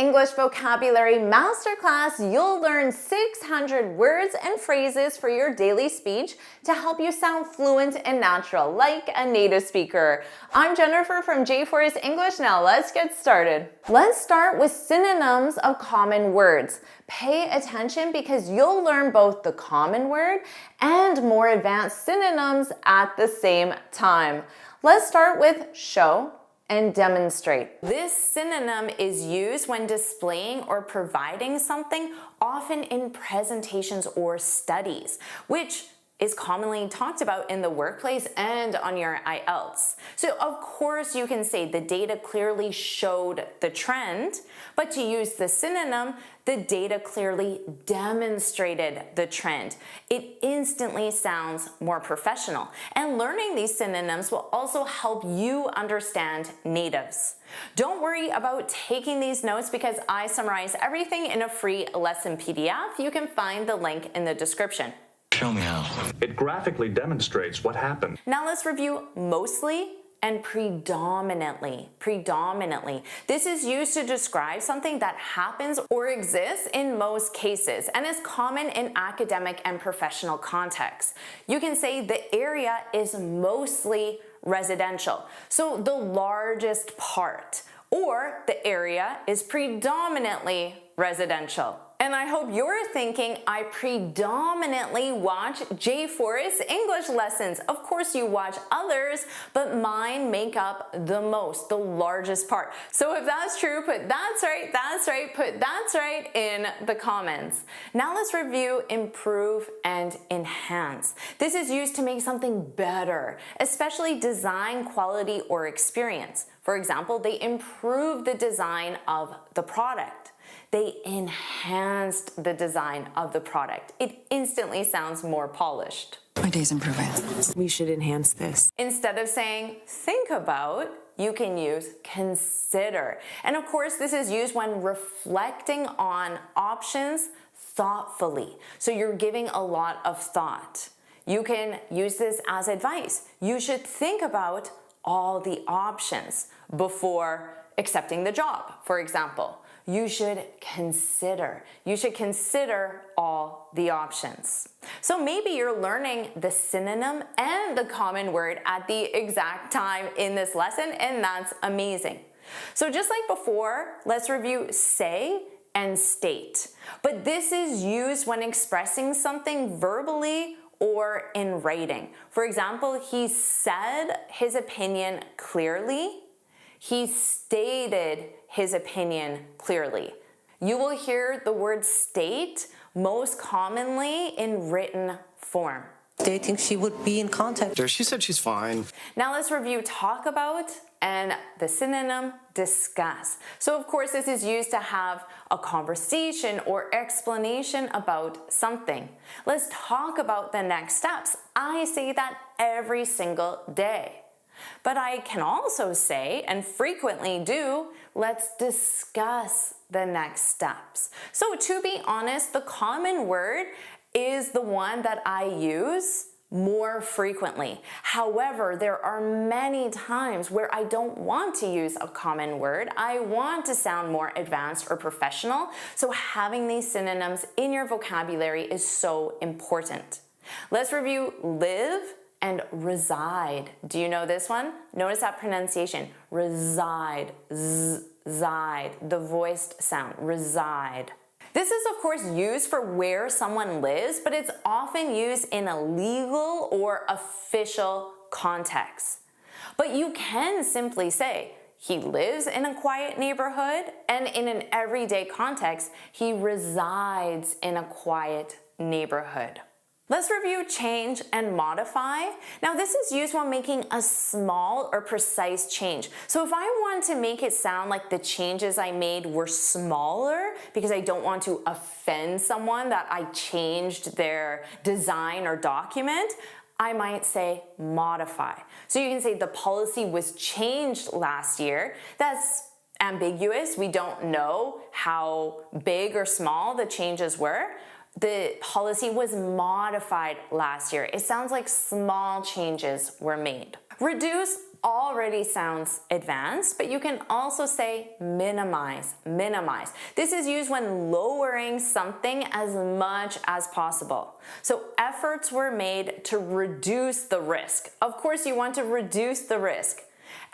English Vocabulary Masterclass, you'll learn 600 words and phrases for your daily speech to help you sound fluent and natural, like a native speaker. I'm Jennifer from JForrest English. Now let's get started. Let's start with synonyms of common words. Pay attention because you'll learn both the common word and more advanced synonyms at the same time. Let's start with show and demonstrate. This synonym is used when displaying or providing something, often in presentations or studies, which is commonly talked about in the workplace and on your IELTS. So of course you can say the data clearly showed the trend, but to use the synonym, the data clearly demonstrated the trend. It instantly sounds more professional. And learning these synonyms will also help you understand natives. Don't worry about taking these notes because I summarize everything in a free lesson PDF. You can find the link in the description. Show me how. It graphically demonstrates what happened. Now let's review mostly and predominantly. Predominantly. This is used to describe something that happens or exists in most cases and is common in academic and professional contexts. You can say the area is mostly residential, so the largest part, or the area is predominantly residential. And I hope you're thinking, I predominantly watch JForrest English lessons. Of course you watch others, but mine make up the most, the largest part. So if that's true, put that's right, put that's right in the comments. Now let's review improve and enhance. This is used to make something better, especially design, quality, or experience. For example, they improved the design of the product. They enhanced the design of the product. It instantly sounds more polished. My day's improving. We should enhance this. Instead of saying think about, you can use consider. And of course, this is used when reflecting on options thoughtfully. So you're giving a lot of thought. You can use this as advice. You should think about all the options before accepting the job, for example. You should consider all the options. So maybe you're learning the synonym and the common word at the exact time in this lesson, and that's amazing. So just like before, let's review say and state. But this is used when expressing something verbally or in writing. For example, he said his opinion clearly. He stated his opinion clearly. You will hear the word state most commonly in written form. Stating she would be in contact. She said she's fine. Now let's review talk about and the synonym discuss. So of course this is used to have a conversation or explanation about something. Let's talk about the next steps. I say that every single day. But I can also say, and frequently do, let's discuss the next steps. So to be honest, the common word is the one that I use more frequently. However, there are many times where I don't want to use a common word. I want to sound more advanced or professional. So having these synonyms in your vocabulary is so important. Let's review live and reside. Do you know this one? Notice that pronunciation. Reside, zide, the voiced sound, reside. This is of course used for where someone lives, but it's often used in a legal or official context. But you can simply say, he lives in a quiet neighborhood, and in an everyday context, he resides in a quiet neighborhood. Let's review change and modify. Now this is used when making a small or precise change. So if I want to make it sound like the changes I made were smaller because I don't want to offend someone that I changed their design or document, I might say modify. So you can say the policy was changed last year. That's ambiguous. We don't know how big or small the changes were. The policy was modified last year. It sounds like small changes were made. Reduce already sounds advanced, but you can also say minimize, minimize. This is used when lowering something as much as possible. So efforts were made to reduce the risk. Of course, you want to reduce the risk.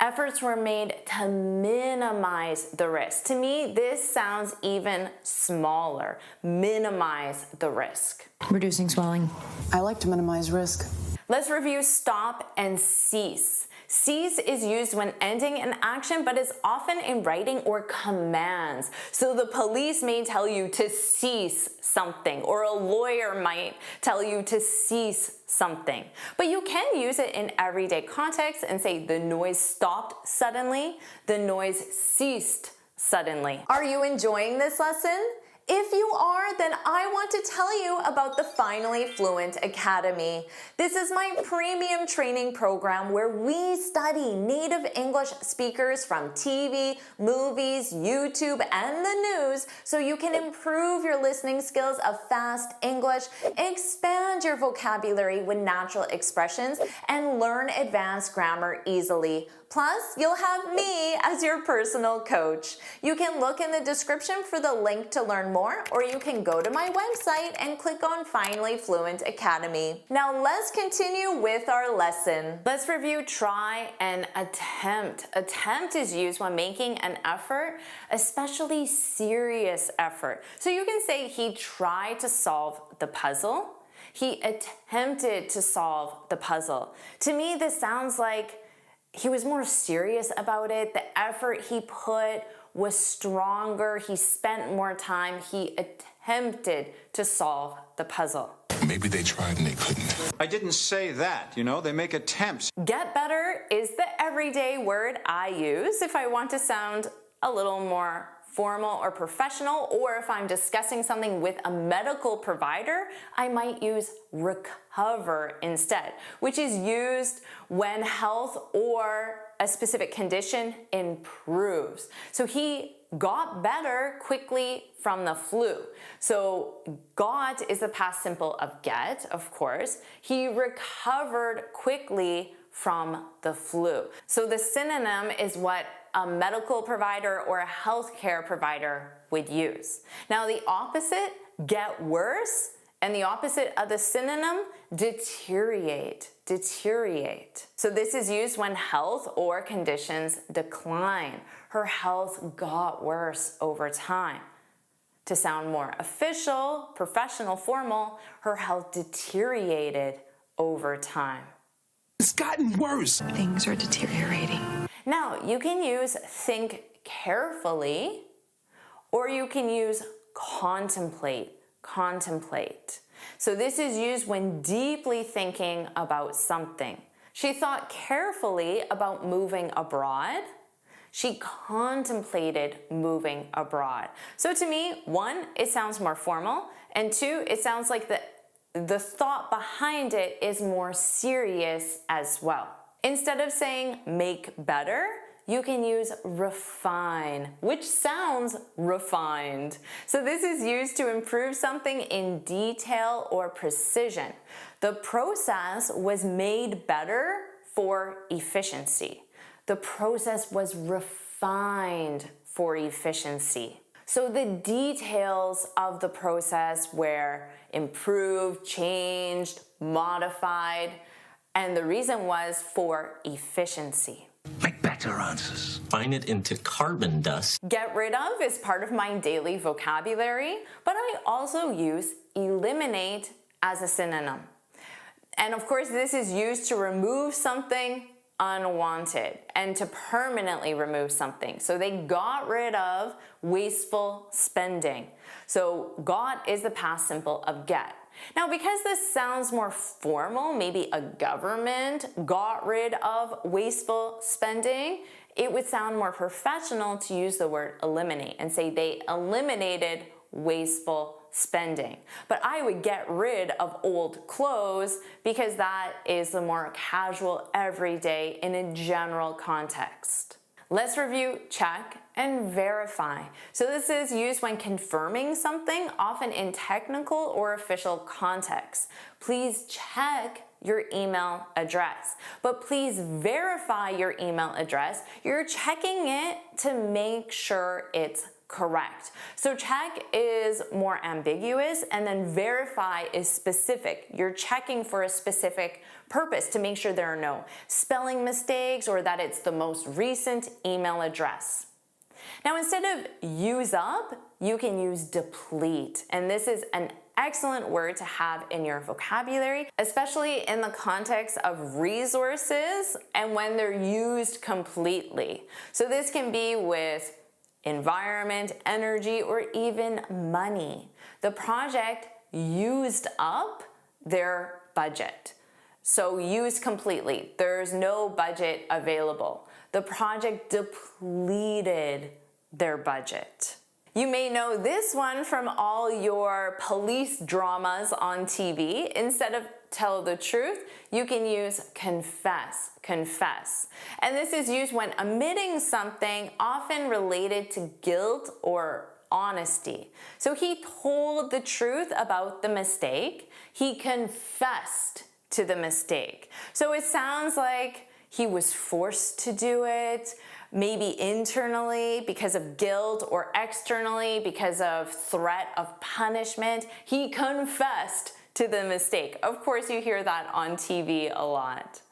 Efforts were made to minimize the risk. To me, this sounds even smaller. Minimize the risk. Reducing swelling. I like to minimize risk. Let's review stop and cease. Cease is used when ending an action, but is often in writing or commands. So the police may tell you to cease something, or a lawyer might tell you to cease something. But you can use it in everyday context and say the noise stopped suddenly, the noise ceased suddenly. Are you enjoying this lesson? If you are, then I want to tell you about the Finally Fluent Academy. This is my premium training program where we study native English speakers from TV, movies, YouTube, and the news so you can improve your listening skills of fast English, expand your vocabulary with natural expressions, and learn advanced grammar easily. Plus, you'll have me as your personal coach. You can look in the description for the link to learn more, or you can go to my website and click on Finally Fluent Academy. Now let's continue with our lesson. Let's review try and attempt. Attempt is used when making an effort, especially serious effort. So you can say he tried to solve the puzzle. He attempted to solve the puzzle. To me, this sounds like he was more serious about it. The effort he put was stronger. He spent more time. He attempted to solve the puzzle. Maybe they tried and they couldn't. I didn't say that, they make attempts. Get better is the everyday word I use if I want to sound a little more formal or professional, or if I'm discussing something with a medical provider, I might use recover instead, which is used when health or a specific condition improves. So he got better quickly from the flu. So got is the past simple of get, of course. He recovered quickly from the flu. So the synonym is what a medical provider or a healthcare provider would use. Now the opposite, get worse, and the opposite of the synonym, deteriorate, deteriorate. So this is used when health or conditions decline. Her health got worse over time. To sound more official, professional, formal, her health deteriorated over time. It's gotten worse. Things are deteriorating. Now, you can use think carefully, or you can use contemplate, contemplate. So this is used when deeply thinking about something. She thought carefully about moving abroad. She contemplated moving abroad. So to me, one, it sounds more formal, and two, it sounds like the thought behind it is more serious as well. Instead of saying make better, you can use refine, which sounds refined. So this is used to improve something in detail or precision. The process was made better for efficiency. The process was refined for efficiency. So the details of the process were improved, changed, modified, and the reason was for efficiency. Make better answers. Find it into carbon dust. Get rid of is part of my daily vocabulary, but I also use eliminate as a synonym. And of course, this is used to remove something unwanted and to permanently remove something. So they got rid of wasteful spending. So got is the past simple of get. Now, because this sounds more formal, maybe a government got rid of wasteful spending, it would sound more professional to use the word eliminate and say they eliminated wasteful spending. But I would get rid of old clothes because that is the more casual, everyday, in a general context. Let's review check and verify. So this is used when confirming something, often in technical or official contexts. Please check your email address, but please verify your email address. You're checking it to make sure it's correct. So check is more ambiguous, and then verify is specific. You're checking for a specific purpose to make sure there are no spelling mistakes or that it's the most recent email address. Now, instead of use up, you can use deplete, and this is an excellent word to have in your vocabulary, especially in the context of resources and when they're used completely. So this can be with environment, energy, or even money. The project used up their budget. So used completely. There's no budget available. The project depleted their budget. You may know this one from all your police dramas on TV. Instead of tell the truth, you can use confess, confess. And this is used when omitting something often related to guilt or honesty. So he told the truth about the mistake. He confessed to the mistake. So it sounds like he was forced to do it, maybe internally because of guilt or externally because of threat of punishment. He confessed to the mistake. Of course, you hear that on TV a lot.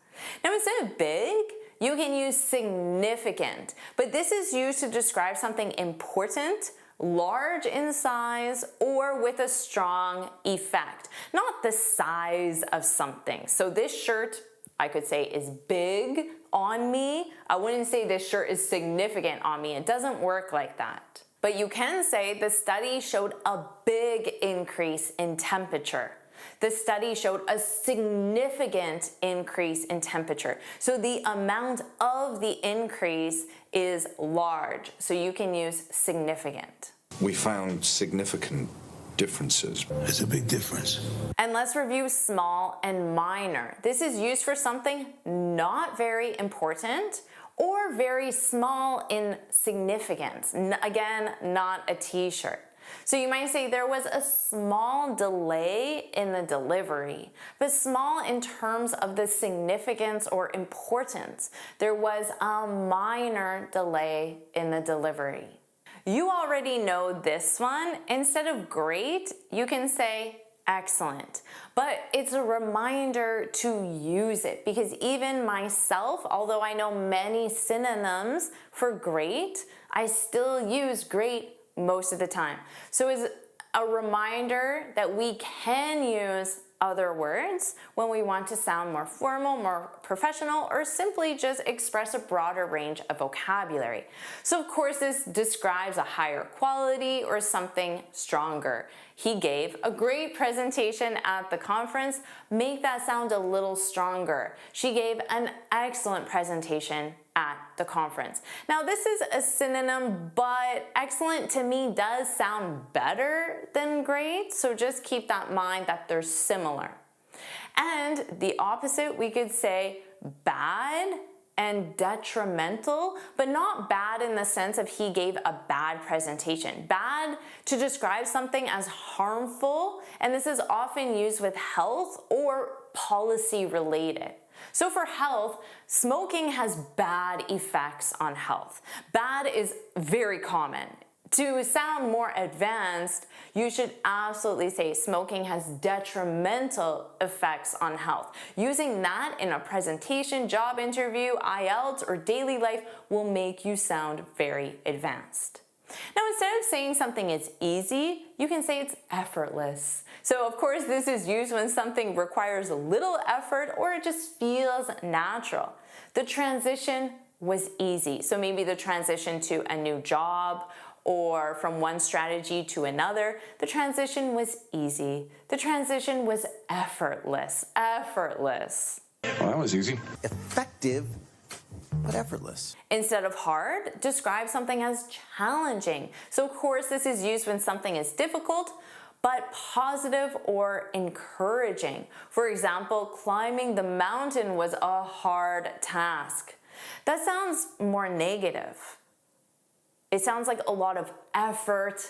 Now, instead of big, you can use significant, but this is used to describe something important, large in size, or with a strong effect, not the size of something. So this shirt, I could say, is big on me. I wouldn't say this shirt is significant on me. It doesn't work like that. But you can say the study showed a big increase in temperature. The study showed a significant increase in temperature. So the amount of the increase is large. So you can use significant. We found significant differences. There's a big difference. And let's review small and minor. This is used for something not very important or very small in significance. Again, not a t-shirt. So you might say there was a small delay in the delivery, but small in terms of the significance or importance. There was a minor delay in the delivery. You already know this one. Instead of great, you can say excellent. But it's a reminder to use it because even myself, although I know many synonyms for great, I still use great most of the time. So it's a reminder that we can use other words when we want to sound more formal, more professional, or simply just express a broader range of vocabulary. So of course this describes a higher quality or something stronger. He gave a great presentation at the conference. Make that sound a little stronger. She gave an excellent presentation at the conference. Now this is a synonym, but excellent to me does sound better than great, so just keep that in mind that they're similar. And the opposite, we could say bad and detrimental, but not bad in the sense of he gave a bad presentation. Bad to describe something as harmful, and this is often used with health or policy related. So for health, smoking has bad effects on health. Bad is very common. To sound more advanced, you should absolutely say smoking has detrimental effects on health. Using that in a presentation, job interview, IELTS, or daily life will make you sound very advanced. Now, instead of saying something is easy, you can say it's effortless. So of course, this is used when something requires little effort or it just feels natural. The transition was easy. So maybe the transition to a new job or from one strategy to another, the transition was easy. The transition was effortless, effortless. Well, that was easy. Effective, but effortless. Instead of hard, describe something as challenging. So of course, this is used when something is difficult, but positive or encouraging. For example, climbing the mountain was a hard task. That sounds more negative. It sounds like a lot of effort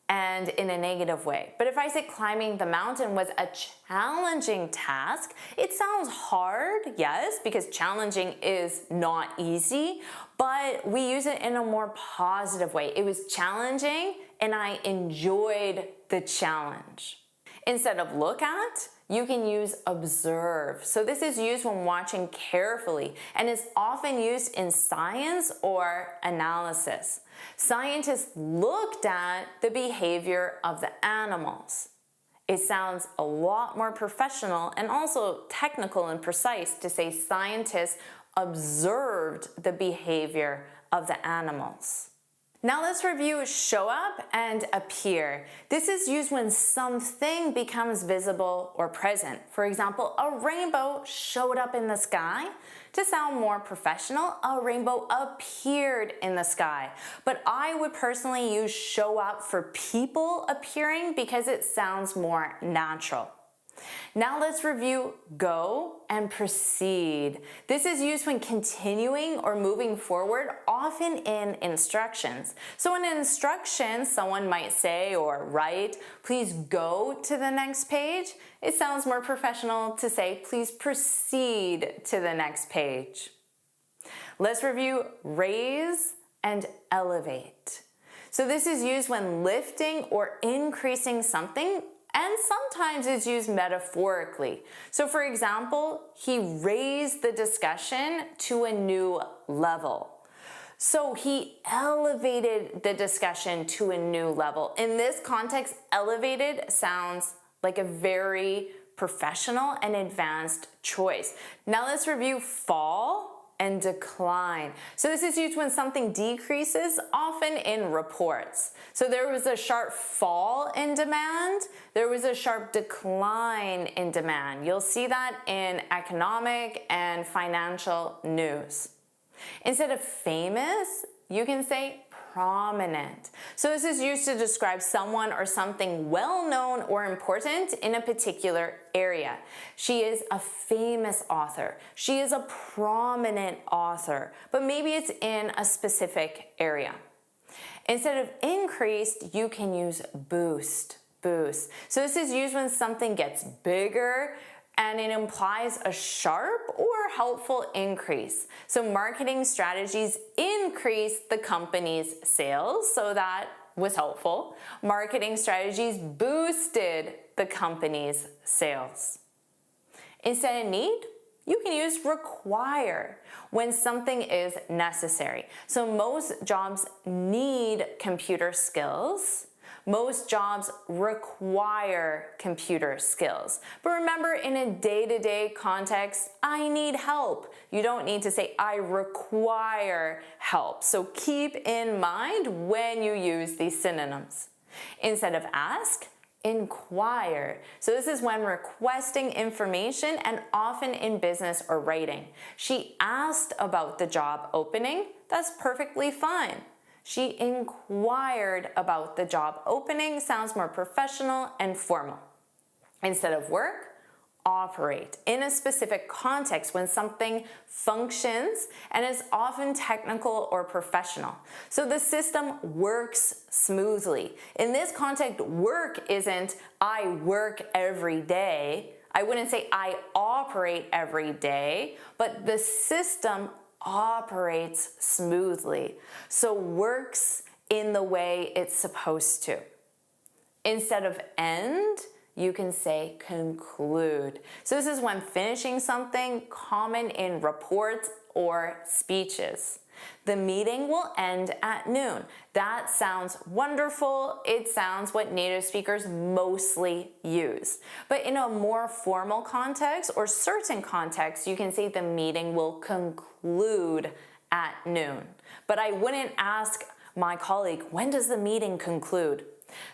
and in a negative way. But if I say climbing the mountain was a challenging task, it sounds hard, yes, because challenging is not easy, but we use it in a more positive way. It was challenging and I enjoyed the challenge. Instead of look at, you can use observe. So this is used when watching carefully and is often used in science or analysis. Scientists looked at the behavior of the animals. It sounds a lot more professional and also technical and precise to say scientists observed the behavior of the animals. Now let's review show up and appear. This is used when something becomes visible or present. For example, a rainbow showed up in the sky. To sound more professional, a rainbow appeared in the sky. But I would personally use show up for people appearing because it sounds more natural. Now let's review go and proceed. This is used when continuing or moving forward, often in instructions. So in an instruction, someone might say or write, please go to the next page. It sounds more professional to say, please proceed to the next page. Let's review raise and elevate. So this is used when lifting or increasing something, and sometimes it's used metaphorically. So for example, he raised the discussion to a new level. So he elevated the discussion to a new level. In this context, elevated sounds like a very professional and advanced choice. Now let's review fall and decline. So this is used when something decreases, often in reports. So there was a sharp fall in demand, there was a sharp decline in demand. You'll see that in economic and financial news. Instead of famous, you can say prominent. So this is used to describe someone or something well-known or important in a particular area. She is a famous author. She is a prominent author, but maybe it's in a specific area. Instead of increased, you can use boost. So this is used when something gets bigger and it implies a sharp or helpful increase. So marketing strategies increase the company's sales, so that was helpful. Marketing strategies boosted the company's sales. Instead of need, you can use require when something is necessary. So most jobs need computer skills. Most jobs require computer skills. But remember, in a day-to-day context, I need help. You don't need to say, I require help. So keep in mind when you use these synonyms. Instead of ask, inquire. So this is when requesting information and often in business or writing. She asked about the job opening. That's perfectly fine. She inquired about the job opening. Sounds more professional and formal. Instead of work, operate in a specific context when something functions and is often technical or professional. So the system works smoothly. In this context, work isn't I work every day. I wouldn't say I operate every day, but the system operates smoothly. So works in the way it's supposed to. Instead of end, you can say conclude. So this is when finishing something, common in reports or speeches. The meeting will end at noon. That sounds wonderful. It sounds what native speakers mostly use. But in a more formal context or certain contexts, you can say the meeting will conclude at noon. But I wouldn't ask my colleague, when does the meeting conclude?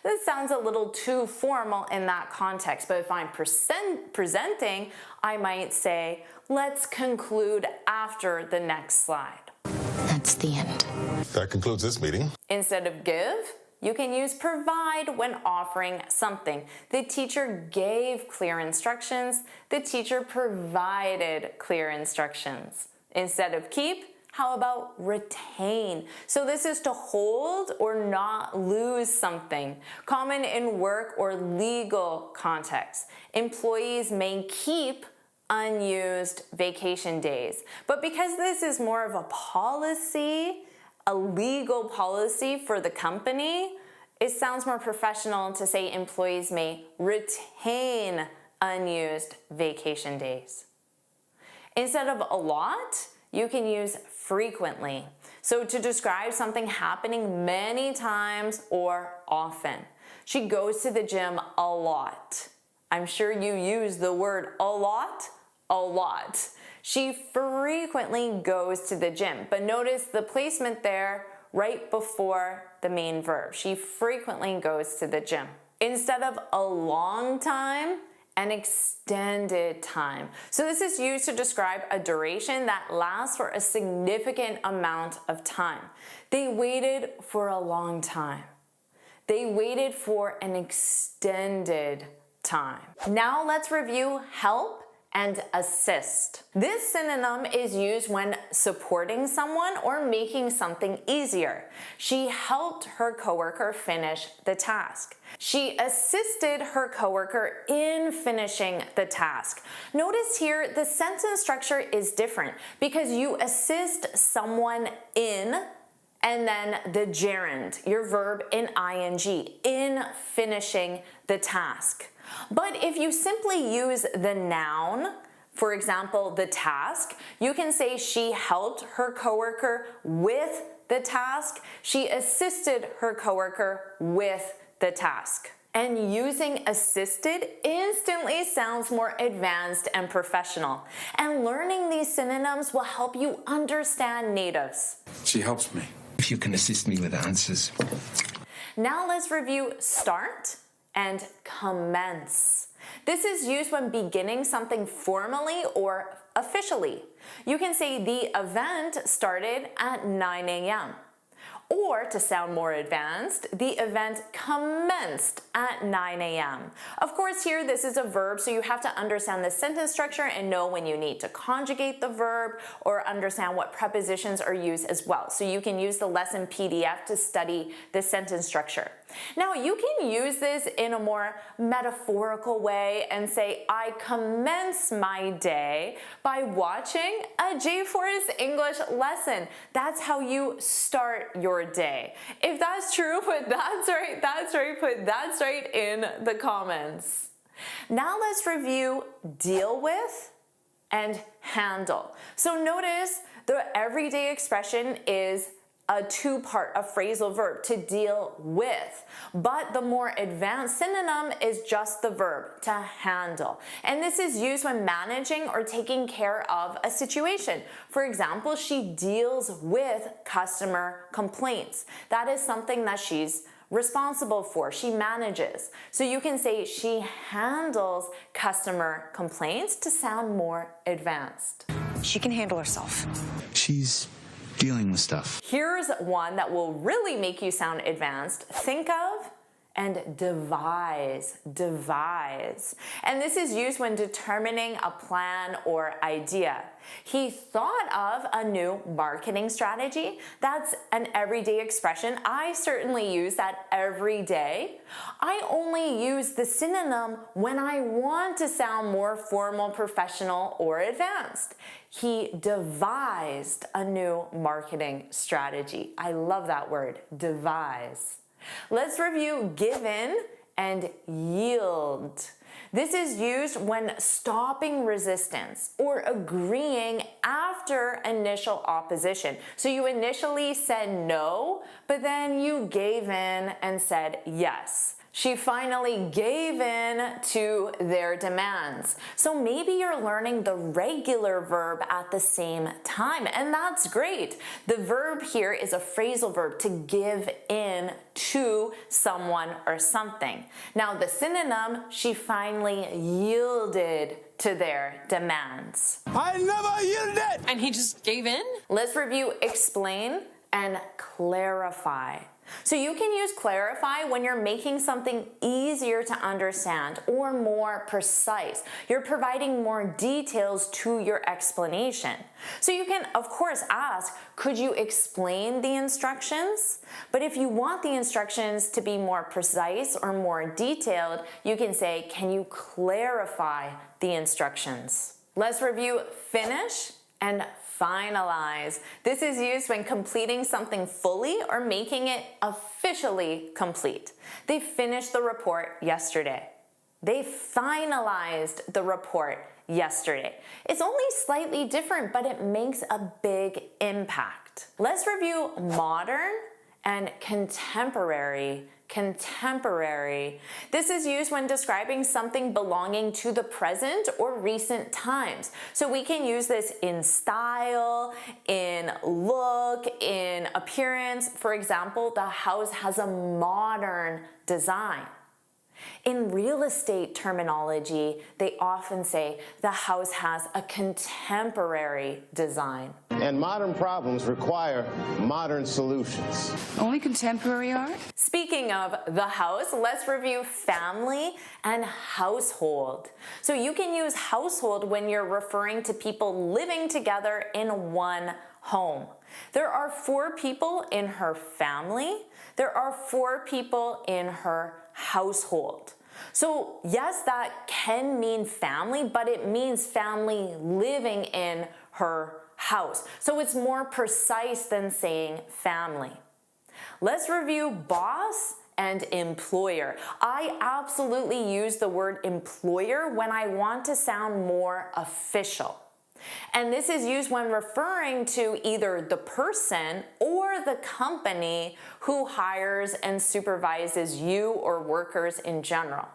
This sounds a little too formal in that context, but if I'm presenting, I might say, let's conclude after the next slide. That's the end. That concludes this meeting. Instead of give, you can use provide when offering something. The teacher gave clear instructions. The teacher provided clear instructions. Instead of keep, how about retain? So this is to hold or not lose something. Common in work or legal contexts. Employees may keep unused vacation days. But because this is more of a policy, a legal policy for the company, it sounds more professional to say employees may retain unused vacation days. Instead of a lot, you can use frequently. So to describe something happening many times or often. She goes to the gym a lot. I'm sure you use the word a lot. She frequently goes to the gym, but notice the placement there right before the main verb. She frequently goes to the gym. Instead of a long time, an extended time. So this is used to describe a duration that lasts for a significant amount of time. They waited for a long time. They waited for an extended time. Now let's review help and assist. This synonym is used when supporting someone or making something easier. She helped her coworker finish the task. She assisted her coworker in finishing the task. Notice here the sentence structure is different because you assist someone in and then the gerund, your verb in ing, in finishing the task. But if you simply use the noun, for example, the task, you can say she helped her coworker with the task. She assisted her coworker with the task. And using assisted instantly sounds more advanced and professional. And learning these synonyms will help you understand natives. She helps me. If you can assist me with answers. Now let's review start and commence. This is used when beginning something formally or officially. You can say the event started at 9 a.m. Or to sound more advanced, the event commenced at 9 a.m. Of course, here this is a verb, so you have to understand the sentence structure and know when you need to conjugate the verb or understand what prepositions are used as well. So you can use the lesson PDF to study the sentence structure. Now, you can use this in a more metaphorical way and say, I commence my day by watching a JForrest English lesson. That's how you start your day. If that's true, put that's right, put that's right in the comments. Now let's review deal with and handle. So notice the everyday expression is a two-part, a phrasal verb, to deal with. But the more advanced synonym is just the verb, to handle. And this is used when managing or taking care of a situation. For example, she deals with customer complaints. That is something that she's responsible for. She manages. So you can say she handles customer complaints to sound more advanced. She can handle herself. She's dealing with stuff. Here's one that will really make you sound advanced. Think of and devise. And this is used when determining a plan or idea. He thought of a new marketing strategy. That's an everyday expression. I certainly use that every day. I only use the synonym when I want to sound more formal, professional, or advanced. He devised a new marketing strategy. I love that word, devise. Let's review given and yield. This is used when stopping resistance or agreeing after initial opposition. So you initially said no, but then you gave in and said yes. She finally gave in to their demands. So maybe you're learning the regular verb at the same time, and that's great. The verb here is a phrasal verb, to give in to someone or something. Now the synonym, she finally yielded to their demands. I never yielded! And he just gave in? Let's review explain and clarify. So you can use clarify when you're making something easier to understand or more precise. You're providing more details to your explanation. So you can, of course, ask, could you explain the instructions? But if you want the instructions to be more precise or more detailed, you can say, can you clarify the instructions? Let's review finish and finalize. This is used when completing something fully or making it officially complete. They finished the report yesterday. They finalized the report yesterday. It's only slightly different, but it makes a big impact. Let's review modern and contemporary. Contemporary. This is used when describing something belonging to the present or recent times. So we can use this in style, in look, in appearance. For example, the house has a modern design. In real estate terminology, they often say the house has a contemporary design. And modern problems require modern solutions. Only contemporary art? Speaking of the house, let's review family and household. So you can use household when you're referring to people living together in one home. There are 4 people in her family. There are 4 people in her household. So yes, that can mean family, but it means family living in her house. So it's more precise than saying family. Let's review boss and employer. I absolutely use the word employer when I want to sound more official. And this is used when referring to either the person or the company who hires and supervises you or workers in general.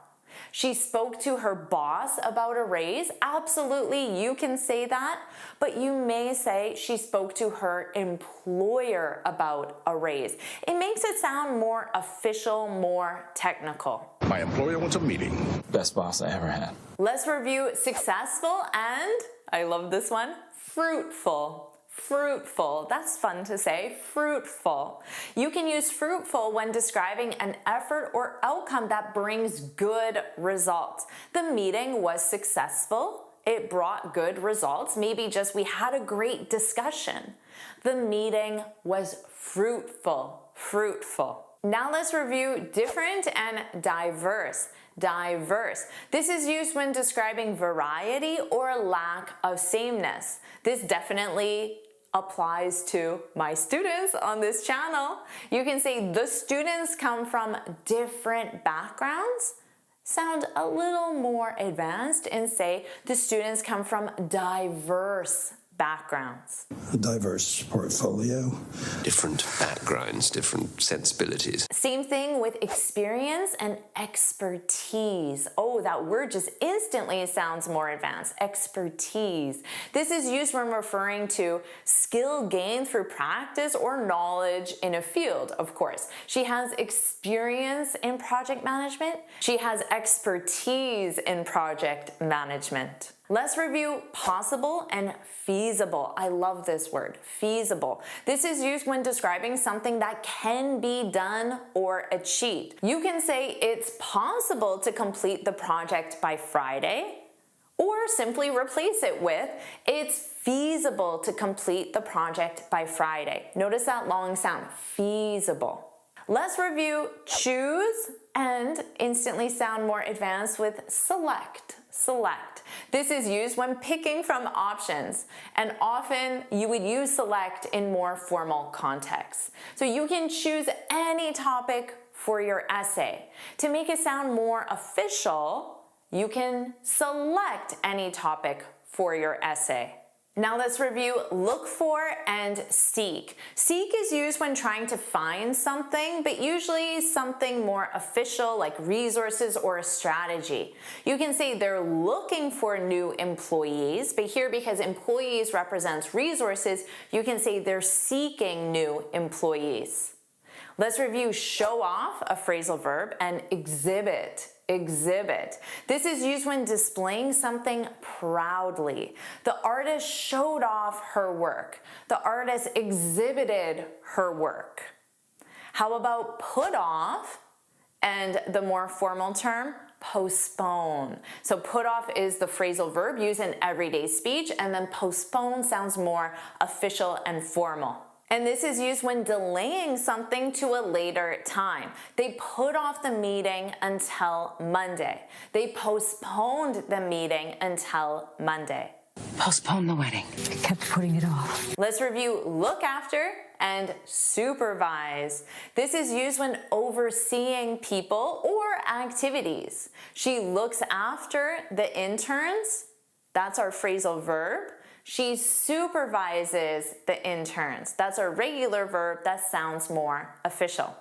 She spoke to her boss about a raise. Absolutely, you can say that, but you may say she spoke to her employer about a raise. It makes it sound more official, more technical. My employer wants a meeting. Best boss I ever had. Let's review successful and, I love this one, fruitful. Fruitful, that's fun to say, fruitful. You can use fruitful when describing an effort or outcome that brings good results. The meeting was successful. It brought good results. Maybe just we had a great discussion. The meeting was fruitful, fruitful. Now let's review different and diverse. Diverse. This is used when describing variety or lack of sameness. This definitely applies to my students on this channel. You can say the students come from different backgrounds. Sound a little more advanced and say the students come from diverse backgrounds. A diverse portfolio. Different backgrounds, different sensibilities. Same thing with experience and expertise. Oh, that word just instantly sounds more advanced. Expertise. This is used when referring to skill gained through practice or knowledge in a field, of course. She has experience in project management. She has expertise in project management. Let's review possible and feasible. I love this word, feasible. This is used when describing something that can be done or achieved. You can say it's possible to complete the project by Friday, or simply replace it with it's feasible to complete the project by Friday. Notice that long sound, feasible. Let's review choose and instantly sound more advanced with select. Select. This is used when picking from options, and often you would use select in more formal contexts. So you can choose any topic for your essay. To make it sound more official, you can select any topic for your essay. Now let's review look for and seek. Seek is used when trying to find something, but usually something more official like resources or a strategy. You can say they're looking for new employees, but here because employees represents resources, you can say they're seeking new employees. Let's review show off, a phrasal verb, and exhibit. Exhibit. This is used when displaying something proudly. The artist showed off her work. The artist exhibited her work. How about put off and the more formal term, postpone? So put off is the phrasal verb used in everyday speech, and then postpone sounds more official and formal. And this is used when delaying something to a later time. They put off the meeting until Monday. They postponed the meeting until Monday. Postpone the wedding. I kept putting it off. Let's review look after and supervise. This is used when overseeing people or activities. She looks after the interns. That's our phrasal verb. She supervises the interns. That's our regular verb that sounds more official.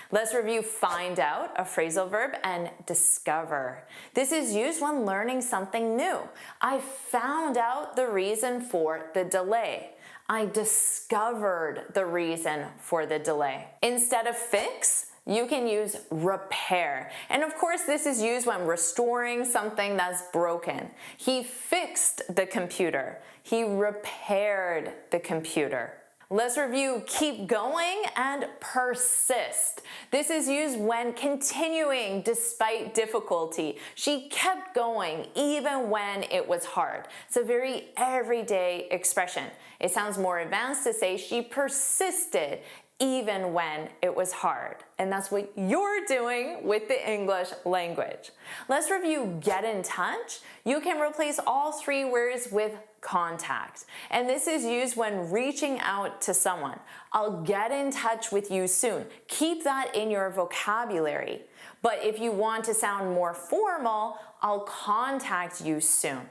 Let's review find out, a phrasal verb, and discover. This is used when learning something new. I found out the reason for the delay. I discovered the reason for the delay. Instead of fix, you can use repair. And of course, this is used when restoring something that's broken. He fixed the computer. He repaired the computer. Let's review keep going and persist. This is used when continuing despite difficulty. She kept going even when it was hard. It's a very everyday expression. It sounds more advanced to say she persisted even when it was hard. And that's what you're doing with the English language. Let's review get in touch. You can replace all three words with contact. And this is used when reaching out to someone. I'll get in touch with you soon. Keep that in your vocabulary. But if you want to sound more formal, I'll contact you soon.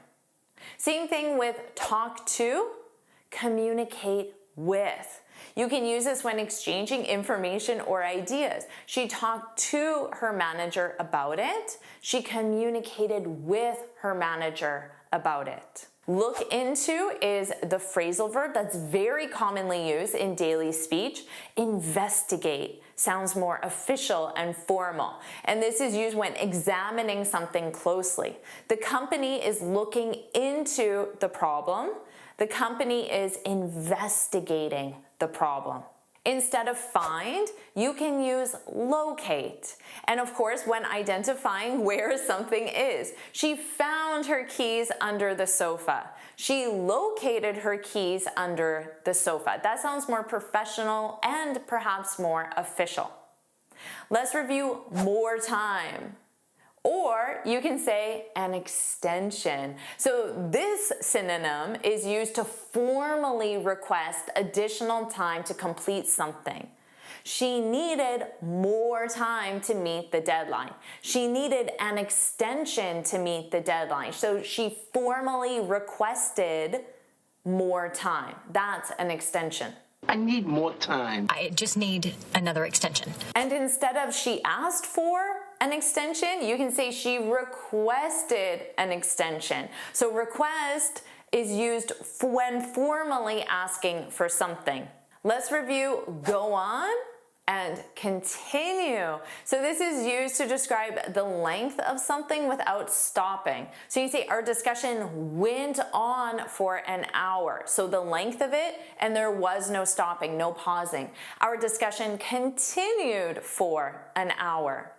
Same thing with talk to, communicate with. You can use this when exchanging information or ideas. She talked to her manager about it. She communicated with her manager about it. Look into is the phrasal verb that's very commonly used in daily speech. Investigate sounds more official and formal. And this is used when examining something closely. The company is looking into the problem. The company is investigating the problem. Instead of find, you can use locate. And of course, when identifying where something is, she found her keys under the sofa. She located her keys under the sofa. That sounds more professional and perhaps more official. Let's review more time. Or you can say an extension. So this synonym is used to formally request additional time to complete something. She needed more time to meet the deadline. She needed an extension to meet the deadline. So she formally requested more time. That's an extension. I need more time. I just need another extension. And instead of she asked for an extension, you can say she requested an extension. So request is used when formally asking for something. Let's review go on and continue. So this is used to describe the length of something without stopping. So you say our discussion went on for an hour. So the length of it, and there was no stopping, no pausing. Our discussion continued for an hour.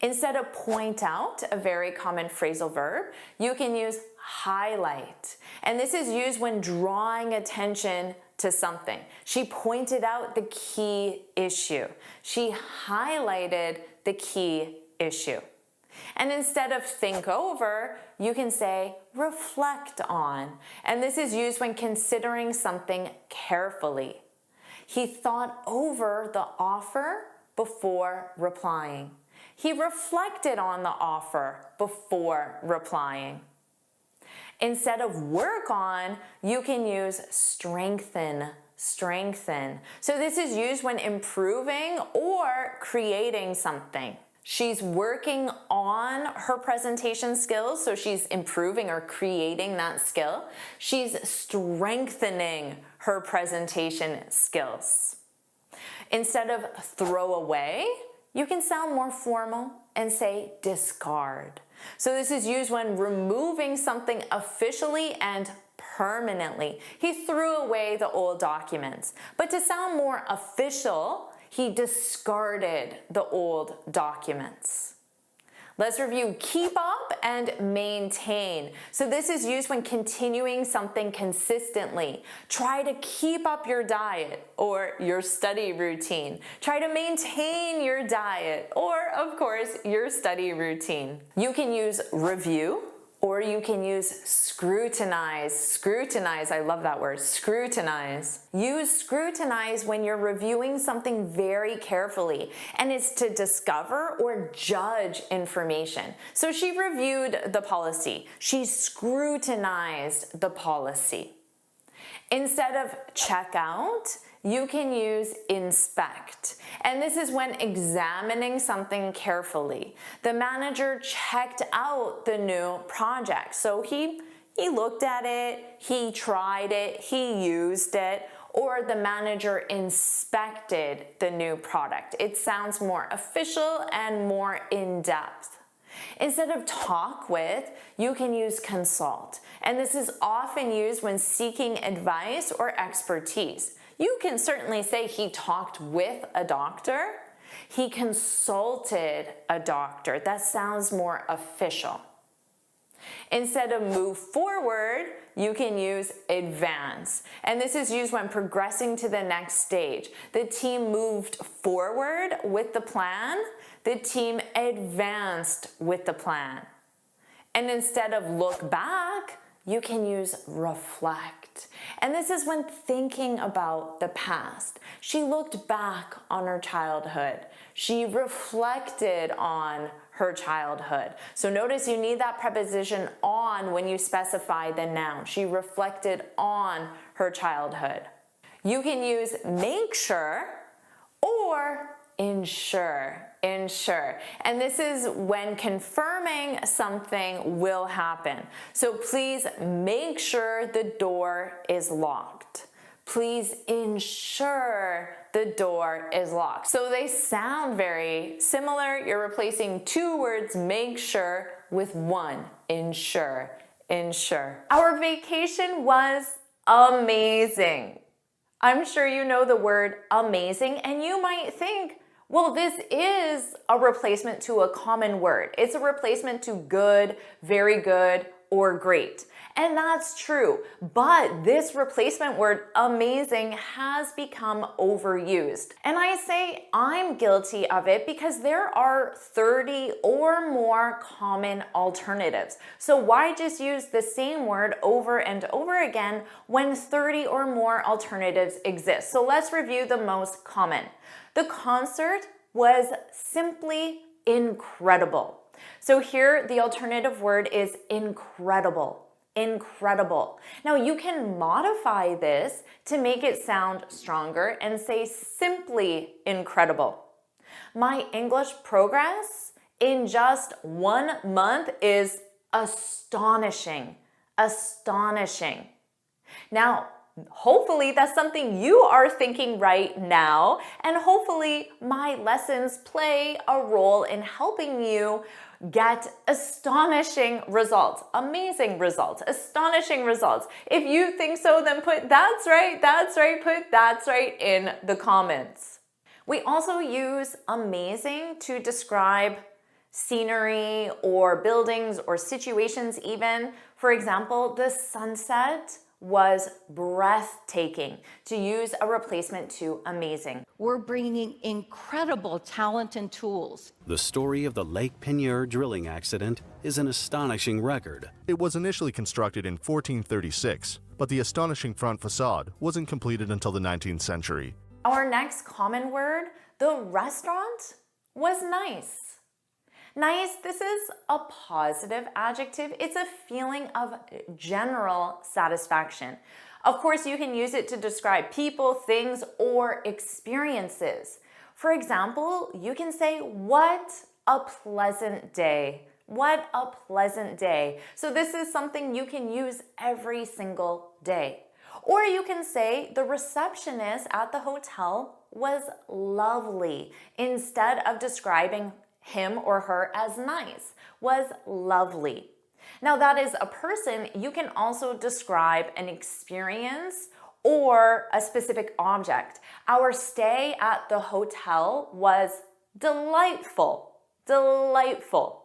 Instead of point out, a very common phrasal verb, you can use highlight. And this is used when drawing attention to something. She pointed out the key issue. She highlighted the key issue. And instead of think over, you can say reflect on. And this is used when considering something carefully. He thought over the offer before replying. He reflected on the offer before replying. Instead of work on, you can use strengthen, strengthen. So this is used when improving or creating something. She's working on her presentation skills, so she's improving or creating that skill. She's strengthening her presentation skills. Instead of throw away, you can sound more formal and say discard. So this is used when removing something officially and permanently. He threw away the old documents. But to sound more official, He discarded the old documents. Let's review keep up and maintain. So this is used when continuing something consistently. Try to keep up your diet or your study routine. Try to maintain your diet or, of course, your study routine. You can use review or you can use scrutinize. Scrutinize, I love that word, scrutinize. Use scrutinize when you're reviewing something very carefully, and it's to discover or judge information. So she reviewed the policy. She scrutinized the policy. Instead of check out, you can use inspect. And this is when examining something carefully. The manager checked out the new project. So he looked at it, he tried it, he used it, or the manager inspected the new product. It sounds more official and more in-depth. Instead of talk with, you can use consult. And this is often used when seeking advice or expertise. You can certainly say he talked with a doctor. He consulted a doctor. That sounds more official. Instead of move forward, you can use advance. And this is used when progressing to the next stage. The team moved forward with the plan. The team advanced with the plan. And instead of look back, you can use reflect. And this is when thinking about the past. She looked back on her childhood. She reflected on her childhood. So notice you need that preposition on when you specify the noun. She reflected on her childhood. You can use make sure or ensure. Ensure. And this is when confirming something will happen. So please make sure the door is locked. Please ensure the door is locked. So they sound very similar. You're replacing two words, make sure, with one, ensure. Ensure. Our vacation was amazing. I'm sure you know the word amazing, and you might think, well, this is a replacement to a common word. It's a replacement to good, very good, or great. And that's true. But this replacement word, amazing, has become overused. And I say I'm guilty of it because there are 30 or more common alternatives. So why just use the same word over and over again when 30 or more alternatives exist? So let's review the most common. The concert was simply incredible. So here the alternative word is incredible. Incredible. Now you can modify this to make it sound stronger and say simply incredible. My English progress in just 1 month is astonishing. Astonishing. Now, hopefully that's something you are thinking right now, and hopefully my lessons play a role in helping you get astonishing results, amazing results, astonishing results. If you think so, then put that's right, put that's right in the comments. We also use amazing to describe scenery or buildings or situations even. For example, the sunset was breathtaking, to use a replacement to amazing. We're bringing incredible talent and tools. The story of the Lake Peigneur drilling accident is an astonishing record. It was initially constructed in 1436, but the astonishing front facade wasn't completed until the 19th century. Our next common word, the restaurant was nice. Nice, this is a positive adjective. It's a feeling of general satisfaction. Of course, you can use it to describe people, things, or experiences. For example, you can say, what a pleasant day. What a pleasant day. So this is something you can use every single day. Or you can say, the receptionist at the hotel was lovely, instead of describing him or her as nice, was lovely. Now that is a person. You can also describe an experience or a specific object. Our stay at the hotel was delightful. Delightful.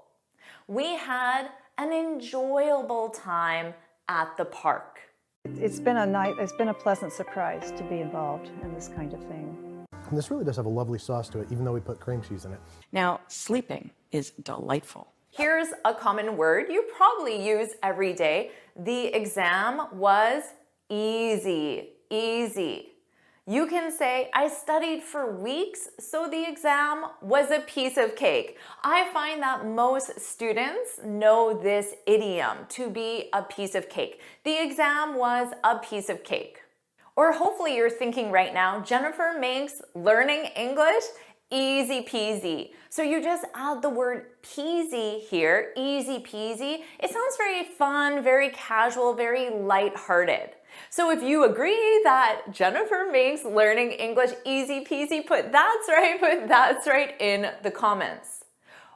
We had an enjoyable time at the park. It's been a pleasant surprise to be involved in this kind of thing. And this really does have a lovely sauce to it, even though we put cream cheese in it. Now, sleeping is delightful. Here's a common word you probably use every day. The exam was easy. Easy. You can say, I studied for weeks, so the exam was a piece of cake. I find that most students know this idiom to be a piece of cake. The exam was a piece of cake. Or hopefully you're thinking right now, Jennifer makes learning English easy peasy. So you just add the word peasy here, easy peasy. It sounds very fun, very casual, very lighthearted. So if you agree that Jennifer makes learning English easy peasy, put that's right in the comments.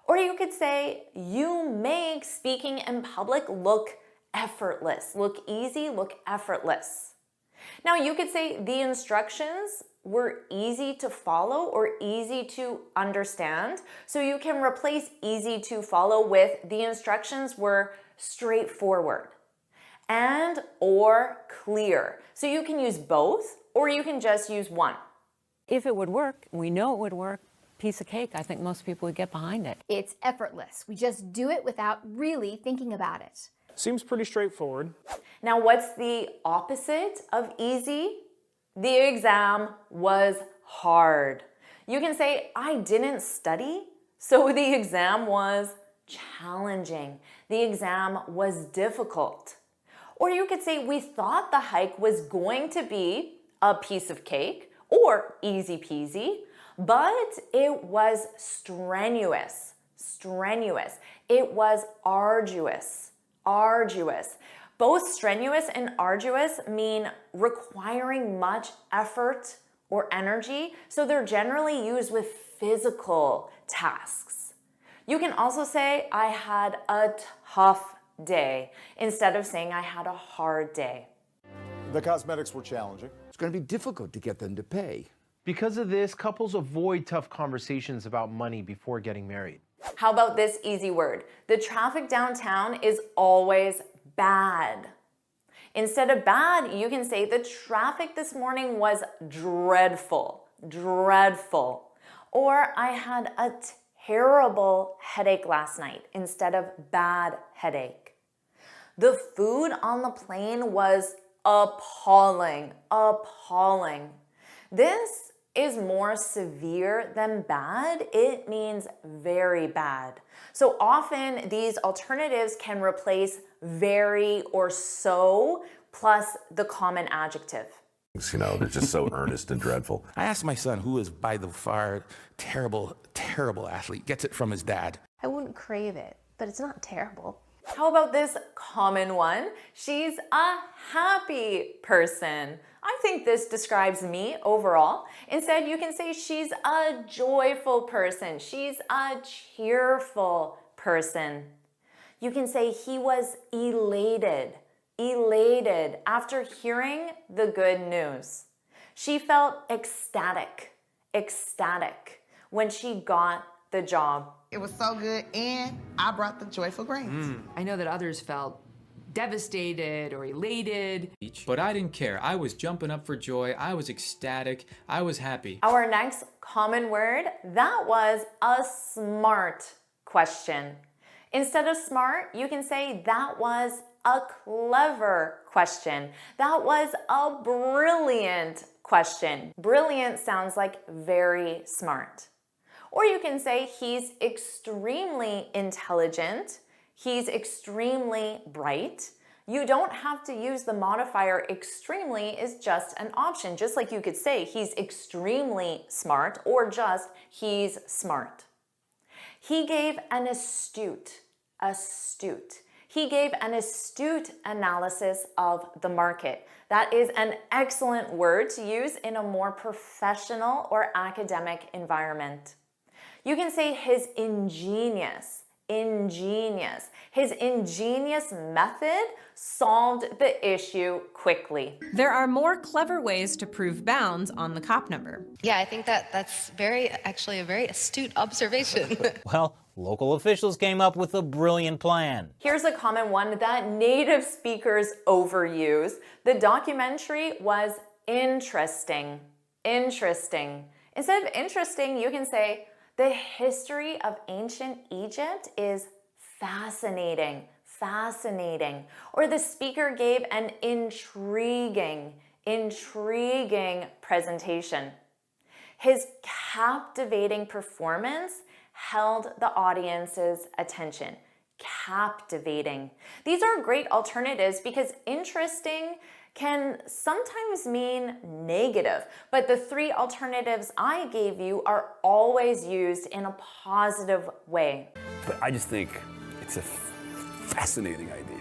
Or you could say, you make speaking in public look effortless. Look easy, look effortless. Now you could say the instructions were easy to follow or easy to understand. So you can replace easy to follow with the instructions were straightforward and or clear. So you can use both or you can just use one. If it would work, we know it would work. Piece of cake, I think most people would get behind it. It's effortless. We just do it without really thinking about it. Seems pretty straightforward. Now, what's the opposite of easy? The exam was hard. You can say, I didn't study, so the exam was challenging. The exam was difficult. Or you could say, we thought the hike was going to be a piece of cake or easy peasy, but it was strenuous. Strenuous. It was arduous. Arduous. Both strenuous and arduous mean requiring much effort or energy, so they're generally used with physical tasks. You can also say, I had a tough day, instead of saying I had a hard day. The cosmetics were challenging. It's going to be difficult to get them to pay. Because of this, couples avoid tough conversations about money before getting married. How about this easy word? The traffic downtown is always bad. Instead of bad, you can say the traffic this morning was dreadful. Dreadful. Or I had a terrible headache last night instead of bad headache. The food on the plane was appalling. Appalling. This is more severe than bad. It means very bad. So often these alternatives can replace very or so plus the common adjective. You know, they're just so earnest and dreadful. I asked my son, who is by the far terrible athlete, gets it from his dad. I wouldn't crave it, but it's not terrible. How about this common one? She's a happy person. I think this describes me overall. Instead, you can say she's a joyful person. She's a cheerful person. You can say he was elated. Elated after hearing the good news. She felt ecstatic when she got the job. It was so good, and I brought the joyful grains. I know that others felt devastated or elated. But I didn't care. I was jumping up for joy. I was ecstatic. I was happy. Our next common word, that was a smart question. Instead of smart, you can say that was a clever question. That was a brilliant question. Brilliant sounds like very smart. Or you can say he's extremely intelligent. He's extremely bright. You don't have to use the modifier extremely is just an option. Just like you could say he's extremely smart or just he's smart. He gave an astute. He gave an astute analysis of the market. That is an excellent word to use in a more professional or academic environment. You can say his ingenious. ingenious. His ingenious method solved the issue quickly. There are more clever ways to prove bounds on the COP number. Yeah, I think that's actually a very astute observation. Well, local officials came up with a brilliant plan. Here's a common one that native speakers overuse. The documentary was interesting. Interesting. Instead of interesting, you can say, the history of ancient Egypt is fascinating. Fascinating. Or the speaker gave an intriguing presentation. His captivating performance held the audience's attention. Captivating. These are great alternatives because interesting can sometimes mean negative, but the three alternatives I gave you are always used in a positive way. But I just think it's a fascinating idea.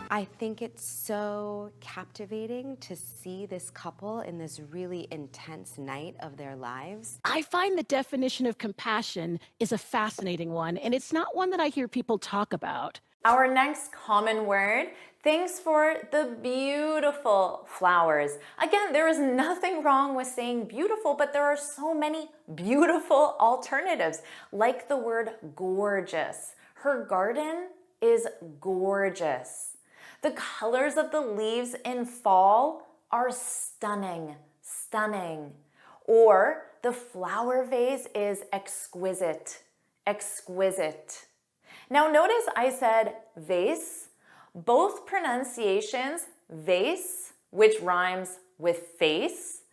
I think it's so captivating to see this couple in this really intense night of their lives. I find the definition of compassion is a fascinating one, and it's not one that I hear people talk about. Our next common word, thanks for the beautiful flowers. Again, there is nothing wrong with saying beautiful, but there are so many beautiful alternatives, like the word gorgeous. Her garden is gorgeous. The colors of the leaves in fall are stunning, stunning. Or the flower vase is exquisite, exquisite. Now notice I said vase. Both pronunciations, vase, which rhymes with face,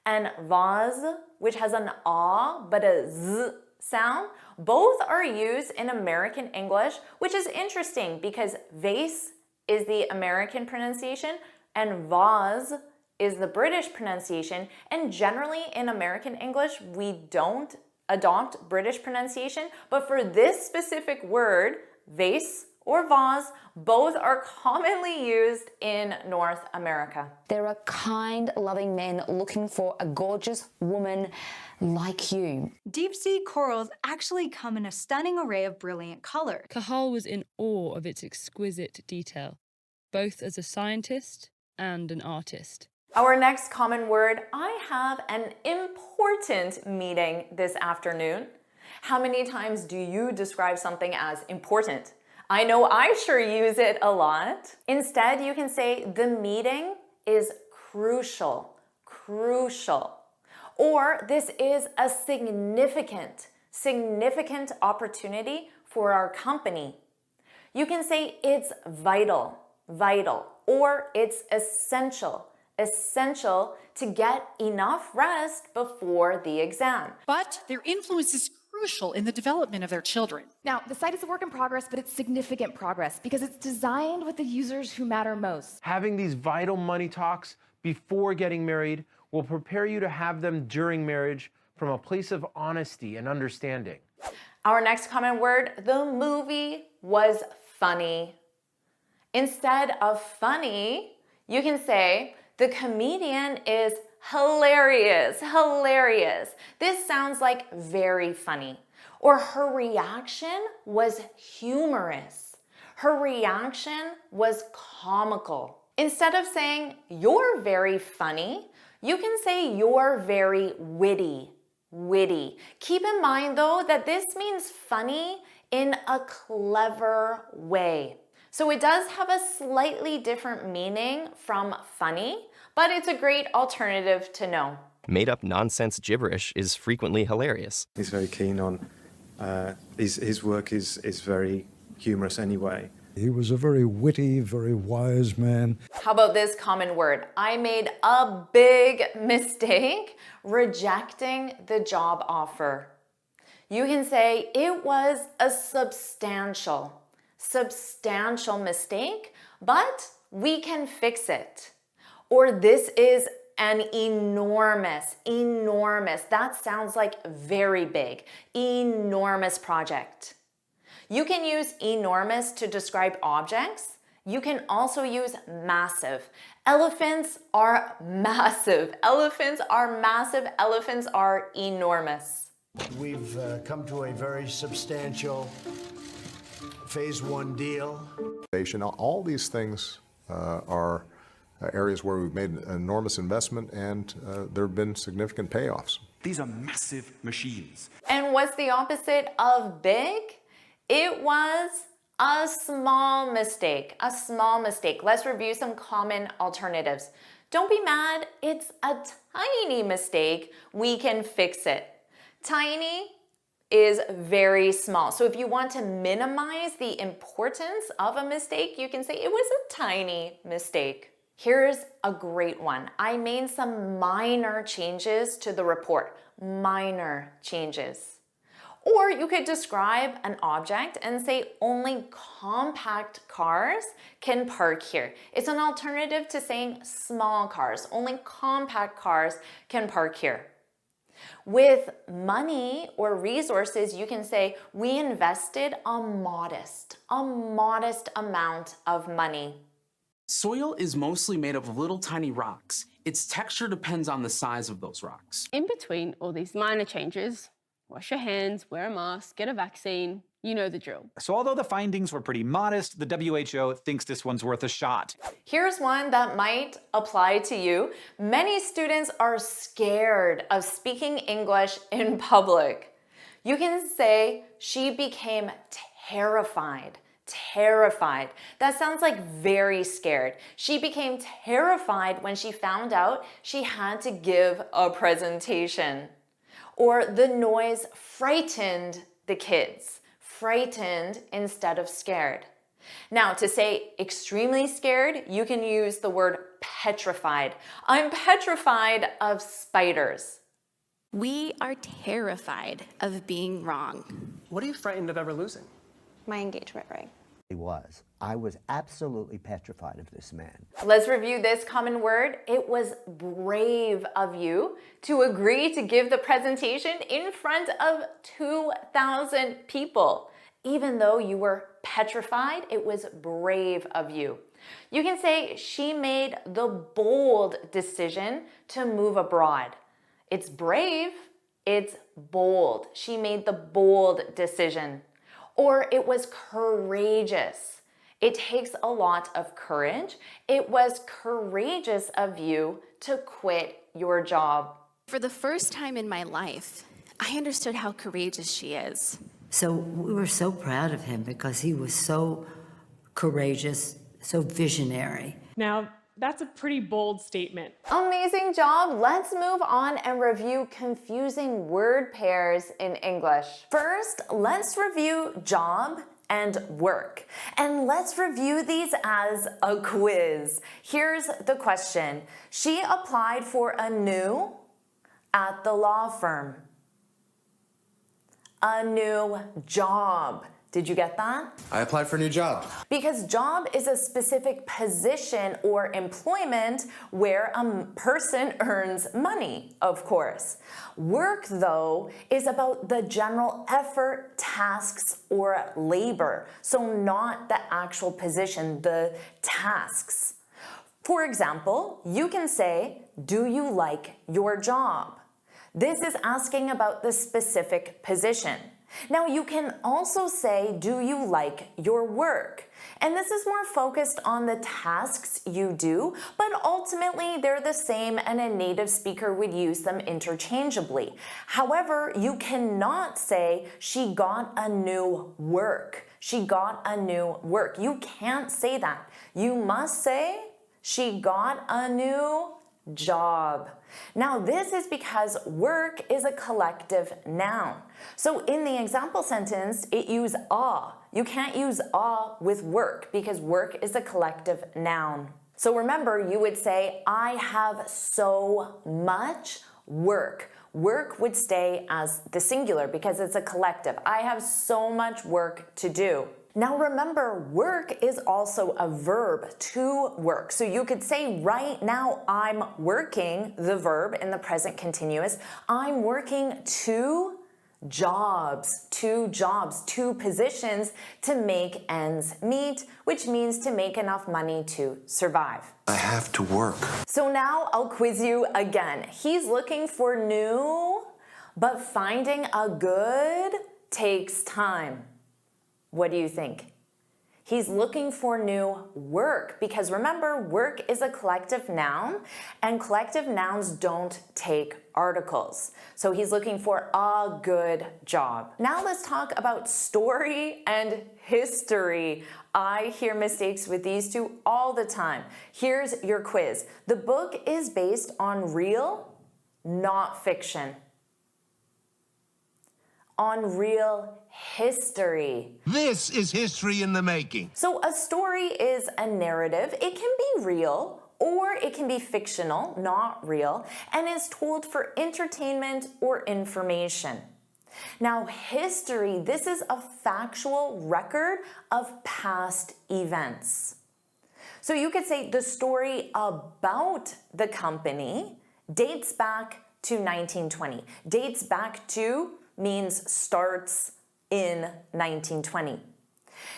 and vase, which has an ah but a z sound, both are used in American English, which is interesting because vase is the American pronunciation and vase is the British pronunciation. And generally in American English, we don't adopt British pronunciation, but for this specific word, vase or vase, both are commonly used in North America. There are kind, loving men looking for a gorgeous woman like you. Deep sea corals actually come in a stunning array of brilliant color. Cahal was in awe of its exquisite detail, both as a scientist and an artist. Our next common word, I have an important meeting this afternoon. How many times do you describe something as important? I know I sure use it a lot. Instead, you can say the meeting is crucial, crucial. Or this is a significant opportunity for our company. You can say it's vital, vital, or it's essential, essential to get enough rest before the exam. But their influence is crucial in the development of their children. Now, the site is a work in progress, but it's significant progress because it's designed with the users who matter most. Having these vital money talks before getting married will prepare you to have them during marriage from a place of honesty and understanding. Our next common word, the movie was funny. Instead of funny, you can say the comedian is hilarious, hilarious. This sounds like very funny. Or her reaction was humorous. Her reaction was comical. Instead of saying you're very funny, you can say you're very witty, witty. Keep in mind though that this means funny in a clever way. So it does have a slightly different meaning from funny, but it's a great alternative to know. Made-up nonsense gibberish is frequently hilarious. He's very keen on, his work is very humorous anyway. He was a very witty, very wise man. How about this common word? I made a big mistake rejecting the job offer. You can say it was a substantial mistake, but we can fix it. Or this is an enormous, that sounds like very big, enormous project. You can use enormous to describe objects. You can also use massive. Elephants are massive. Elephants are massive. Elephants are enormous. We've come to a very substantial Phase 1 deal. All these things are areas where we've made an enormous investment, and there have been significant payoffs. These are massive machines. And what's the opposite of big? It was a small mistake. A small mistake. Let's review some common alternatives. Don't be mad. It's a tiny mistake. We can fix it. Tiny is very small. So if you want to minimize the importance of a mistake, you can say it was a tiny mistake. Here's a great one. I made some minor changes to the report. Minor changes. Or you could describe an object and say only compact cars can park here. It's an alternative to saying small cars. Only compact cars can park here. With money or resources, you can say we invested a modest amount of money. Soil is mostly made of little tiny rocks. Its texture depends on the size of those rocks. In between all these minor changes, wash your hands, wear a mask, get a vaccine, you know the drill. So although the findings were pretty modest, the WHO thinks this one's worth a shot. Here's one that might apply to you. Many students are scared of speaking English in public. You can say she became terrified. Terrified. That sounds like very scared. She became terrified when she found out she had to give a presentation. Or the noise frightened the kids. Frightened instead of scared. Now, to say extremely scared, you can use the word petrified. I'm petrified of spiders. We are terrified of being wrong. What are you frightened of ever losing? My engagement ring. I was absolutely petrified of this man. Let's review this common word. It was brave of you to agree to give the presentation in front of 2,000 people. Even though you were petrified, it was brave of you. You can say she made the bold decision to move abroad. It's brave, it's bold. She made the bold decision. Or it was courageous. It takes a lot of courage. It was courageous of you to quit your job. For the first time in my life, I understood how courageous she is. So we were so proud of him because he was so courageous, so visionary. Now, that's a pretty bold statement. Amazing job. Let's move on and review confusing word pairs in English. First, let's review job and work. And let's review these as a quiz. Here's the question. She applied for a new at the law firm. A new job. Did you get that? I applied for a new job. Because job is a specific position or employment where a person earns money, of course. Work, though, is about the general effort, tasks, or labor. So not the actual position, the tasks. For example, you can say, do you like your job? This is asking about the specific position. Now, you can also say, do you like your work? And this is more focused on the tasks you do, but ultimately they're the same and a native speaker would use them interchangeably. However, you cannot say, she got a new work. She got a new work. You can't say that. You must say, she got a new job. Now, this is because work is a collective noun. So in the example sentence, it uses a. You can't use a with work because work is a collective noun. So remember, you would say, I have so much work. Work would stay as the singular because it's a collective. I have so much work to do. Now remember, work is also a verb, to work. So you could say right now, I'm working, the verb in the present continuous. I'm working two jobs, two positions to make ends meet, which means to make enough money to survive. I have to work. So now I'll quiz you again. He's looking for new, but finding a good takes time. What do you think? He's looking for new work because remember, work is a collective noun and collective nouns don't take articles. So he's looking for a good job. Now let's talk about story and history. I hear mistakes with these two all the time. Here's your quiz. The book is based on real, not fiction. On real history. This is history in the making. So a story is a narrative. It can be real or it can be fictional, not real, and is told for entertainment or information. Now, history, this is a factual record of past events. So you could say the story about the company dates back to 1920. Dates back to means starts in 1920.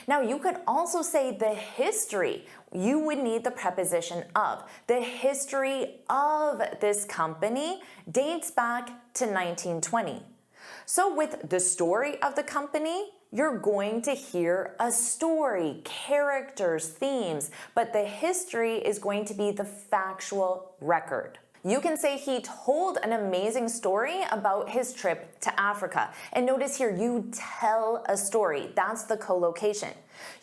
Now you could also say the history. You would need the preposition of. The history of this company dates back to 1920. So with the story of the company, you're going to hear a story, characters, themes, but the history is going to be the factual record. You can say he told an amazing story about his trip to Africa. And notice here, you tell a story. That's the collocation.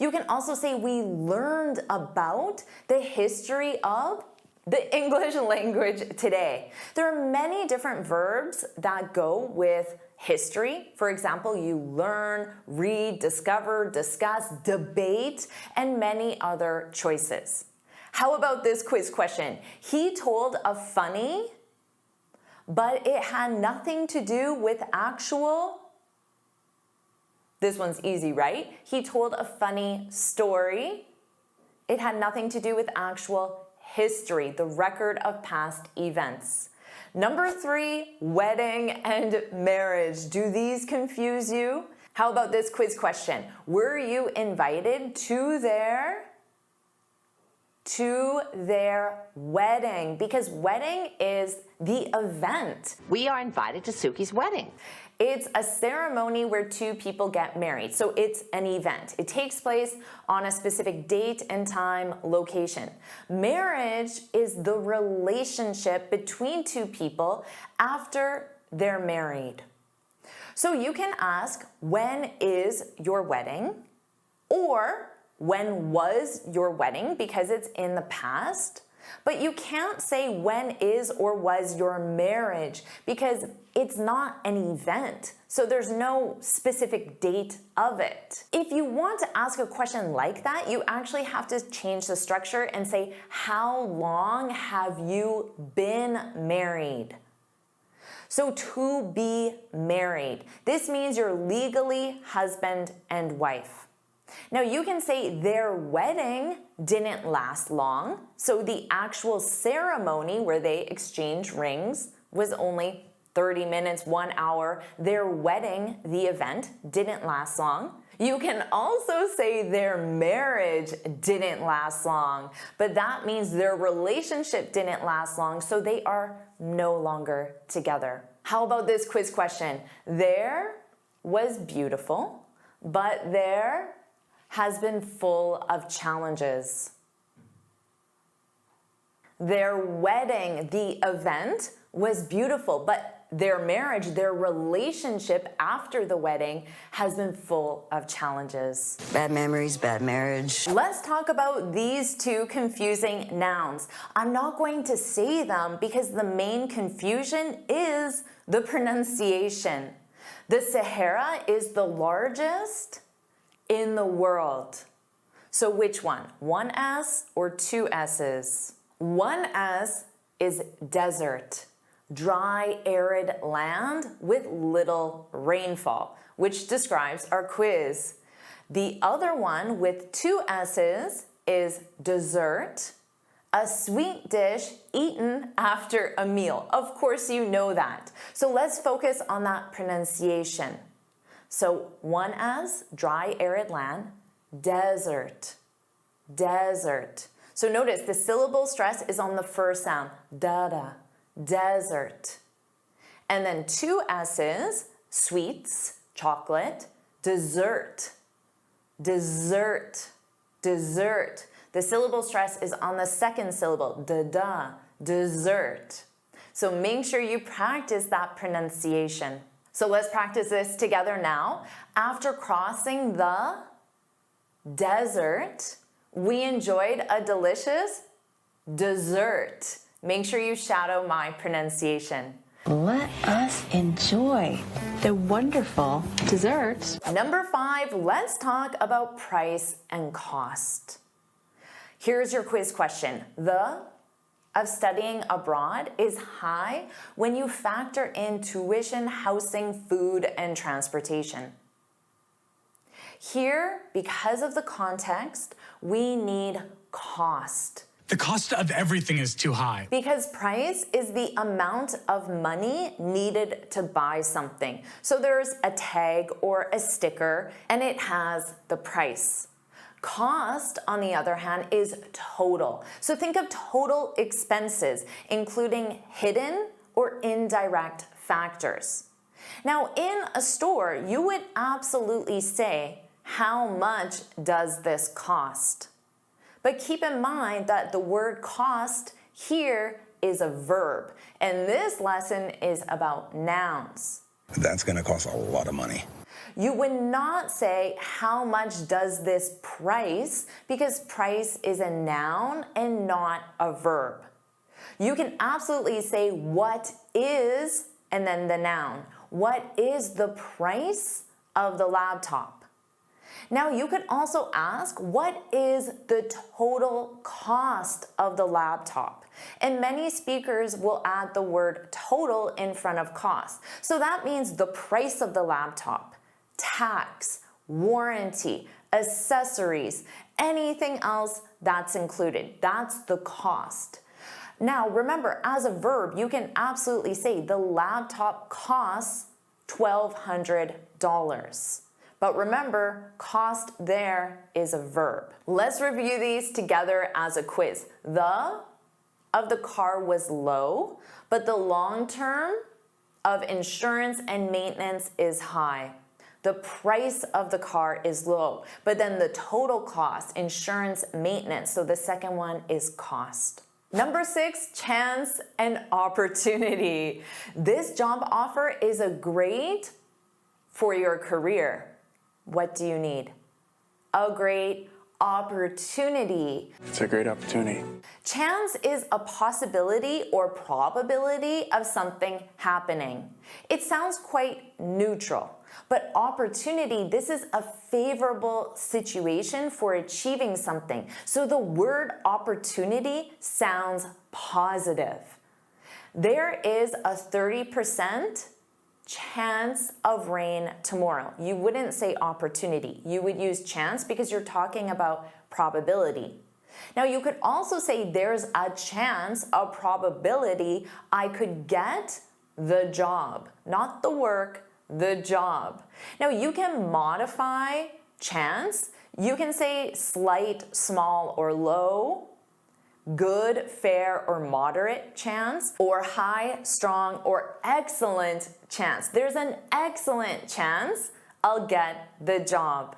You can also say we learned about the history of the English language today. There are many different verbs that go with history. For example, you learn, read, discover, discuss, debate, and many other choices. How about this quiz question? He told a funny, but it had nothing to do with actual. This one's easy, right? He told a funny story. It had nothing to do with actual history, the record of past events. Number 3, wedding and marriage. Do these confuse you? How about this quiz question? Were you invited to their wedding? Because wedding is the event. We are invited to Suki's wedding. It's a ceremony where two people get married. So it's an event. It takes place on a specific date and time, location. Marriage is the relationship between two people after they're married. So you can ask, when is your wedding? Or when was your wedding, because it's in the past. But you can't say when is or was your marriage because it's not an event. So there's no specific date of it. If you want to ask a question like that, you actually have to change the structure and say, how long have you been married? So to be married. This means you're legally husband and wife. Now you can say their wedding didn't last long, so the actual ceremony where they exchange rings was only 30 minutes, 1 hour. Their wedding, the event, didn't last long. You can also say their marriage didn't last long, but that means their relationship didn't last long, so they are no longer together. How about this quiz question? There was beautiful, but there has been full of challenges. Their wedding, the event, was beautiful, but their marriage, their relationship after the wedding has been full of challenges. Bad memories, bad marriage. Let's talk about these two confusing nouns. I'm not going to say them because the main confusion is the pronunciation. The Sahara is the largest in the world. So which one? One S or two S's? One S is desert, dry, arid land with little rainfall, which describes our quiz. The other one with two S's is dessert, a sweet dish eaten after a meal. Of course you know that. So let's focus on that pronunciation. So one S, dry, arid land, desert, desert. So notice the syllable stress is on the first sound, da-da, desert. And then two S's, sweets, chocolate, dessert, dessert. dessert. The syllable stress is on the second syllable, da-da, dessert. So make sure you practice that pronunciation. So let's practice this together now. After crossing the desert, we enjoyed a delicious dessert. Make sure you shadow my pronunciation. Let us enjoy the wonderful dessert. Number 5, let's talk about price and cost. Here's your quiz question. The of studying abroad is high when you factor in tuition, housing, food, and transportation. Here, because of the context, we need cost. The cost of everything is too high. Because price is the amount of money needed to buy something. So there's a tag or a sticker, and it has the price. Cost, on the other hand, is total. So think of total expenses, including hidden or indirect factors. Now, in a store, you would absolutely say, how much does this cost? But keep in mind that the word cost here is a verb, and this lesson is about nouns. That's going to cost a lot of money. You would not say, how much does this price? Because price is a noun and not a verb. You can absolutely say, what is, and then the noun. What is the price of the laptop? Now, you could also ask, what is the total cost of the laptop? And many speakers will add the word total in front of cost. So that means the price of the laptop, tax, warranty, accessories, anything else that's included. That's the cost. Now, remember, as a verb, you can absolutely say the laptop costs $1,200. But remember, cost there is a verb. Let's review these together as a quiz. The of the car was low, but the long term of insurance and maintenance is high. The price of the car is low, but then the total cost, insurance, maintenance, so the second one is cost. Number 6, chance and opportunity. This job offer is a great for your career. What do you need? A great opportunity. It's a great opportunity. Chance is a possibility or probability of something happening. It sounds quite neutral, but opportunity, this is a favorable situation for achieving something. So the word opportunity sounds positive. There is a 30% chance of rain tomorrow. You wouldn't say opportunity. You would use chance because you're talking about probability. Now, you could also say there's a chance, a probability I could get the job, not the work, the job. Now, you can modify chance. You can say slight, small, or low, good, fair, or moderate chance, or high, strong, or excellent chance. There's an excellent chance I'll get the job.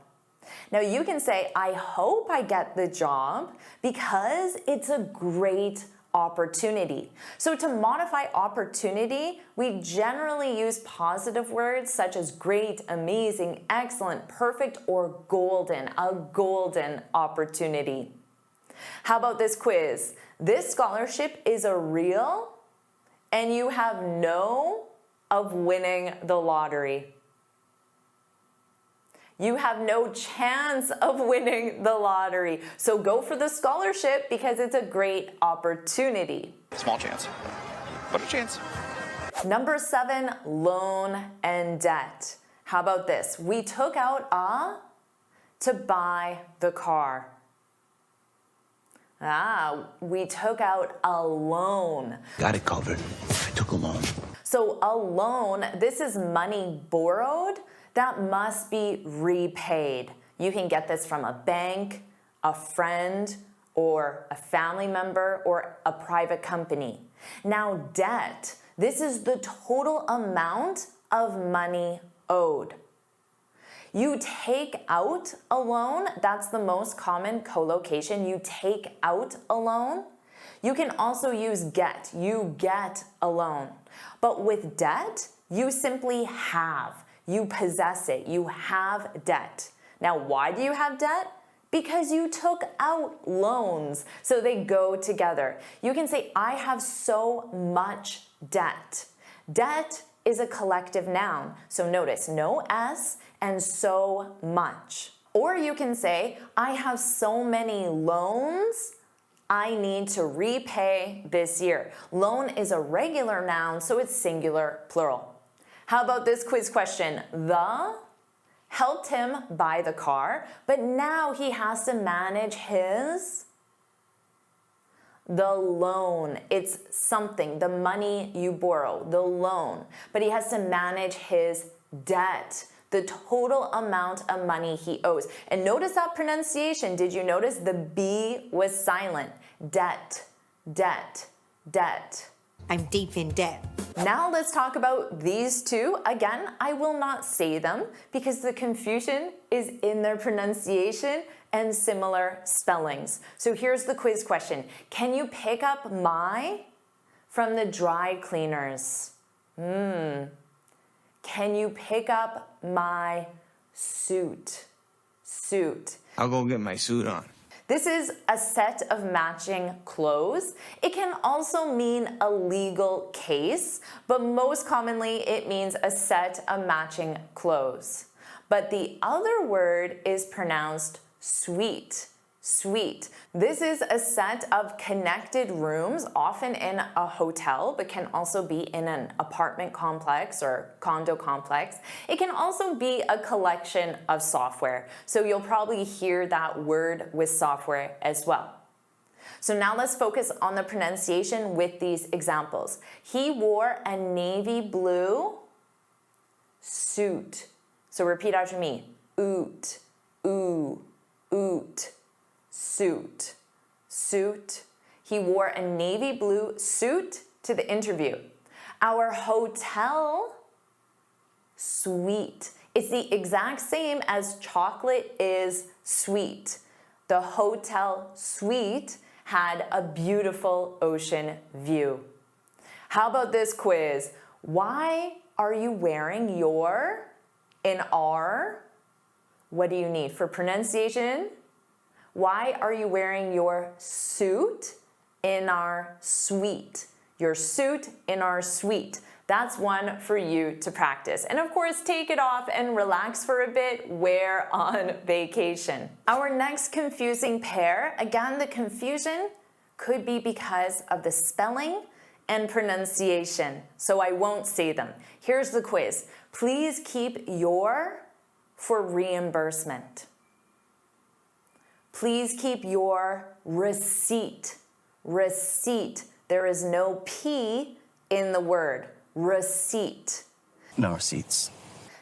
Now you can say, I hope I get the job because it's a great opportunity. So to modify opportunity, we generally use positive words such as great, amazing, excellent, perfect, or golden, a golden opportunity. How about this quiz? This scholarship is a real, and you have no of winning the lottery. You have no chance of winning the lottery. So go for the scholarship because it's a great opportunity. Small chance, but a chance. Number 7, loan and debt. How about this? We took out a to buy the car. We took out a loan. Got it covered. I took a loan. So a loan, this is money borrowed that must be repaid. You can get this from a bank, a friend, or a family member, or a private company. Now, debt, this is the total amount of money owed. You take out a loan. That's the most common collocation. You take out a loan. You can also use get. You get a loan. But with debt, you simply have. You possess it. You have debt. Now, why do you have debt? Because you took out loans. So they go together. You can say, I have so much debt. Debt is a collective noun. So notice, no S and so much. Or you can say, I have so many loans I need to repay this year. Loan is a regular noun, so it's singular, plural. How about this quiz question? The helped him buy the car, but now he has to manage his the loan. It's something, the money you borrow, the loan. But he has to manage his debt, the total amount of money he owes. And notice that pronunciation. Did you notice the B was silent? Debt, debt, debt. I'm deep in debt. Now let's talk about these two. Again, I will not say them because the confusion is in their pronunciation and similar spellings. So here's the quiz question. Can you pick up my from the dry cleaners? Can you pick up my suit? Suit. I'll go get my suit on. This is a set of matching clothes. It can also mean a legal case, but most commonly it means a set of matching clothes. But the other word is pronounced suite. Suite. This is a set of connected rooms, often in a hotel, but can also be in an apartment complex or condo complex. It can also be a collection of software. So you'll probably hear that word with software as well. So now let's focus on the pronunciation with these examples. He wore a navy blue suit. So repeat after me. Oot, oo, oot. Suit, suit. He wore a navy blue suit to the interview. Our hotel suite. It's the exact same as chocolate is sweet. The hotel suite had a beautiful ocean view. How about this quiz? Why are you wearing your in our? What do you need for pronunciation? Why are you wearing your suit in our suite? Your suit in our suite. That's one for you to practice. And of course, take it off and relax for a bit. Wear on vacation. Our next confusing pair, again, the confusion could be because of the spelling and pronunciation. So I won't say them. Here's the quiz. Please keep your for reimbursement. Please keep your receipt. Receipt. There is no P in the word. Receipt. No receipts.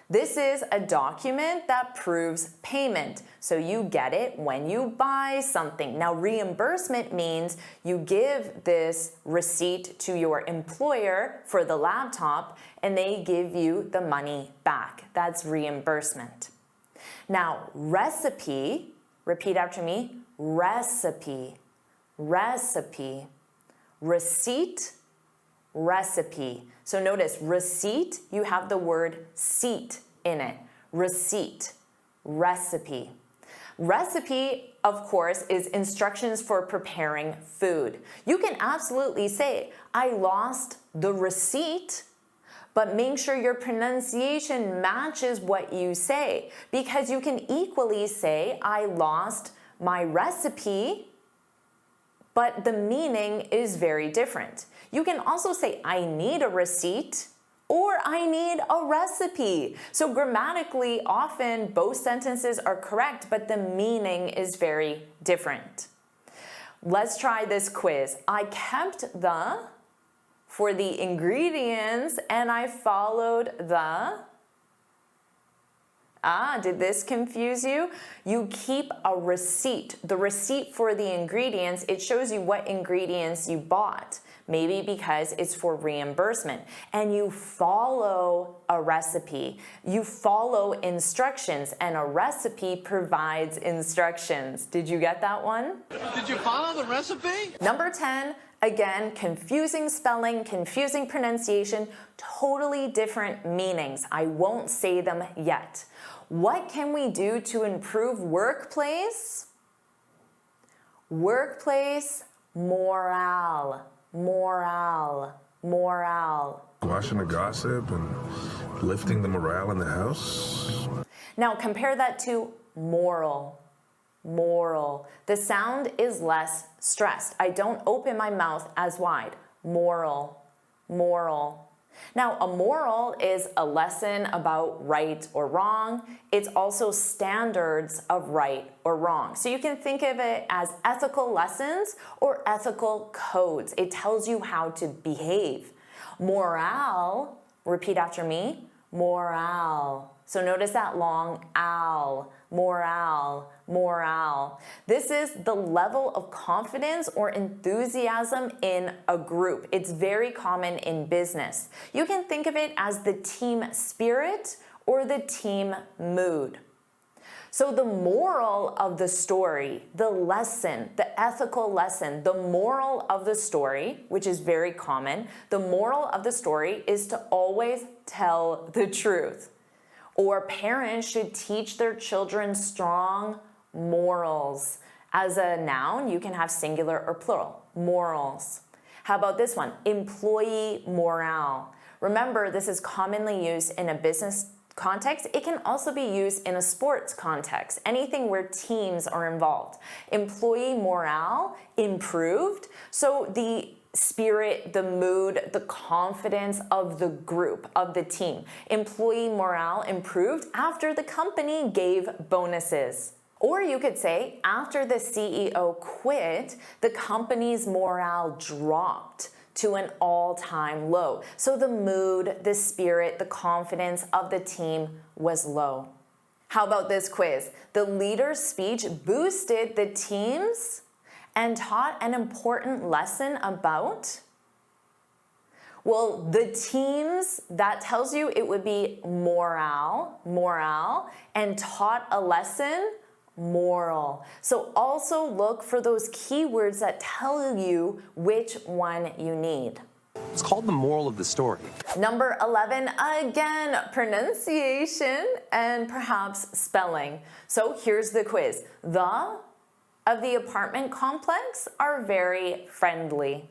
This is a document that proves payment. So you get it when you buy something. Now, reimbursement means you give this receipt to your employer for the laptop and they give you the money back. That's reimbursement. Now, recipe. Repeat after me. Recipe, recipe, receipt, recipe. So notice receipt, you have the word seat in it. Receipt, recipe. Recipe, of course, is instructions for preparing food. You can absolutely say, I lost the receipt, but make sure your pronunciation matches what you say, because you can equally say, I lost my recipe, but the meaning is very different. You can also say, I need a receipt, or I need a recipe. So grammatically, often both sentences are correct, but the meaning is very different. Let's try this quiz. I kept the for the ingredients and I followed the. Did this confuse you? You keep a receipt. The receipt for the ingredients, it shows you what ingredients you bought. Maybe because it's for reimbursement. And you follow a recipe. You follow instructions, and a recipe provides instructions. Did you get that one? Did you follow the recipe? Number 10, again, confusing spelling, confusing pronunciation, totally different meanings. I won't say them yet. What can we do to improve workplace? Workplace morale, morale, morale. Squashing the gossip and lifting the morale in the house. Now compare that to moral, moral. The sound is less stressed. I don't open my mouth as wide. Moral, moral. Now, a moral is a lesson about right or wrong. It's also standards of right or wrong. So you can think of it as ethical lessons or ethical codes. It tells you how to behave. Morale, repeat after me, morale. So notice that long al, morale, morale. This is the level of confidence or enthusiasm in a group. It's very common in business. You can think of it as the team spirit or the team mood. So the moral of the story, the lesson, the ethical lesson, the moral of the story, which is very common, the moral of the story is to always tell the truth. Or parents should teach their children strong morals. As a noun, you can have singular or plural, morals. How about this one? Employee morale. Remember, this is commonly used in a business context. It can also be used in a sports context, anything where teams are involved. Employee morale improved. So the spirit, the mood, the confidence of the group, of the team. Employee morale improved after the company gave bonuses. Or you could say, after the CEO quit, the company's morale dropped to an all-time low. So the mood, the spirit, the confidence of the team was low. How about this quiz? The leader's speech boosted the team's and taught an important lesson about? Well, the teams, that tells you it would be morale, morale, and taught a lesson, moral. So also look for those keywords that tell you which one you need. It's called the moral of the story. Number 11, again, pronunciation and perhaps spelling. So here's the quiz. The of the apartment complex are very friendly.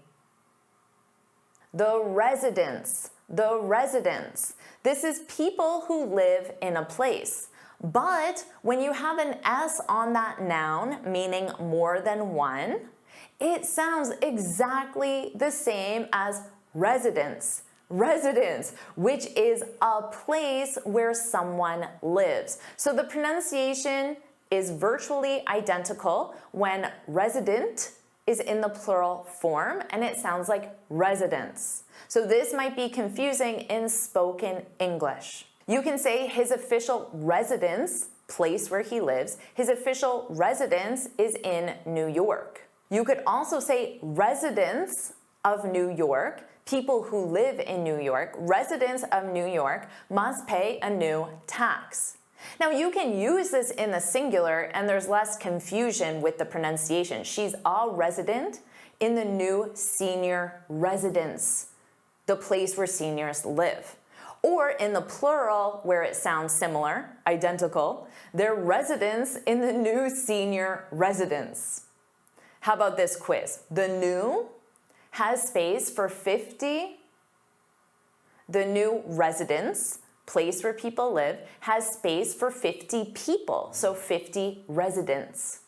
The residents, the residents. This is people who live in a place. But when you have an S on that noun, meaning more than one, it sounds exactly the same as residence. Residence, which is a place where someone lives. So the pronunciation is virtually identical when resident is in the plural form and it sounds like residence. So this might be confusing in spoken English. You can say his official residence, place where he lives, his official residence is in New York. You could also say residents of New York, people who live in New York, residents of New York must pay a new tax. Now you can use this in the singular and there's less confusion with the pronunciation. She's a resident in the new senior residence, the place where seniors live. Or in the plural where it sounds similar, identical, their residents in the new senior residence. How about this quiz? The new has space for 50. The new residence, place where people live, has space for 50 people, so 50 residents.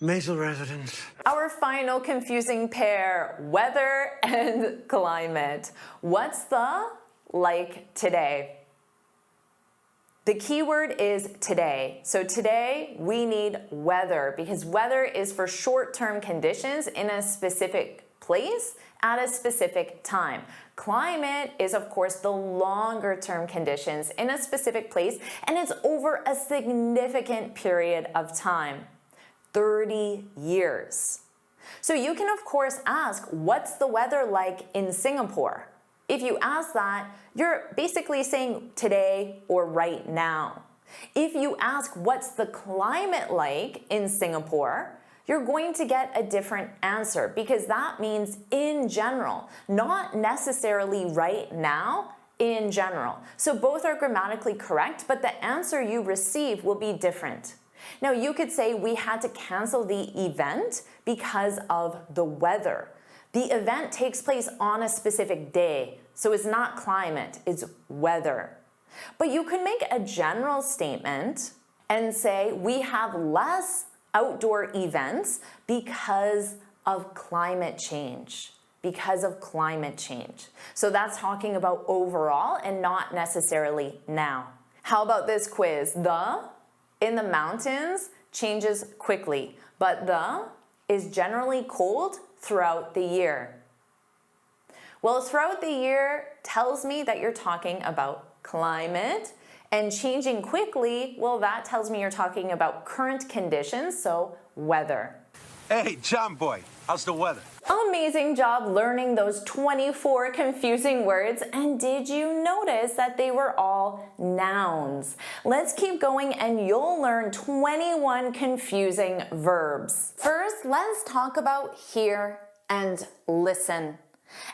Nasal residents. Our final confusing pair, weather and climate. What's the like today? The keyword is today. So today we need weather because weather is for short-term conditions in a specific place at a specific time. Climate is, of course, the longer-term conditions in a specific place, and it's over a significant period of time, 30 years. So you can of course ask, what's the weather like in Singapore? If you ask that, you're basically saying today or right now. If you ask, what's the climate like in Singapore? You're going to get a different answer because that means in general, not necessarily right now, in general. So both are grammatically correct, but the answer you receive will be different. Now you could say we had to cancel the event because of the weather. The event takes place on a specific day, so it's not climate, it's weather. But you could make a general statement and say we have less outdoor events because of climate change. Because of climate change. So that's talking about overall and not necessarily now. How about this quiz? The in the mountains changes quickly, but the is generally cold throughout the year. Well, throughout the year tells me that you're talking about climate, and changing quickly, well, that tells me you're talking about current conditions, so weather. Hey, John Boy, how's the weather? Amazing job learning those 24 confusing words, and did you notice that they were all nouns? Let's keep going and you'll learn 21 confusing verbs. First, let's talk about hear and listen.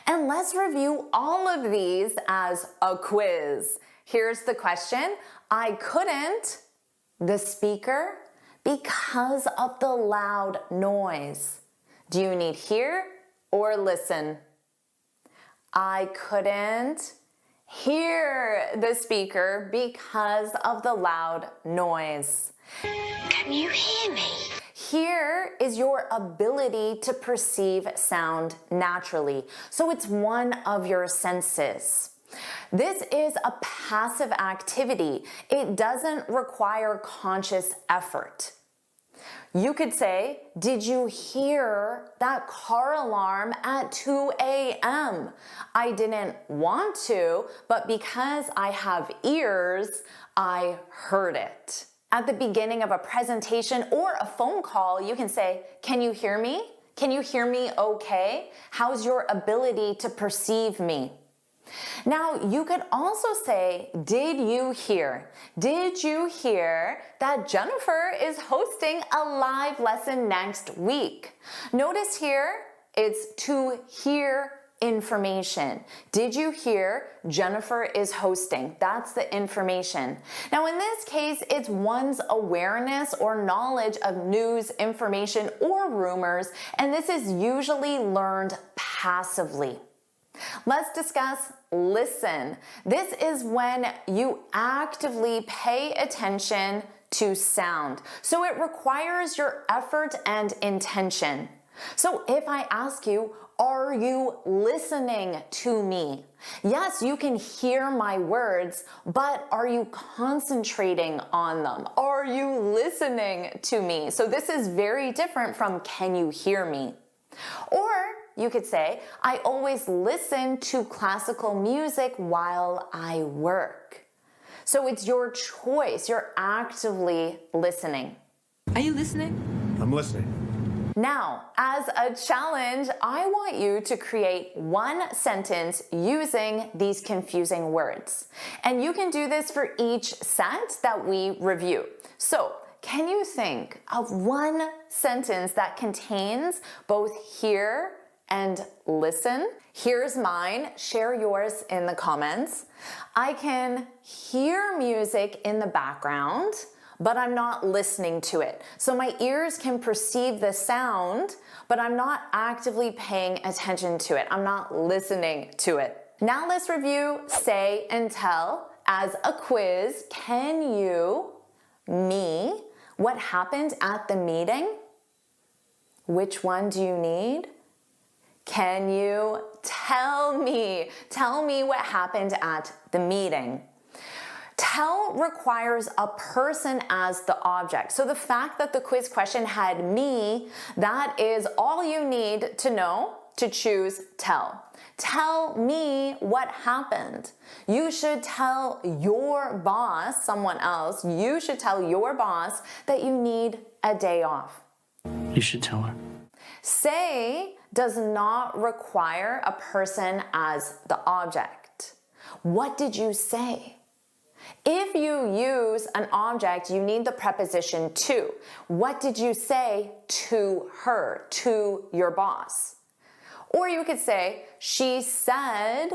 And let's review all of these as a quiz. Here's the question. I couldn't, the speaker, because of the loud noise. Do you need hear or listen? I couldn't hear the speaker because of the loud noise. Can you hear me? Hear is your ability to perceive sound naturally. So it's one of your senses. This is a passive activity. It doesn't require conscious effort. You could say, did you hear that car alarm at 2 a.m.? I didn't want to, but because I have ears, I heard it. At the beginning of a presentation or a phone call, you can say, can you hear me? Can you hear me okay? How's your ability to perceive me? Now, you could also say, did you hear? Did you hear that Jennifer is hosting a live lesson next week? Notice here, it's to hear information. Did you hear Jennifer is hosting? That's the information. Now, in this case, it's one's awareness or knowledge of news, information, or rumors, and this is usually learned passively. Let's discuss listen. This is when you actively pay attention to sound. So it requires your effort and intention. So if I ask you, are you listening to me? Yes, you can hear my words, but are you concentrating on them? Are you listening to me? So this is very different from can you hear me? Or you could say, I always listen to classical music while I work. So it's your choice. You're actively listening. Are you listening? I'm listening. Now, as a challenge, I want you to create one sentence using these confusing words. And you can do this for each set that we review. So, can you think of one sentence that contains both hear and listen? Here's mine. Share yours in the comments. I can hear music in the background, but I'm not listening to it. So my ears can perceive the sound, but I'm not actively paying attention to it. I'm not listening to it. Now let's review say and tell as a quiz. Can you, me, what happened at the meeting? Which one do you need? Can you tell me? Tell me what happened at the meeting. Tell requires a person as the object. So the fact that the quiz question had me, that is all you need to know to choose tell. Tell me what happened. You should tell your boss, someone else, you should tell your boss that you need a day off. You should tell her. Say does not require a person as the object. What did you say? If you use an object, you need the preposition to. What did you say to her, to your boss? Or you could say, she said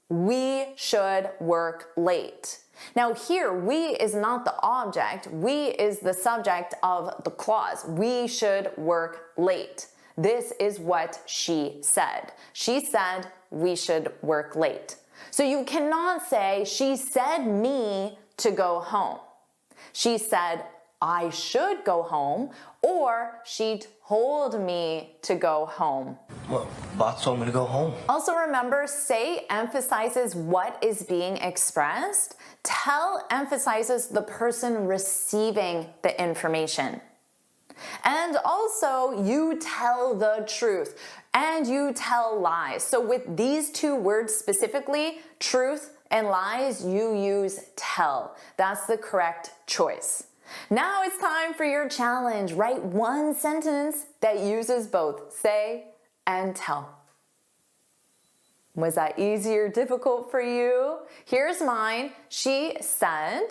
we should work late. Now here, we is not the object, we is the subject of the clause. We should work late. This is what she said. She said we should work late. So you cannot say, she said me to go home. She said, I should go home, or she told me to go home. Well, boss told me to go home. Also remember, say emphasizes what is being expressed. Tell emphasizes the person receiving the information. And also, you tell the truth and you tell lies. So with these two words specifically, truth and lies, you use tell. That's the correct choice. Now it's time for your challenge. Write one sentence that uses both say and tell. Was that easy or difficult for you? Here's mine. She said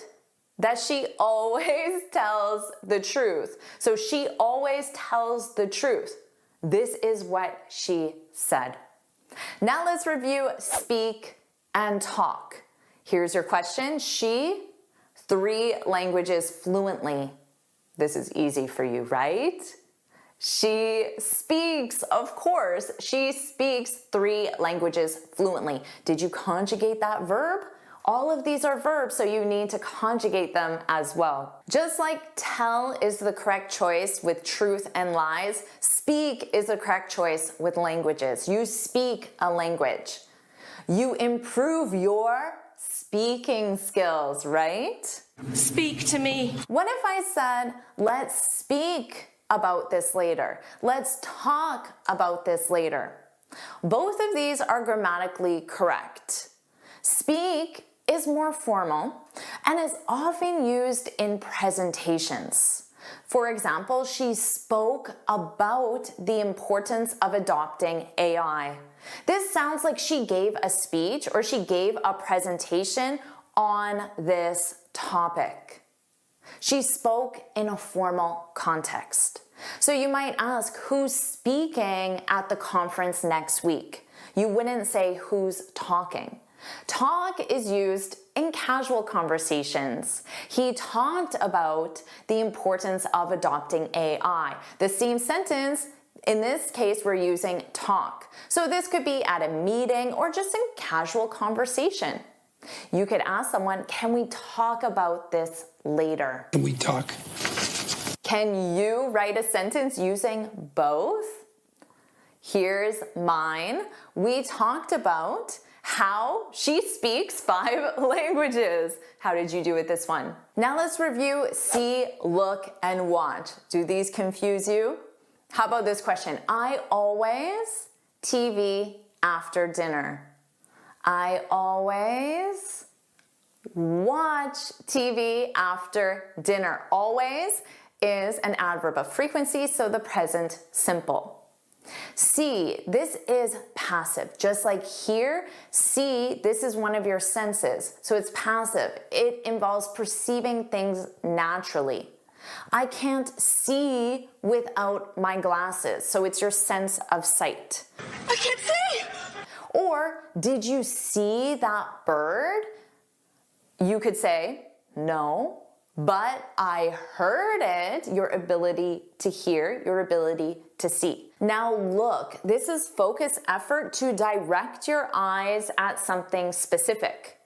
that she always tells the truth. So she always tells the truth. This is what she said. Now let's review speak and talk. Here's your question. She 3 languages fluently. This is easy for you, right? She speaks, of course, she speaks 3 languages fluently. Did you conjugate that verb? All of these are verbs, so you need to conjugate them as well. Just like tell is the correct choice with truth and lies, speak is the correct choice with languages. You speak a language. You improve your speaking skills, right? Speak to me. What if I said, let's speak about this later. Let's talk about this later. Both of these are grammatically correct. Speak is more formal and is often used in presentations. For example, she spoke about the importance of adopting AI. This sounds like she gave a speech or she gave a presentation on this topic. She spoke in a formal context. So you might ask, who's speaking at the conference next week? You wouldn't say who's talking. Talk is used in casual conversations. He talked about the importance of adopting AI. The same sentence, in this case, we're using talk. So this could be at a meeting or just in casual conversation. You could ask someone, can we talk about this later? Can we talk? Can you write a sentence using both? Here's mine. We talked about how she speaks 5 languages. How did you do with this one? Now let's review see, look, and watch. Do these confuse you? How about this question? I always TV after dinner. I always watch TV after dinner. Always is an adverb of frequency, so the present simple. See, this is passive. Just like here, see, this is one of your senses. So it's passive. It involves perceiving things naturally. I can't see without my glasses. So it's your sense of sight. I can't see! Or, did you see that bird? You could say, no, but I heard it. Your ability to hear, your ability to see. Now look, this is focus effort to direct your eyes at something specific.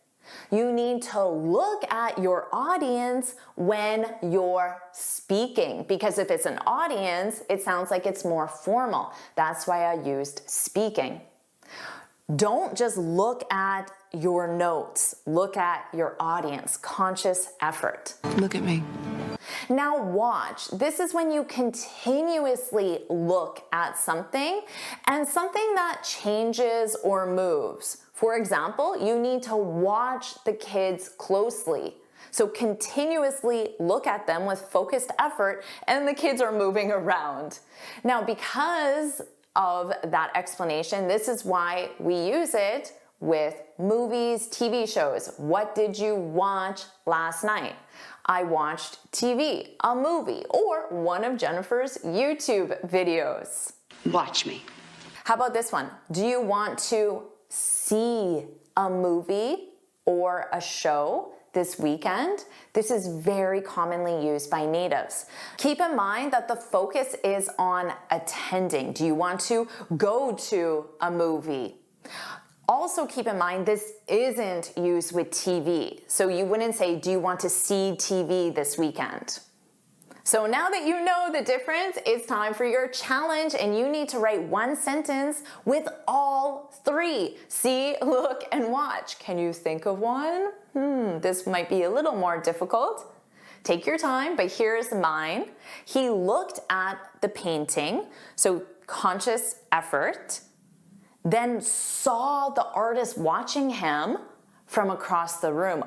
You need to look at your audience when you're speaking, because if it's an audience, it sounds like it's more formal. That's why I used speaking. Don't just look at your notes. Look at your audience. Conscious effort. Look at me. Now watch. This is when you continuously look at something and something that changes or moves. For example, you need to watch the kids closely. So continuously look at them with focused effort, and the kids are moving around. Now, because of that explanation, this is why we use it with movies, TV shows. What did you watch last night? I watched TV, a movie, or one of Jennifer's YouTube videos. Watch me. How about this one? Do you want to see a movie or a show this weekend? This is very commonly used by natives. Keep in mind that the focus is on attending. Do you want to go to a movie? Also keep in mind this isn't used with TV. So you wouldn't say, do you want to see TV this weekend? So now that you know the difference, it's time for your challenge, and you need to write one sentence with all three. See, look, and watch. Can you think of one? This might be a little more difficult. Take your time, but here's mine. He looked at the painting, so conscious effort, then saw the artist watching him from across the room.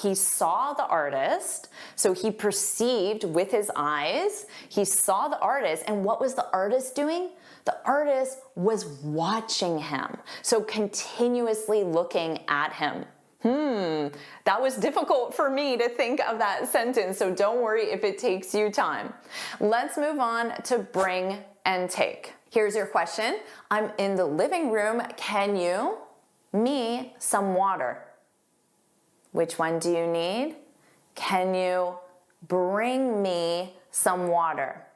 He saw the artist, so he perceived with his eyes, he saw the artist, and what was the artist doing? The artist was watching him, so continuously looking at him. That was difficult for me to think of that sentence, so don't worry if it takes you time. Let's move on to bring and take. Here's your question. I'm in the living room. Can you me some water? Which one do you need? Can you bring me some water?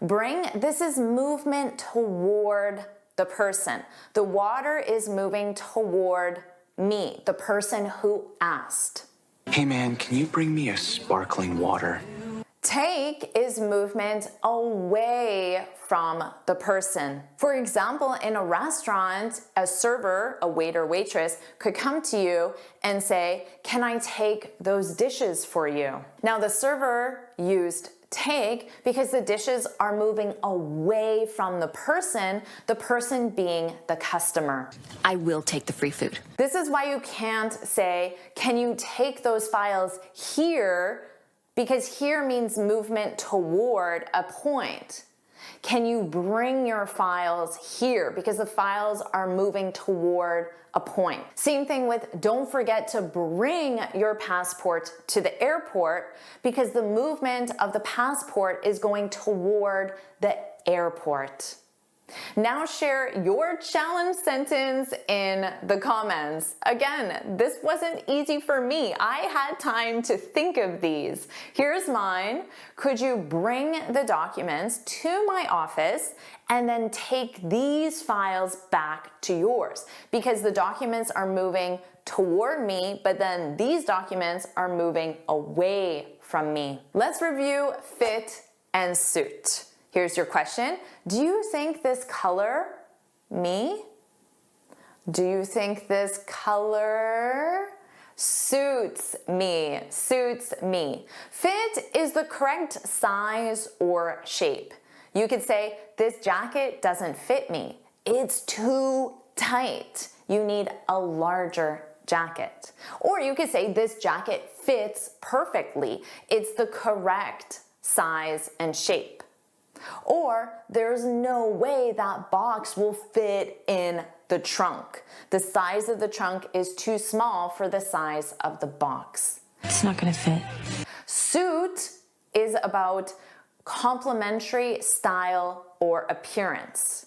Bring, this is movement toward the person. The water is moving toward me, the person who asked. Hey man, can you bring me a sparkling water? Take is movement away from the person. For example, in a restaurant, a server, a waiter, waitress could come to you and say, can I take those dishes for you? Now the server used take because the dishes are moving away from the person being the customer. I will take the free food. This is why you can't say, can you take those files here? Because here means movement toward a point. Can you bring your files here? Because the files are moving toward a point. Same thing with don't forget to bring your passport to the airport, because the movement of the passport is going toward the airport. Now share your challenge sentence in the comments. Again, this wasn't easy for me. I had time to think of these. Here's mine. Could you bring the documents to my office and then take these files back to yours? Because the documents are moving toward me, but then these documents are moving away from me. Let's review fit and suit. Here's your question. Do you think this color, me? Do you think this color suits me? Suits me. Fit is the correct size or shape. You could say, this jacket doesn't fit me. It's too tight. You need a larger jacket. Or you could say, this jacket fits perfectly. It's the correct size and shape. Or there's no way that box will fit in the trunk. The size of the trunk is too small for the size of the box. It's not gonna fit. Suit is about complementary style or appearance.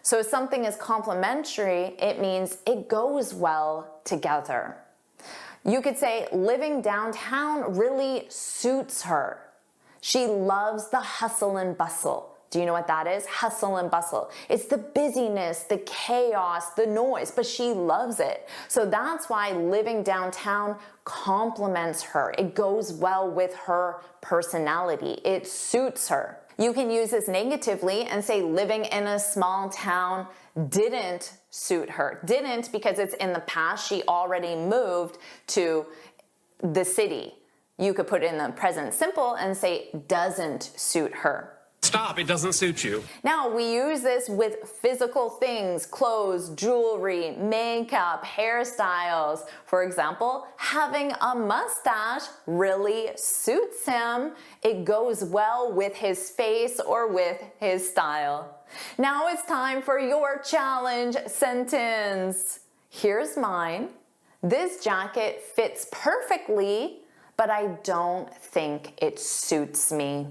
So if something is complementary, it means it goes well together. You could say living downtown really suits her. She loves the hustle and bustle. Do you know what that is? Hustle and bustle. It's the busyness, the chaos, the noise, but she loves it. So that's why living downtown complements her. It goes well with her personality. It suits her. You can use this negatively and say living in a small town didn't suit her. Didn't because it's in the past. She already moved to the city. You could put it in the present simple and say doesn't suit her. Stop, it doesn't suit you. Now, we use this with physical things, clothes, jewelry, makeup, hairstyles. For example, having a mustache really suits him. It goes well with his face or with his style. Now it's time for your challenge sentence. Here's mine. This jacket fits perfectly, but I don't think it suits me.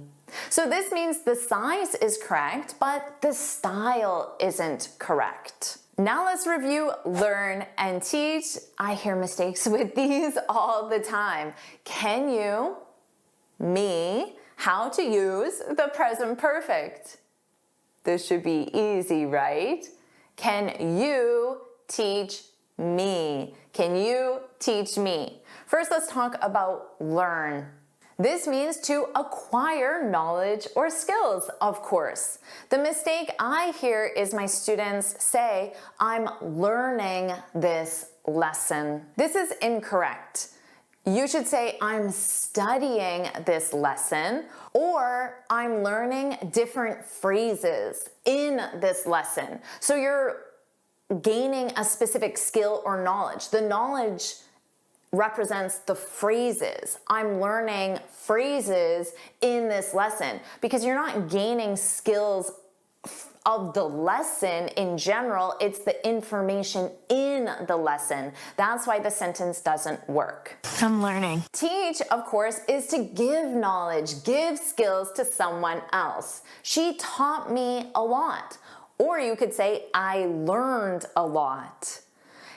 So this means the size is correct, but the style isn't correct. Now let's review learn and teach. I hear mistakes with these all the time. Can you, me, how to use the present perfect? This should be easy, right? Can you teach me? Can you teach me? First, let's talk about learn. This means to acquire knowledge or skills, of course. The mistake I hear is my students say, I'm learning this lesson. This is incorrect. You should say, I'm studying this lesson, or I'm learning different phrases in this lesson. So you're gaining a specific skill or knowledge. The knowledge represents the phrases. I'm learning phrases in this lesson because you're not gaining skills of the lesson in general. It's the information in the lesson. That's why the sentence doesn't work. I'm learning. Teach, of course, is to give knowledge, give skills to someone else. She taught me a lot. Or you could say, I learned a lot.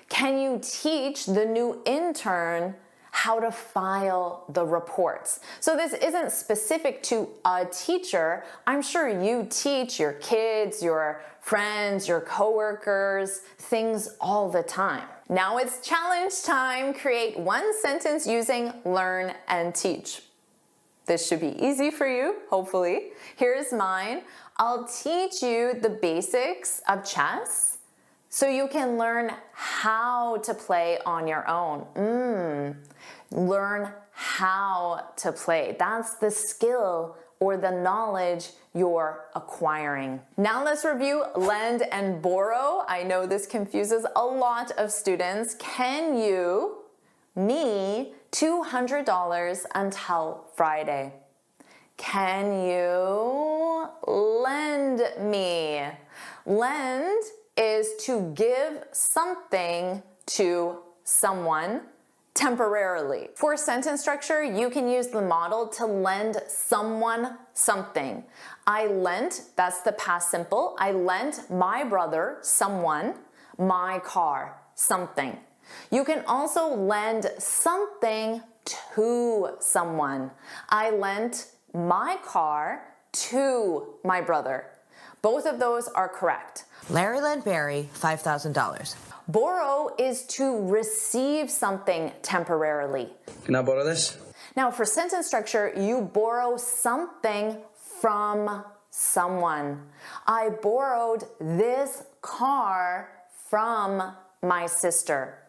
Can you teach the new intern how to file the reports? So this isn't specific to a teacher. I'm sure you teach your kids, your friends, your coworkers, things all the time. Now it's challenge time. Create one sentence using learn and teach. This should be easy for you, hopefully. Here's mine. I'll teach you the basics of chess so you can learn how to play on your own. Learn how to play. That's the skill or the knowledge you're acquiring. Now let's review lend and borrow. I know this confuses a lot of students. Can you, me, $200 until Friday? Can you lend me? Lend is to give something to someone temporarily. For sentence structure, you can use the model to lend someone something. I lent, that's the past simple. I lent my brother, someone, my car, something. You can also lend something to someone. I lent my car to my brother. Both of those are correct. Larry lent Barry $5,000. Borrow is to receive something temporarily. Can I borrow this? Now, for sentence structure, you borrow something from someone. I borrowed this car from my sister.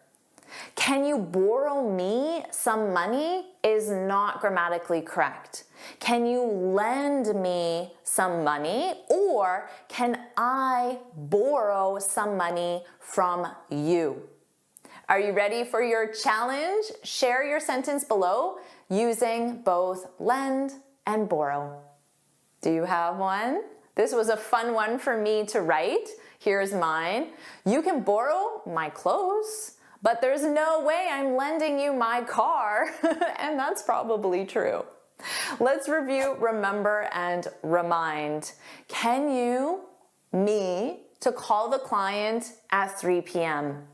Can you borrow me some money is not grammatically correct. Can you lend me some money, or can I borrow some money from you? Are you ready for your challenge? Share your sentence below using both lend and borrow. Do you have one? This was a fun one for me to write. Here's mine. You can borrow my clothes, but there's no way I'm lending you my car. And that's probably true. Let's review remember and remind. Can you, me, to call the client at 3 p.m.?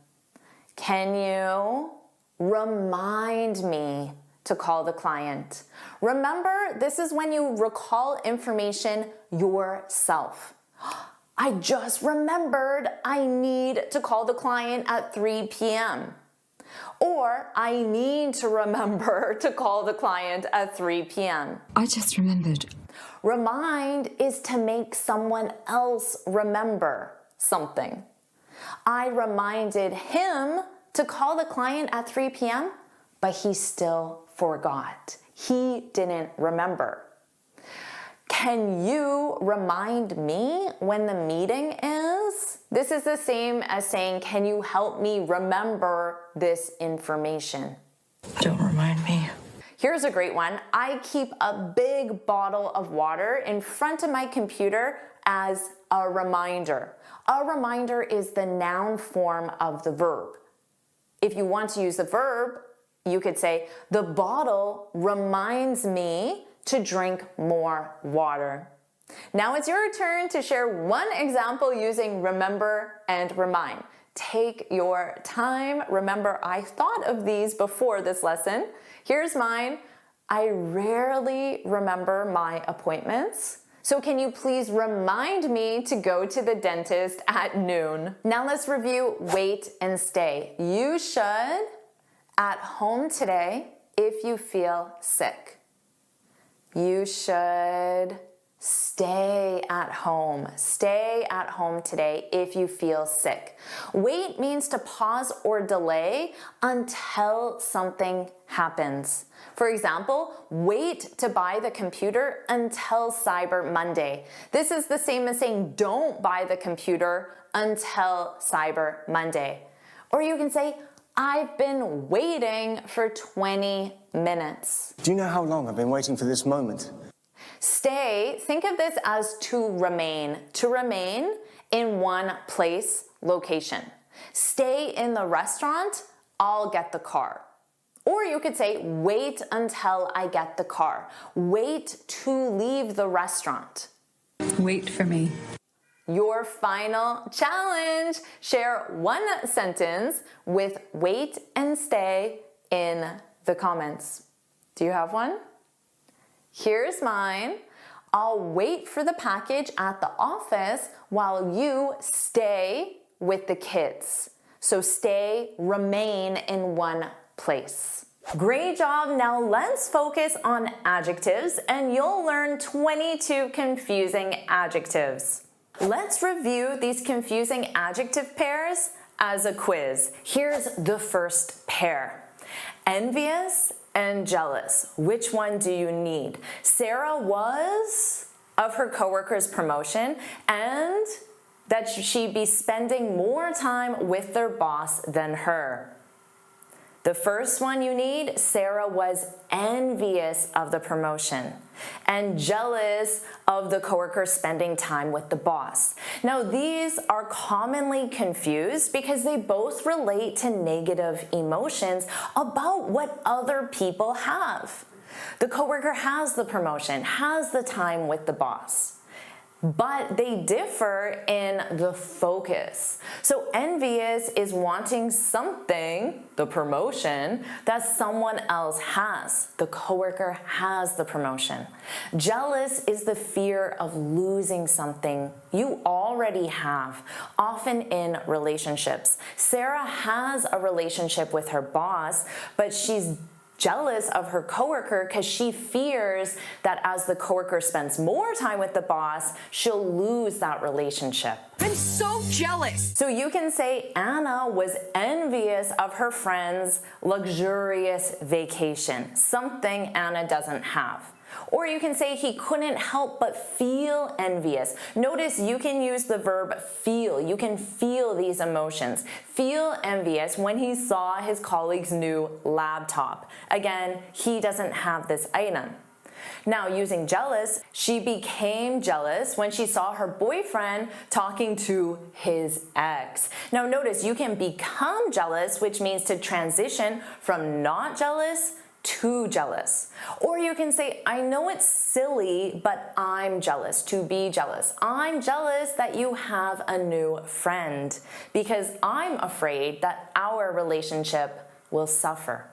Can you remind me to call the client? Remember, this is when you recall information yourself. I just remembered I need to call the client at 3 p.m. Or I need to remember to call the client at 3 p.m. I just remembered. Remind is to make someone else remember something. I reminded him to call the client at 3 p.m., but he still forgot. He didn't remember. Can you remind me when the meeting is? This is the same as saying, can you help me remember this information? Don't remind me. Here's a great one. I keep a big bottle of water in front of my computer as a reminder. A reminder is the noun form of the verb. If you want to use the verb, you could say, the bottle reminds me to drink more water. Now it's your turn to share one example using remember and remind. Take your time. Remember, I thought of these before this lesson. Here's mine. I rarely remember my appointments. So can you please remind me to go to the dentist at noon? Now let's review wait and stay. You should at home today if you feel sick. You should stay at home. Stay at home today if you feel sick. Wait means to pause or delay until something happens. For example, wait to buy the computer until Cyber Monday. This is the same as saying don't buy the computer until Cyber Monday. Or you can say, I've been waiting for 20 minutes. Do you know how long I've been waiting for this moment? Stay, think of this as to remain in one place, location. Stay in the restaurant, I'll get the car. Or you could say, wait until I get the car. Wait to leave the restaurant. Wait for me. Your final challenge. Share one sentence with wait and stay in the comments. Do you have one? Here's mine. I'll wait for the package at the office while you stay with the kids. So stay, remain in one place. Great job. Now let's focus on adjectives and you'll learn 22 confusing adjectives. Let's review these confusing adjective pairs as a quiz. Here's the first pair. Envious and jealous. Which one do you need? Sarah was of her coworker's promotion and that she'd be spending more time with their boss than her. The first one you need, Sarah was envious of the promotion and jealous of the coworker spending time with the boss. Now, these are commonly confused because they both relate to negative emotions about what other people have. The coworker has the promotion, has the time with the boss. But they differ in the focus. So envious is wanting something, the promotion, that someone else has. The coworker has the promotion. Jealous is the fear of losing something you already have, often in relationships. Sarah has a relationship with her boss, but she's jealous of her coworker because she fears that as the coworker spends more time with the boss, she'll lose that relationship. I'm so jealous. So you can say Anna was envious of her friend's luxurious vacation, something Anna doesn't have. Or you can say he couldn't help but feel envious. Notice you can use the verb feel. You can feel these emotions. Feel envious when he saw his colleague's new laptop. Again, he doesn't have this item. Now, using jealous, she became jealous when she saw her boyfriend talking to his ex. Now, notice you can become jealous, which means to transition from not jealous to jealous. Or you can say, I know it's silly, but I'm jealous, to be jealous. I'm jealous that you have a new friend because I'm afraid that our relationship will suffer.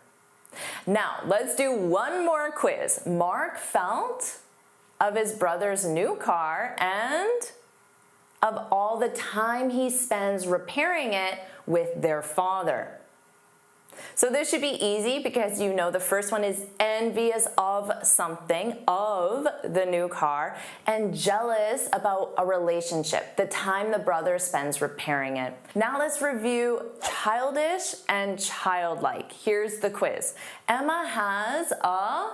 Now, let's do one more quiz. Mark felt of his brother's new car and of all the time he spends repairing it with their father. So this should be easy because you know the first one is envious of something, of the new car, and jealous about a relationship, the time the brother spends repairing it. Now let's review childish and childlike. Here's the quiz. Emma has a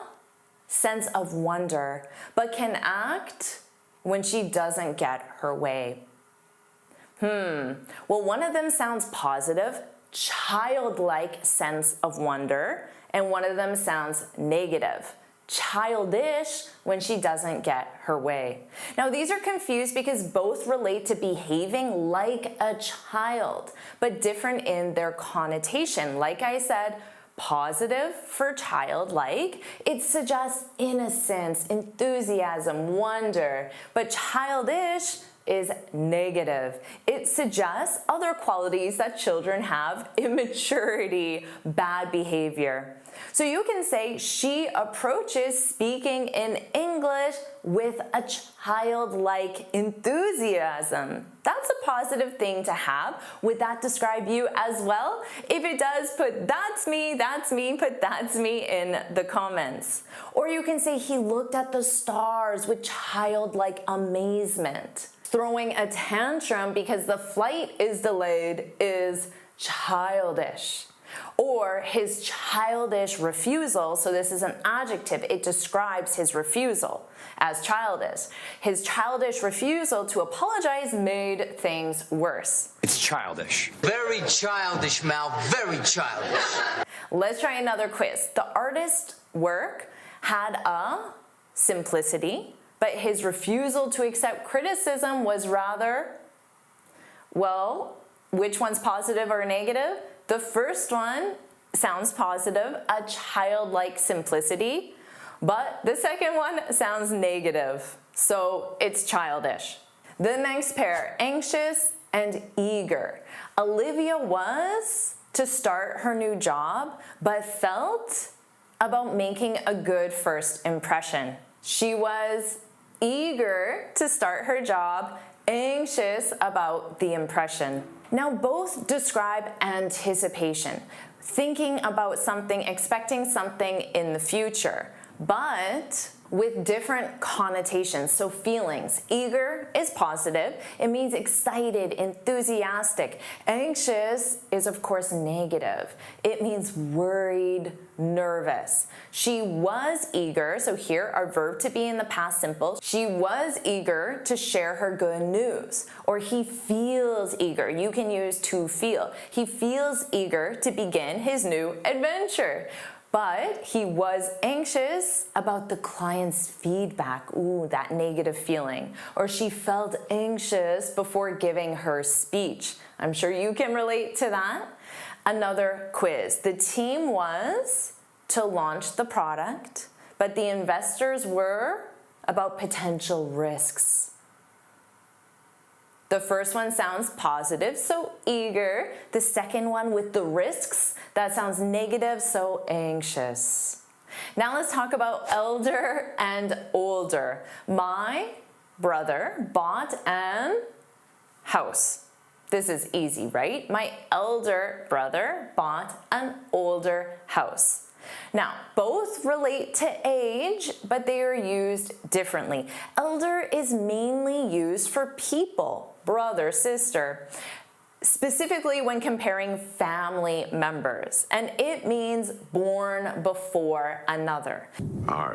sense of wonder, but can act when she doesn't get her way. Well, one of them sounds positive, childlike sense of wonder, and one of them sounds negative, childish when she doesn't get her way. Now, these are confused because both relate to behaving like a child, but different in their connotation. Like I said, positive for childlike, it suggests innocence, enthusiasm, wonder, but childish is negative. It suggests other qualities that children have: immaturity, bad behavior. So you can say she approaches speaking in English with a childlike enthusiasm. That's a positive thing to have. Would that describe you as well? If it does, put that's me, put that's me in the comments. Or you can say he looked at the stars with childlike amazement. Throwing a tantrum because the flight is delayed is childish. Or his childish refusal, so this is an adjective, it describes his refusal as childish. His childish refusal to apologize made things worse. It's childish. Very childish, Mal, very childish. Let's try another quiz. The artist's work had a simplicity, but his refusal to accept criticism was rather, well, which one's positive or negative? The first one sounds positive, a childlike simplicity, but the second one sounds negative, so it's childish. The next pair, anxious and eager. Olivia was to start her new job, but felt about making a good first impression. She was eager to start her job, anxious about the impression. Now, both describe anticipation, thinking about something, expecting something in the future, but with different connotations, so feelings. Eager is positive. It means excited, enthusiastic. Anxious is, of course, negative. It means worried, nervous. She was eager, so here our verb to be in the past simple. She was eager to share her good news. Or he feels eager. You can use to feel. He feels eager to begin his new adventure. But he was anxious about the client's feedback. Ooh, that negative feeling. Or she felt anxious before giving her speech. I'm sure you can relate to that. Another quiz. The team was to launch the product, but the investors were about potential risks. The first one sounds positive, so eager. The second one with the risks, that sounds negative, so anxious. Now let's talk about elder and older. My brother bought an house. This is easy, right? My elder brother bought an older house. Now, both relate to age, but they are used differently. Elder is mainly used for people, brother, sister, specifically when comparing family members, and it means born before another. I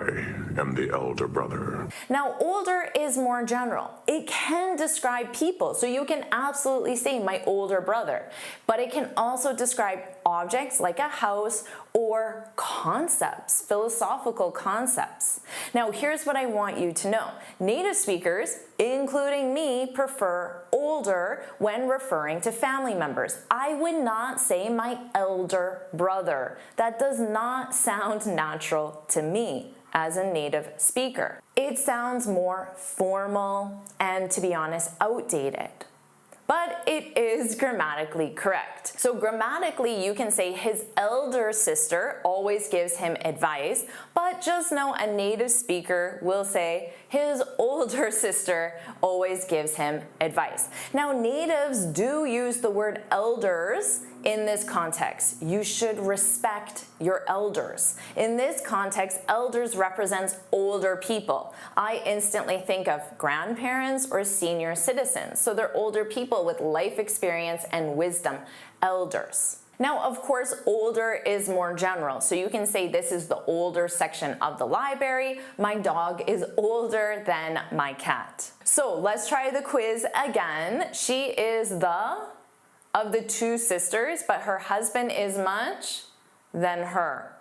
am the elder brother. Now, older is more general. It can describe people, so you can absolutely say my older brother, but it can also describe objects like a house or concepts, philosophical concepts. Now, here's what I want you to know. Native speakers, including me, prefer older when referring to family members. I would not say my elder brother. That does not sound natural to me as a native speaker. It sounds more formal and, to be honest, outdated. But it is grammatically correct. So grammatically, you can say his elder sister always gives him advice, but just know a native speaker will say his older sister always gives him advice. Now, natives do use the word elders in this context. You should respect your elders. In this context, elders represents older people. I instantly think of grandparents or senior citizens. So they're older people with life experience and wisdom, elders. Now, of course, older is more general. So you can say this is the older section of the library. My dog is older than my cat. So let's try the quiz again. She is the of the two sisters, but her husband is much than her.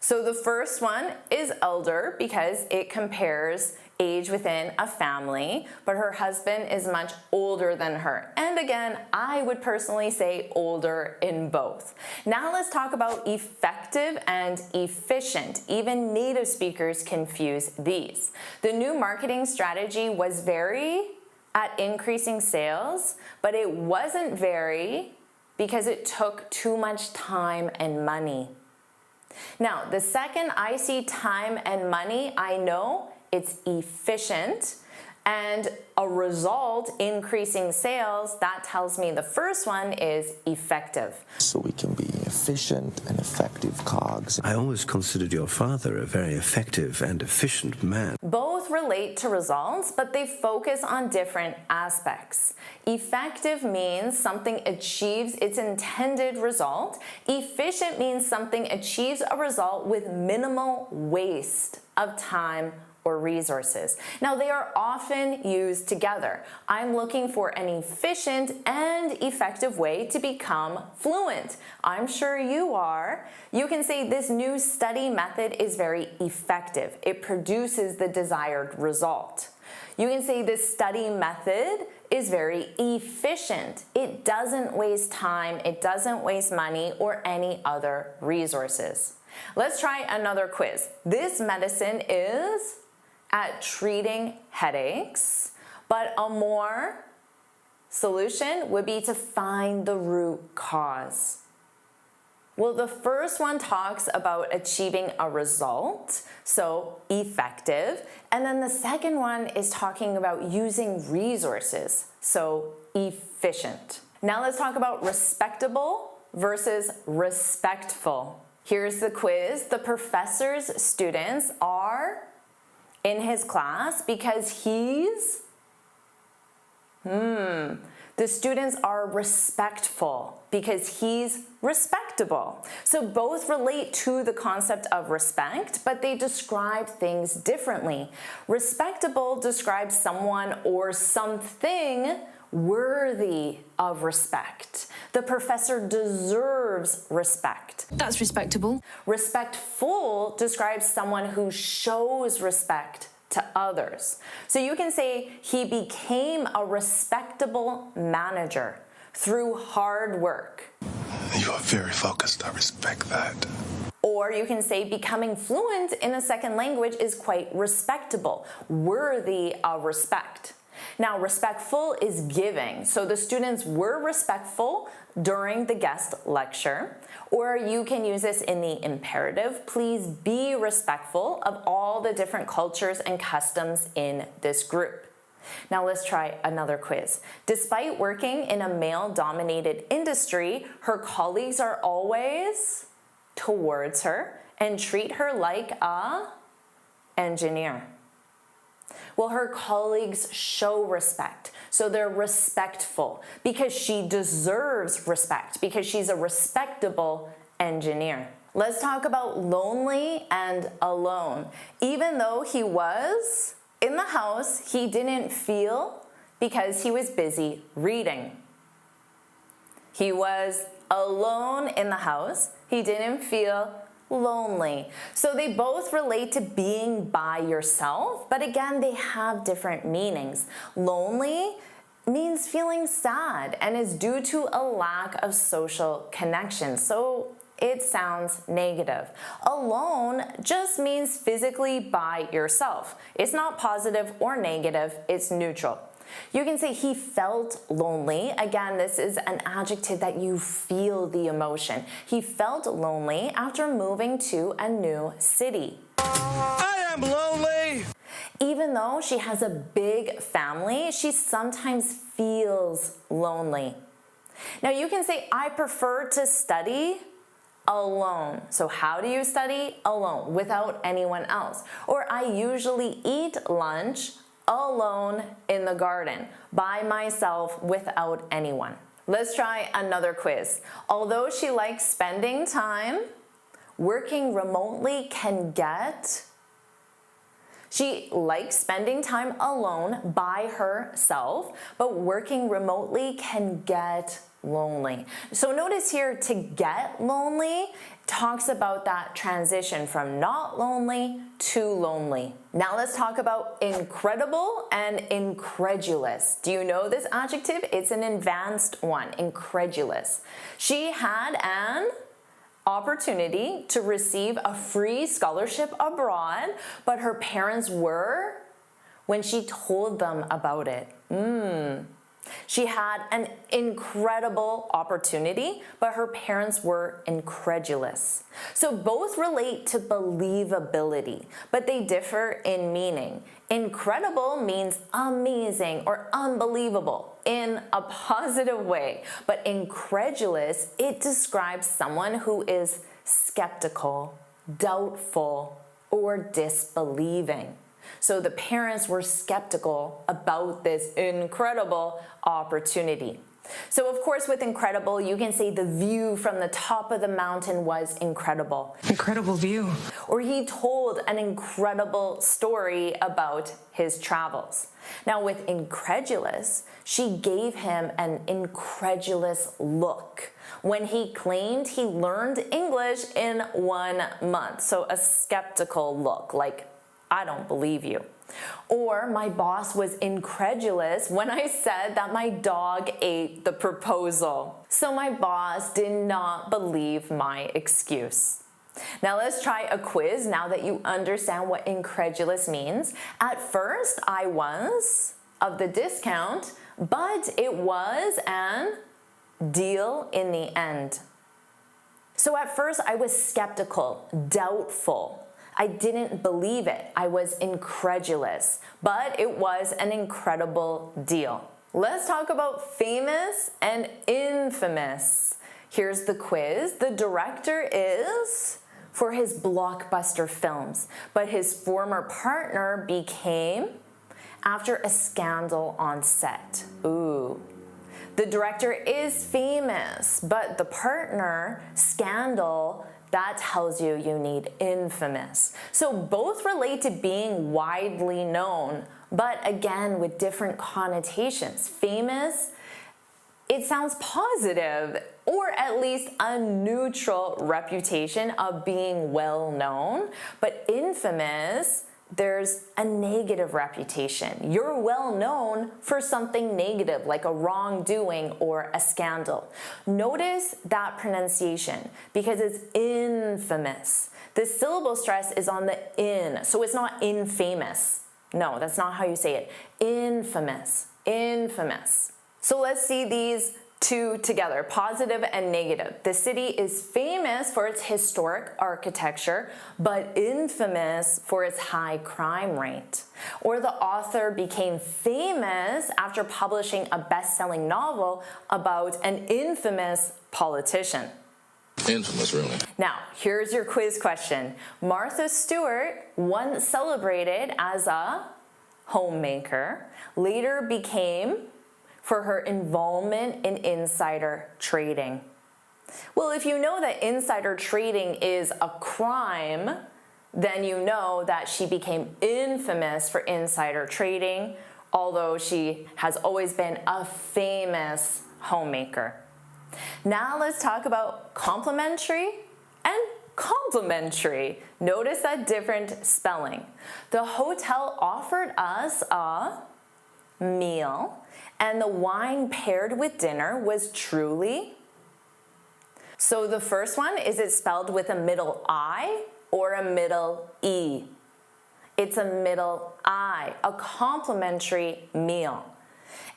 So the first one is elder because it compares age within a family, but her husband is much older than her. And again, I would personally say older in both. Now let's talk about effective and efficient. Even native speakers confuse these. The new marketing strategy was very at increasing sales, but it wasn't very because it took too much time and money. Now, the second I see time and money, I know it's efficient, and a result increasing sales, that tells me the first one is effective. So we can be efficient and effective cogs. I always considered your father a very effective and efficient man. Both relate to results, but they focus on different aspects. Effective means something achieves its intended result. Efficient means something achieves a result with minimal waste of time or resources. Now, they are often used together. I'm looking for an efficient and effective way to become fluent. I'm sure you are. You can say this new study method is very effective. It produces the desired result. You can say this study method is very efficient. It doesn't waste time, it doesn't waste money or any other resources. Let's try another quiz. This medicine is at treating headaches, but a more solution would be to find the root cause. Well, the first one talks about achieving a result, so effective, and then the second one is talking about using resources, so efficient. Now let's talk about respectable versus respectful. Here's the quiz. The professor's students are in his class because he's, the students are respectful because he's respectable. So both relate to the concept of respect, but they describe things differently. Respectable describes someone or something worthy of respect. The professor deserves respect. That's respectable. Respectful describes someone who shows respect to others. So you can say he became a respectable manager through hard work. You are very focused. I respect that. Or you can say becoming fluent in a second language is quite respectable, worthy of respect. Now, respectful is giving. So the students were respectful during the guest lecture. Or you can use this in the imperative. Please be respectful of all the different cultures and customs in this group. Now let's try another quiz. Despite working in a male-dominated industry, her colleagues are always towards her and treat her like a engineer. Well, her colleagues show respect, so they're respectful because she deserves respect, because she's a respectable engineer. Let's talk about lonely and alone. Even though he was in the house, he didn't feel because he was busy reading. He was alone in the house. He didn't feel lonely. So they both relate to being by yourself, but again, they have different meanings. Lonely means feeling sad and is due to a lack of social connection. So it sounds negative. Alone just means physically by yourself. It's not positive or negative, it's neutral. You can say he felt lonely. Again, this is an adjective that you feel the emotion. He felt lonely after moving to a new city. I am lonely! Even though she has a big family, she sometimes feels lonely. Now you can say, I prefer to study alone. So how do you study? Alone, without anyone else. Or I usually eat lunch alone in the garden, by myself, without anyone. Let's try another quiz. Although she likes spending time, working remotely can get... She likes spending time alone by herself, but working remotely can get lonely. So notice here, to get lonely talks about that transition from not lonely to lonely. Now let's talk about incredible and incredulous. Do you know this adjective? It's an advanced one, incredulous. She had an opportunity to receive a free scholarship abroad, but her parents were, when she told them about it. She had an incredible opportunity, but her parents were incredulous. So both relate to believability, but they differ in meaning. Incredible means amazing or unbelievable in a positive way, but incredulous, it describes someone who is skeptical, doubtful, or disbelieving. So the parents were skeptical about this incredible opportunity. So of course with incredible, you can say the view from the top of the mountain was incredible. Incredible view. Or he told an incredible story about his travels. Now with incredulous, she gave him an incredulous look when he claimed he learned English in 1 month. So a skeptical look, like, I don't believe you. Or my boss was incredulous when I said that my dog ate the proposal. So my boss did not believe my excuse. Now let's try a quiz now that you understand what incredulous means. At first, I was of the discount, but it was an deal in the end. So at first, I was skeptical, doubtful. I didn't believe it. I was incredulous, but it was an incredible deal. Let's talk about famous and infamous. Here's the quiz. The director is for his blockbuster films, but his former partner became after a scandal on set. Ooh. The director is famous, but the partner, scandal, that tells you you need infamous. So both relate to being widely known, but again with different connotations. Famous, it sounds positive, or at least a neutral reputation of being well known, but infamous, there's a negative reputation. You're well known for something negative, like a wrongdoing or a scandal. Notice that pronunciation, because it's infamous. The syllable stress is on the in, so it's not infamous. No, that's not how you say it. Infamous, infamous. So let's see these two together, positive and negative. The city is famous for its historic architecture, but infamous for its high crime rate. Or the author became famous after publishing a best-selling novel about an infamous politician. Infamous, really. Now, here's your quiz question. Martha Stewart, once celebrated as a homemaker, later became for her involvement in insider trading. Well, if you know that insider trading is a crime, then you know that she became infamous for insider trading, although she has always been a famous homemaker. Now let's talk about complimentary and complimentary. Notice that different spelling. The hotel offered us a meal, and the wine paired with dinner was truly. So the first one, is it spelled with a middle I or a middle E? It's a middle I, a complimentary meal.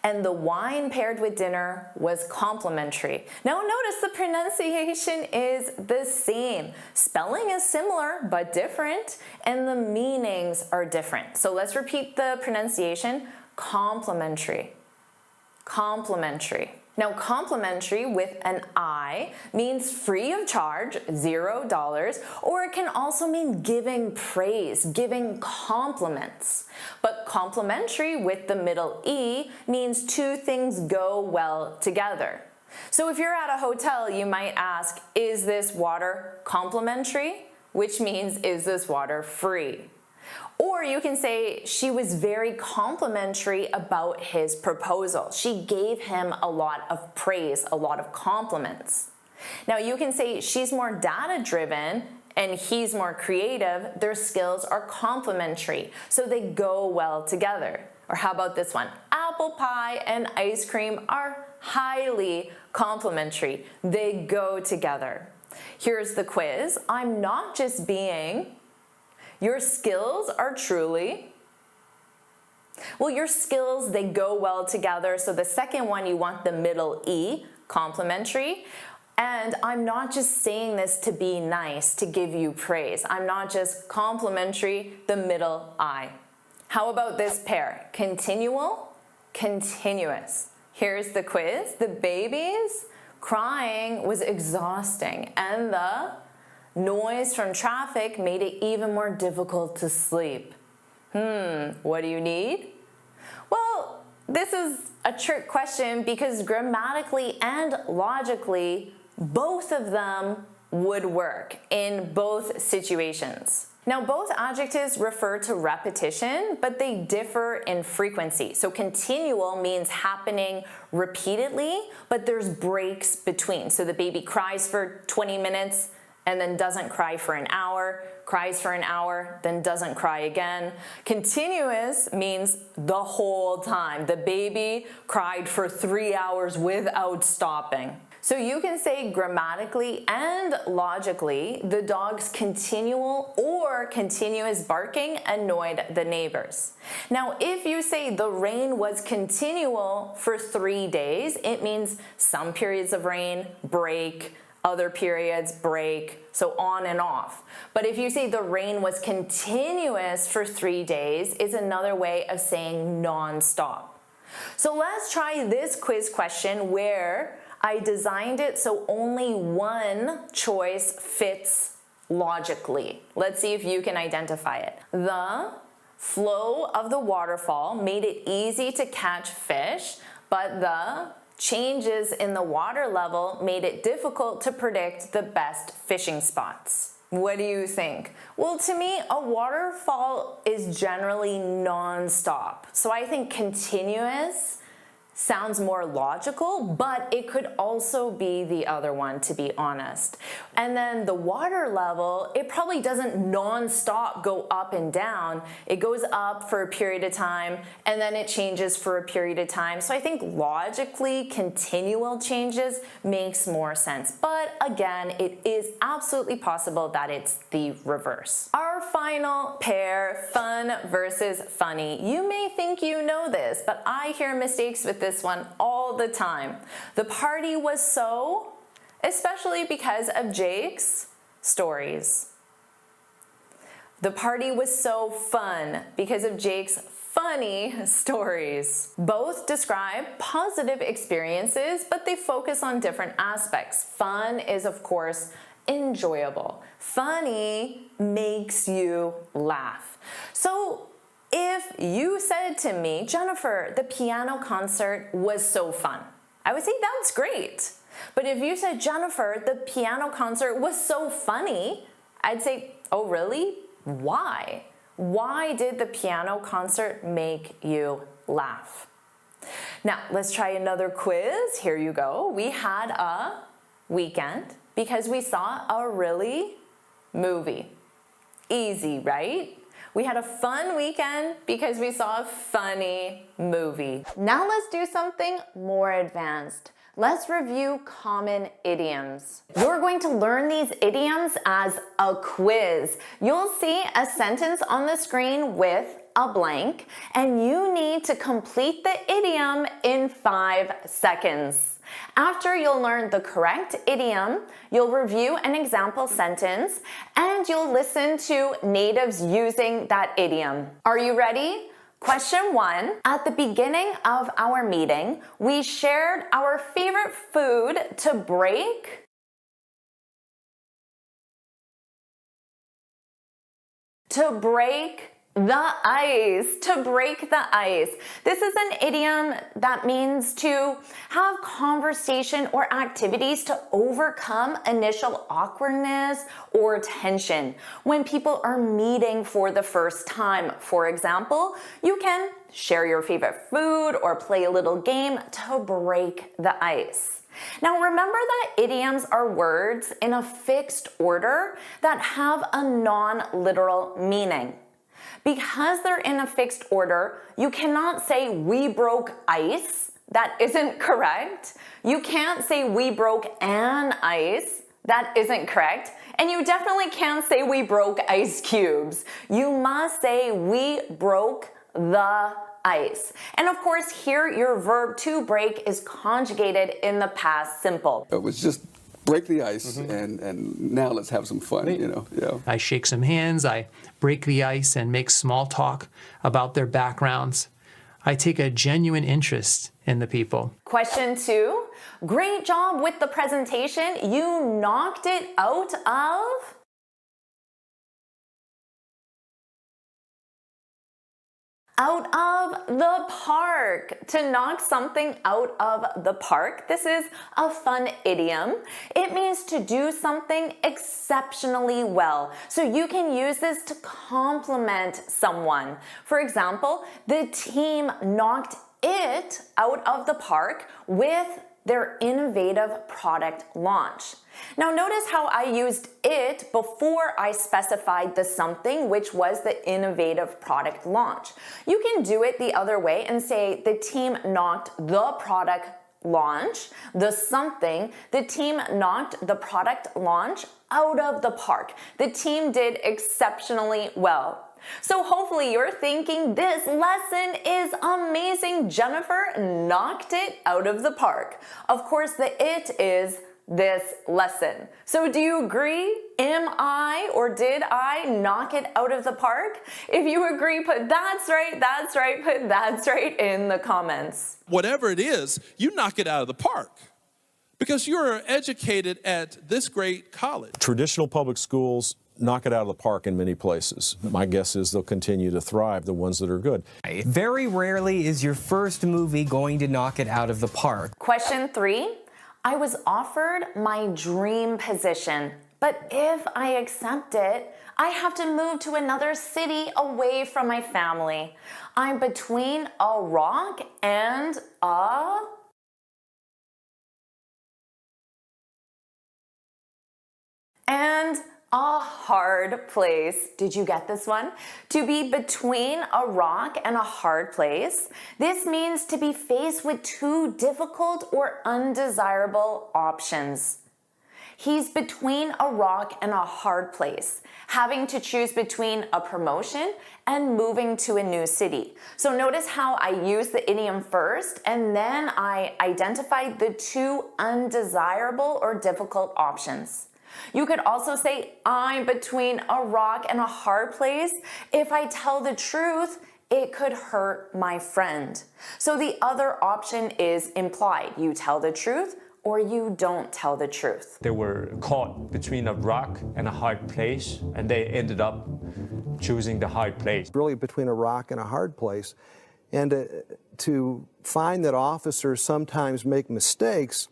And the wine paired with dinner was complimentary. Now notice the pronunciation is the same. Spelling is similar but different, and the meanings are different. So let's repeat the pronunciation. Complimentary. Complimentary. Now, complimentary with an I means free of charge, $0, or it can also mean giving praise, giving compliments. But complimentary with the middle E means two things go well together. So if you're at a hotel, you might ask, is this water complimentary? Which means, is this water free? Or you can say, she was very complimentary about his proposal. She gave him a lot of praise, a lot of compliments. Now you can say, she's more data-driven and he's more creative. Their skills are complementary, so they go well together. Or how about this one? Apple pie and ice cream are highly complementary. They go together. Here's the quiz. I'm not just being. Your skills are truly. Well, your skills, they go well together. So the second one, you want the middle E, complementary. And I'm not just saying this to be nice, to give you praise. I'm not just complimentary, the middle I. How about this pair? Continual, continuous. Here's the quiz. The baby's crying was exhausting, and the noise from traffic made it even more difficult to sleep. What do you need? Well, this is a trick question because grammatically and logically, both of them would work in both situations. Now, both adjectives refer to repetition, but they differ in frequency. So continual means happening repeatedly, but there's breaks between. So the baby cries for 20 minutes and then doesn't cry for an hour, cries for an hour, then doesn't cry again. Continuous means the whole time. The baby cried for 3 hours without stopping. So you can say grammatically and logically, the dog's continual or continuous barking annoyed the neighbors. Now, if you say the rain was continual for 3 days, it means some periods of rain, break, other periods, break, so on and off. But if you say the rain was continuous for 3 days, is another way of saying non-stop. So let's try this quiz question where I designed it so only one choice fits logically. Let's see if you can identify it. The flow of the waterfall made it easy to catch fish, but the changes in the water level made it difficult to predict the best fishing spots. What do you think? Well, to me, a waterfall is generally non-stop. So I think continuous sounds more logical, but it could also be the other one, to be honest. And then the water level, it probably doesn't non-stop go up and down. It goes up for a period of time, and then it changes for a period of time. So I think logically, continual changes makes more sense. But again, it is absolutely possible that it's the reverse. Our final pair, fun versus funny. You may think you know this, but I hear mistakes with this one all the time. The party was so, especially because of Jake's stories. The party was so fun because of Jake's funny stories. Both describe positive experiences, but they focus on different aspects. Fun is, of course, enjoyable. Funny makes you laugh. So if you said to me, Jennifer, the piano concert was so fun, I would say that's great. But if you said, Jennifer, the piano concert was so funny, I'd say, oh really? Why? Why did the piano concert make you laugh? Now, let's try another quiz. Here you go. We had a weekend because we saw a really movie. Easy, right? We had a fun weekend because we saw a funny movie. Now let's do something more advanced. Let's review common idioms. You're going to learn these idioms as a quiz. You'll see a sentence on the screen with a blank, and you need to complete the idiom in 5 seconds. After you'll learn the correct idiom, you'll review an example sentence, and you'll listen to natives using that idiom. Are you ready? Question 1. At the beginning of our meeting, we shared our favorite food to break the ice, to break the ice. This is an idiom that means to have conversation or activities to overcome initial awkwardness or tension when people are meeting for the first time. For example, you can share your favorite food or play a little game to break the ice. Now remember that idioms are words in a fixed order that have a non-literal meaning. Because they're in a fixed order, you cannot say we broke ice. That isn't correct. You can't say we broke an ice. That isn't correct. And you definitely can't say we broke ice cubes. You must say we broke the ice. And of course, here your verb to break is conjugated in the past simple. It was just break the ice and now let's have some fun, you know. Yeah. I shake some hands, I break the ice and make small talk about their backgrounds. I take a genuine interest in the people. Question 2. Great job with the presentation. You knocked it out of... out of the park. To knock something out of the park. This is a fun idiom. It means to do something exceptionally well. So you can use this to compliment someone. For example, the team knocked it out of the park with their innovative product launch. Now notice how I used it before I specified the something, which was the innovative product launch. You can do it the other way and say the team knocked the product launch, the something, the team knocked the product launch out of the park. The team did exceptionally well. So hopefully you're thinking this lesson is amazing. Jennifer knocked it out of the park. Of course, the it is this lesson. So do you agree? Am I or did I knock it out of the park? If you agree, put that's right, put that's right in the comments. Whatever it is, you knock it out of the park because you're educated at this great college. Traditional public schools knock it out of the park in many places. My guess is they'll continue to thrive, the ones that are good. Very rarely is your first movie going to knock it out of the park. Question 3. I was offered my dream position, but if I accept it, I have to move to another city away from my family. I'm between a rock and a... a hard place. Did you get this one? To be between a rock and a hard place. This means to be faced with two difficult or undesirable options. He's between a rock and a hard place, having to choose between a promotion and moving to a new city. So notice how I used the idiom first and then I identified the two undesirable or difficult options. You could also say, I'm between a rock and a hard place. If I tell the truth, it could hurt my friend. So the other option is implied. You tell the truth or you don't tell the truth. They were caught between a rock and a hard place, and they ended up choosing the hard place. Really between a rock and a hard place. And to find that officers sometimes make mistakes,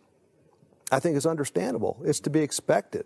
I think is understandable. It's to be expected.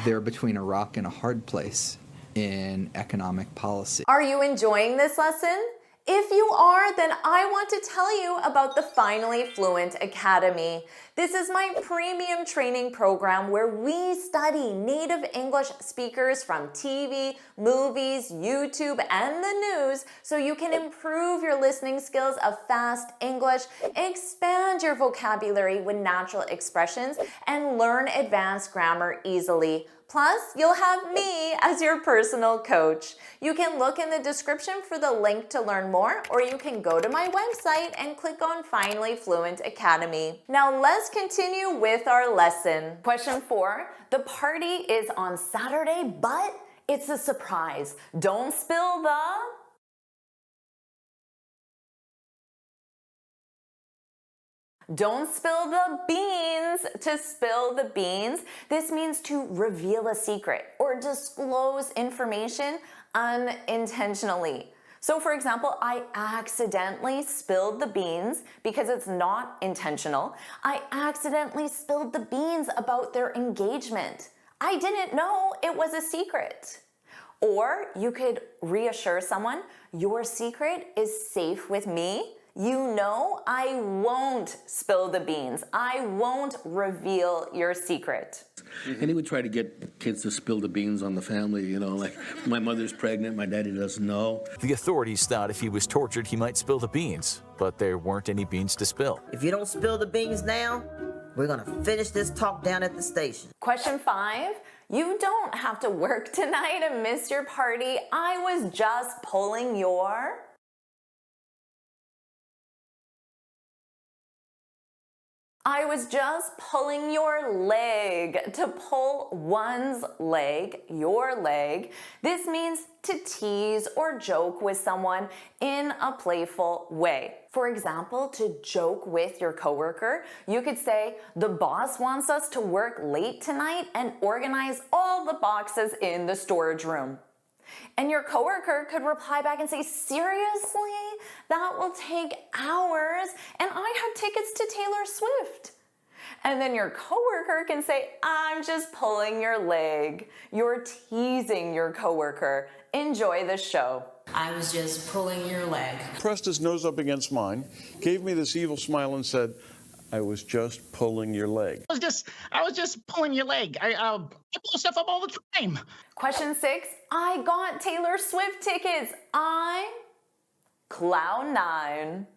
They're between a rock and a hard place in economic policy. Are you enjoying this lesson? If you are, then I want to tell you about the Finally Fluent Academy. This is my premium training program where we study native English speakers from TV, movies, YouTube, and the news so you can improve your listening skills of fast English, expand your vocabulary with natural expressions, and learn advanced grammar easily. Plus, you'll have me as your personal coach. You can look in the description for the link to learn more, or you can go to my website and click on Finally Fluent Academy. Now let's continue with our lesson. Question 4, the party is on Saturday, but it's a surprise. Don't spill the... Don't spill the beans. To spill the beans, this means to reveal a secret or disclose information unintentionally. So for example, I accidentally spilled the beans because it's not intentional. I accidentally spilled the beans about their engagement. I didn't know it was a secret. Or you could reassure someone, your secret is safe with me. You know I won't spill the beans. I won't reveal your secret. And he would try to get kids to spill the beans on the family, you know, like my mother's pregnant, my daddy doesn't know. The authorities thought if he was tortured, he might spill the beans, but there weren't any beans to spill. If you don't spill the beans now, we're gonna finish this talk down at the station. Question 5, you don't have to work tonight and miss your party. I was just pulling your... I was just pulling your leg. To pull one's leg, your leg, this means to tease or joke with someone in a playful way. For example, to joke with your coworker, you could say, the boss wants us to work late tonight and organize all the boxes in the storage room. And your coworker could reply back and say, seriously? That will take hours, and I have tickets to Taylor Swift. And then your coworker can say, I'm just pulling your leg. You're teasing your coworker. Enjoy the show. I was just pulling your leg. Pressed his nose up against mine, gave me this evil smile and said, I was just pulling your leg. I was just pulling your leg. I pull stuff up all the time. Question 6, I got Taylor Swift tickets. Cloud 9.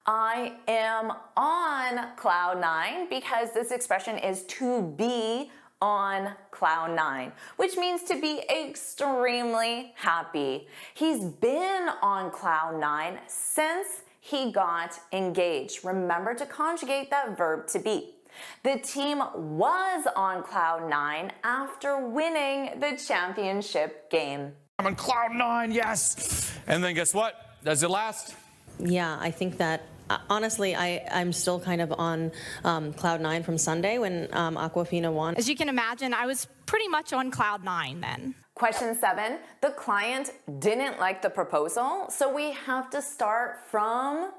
I am on cloud 9 because this expression is to be on cloud 9, which means to be extremely happy. He's been on cloud 9 since he got engaged. Remember to conjugate that verb to be. The team was on cloud 9 after winning the championship game. I'm on cloud 9, yes. And then guess what? Does it last? Yeah, I think that honestly, I'm still kind of on cloud 9 from Sunday when Aquafina won. As you can imagine, I was pretty much on cloud 9 then. Question 7, the client didn't like the proposal, so we have to start from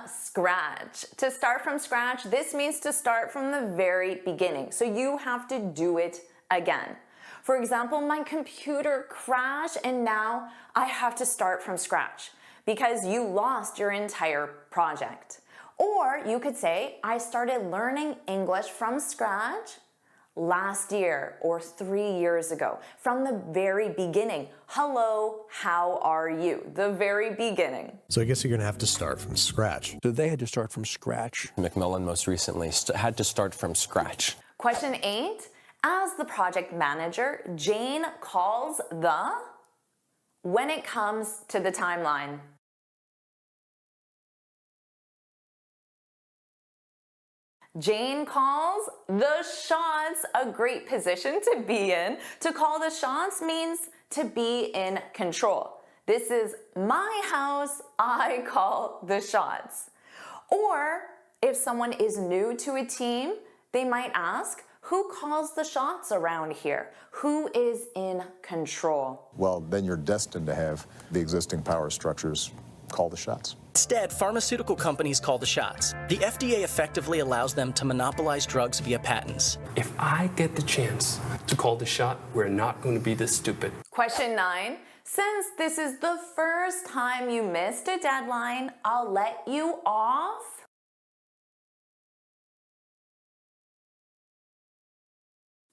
scratch. To start from scratch, this means to start from the very beginning. So you have to do it again. For example, my computer crashed and now I have to start from scratch because you lost your entire project. Or you could say, I started learning English from scratch last year or 3 years ago, from the very beginning. Hello, how are you? The very beginning. So I guess you're gonna have to start from scratch. So they had to start from scratch. Macmillan most recently had to start from scratch. Question 8, as the project manager, Jane calls the when it comes to the timeline. Jane calls the shots, a great position to be in. To call the shots means to be in control. This is my house, I call the shots. Or if someone is new to a team, they might ask, who calls the shots around here? Who is in control? Well, then you're destined to have the existing power structures call the shots. Instead, pharmaceutical companies call the shots. The FDA effectively allows them to monopolize drugs via patents. If I get the chance to call the shot, we're not going to be this stupid. Question 9. Since this is the first time you missed a deadline, I'll let you off.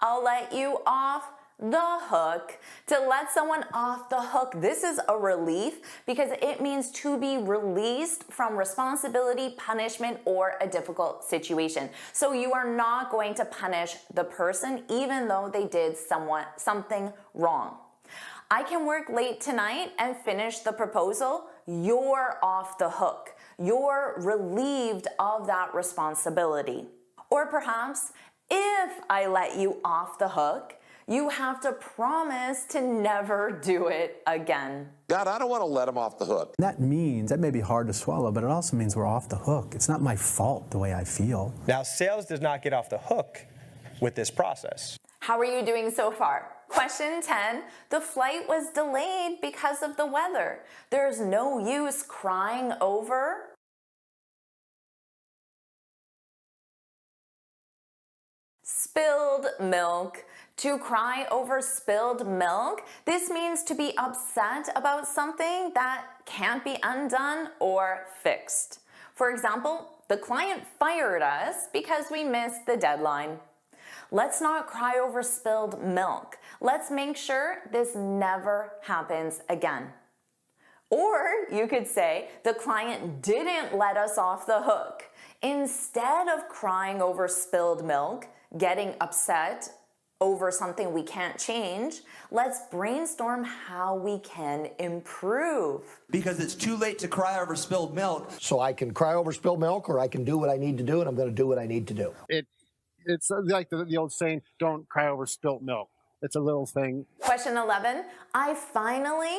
I'll let you off the hook. To let someone off the hook, this is a relief because it means to be released from responsibility, punishment, or a difficult situation. So you are not going to punish the person even though they did something wrong. I can work late tonight and finish the proposal. You're off the hook. You're relieved of that responsibility. Or perhaps, if I let you off the hook, You have to promise to never do it again. God, I don't want to let him off the hook. That may be hard to swallow, but it also means we're off the hook. It's not my fault the way I feel. Now, sales does not get off the hook with this process. How are you doing so far? Question 10, the flight was delayed because of the weather. There's no use crying over spilled milk. To cry over spilled milk, this means to be upset about something that can't be undone or fixed. For example, the client fired us because we missed the deadline. Let's not cry over spilled milk. Let's make sure this never happens again. Or you could say, the client didn't let us off the hook. Instead of crying over spilled milk, getting upset over something we can't change, let's brainstorm how we can improve. Because it's too late to cry over spilled milk. So I can cry over spilled milk, or I can do what I need to do, and I'm going to do what I need to do. It's like the old saying, don't cry over spilt milk. It's a little thing. Question 11, I finally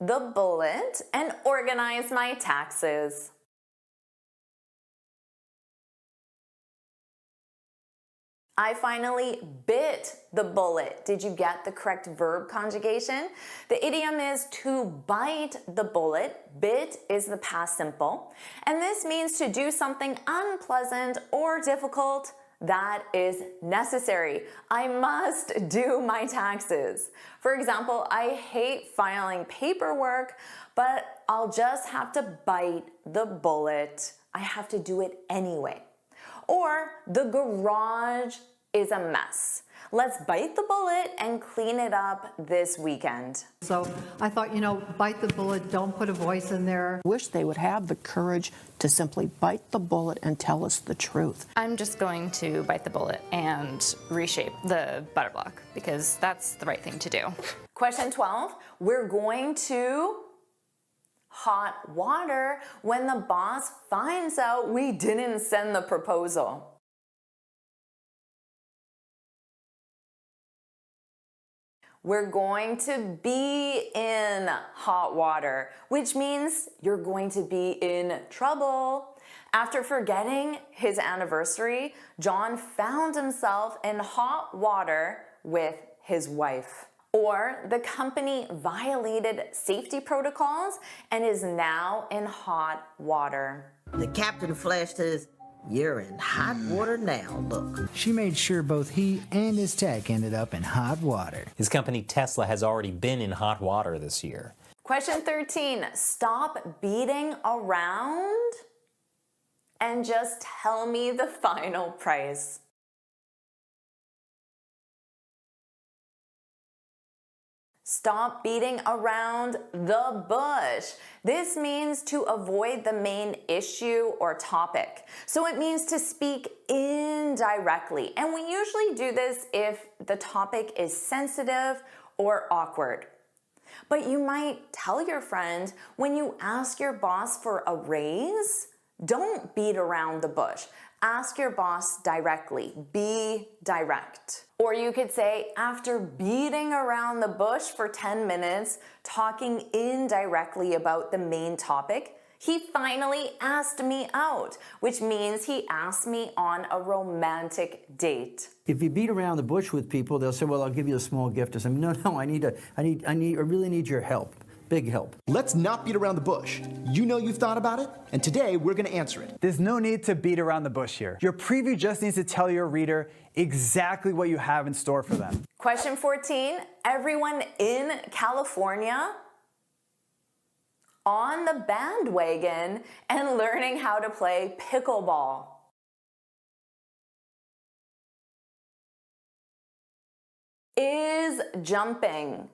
the bullet and organized my taxes. I finally bit the bullet. Did you get the correct verb conjugation? The idiom is to bite the bullet. Bit is the past simple. And this means to do something unpleasant or difficult that is necessary. I must do my taxes. For example, I hate filing paperwork, but I'll just have to bite the bullet. I have to do it anyway. Or the garage is a mess. Let's bite the bullet and clean it up this weekend. So I thought, bite the bullet, don't put a voice in there. Wish they would have the courage to simply bite the bullet and tell us the truth. I'm just going to bite the bullet and reshape the butter block because that's the right thing to do. Question 12, we're going to hot water when the boss finds out we didn't send the proposal. We're going to be in hot water, which means you're going to be in trouble. After forgetting his anniversary, John found himself in hot water with his wife. Or the company violated safety protocols and is now in hot water. The captain flashed his, "You're in hot water now, look." She made sure both he and his tech ended up in hot water. His company Tesla has already been in hot water this year. Question 13, stop beating around and just tell me the final price. Stop beating around the bush. This means to avoid the main issue or topic. So it means to speak indirectly. And we usually do this if the topic is sensitive or awkward. But you might tell your friend when you ask your boss for a raise, don't beat around the bush. Ask your boss directly. Be direct. Or you could say, after beating around the bush for 10 minutes, talking indirectly about the main topic, he finally asked me out, which means he asked me on a romantic date. If you beat around the bush with people, they'll say, well, I'll give you a small gift or something. No, I really need your help. Big help. Let's not beat around the bush. You know you've thought about it, and today we're going to answer it. There's no need to beat around the bush here. Your preview just needs to tell your reader exactly what you have in store for them. Question 14, everyone in California on the bandwagon and learning how to play pickleball. Is jumping.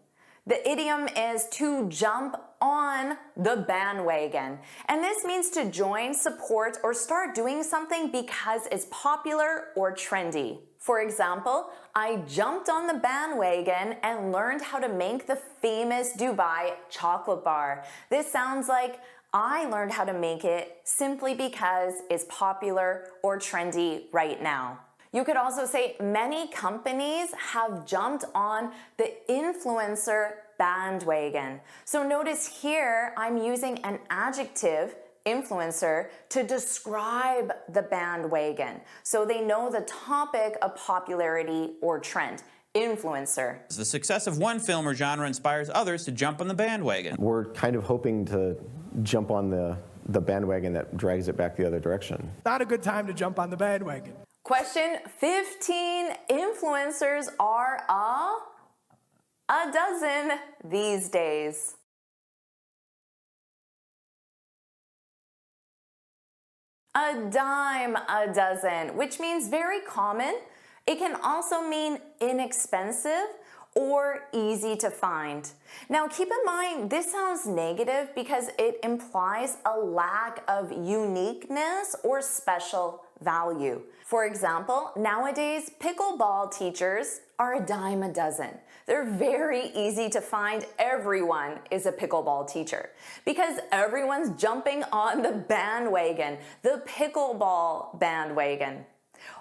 The idiom is to jump on the bandwagon. And this means to join, support, or start doing something because it's popular or trendy. For example, I jumped on the bandwagon and learned how to make the famous Dubai chocolate bar. This sounds like I learned how to make it simply because it's popular or trendy right now. You could also say many companies have jumped on the influencer bandwagon. So notice here I'm using an adjective, influencer, to describe the bandwagon. So they know the topic of popularity or trend. Influencer. The success of one film or genre inspires others to jump on the bandwagon. We're kind of hoping to jump on the bandwagon that drags it back the other direction. Not a good time to jump on the bandwagon. Question 15. Influencers are a dozen these days. A dime a dozen, which means very common. It can also mean inexpensive or easy to find. Now keep in mind, this sounds negative because it implies a lack of uniqueness or special value. For example, nowadays, pickleball teachers are a dime a dozen. They're very easy to find. Everyone is a pickleball teacher because everyone's jumping on the bandwagon, the pickleball bandwagon.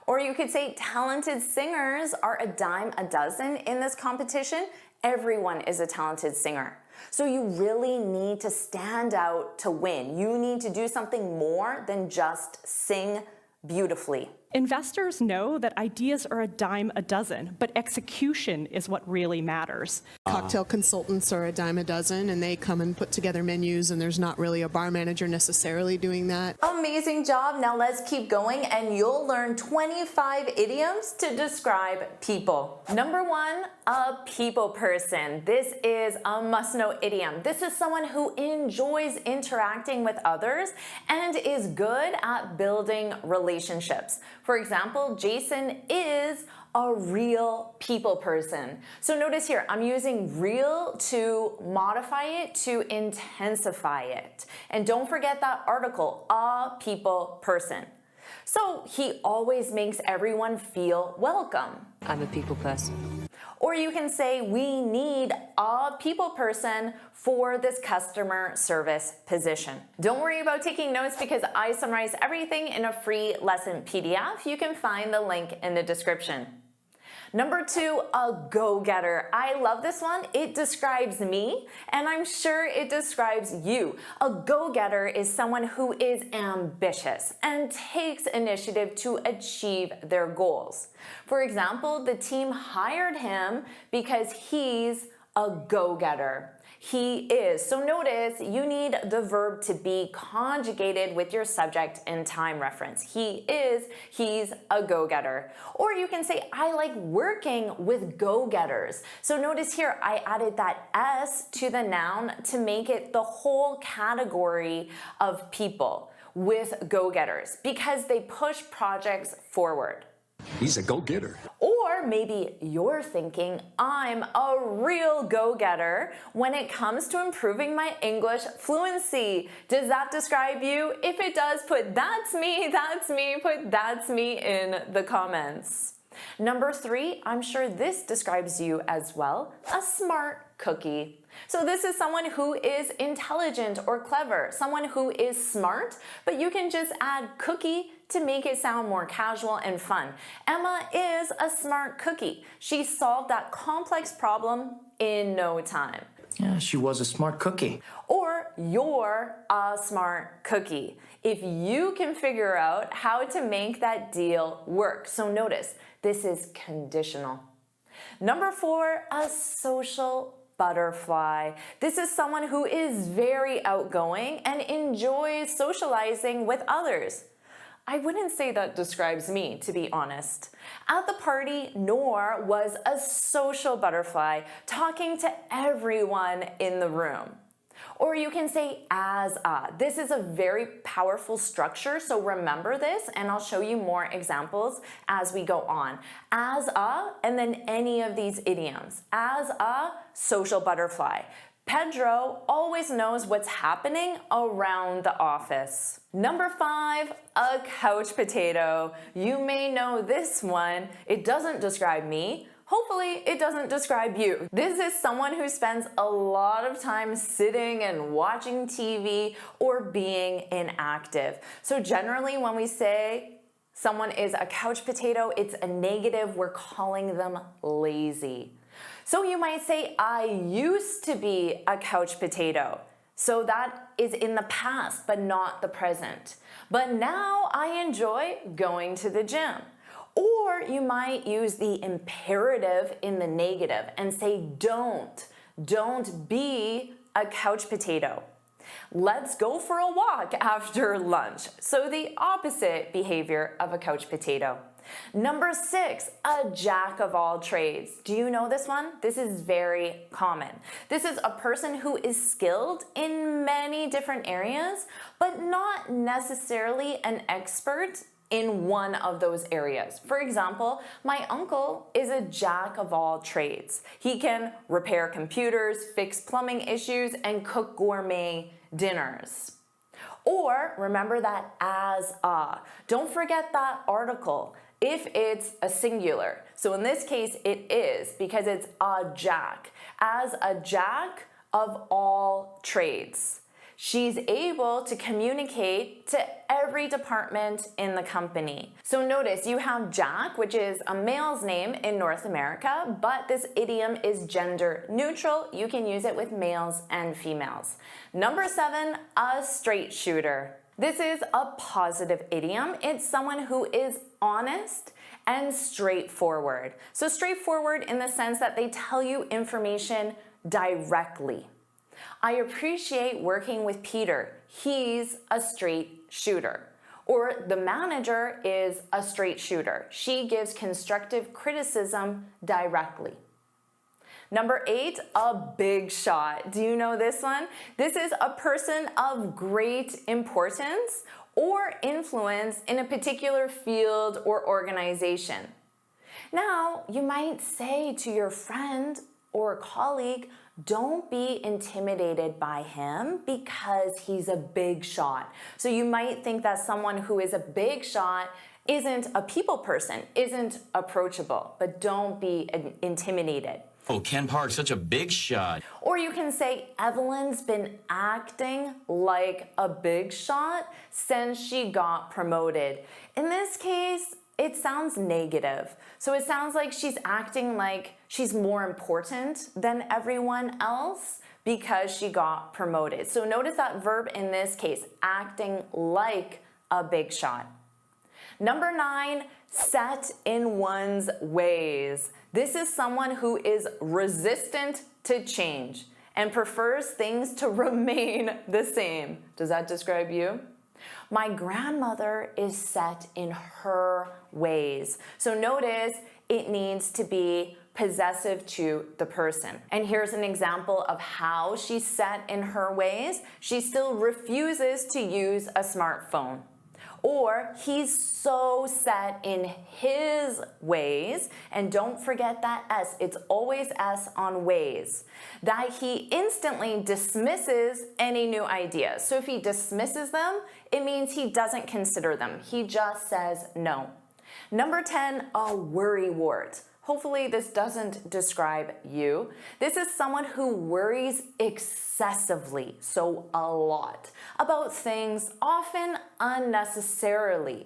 Or you could say talented singers are a dime a dozen in this competition. Everyone is a talented singer. So you really need to stand out to win. You need to do something more than just sing beautifully. Investors know that ideas are a dime a dozen, but execution is what really matters. Cocktail consultants are a dime a dozen, and they come and put together menus, and there's not really a bar manager necessarily doing that. Amazing job. Now let's keep going, and you'll learn 25 idioms to describe people. Number 1, a people person. This is a must-know idiom. This is someone who enjoys interacting with others and is good at building relationships. For example, Jason is a real people person. So notice here, I'm using real to modify it, to intensify it. And don't forget that article, a people person. So he always makes everyone feel welcome. I'm a people person. Or you can say, we need a people person for this customer service position. Don't worry about taking notes because I summarize everything in a free lesson PDF. You can find the link in the description. Number 2, a go-getter. I love this one. It describes me, and I'm sure it describes you. A go-getter is someone who is ambitious and takes initiative to achieve their goals. For example, the team hired him because he's a go-getter. He is. So notice you need the verb to be conjugated with your subject and time reference. He is, he's a go-getter. Or you can say, I like working with go-getters. So notice here, I added that S to the noun to make it the whole category of people with go-getters because they push projects forward. He's a go-getter. Or maybe you're thinking, I'm a real go-getter when it comes to improving my English fluency. Does that describe you? If it does, put that's me, put that's me in the comments. Number 3, I'm sure this describes you as well, a smart cookie. So this is someone who is intelligent or clever, someone who is smart, but you can just add cookie to make it sound more casual and fun. Emma is a smart cookie. She solved that complex problem in no time. Yeah, she was a smart cookie. Or you're a smart cookie. If you can figure out how to make that deal work. So notice, this is conditional. Number 4, a social butterfly. This is someone who is very outgoing and enjoys socializing with others. I wouldn't say that describes me, to be honest. At the party, Noor was a social butterfly, talking to everyone in the room. Or you can say as a. This is a very powerful structure, so remember this, and I'll show you more examples as we go on. As a, and then any of these idioms. As a social butterfly. Pedro always knows what's happening around the office. Number 5, a couch potato. You may know this one. It doesn't describe me. Hopefully, it doesn't describe you. This is someone who spends a lot of time sitting and watching TV or being inactive. So generally, when we say someone is a couch potato, it's a negative, we're calling them lazy. So you might say, I used to be a couch potato. So that is in the past, but not the present. But now I enjoy going to the gym. Or you might use the imperative in the negative and say, don't be a couch potato. Let's go for a walk after lunch. So the opposite behavior of a couch potato. Number 6, a jack of all trades. Do you know this one? This is very common. This is a person who is skilled in many different areas, but not necessarily an expert in one of those areas. For example, my uncle is a jack of all trades. He can repair computers, fix plumbing issues, and cook gourmet dinners. Or remember that as a. Don't forget that article if it's a singular. So in this case, it is because it's a jack. As a jack of all trades. She's able to communicate to every department in the company. So notice you have Jack, which is a male's name in North America, but this idiom is gender neutral. You can use it with males and females. Number 7, a straight shooter. This is a positive idiom. It's someone who is honest and straightforward. So straightforward in the sense that they tell you information directly. I appreciate working with Peter. He's a straight shooter. Or the manager is a straight shooter. She gives constructive criticism directly. Number 8, a big shot. Do you know this one? This is a person of great importance or influence in a particular field or organization. Now, you might say to your friend or colleague, don't be intimidated by him because he's a big shot. So you might think that someone who is a big shot isn't a people person, isn't approachable, but don't be intimidated. Oh, Ken Park's such a big shot. Or you can say, Evelyn's been acting like a big shot since she got promoted. In this case, it sounds negative. So it sounds like she's acting like she's more important than everyone else because she got promoted. So notice that verb in this case, acting like a big shot. Number 9, set in one's ways. This is someone who is resistant to change and prefers things to remain the same. Does that describe you? My grandmother is set in her ways. So notice it needs to be possessive to the person. And here's an example of how she's set in her ways. She still refuses to use a smartphone. Or he's so set in his ways, and don't forget that S, it's always S on ways, that he instantly dismisses any new ideas. So if he dismisses them, it means he doesn't consider them. He just says no. Number 10, a worrywart. Hopefully this doesn't describe you. This is someone who worries excessively, so a lot, about things, often unnecessarily.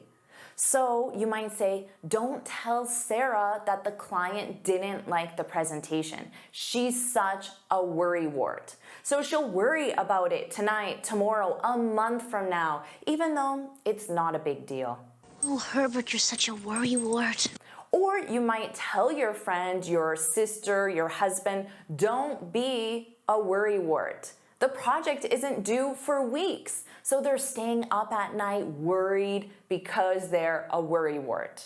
So you might say, don't tell Sarah that the client didn't like the presentation. She's such a worrywart. So she'll worry about it tonight, tomorrow, a month from now, even though it's not a big deal. Oh, Herbert, you're such a worrywart. Or you might tell your friend, your sister, your husband, don't be a worrywart. The project isn't due for weeks, so they're staying up at night worried because they're a worrywart.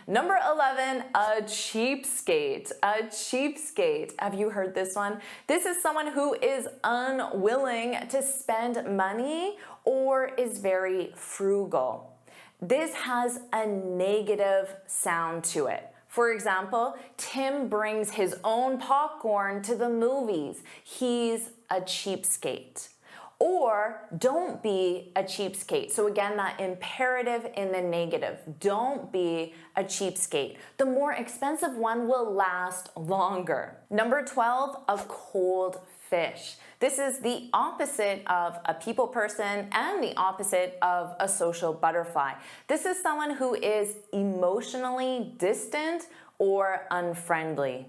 Number 11, a cheapskate. A cheapskate. Have you heard this one? This is someone who is unwilling to spend money or is very frugal. This has a negative sound to it. For example, Tim brings his own popcorn to the movies. He's a cheapskate. Or don't be a cheapskate. So again, that imperative in the negative. Don't be a cheapskate. The more expensive one will last longer. Number 12, a cold fish. This is the opposite of a people person and the opposite of a social butterfly. This is someone who is emotionally distant or unfriendly.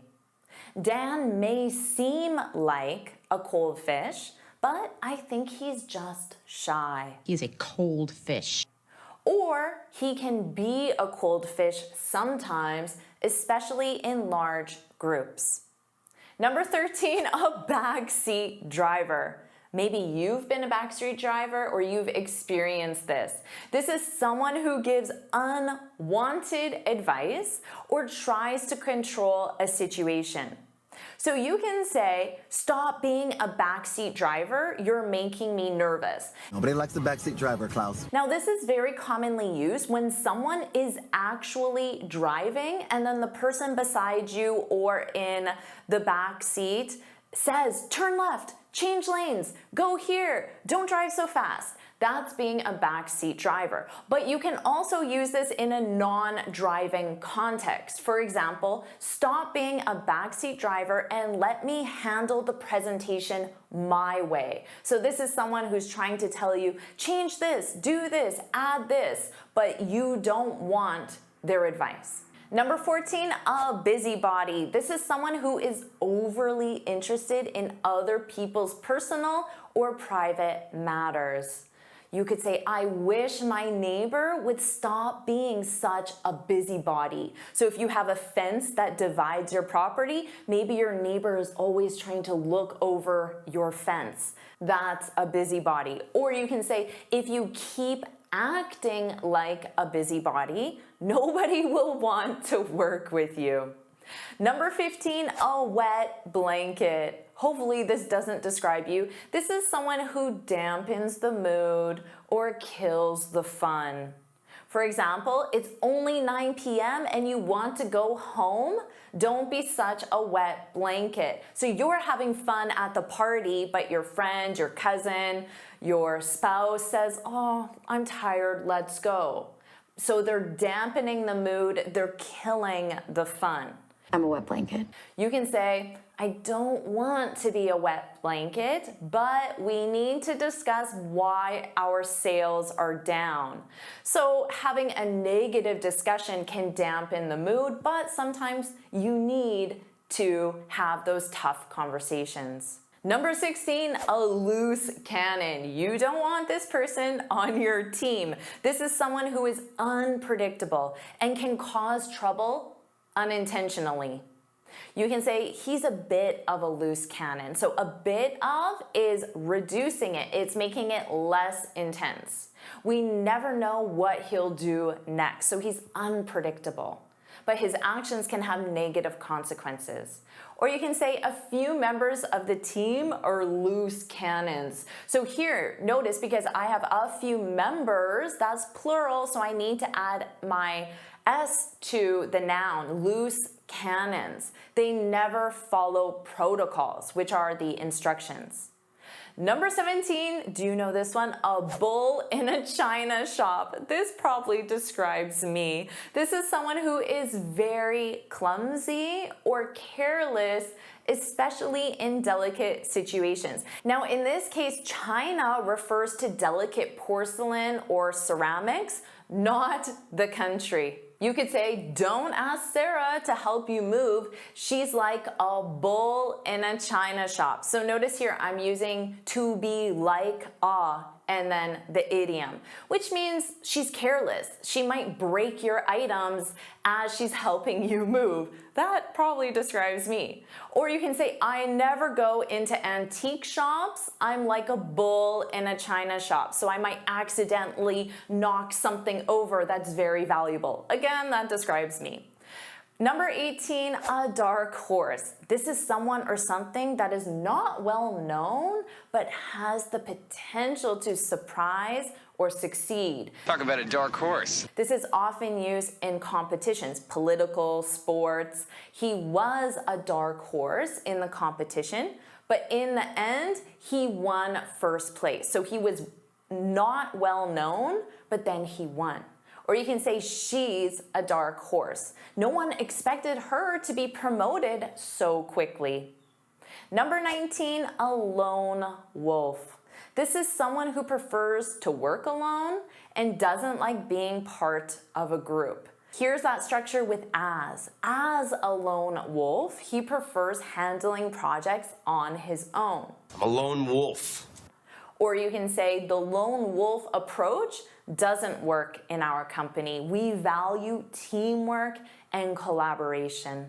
Dan may seem like a cold fish, but I think he's just shy. He's a cold fish. Or he can be a cold fish sometimes, especially in large groups. Number 13, a backseat driver. Maybe you've been a backseat driver or you've experienced this. This is someone who gives unwanted advice or tries to control a situation. So you can say, stop being a backseat driver, you're making me nervous. Nobody likes the backseat driver, Klaus. Now this is very commonly used when someone is actually driving and then the person beside you or in the back seat says, turn left, change lanes, go here, don't drive so fast. That's being a backseat driver. But you can also use this in a non-driving context. For example, stop being a backseat driver and let me handle the presentation my way. So this is someone who's trying to tell you, change this, do this, add this, but you don't want their advice. Number 14, a busybody. This is someone who is overly interested in other people's personal or private matters. You could say, I wish my neighbor would stop being such a busybody. So if you have a fence that divides your property, maybe your neighbor is always trying to look over your fence. That's a busybody. Or you can say, if you keep acting like a busybody, nobody will want to work with you. Number 15, a wet blanket. Hopefully this doesn't describe you. This is someone who dampens the mood or kills the fun. For example, it's only 9 p.m. and you want to go home. Don't be such a wet blanket. So you're having fun at the party, but your friend, your cousin, your spouse says, oh, I'm tired, let's go. So they're dampening the mood, they're killing the fun. I'm a wet blanket. You can say, I don't want to be a wet blanket, but we need to discuss why our sales are down. So having a negative discussion can dampen the mood, but sometimes you need to have those tough conversations. Number 16, a loose cannon. You don't want this person on your team. This is someone who is unpredictable and can cause trouble unintentionally. You can say he's a bit of a loose cannon. So a bit of is reducing it. It's making it less intense. We never know what he'll do next. So he's unpredictable, but his actions can have negative consequences. Or you can say a few members of the team are loose cannons. So here, notice because I have a few members, that's plural, so I need to add my S to the noun, loose cannons. They never follow protocols, which are the instructions. Number 17, do you know this one? A bull in a china shop. This probably describes me. This is someone who is very clumsy or careless, especially in delicate situations. Now, in this case, china refers to delicate porcelain or ceramics, not the country. You could say, don't ask Sarah to help you move. She's like a bull in a china shop. So notice here, I'm using to be like a and then the idiom, which means she's careless. She might break your items as she's helping you move. That probably describes me. Or you can say, I never go into antique shops. I'm like a bull in a china shop. So I might accidentally knock something over that's very valuable. Again, that describes me. Number 18, a dark horse. This is someone or something that is not well known, but has the potential to surprise or succeed. Talk about a dark horse. This is often used in competitions, political, sports. He was a dark horse in the competition, but in the end, he won first place. So he was not well known, but then he won. Or you can say she's a dark horse. No one expected her to be promoted so quickly. Number 19, a lone wolf. This is someone who prefers to work alone and doesn't like being part of a group. Here's that structure with as. As a lone wolf, he prefers handling projects on his own. I'm a lone wolf. Or you can say the lone wolf approach doesn't work in our company. We value teamwork and collaboration.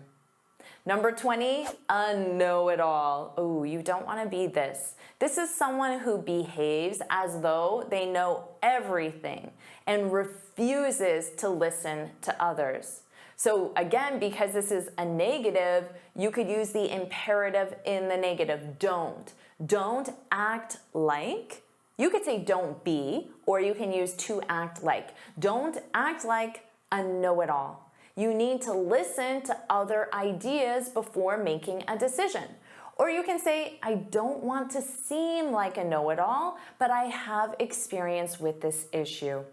Number 20, a know-it-all. Oh, you don't want to be this. This is someone who behaves as though they know everything and refuses to listen to others. So again, because this is a negative, you could use the imperative in the negative. Don't. Don't act like. You could say don't be, or you can use to act like. Don't act like a know-it-all. You need to listen to other ideas before making a decision. Or you can say, I don't want to seem like a know-it-all, but I have experience with this issue.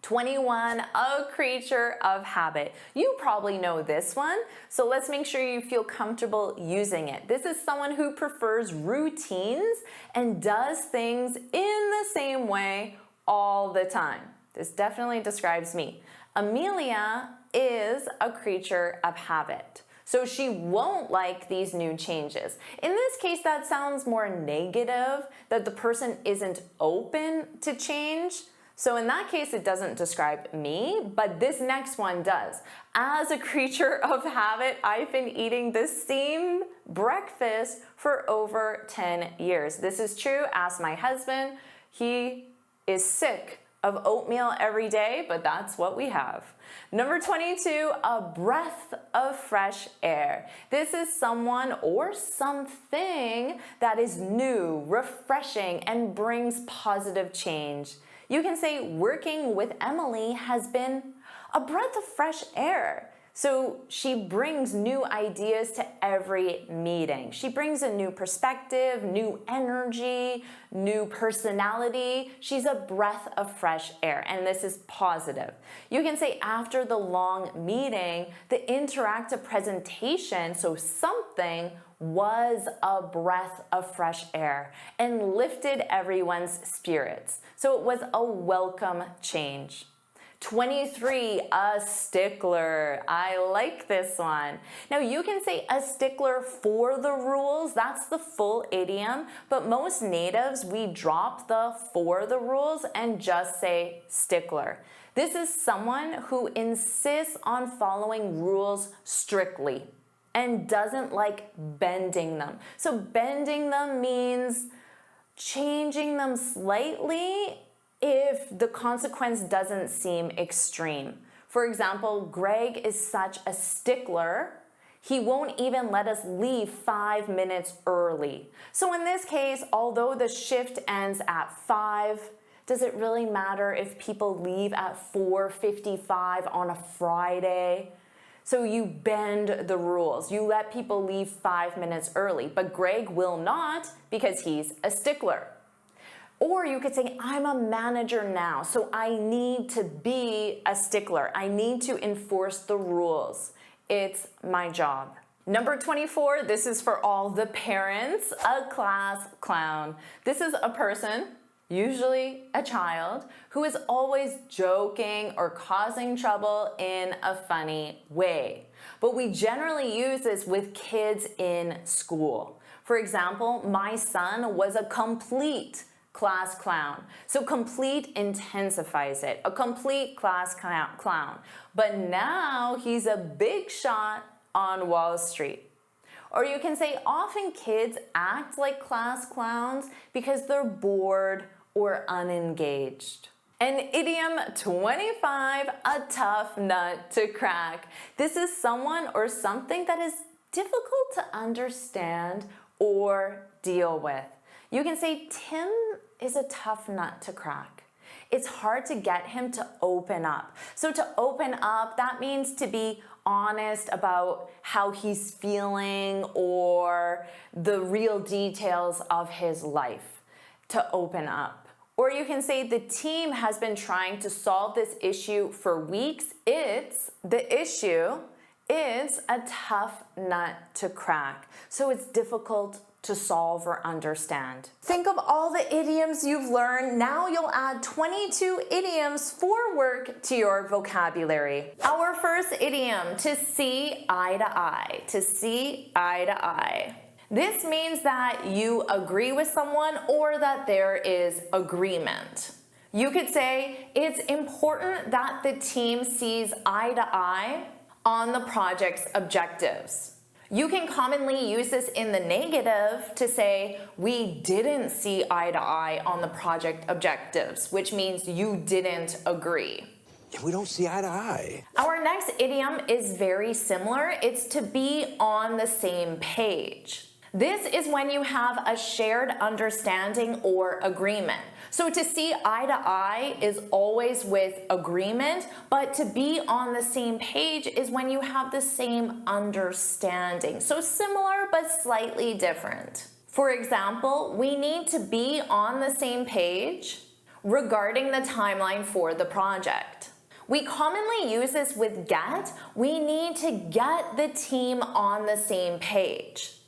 21, a creature of habit. You probably know this one, so let's make sure you feel comfortable using it. This is someone who prefers routines and does things in the same way all the time. This definitely describes me. Amelia is a creature of habit. So she won't like these new changes. In this case, that sounds more negative, that the person isn't open to change. So in that case, it doesn't describe me, but this next one does. As a creature of habit, I've been eating the same breakfast for over 10 years. This is true. Ask my husband. He is sick of oatmeal every day, but that's what we have. Number 22, a breath of fresh air. This is someone or something that is new, refreshing, and brings positive change. You can say working with Emily has been a breath of fresh air. So she brings new ideas to every meeting. She brings a new perspective, new energy, new personality. She's a breath of fresh air, and this is positive. You can say after the long meeting, the interactive presentation, so something was a breath of fresh air and lifted everyone's spirits. So it was a welcome change. 23, a stickler. I like this one. Now you can say a stickler for the rules. That's the full idiom, but most natives, we drop the for the rules and just say stickler. This is someone who insists on following rules strictly and doesn't like bending them. So bending them means changing them slightly if the consequence doesn't seem extreme. For example, Greg is such a stickler, he won't even let us leave 5 minutes early. So in this case, although the shift ends at 5, does it really matter if people leave at 4:55 on a Friday? So you bend the rules. You let people leave 5 minutes early, but Greg will not because he's a stickler. Or you could say, I'm a manager now, so I need to be a stickler. I need to enforce the rules. It's my job. Number 24, this is for all the parents, a class clown. This is a person, usually a child, who is always joking or causing trouble in a funny way. But we generally use this with kids in school. For example, my son was a complete class clown. So complete intensifies it, a complete class clown. But now he's a big shot on Wall Street. Or you can say often kids act like class clowns because they're bored or unengaged. And idiom 25, a tough nut to crack. This is someone or something that is difficult to understand or deal with. You can say Tim is a tough nut to crack. it's hard to get him to open up. So to open up, that means to be honest about how he's feeling or the real details of his life. To open up. Or you can say the team has been trying to solve this issue for weeks. The issue is a tough nut to crack. So it's difficult to solve or understand. Think of all the idioms you've learned. Now you'll add 22 idioms for work to your vocabulary. Our first idiom, to see eye to eye. To see eye to eye. This means that you agree with someone or that there is agreement. You could say, it's important that the team sees eye to eye on the project's objectives. You can commonly use this in the negative to say, we didn't see eye to eye on the project objectives, which means you didn't agree. We don't see eye to eye. Our next idiom is very similar. It's to be on the same page. This is when you have a shared understanding or agreement. So to see eye to eye is always with agreement, but to be on the same page is when you have the same understanding. So similar, but slightly different. For example, we need to be on the same page regarding the timeline for the project. We commonly use this with get. We need to get the team on the same page.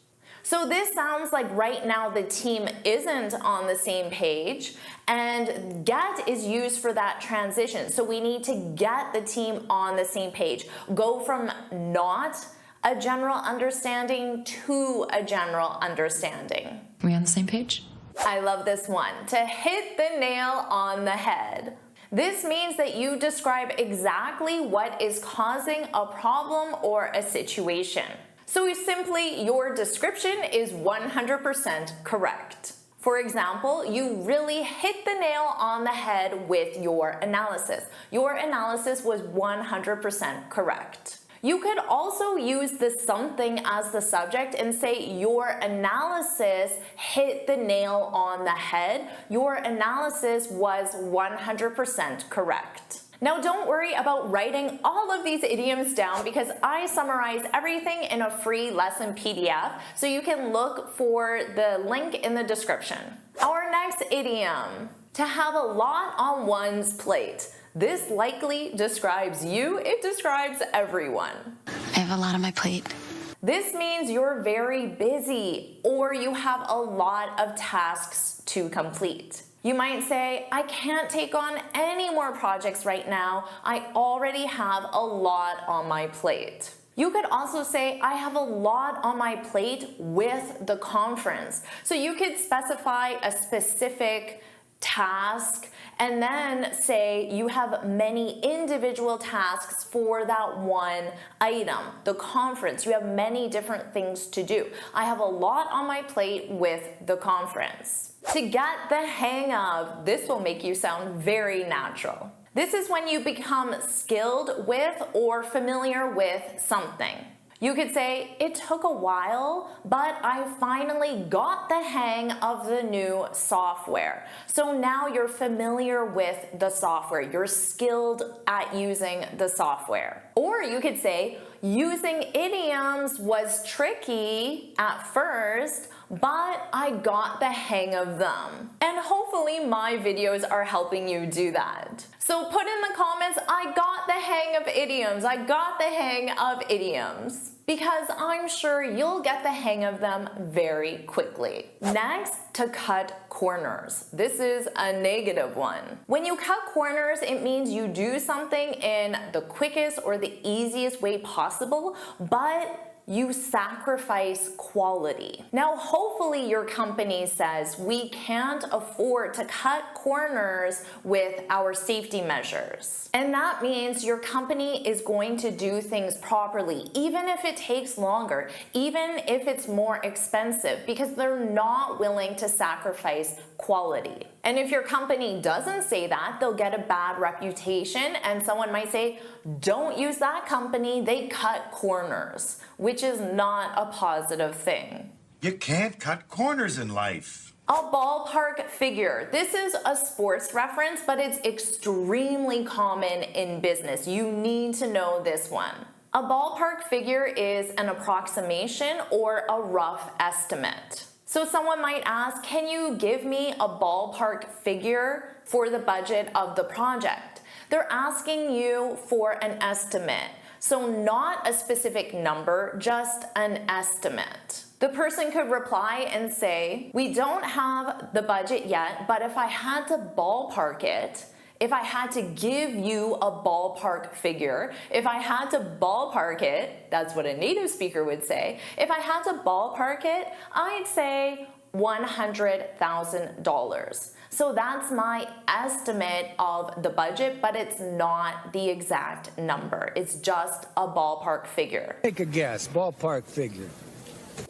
So this sounds like right now the team isn't on the same page, and get is used for that transition. So we need to get the team on the same page. Go from not a general understanding to a general understanding. Are we on the same page? I love this one. To hit the nail on the head. This means that you describe exactly what is causing a problem or a situation. So simply, your description is 100% correct. For example, you really hit the nail on the head with your analysis. Your analysis was 100% correct. You could also use the something as the subject and say your analysis hit the nail on the head. Your analysis was 100% correct. Now don't worry about writing all of these idioms down because I summarize everything in a free lesson PDF, so you can look for the link in the description. Our next idiom, to have a lot on one's plate. This likely describes you, it describes everyone. I have a lot on my plate. This means you're very busy or you have a lot of tasks to complete. You might say, I can't take on any more projects right now. I already have a lot on my plate. You could also say, I have a lot on my plate with the conference. So you could specify a specific task and then say you have many individual tasks for that one item, the conference. You have many different things to do. I have a lot on my plate with the conference. To get the hang of, this will make you sound very natural. This is when you become skilled with or familiar with something. You could say, it took a while, but I finally got the hang of the new software. So now you're familiar with the software. You're skilled at using the software. Or you could say, using idioms was tricky at first, but I got the hang of them. And hopefully my videos are helping you do that. So put in the comments, I got the hang of idioms. I got the hang of idioms. Because I'm sure you'll get the hang of them very quickly. Next, to cut corners. This is a negative one. When you cut corners, it means you do something in the quickest or the easiest way possible, but you sacrifice quality. Now, hopefully your company says we can't afford to cut corners with our safety measures. And that means your company is going to do things properly, even if it takes longer, even if it's more expensive, because they're not willing to sacrifice quality. And if your company doesn't say that, they'll get a bad reputation, and someone might say, don't use that company, they cut corners, which is not a positive thing. You can't cut corners in life. A ballpark figure. This is a sports reference, but it's extremely common in business. You need to know this one. A ballpark figure is an approximation or a rough estimate. So someone might ask, can you give me a ballpark figure for the budget of the project? They're asking you for an estimate. So not a specific number, just an estimate. The person could reply and say, we don't have the budget yet, but if I had to ballpark it, if I had to give you a ballpark figure, if I had to ballpark it, that's what a native speaker would say, if I had to ballpark it, I'd say $100,000. So that's my estimate of the budget, but it's not the exact number. It's just a ballpark figure. Take a guess, ballpark figure.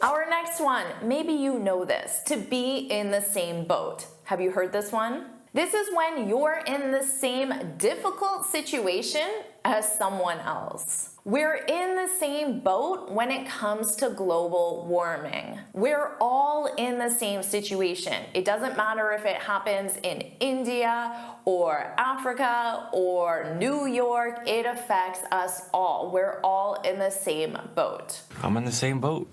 Our next one, maybe you know this, to be in the same boat. Have you heard this one? This is when you're in the same difficult situation as someone else. We're in the same boat when it comes to global warming. We're all in the same situation. It doesn't matter if it happens in India or Africa or New York, it affects us all. We're all in the same boat. I'm in the same boat.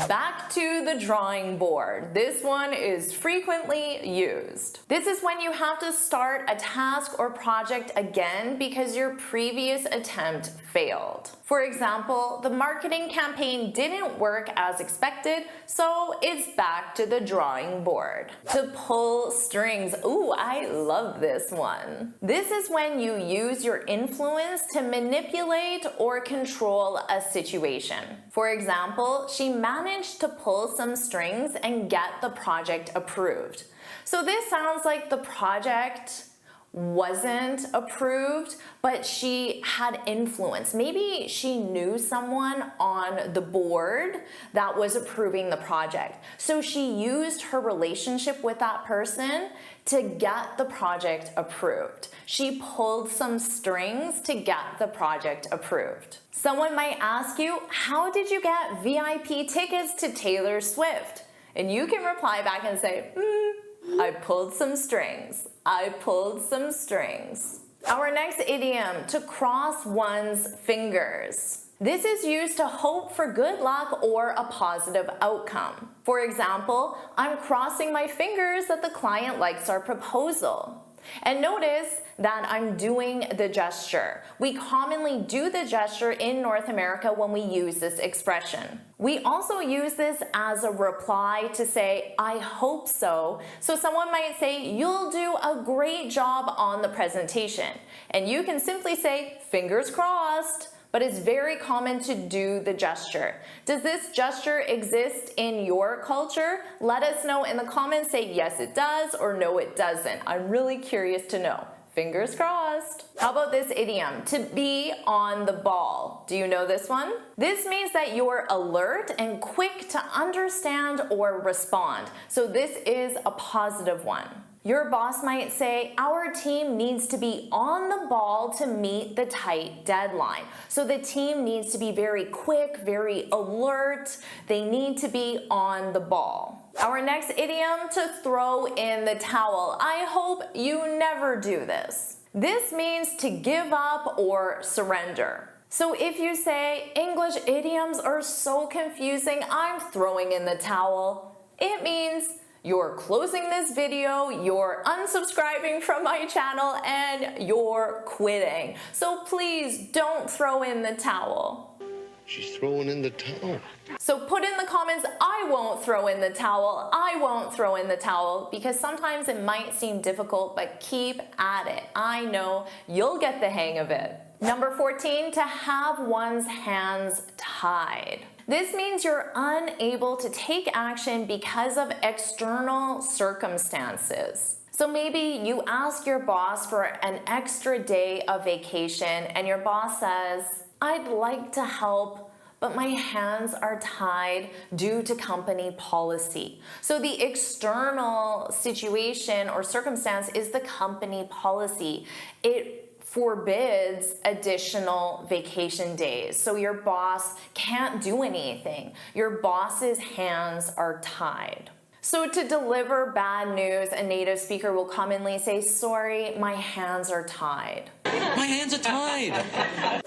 Back to the drawing board. This one is frequently used. This is when you have to start a task or project again because your previous attempt failed. For example, the marketing campaign didn't work as expected, so it's back to the drawing board. To pull strings. Ooh, I love this one. This is when you use your influence to manipulate or control a situation. For example, she managed to pull some strings and get the project approved. So this sounds like the project wasn't approved, but she had influence. Maybe she knew someone on the board that was approving the project. So she used her relationship with that person to get the project approved. She pulled some strings to get the project approved. Someone might ask you, how did you get VIP tickets to Taylor Swift? And you can reply back and say, I pulled some strings. I pulled some strings. Our next idiom, to cross one's fingers. This is used to hope for good luck or a positive outcome. For example, I'm crossing my fingers that the client likes our proposal. And notice that I'm doing the gesture. We commonly do the gesture in North America when we use this expression. We also use this as a reply to say, I hope so. So someone might say, you'll do a great job on the presentation. And you can simply say, fingers crossed. But it's very common to do the gesture. Does this gesture exist in your culture? Let us know in the comments. Say yes it does or no it doesn't. I'm really curious to know. Fingers crossed. How about this idiom? To be on the ball. Do you know this one? This means that you're alert and quick to understand or respond. So this is a positive one. Your boss might say, our team needs to be on the ball to meet the tight deadline. So the team needs to be very quick, very alert. They need to be on the ball. Our next idiom, to throw in the towel. I hope you never do this. This means to give up or surrender. So if you say, English idioms are so confusing, I'm throwing in the towel, it means you're closing this video, you're unsubscribing from my channel, and you're quitting. So please don't throw in the towel. She's throwing in the towel. So put in the comments, I won't throw in the towel, I won't throw in the towel, because sometimes it might seem difficult, but keep at it. I know you'll get the hang of it. Number 14, to have one's hands tied. This means you're unable to take action because of external circumstances. So maybe you ask your boss for an extra day of vacation and your boss says, I'd like to help, but my hands are tied due to company policy. So the external situation or circumstance is the company policy. It forbids additional vacation days. So your boss can't do anything. Your boss's hands are tied. So to deliver bad news, a native speaker will commonly say, "Sorry, my hands are tied." My hands are tied.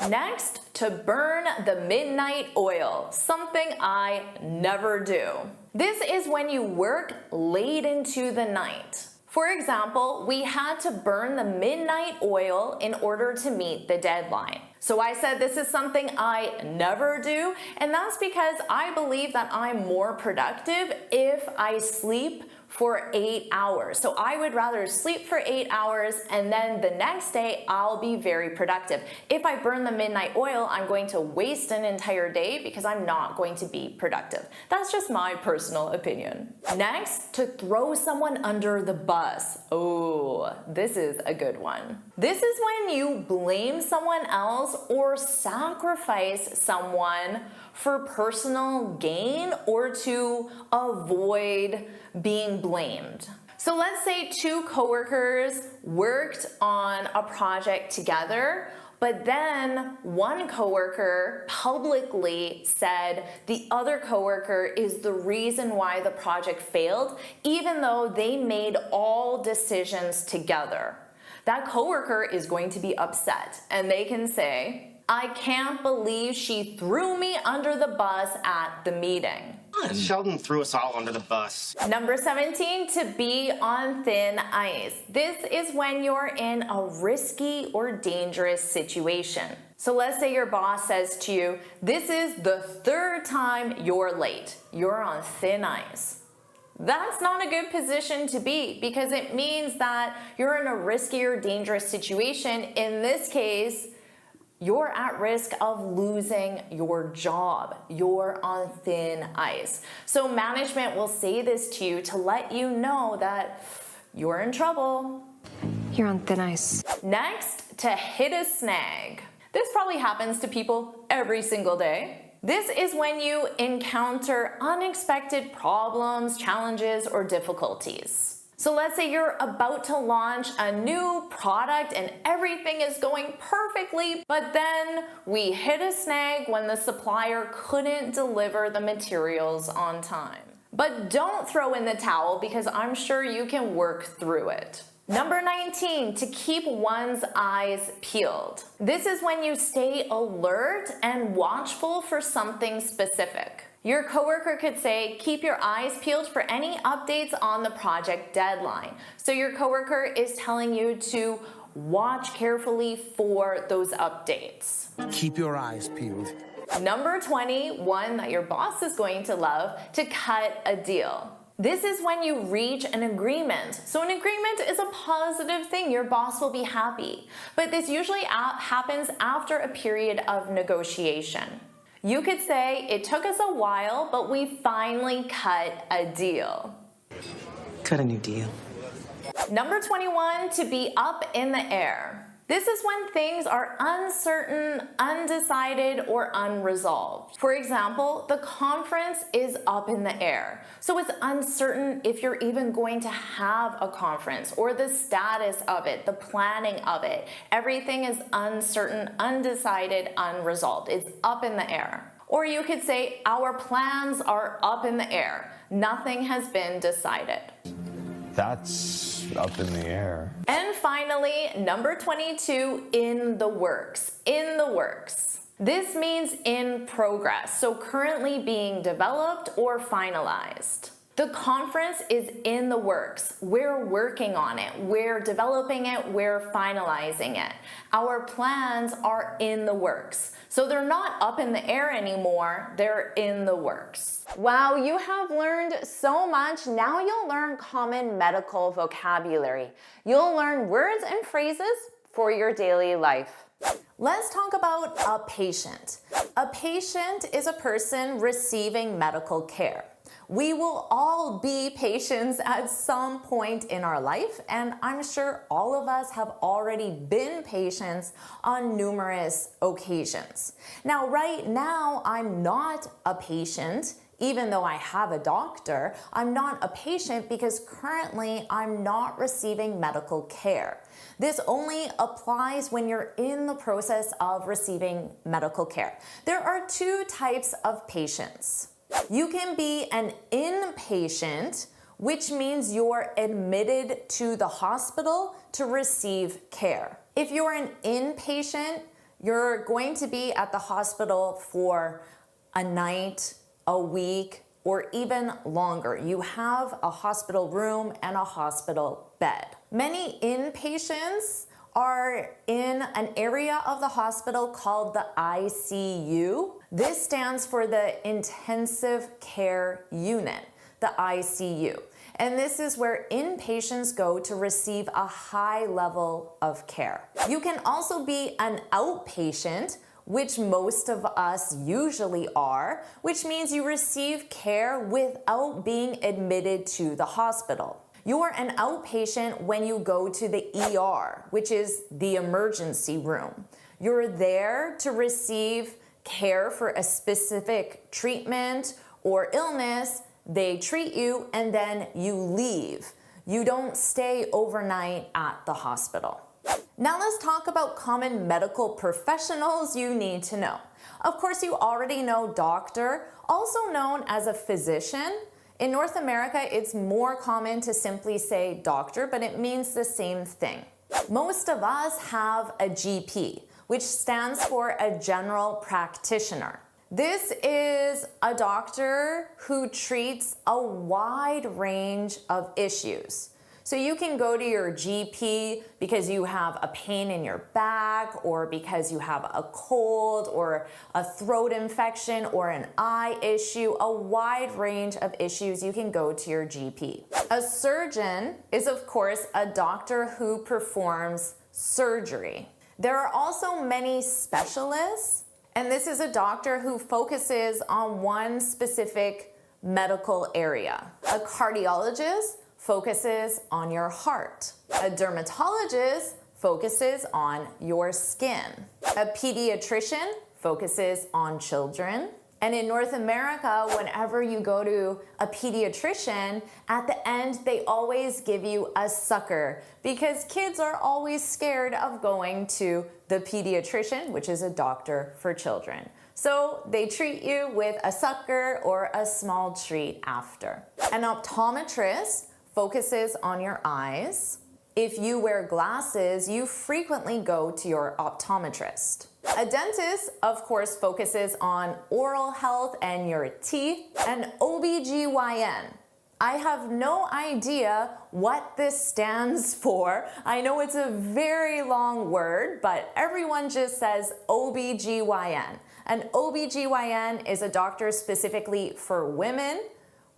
Next, to burn the midnight oil, something I never do. This is when you work late into the night. For example, we had to burn the midnight oil in order to meet the deadline. So I said this is something I never do, and that's because I believe that I'm more productive if I sleep for 8 hours. So I would rather sleep for 8 hours and then the next day I'll be very productive. If I burn the midnight oil, I'm going to waste an entire day because I'm not going to be productive. That's just my personal opinion. Next, to throw someone under the bus. Oh, this is a good one. This is when you blame someone else or sacrifice someone for personal gain or to avoid being blamed. So let's say two coworkers worked on a project together, but then one coworker publicly said the other coworker is the reason why the project failed, even though they made all decisions together. That coworker is going to be upset, and they can say, "I can't believe she threw me under the bus at the meeting." Sheldon threw us all under the bus. Number 17, to be on thin ice. This is when you're in a risky or dangerous situation. So let's say your boss says to you, "This is the third time you're late. You're on thin ice." That's not a good position to be because it means that you're in a risky or dangerous situation. In this case, you're at risk of losing your job. You're on thin ice. So management will say this to you to let you know that you're in trouble. You're on thin ice. Next, to hit a snag. This probably happens to people every single day. This is when you encounter unexpected problems, challenges, or difficulties. So let's say you're about to launch a new product and everything is going perfectly, but then we hit a snag when the supplier couldn't deliver the materials on time. But don't throw in the towel because I'm sure you can work through it. Number 19, to keep one's eyes peeled. This is when you stay alert and watchful for something specific. Your coworker could say, "Keep your eyes peeled for any updates on the project deadline." So your coworker is telling you to watch carefully for those updates. Keep your eyes peeled. Number 20, one that your boss is going to love, to cut a deal. This is when you reach an agreement. So an agreement is a positive thing. Your boss will be happy. But this usually happens after a period of negotiation. You could say, "It took us a while, but we finally cut a deal." Cut a new deal. Number 21, to be up in the air. This is when things are uncertain, undecided, or unresolved. For example, the conference is up in the air. So it's uncertain if you're even going to have a conference or the status of it, the planning of it. Everything is uncertain, undecided, unresolved. It's up in the air. Or you could say, "Our plans are up in the air. Nothing has been decided." That's up in the air. And finally, number 22, in the works. In the works. This means in progress, so currently being developed or finalized. The conference is in the works. We're working on it. We're developing it. We're finalizing it. Our plans are in the works. So they're not up in the air anymore. They're in the works. Wow, you have learned so much. Now you'll learn common medical vocabulary. You'll learn words and phrases for your daily life. Let's talk about a patient. A patient is a person receiving medical care. We will all be patients at some point in our life, and I'm sure all of us have already been patients on numerous occasions. Now, right now, I'm not a patient. Even though I have a doctor, I'm not a patient because currently I'm not receiving medical care. This only applies when you're in the process of receiving medical care. There are two types of patients. You can be an inpatient, which means you're admitted to the hospital to receive care. If you're an inpatient, you're going to be at the hospital for a night, a week, or even longer. You have a hospital room and a hospital bed. Many inpatients are in an area of the hospital called the ICU. This stands for the Intensive Care Unit, the ICU. And this is where inpatients go to receive a high level of care. You can also be an outpatient, which most of us usually are, which means you receive care without being admitted to the hospital. You're an outpatient when you go to the ER, which is the emergency room. You're there to receive care for a specific treatment or illness. They treat you and then you leave. You don't stay overnight at the hospital. Now let's talk about common medical professionals you need to know. Of course, you already know doctor, also known as a physician. In North America, it's more common to simply say doctor, but it means the same thing. Most of us have a GP, which stands for a general practitioner. This is a doctor who treats a wide range of issues. So you can go to your GP because you have a pain in your back, or because you have a cold or a throat infection or an eye issue, a wide range of issues. You can go to your GP. A surgeon is, of course, a doctor who performs surgery. There are also many specialists, and this is a doctor who focuses on one specific medical area. A cardiologist focuses on your heart. A dermatologist focuses on your skin. A pediatrician focuses on children. And in North America, whenever you go to a pediatrician, at the end, they always give you a sucker because kids are always scared of going to the pediatrician, which is a doctor for children. So they treat you with a sucker or a small treat after. An optometrist focuses on your eyes. If you wear glasses, you frequently go to your optometrist. A dentist, of course, focuses on oral health and your teeth. An OBGYN. I have no idea what this stands for. I know it's a very long word, but everyone just says OBGYN. An OBGYN is a doctor specifically for women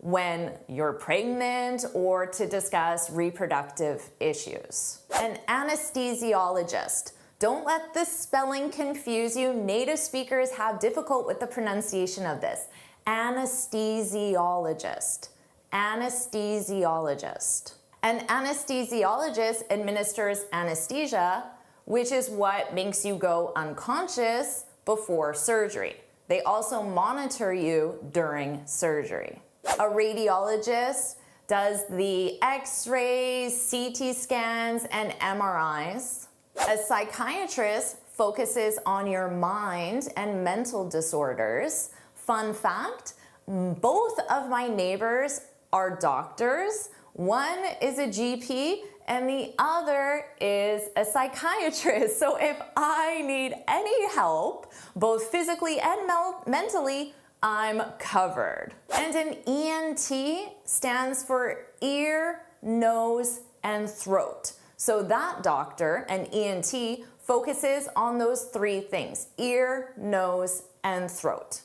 when you're pregnant or to discuss reproductive issues. An anesthesiologist. Don't let the spelling confuse you. Native speakers have difficult with the pronunciation of this. Anesthesiologist. Anesthesiologist. An anesthesiologist administers anesthesia, which is what makes you go unconscious before surgery. They also monitor you during surgery. A radiologist does the X-rays, CT scans, and MRIs. A psychiatrist focuses on your mind and mental disorders. Fun fact, both of my neighbors are doctors. One is a GP and the other is a psychiatrist. So if I need any help, both physically and mentally, I'm covered. And an ENT stands for ear, nose, and throat. So that doctor, an ENT, focuses on those three things: ear, nose, and throat.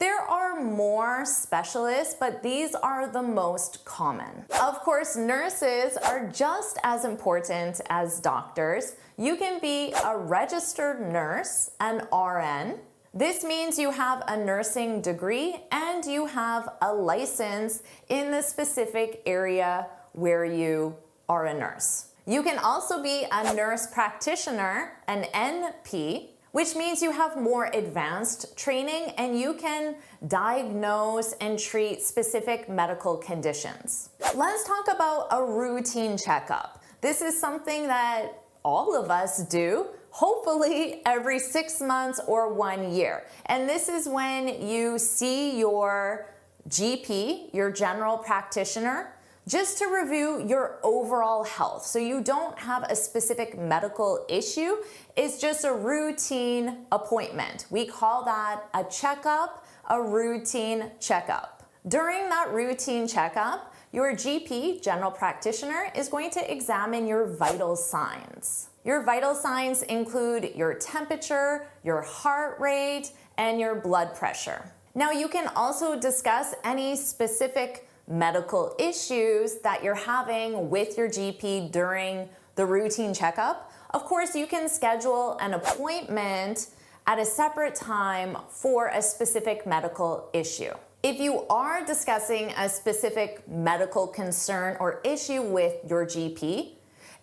There are more specialists, but these are the most common. Of course, nurses are just as important as doctors. You can be a registered nurse, an RN. This means you have a nursing degree and you have a license in the specific area where you are a nurse. You can also be a nurse practitioner, an NP, which means you have more advanced training and you can diagnose and treat specific medical conditions. Let's talk about a routine checkup. This is something that all of us do, hopefully every 6 months or 1 year. And this is when you see your GP, your general practitioner, just to review your overall health. So you don't have a specific medical issue, it's just a routine appointment. We call that a checkup, a routine checkup. During that routine checkup, your GP, general practitioner, is going to examine your vital signs. Your vital signs include your temperature, your heart rate, and your blood pressure. Now you can also discuss any specific medical issues that you're having with your GP during the routine checkup. Of course, you can schedule an appointment at a separate time for a specific medical issue. If you are discussing a specific medical concern or issue with your GP,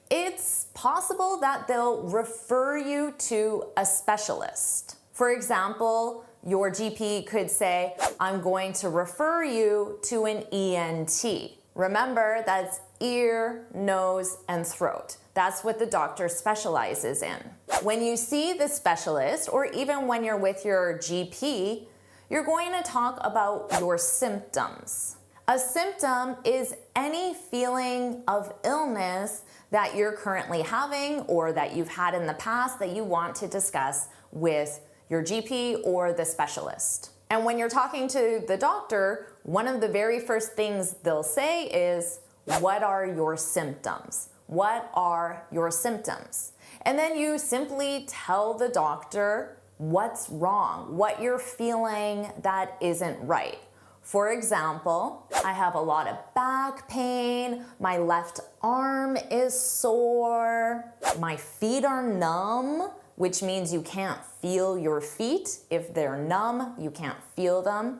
it's possible that they'll refer you to a specialist. For example, your GP could say, I'm going to refer you to an ENT. Remember, that's ear, nose, and throat. That's what the doctor specializes in. When you see the specialist, or even when you're with your GP, you're going to talk about your symptoms. A symptom is any feeling of illness that you're currently having or that you've had in the past that you want to discuss with your GP or the specialist. And when you're talking to the doctor, one of the very first things they'll say is, what are your symptoms? What are your symptoms? And then you simply tell the doctor what's wrong, what you're feeling that isn't right. For example, I have a lot of back pain, my left arm is sore, my feet are numb, which means you can't feel your feet. If they're numb, you can't feel them.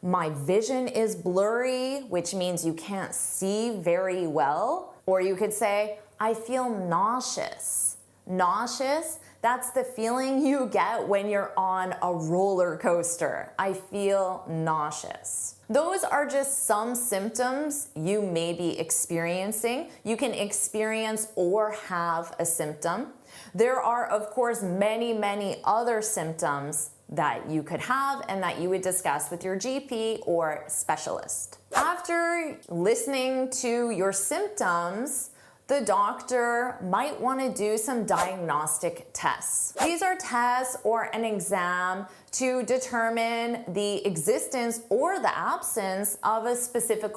My vision is blurry, which means you can't see very well. Or you could say, I feel nauseous. Nauseous, that's the feeling you get when you're on a roller coaster. I feel nauseous. Those are just some symptoms you may be experiencing. You can experience or have a symptom. There are, of course, many, many other symptoms that you could have and that you would discuss with your GP or specialist. After listening to your symptoms, the doctor might want to do some diagnostic tests. These are tests or an exam to determine the existence or the absence of a specific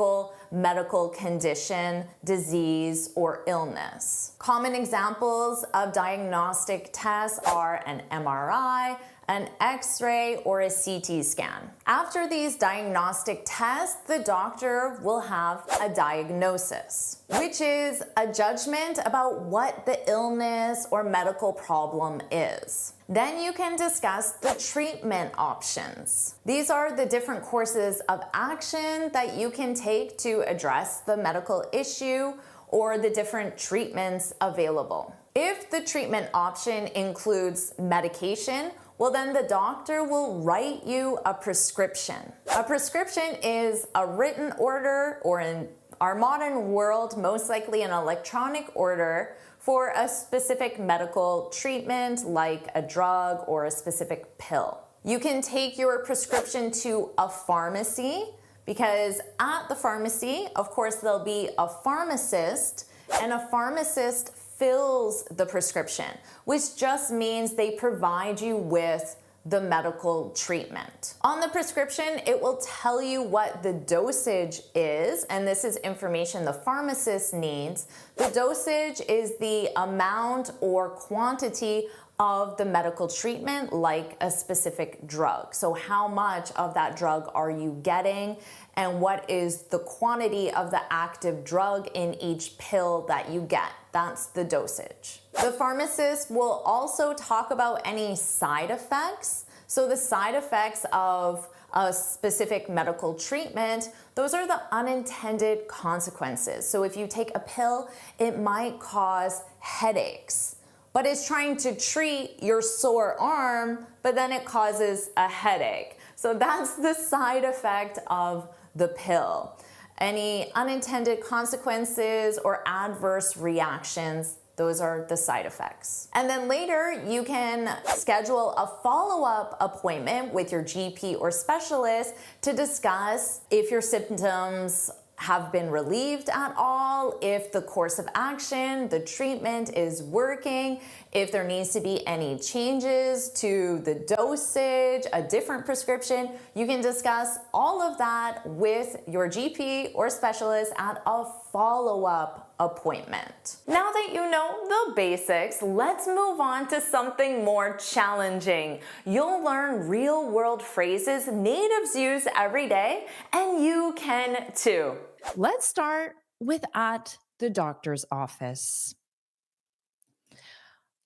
medical condition, disease, or illness. Common examples of diagnostic tests are an MRI, an X-ray, or a CT scan. After these diagnostic tests, the doctor will have a diagnosis, which is a judgment about what the illness or medical problem is. Then you can discuss the treatment options. These are the different courses of action that you can take to address the medical issue or the different treatments available. If the treatment option includes medication, well, then the doctor will write you a prescription. A prescription is a written order, or in our modern world, most likely an electronic order for a specific medical treatment like a drug or a specific pill. You can take your prescription to a pharmacy, because at the pharmacy, of course, there'll be a pharmacist, and a pharmacist fills the prescription, which just means they provide you with the medical treatment. On the prescription, it will tell you what the dosage is, and this is information the pharmacist needs. The dosage is the amount or quantity of the medical treatment, like a specific drug. So how much of that drug are you getting, and what is the quantity of the active drug in each pill that you get? That's the dosage. The pharmacist will also talk about any side effects. So the side effects of a specific medical treatment, those are the unintended consequences. So if you take a pill, it might cause headaches, but it's trying to treat your sore arm, but then it causes a headache. So that's the side effect of the pill. Any unintended consequences or adverse reactions, those are the side effects. And then later, you can schedule a follow-up appointment with your GP or specialist to discuss if your symptoms have been relieved at all, if the course of action, the treatment is working, if there needs to be any changes to the dosage, a different prescription. You can discuss all of that with your GP or specialist at a follow-up appointment. Now that you know the basics, let's move on to something more challenging. You'll learn real-world phrases natives use every day, and you can too. Let's start with at the doctor's office.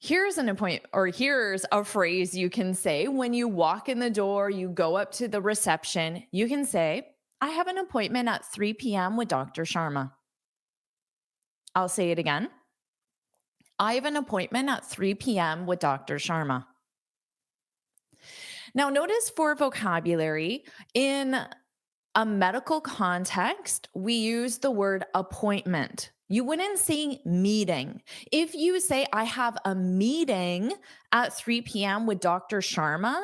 Here's here's a phrase you can say when you walk in the door, you go up to the reception. You can say, I have an appointment at 3 p.m. with Dr. Sharma. I'll say it again. I have an appointment at 3 p.m. with Dr. Sharma. Now, notice for vocabulary, in a medical context, we use the word appointment. You wouldn't say meeting. If you say, I have a meeting at 3 p.m. with Dr. Sharma,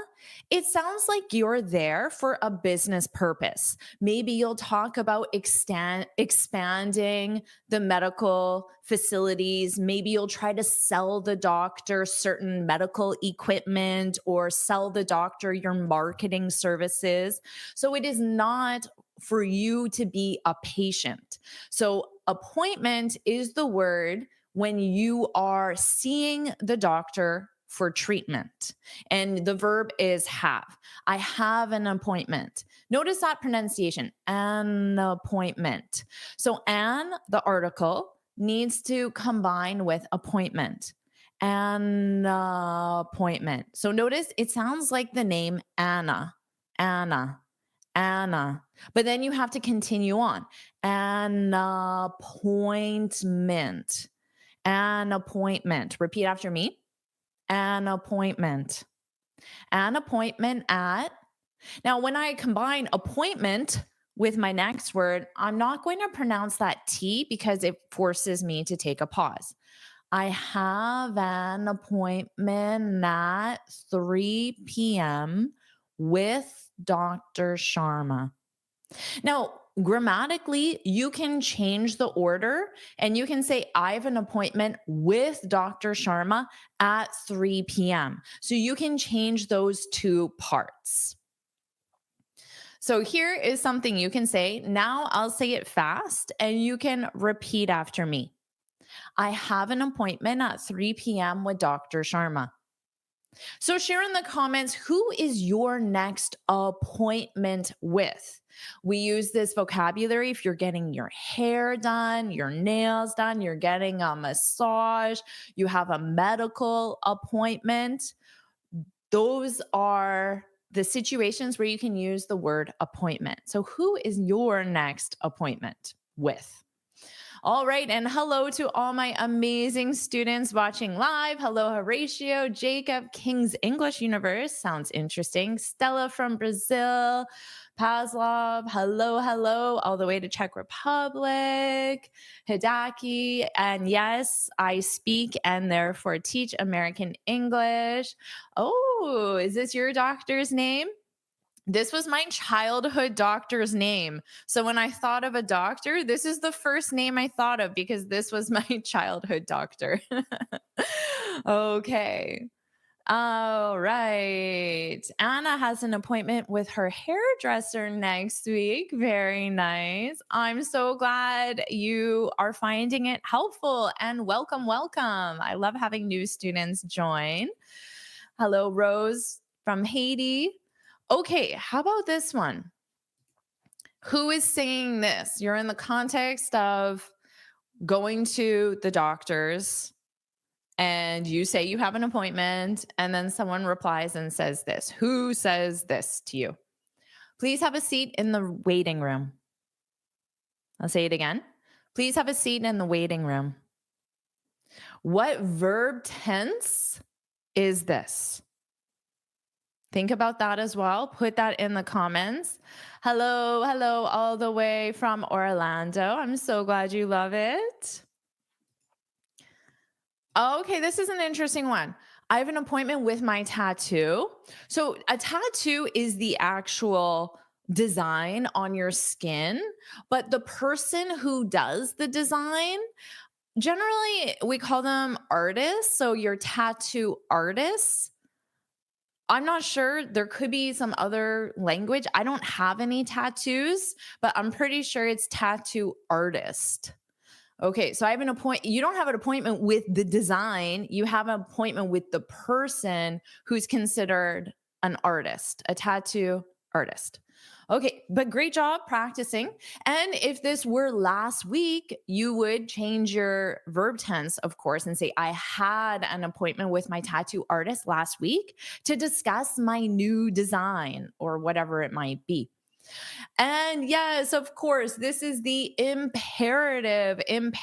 it sounds like you're there for a business purpose. Maybe you'll talk about expanding the medical facilities. Maybe you'll try to sell the doctor certain medical equipment or sell the doctor your marketing services. So it is not for you to be a patient. So appointment is the word when you are seeing the doctor for treatment. And the verb is have. I have an appointment. Notice that pronunciation, an appointment. So an, the article, needs to combine with appointment. An appointment. So notice it sounds like the name Anna. Anna. Anna. But then you have to continue on. An appointment. An appointment. Repeat after me. An appointment. An appointment at. Now, when I combine appointment with my next word, I'm not going to pronounce that T because it forces me to take a pause. I have an appointment at 3 p.m. with Dr. Sharma. Now, grammatically, you can change the order and you can say, I have an appointment with Dr. Sharma at 3 p.m. So you can change those two parts. So here is something you can say. Now I'll say it fast and you can repeat after me. I have an appointment at 3 p.m. with Dr. Sharma. So share in the comments, who is your next appointment with? We use this vocabulary if you're getting your hair done, your nails done, you're getting a massage, you have a medical appointment. Those are the situations where you can use the word appointment. So who is your next appointment with? All right, and hello to all my amazing students watching live. Hello, Horatio, Jacob, King's English Universe. Sounds interesting. Stella from Brazil, Pavlov, hello, hello, all the way to Czech Republic, Hidaki, and yes, I speak and therefore teach American English. Oh, is this your doctor's name? This was my childhood doctor's name. So when I thought of a doctor, this is the first name I thought of because this was my childhood doctor. Okay. All right. Anna has an appointment with her hairdresser next week. Very nice. I'm so glad you are finding it helpful and welcome, welcome. I love having new students join. Hello, Rose from Haiti. Okay, how about this one? Who is saying this? You're in the context of going to the doctor's and you say you have an appointment and then someone replies and says this. Who says this to you? Please have a seat in the waiting room. I'll say it again. Please have a seat in the waiting room. What verb tense is this? Think about that as well. Put that in the comments. Hello, hello, all the way from Orlando. I'm so glad you love it. Okay, this is an interesting one. I have an appointment with my tattoo. So a tattoo is the actual design on your skin, but the person who does the design, generally we call them artists. So your tattoo artists. I'm not sure. There could be some other language. I don't have any tattoos, but I'm pretty sure it's tattoo artist. Okay, so I have an appointment. You don't have an appointment with the design. You have an appointment with the person who's considered an artist, a tattoo artist. Okay, but great job practicing. And if this were last week, you would change your verb tense, of course, and say, I had an appointment with my tattoo artist last week to discuss my new design or whatever it might be. And yes, of course, this is the imperative. And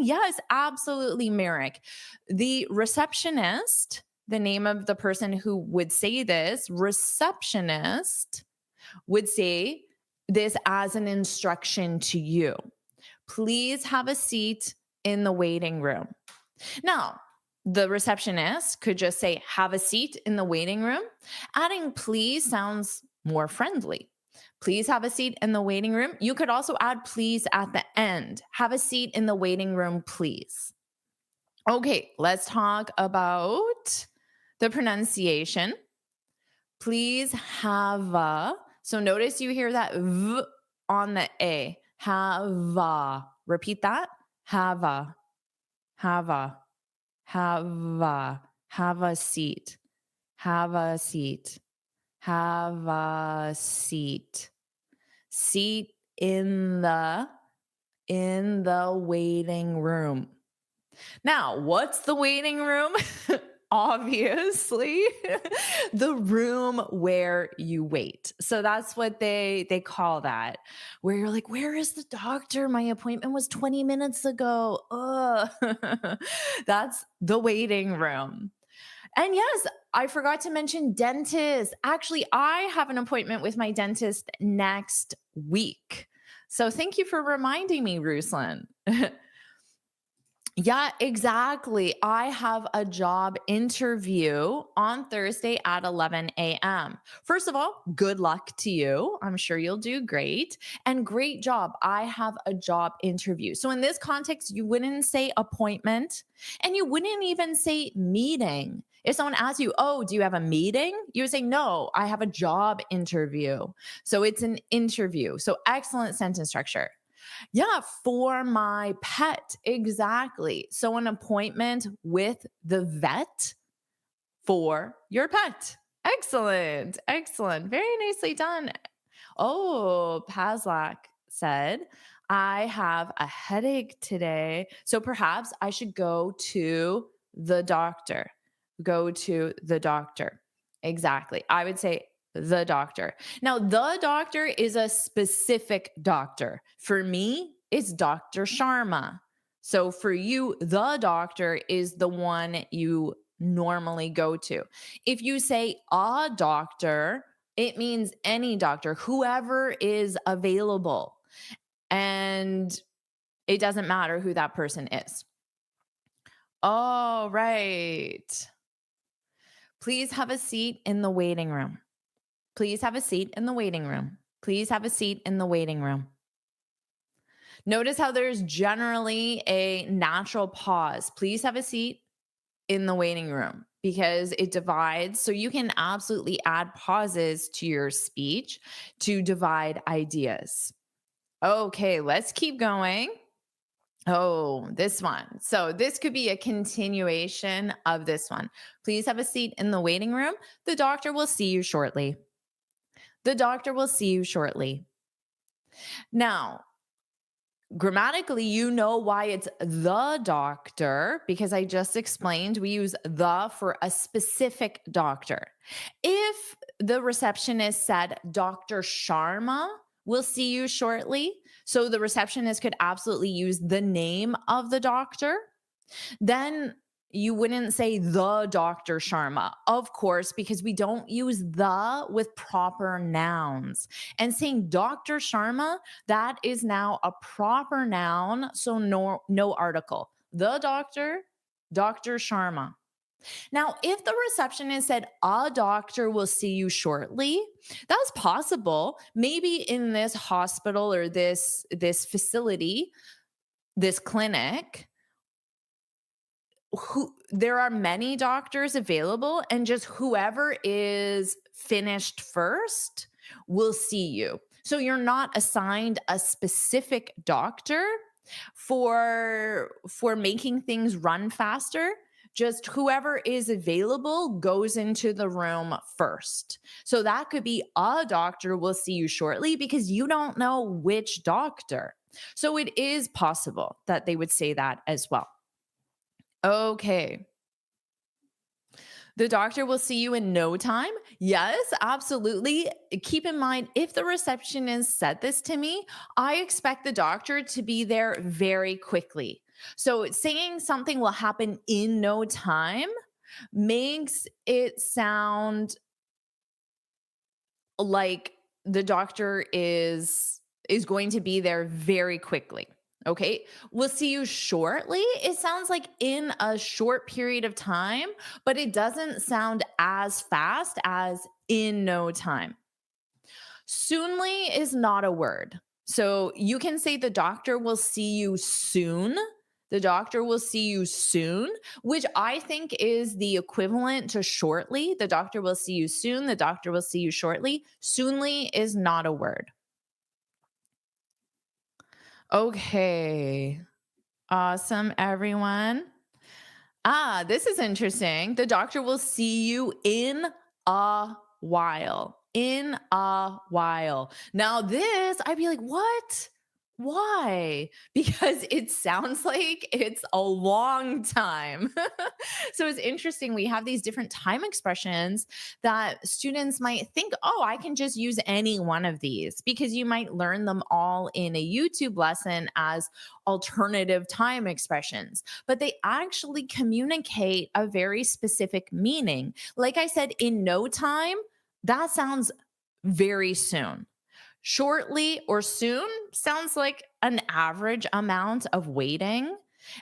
yes, absolutely, Merrick. The receptionist, the name of the person who would say this, receptionist, would say this as an instruction to you. Please have a seat in the waiting room. Now, the receptionist could just say, have a seat in the waiting room. Adding please sounds more friendly. Please have a seat in the waiting room. You could also add please at the end. Have a seat in the waiting room, please. Okay, let's talk about the pronunciation. Please have a. So notice you hear that v on the a. Have a. Repeat that. Have a. Have a. Have a. Have a seat. Have a seat. Have a seat. Seat in the waiting room. Now, what's the waiting room? Obviously, the room where you wait. So that's what they call that, where you're like, where is the doctor? My appointment was 20 minutes ago. Ugh. That's the waiting room. And yes, I forgot to mention dentist. Actually, I have an appointment with my dentist next week. So thank you for reminding me, Ruslan. Yeah, exactly. I have a job interview on Thursday at 11 a.m. First of all, good luck to you. I'm sure you'll do great. And great job. I have a job interview. So in this context, you wouldn't say appointment and you wouldn't even say meeting. If someone asks you, oh, do you have a meeting? You would say, no, I have a job interview. So it's an interview. So excellent sentence structure. Yeah, for my pet. Exactly. So an appointment with the vet for your pet. Excellent. Excellent. Very nicely done. Oh, Pazlak said, I have a headache today. So perhaps I should go to the doctor. Go to the doctor. Exactly. I would say the doctor. Now, the doctor is a specific doctor. For me, it's Dr. Sharma. So for you, the doctor is the one you normally go to. If you say a doctor, it means any doctor, whoever is available. And it doesn't matter who that person is. All right. Please have a seat in the waiting room. Please have a seat in the waiting room. Please have a seat in the waiting room. Notice how there's generally a natural pause. Please have a seat in the waiting room because it divides. So you can absolutely add pauses to your speech to divide ideas. Okay, let's keep going. Oh, this one. So this could be a continuation of this one. Please have a seat in the waiting room. The doctor will see you shortly. The doctor will see you shortly. Now, grammatically, you know why it's the doctor, because I just explained we use the for a specific doctor. If the receptionist said, Dr. Sharma will see you shortly, so the receptionist could absolutely use the name of the doctor, then you wouldn't say the Dr. Sharma, of course, because we don't use the with proper nouns. And saying Dr. Sharma, that is now a proper noun, so no article. The doctor, Dr. Sharma. Now, if the receptionist said, a doctor will see you shortly, that's possible. Maybe in this hospital or this facility, this clinic, there are many doctors available, and just whoever is finished first will see you. So you're not assigned a specific doctor for making things run faster. Just whoever is available goes into the room first. So that could be a doctor will see you shortly because you don't know which doctor. So it is possible that they would say that as well. Okay. The doctor will see you in no time. Yes, absolutely. Keep in mind, if the receptionist said this to me, I expect the doctor to be there very quickly. So saying something will happen in no time makes it sound like the doctor is going to be there very quickly. Okay, we'll see you shortly. It sounds like in a short period of time, but it doesn't sound as fast as in no time. Soonly is not a word. So you can say the doctor will see you soon. The doctor will see you soon, which I think is the equivalent to shortly. The doctor will see you soon. The doctor will see you shortly. Soonly is not a word. Okay. Awesome, everyone. This is interesting. The doctor will see you in a while. In a while. Now this, I'd be like, what? Why? Because it sounds like it's a long time. So it's interesting. We have these different time expressions that students might think, oh, I can just use any one of these, because you might learn them all in a YouTube lesson as alternative time expressions, but they actually communicate a very specific meaning. Like I said, in no time, that sounds very soon. Shortly or soon sounds like an average amount of waiting.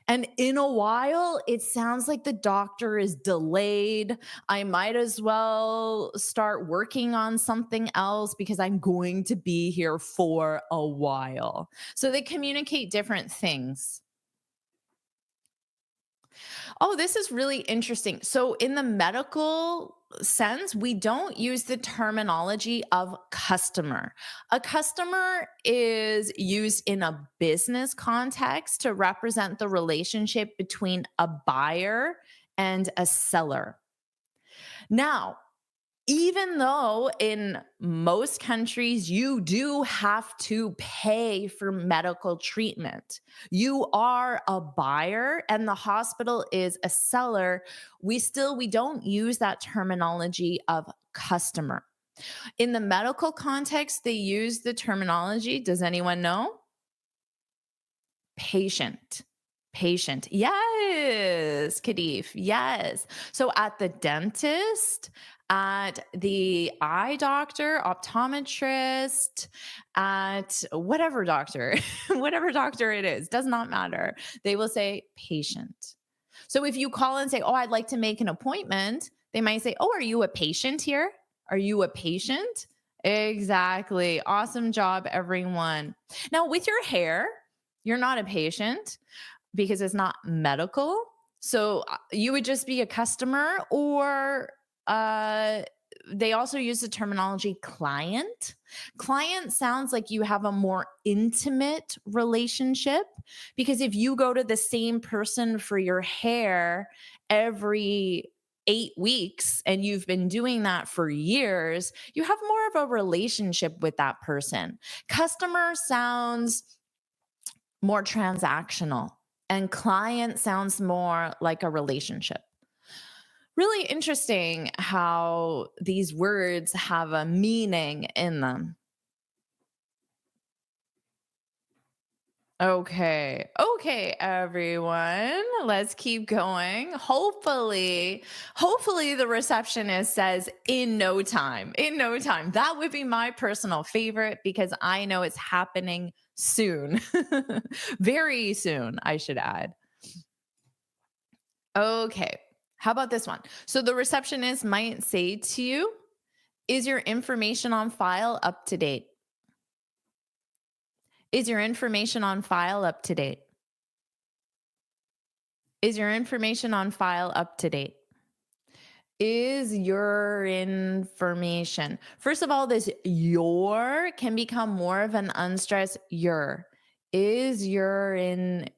And in a while, it sounds like the doctor is delayed. I might as well start working on something else because I'm going to be here for a while. So they communicate different things. Oh, this is really interesting. So in the medical sense, we don't use the terminology of customer. A customer is used in a business context to represent the relationship between a buyer and a seller. Now, even though in most countries you do have to pay for medical treatment, you are a buyer and the hospital is a seller, we don't use that terminology of customer. In the medical context, they use the terminology, does anyone know? Patient. Patient. Yes, Kadif. Yes. So at the dentist, at the eye doctor, optometrist, at whatever doctor, whatever doctor it is, does not matter. They will say patient. So if you call and say, oh, I'd like to make an appointment, they might say, oh, are you a patient here? Are you a patient? Exactly. Awesome job, everyone. Now with your hair, you're not a patient because it's not medical. So you would just be a customer, or they also use the terminology client. Client sounds like you have a more intimate relationship, because if you go to the same person for your hair every 8 weeks and you've been doing that for years, you have more of a relationship with that person. Customer sounds more transactional, and client sounds more like a relationship. Really interesting how these words have a meaning in them. Okay, everyone, let's keep going. Hopefully the receptionist says in no time. In no time. That would be my personal favorite, because I know it's happening soon. Very soon, I should add. Okay. How about this one? So the receptionist might say to you, is your information on file up to date? Is your information on file up to date? Is your information on file up to date? Is your information. First of all, this your can become more of an unstressed your. Is urine.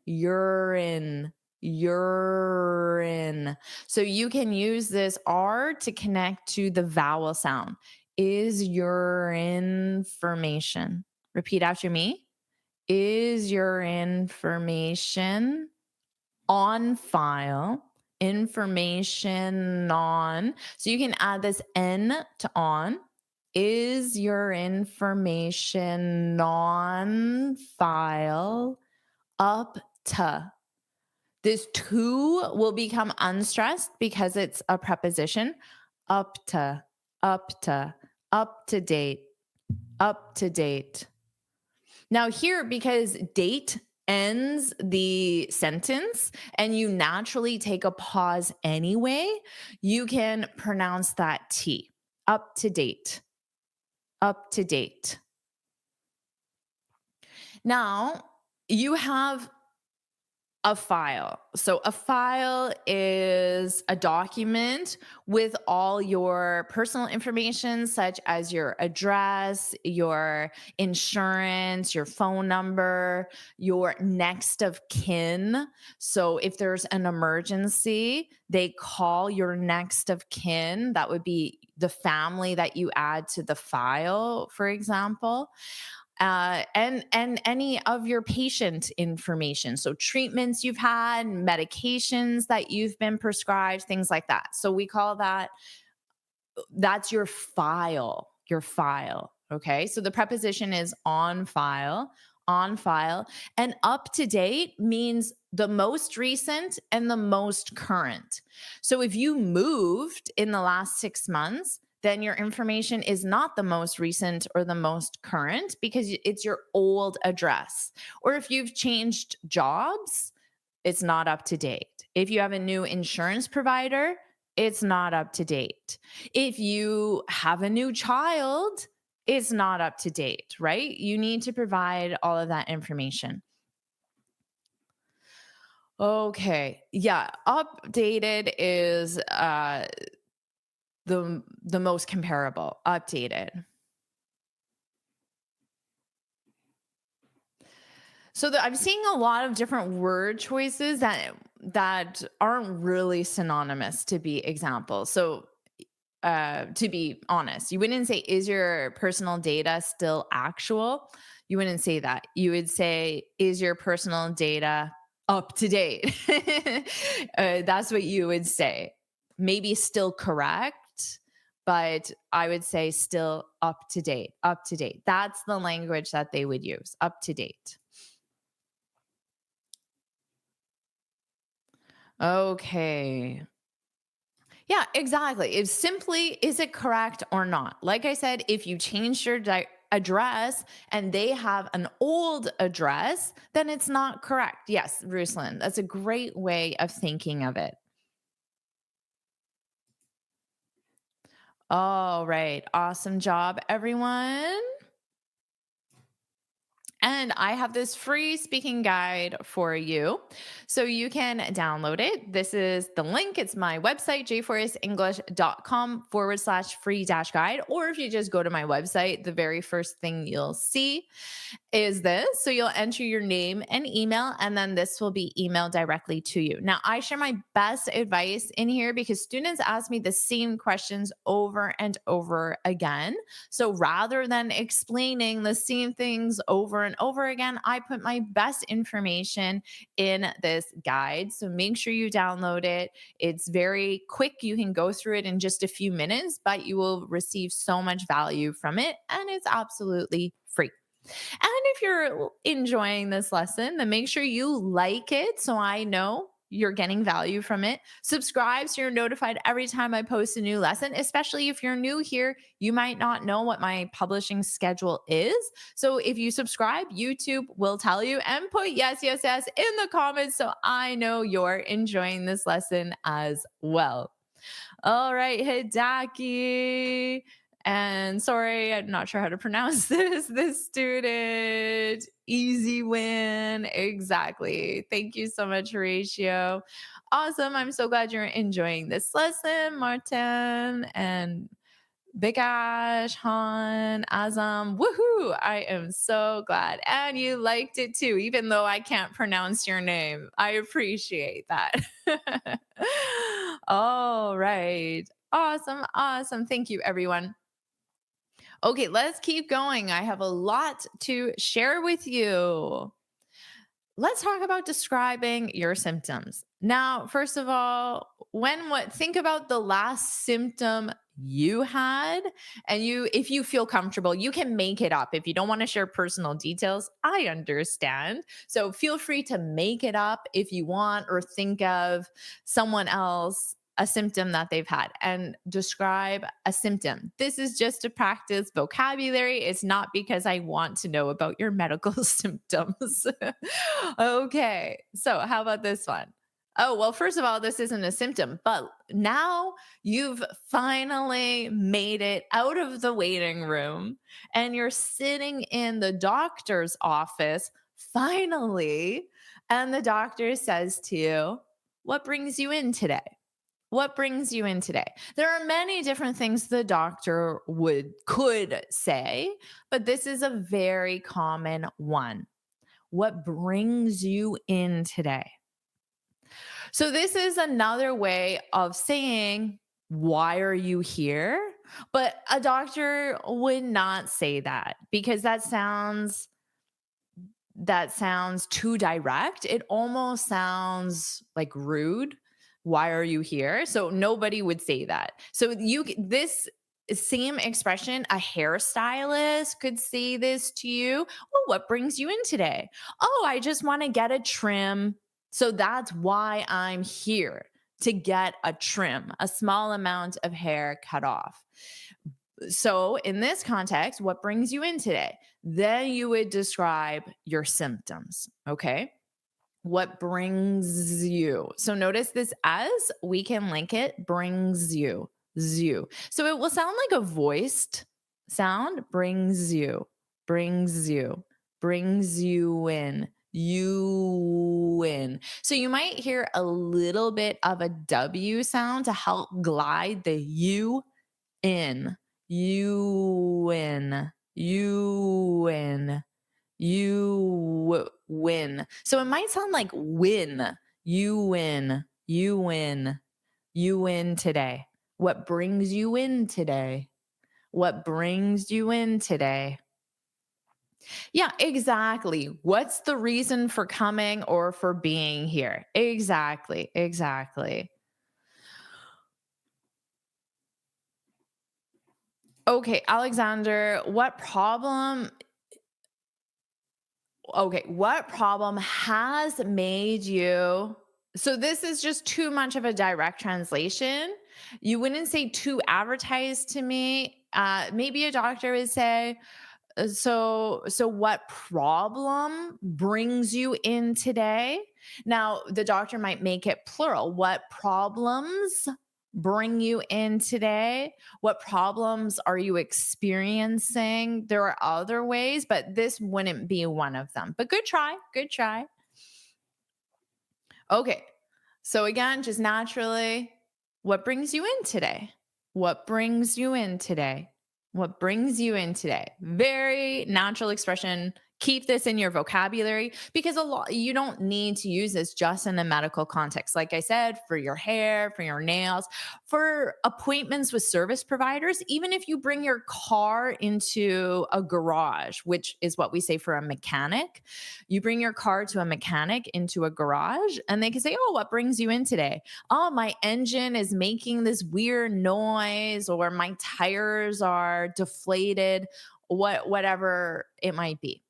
So you can use this R to connect to the vowel sound. Is your information. Repeat after me. Is your information on file? Information on. So you can add this N to on. Is your information on file up to? This to will become unstressed because it's a preposition. Up to, up to, up to date, up to date. Now here, because date ends the sentence and you naturally take a pause anyway, you can pronounce that T. Up to date. Up to date. Now, you have a file. So a file is a document with all your personal information, such as your address, your insurance, your phone number, your next of kin. So if there's an emergency, they call your next of kin. That would be the family that you add to the file, for example. And any of your patient information. So treatments you've had, medications that you've been prescribed, things like that. So we call that's your file, Okay. So the preposition is on file. And up to date means the most recent and the most current. So if you moved in the last 6 months, then your information is not the most recent or the most current because it's your old address. Or if you've changed jobs, it's not up to date. If you have a new insurance provider, it's not up to date. If you have a new child, it's not up to date, right? You need to provide all of that information. Okay. Yeah. Updated is the most comparable. Updated. So I'm seeing a lot of different word choices that aren't really synonymous to be examples. So to be honest, you wouldn't say, is your personal data still actual? You wouldn't say that. You would say, is your personal data up to date? That's what you would say. Maybe still correct, but I would say still up to date, up to date. That's the language that they would use, up to date. Okay. Yeah, exactly. It's simply, is it correct or not? Like I said, if you changed your address and they have an old address, then it's not correct. Yes, Ruslan, that's a great way of thinking of it. All right. Awesome job, everyone. And I have this free speaking guide for you. So you can download it. This is the link. It's my website, jforrestenglish.com/free-guide. Or if you just go to my website, the very first thing you'll see is this. So you'll enter your name and email, and then this will be emailed directly to you. Now, I share my best advice in here because students ask me the same questions over and over again. So rather than explaining the same things over and over again, I put my best information in this guide. So make sure you download it. It's very quick. You can go through it in just a few minutes, but you will receive so much value from it, and it's absolutely free. And if you're enjoying this lesson, then make sure you like it so I know you're getting value from it. Subscribe so you're notified every time I post a new lesson, especially if you're new here, you might not know what my publishing schedule is. So if you subscribe, YouTube will tell you, and put yes, yes, yes in the comments so I know you're enjoying this lesson as well. All right, Hidaki. And sorry, I'm not sure how to pronounce this student. Easy win. Exactly. Thank you so much, Horatio. Awesome. I'm so glad you're enjoying this lesson, Martin and Bikash, Han, Azam. Woohoo! I am so glad. And you liked it too, even though I can't pronounce your name. I appreciate that. All right. Awesome. Awesome. Thank you, everyone. Okay, let's keep going. I have a lot to share with you. Let's talk about describing your symptoms. Now, first of all, think about the last symptom you had, and if you feel comfortable, you can make it up. If you don't want to share personal details, I understand. So feel free to make it up if you want, or think of someone else, a symptom that they've had, and describe a symptom. This is just to practice vocabulary. It's not because I want to know about your medical symptoms. Okay, so how about this one? Oh, well, first of all, this isn't a symptom, but now you've finally made it out of the waiting room and you're sitting in the doctor's office, finally, and the doctor says to you, "What brings you in today? What brings you in today?" There are many different things the doctor could say, but this is a very common one. What brings you in today? So this is another way of saying, why are you here? But a doctor would not say that, because that sounds too direct. It almost sounds like rude. Why are you here? So nobody would say that. So this same expression, a hairstylist could say this to you. Well, what brings you in today? Oh, I just want to get a trim. So that's why I'm here, to get a trim, a small amount of hair cut off. So in this context, what brings you in today? Then you would describe your symptoms, okay? What brings you? So notice this as, we can link it, brings you, you. So it will sound like a voiced sound, brings you, brings you, brings you in, you in. So you might hear a little bit of a W sound to help glide the you in, you in, you in. You win. So it might sound like win. You win. You win. You win today. What brings you in today? What brings you in today? Yeah, exactly. What's the reason for coming or for being here? Exactly. Exactly. Okay, Alexander, what problem has made you? So this is just too much of a direct translation. You wouldn't say too advertised to me. Maybe a doctor would say, so what problem brings you in today? Now, the doctor might make it plural. What problems bring you in today? What problems are you experiencing? There are other ways, but this wouldn't be one of them. But good try. Good try. Okay. So again, just naturally, what brings you in today? What brings you in today? What brings you in today? Very natural expression. Keep this in your vocabulary, because you don't need to use this just in a medical context. Like I said, for your hair, for your nails, for appointments with service providers, even if you bring your car into a garage, which is what we say for a mechanic. You bring your car to a mechanic into a garage and they can say, oh, what brings you in today? Oh, my engine is making this weird noise, or my tires are deflated, whatever it might be.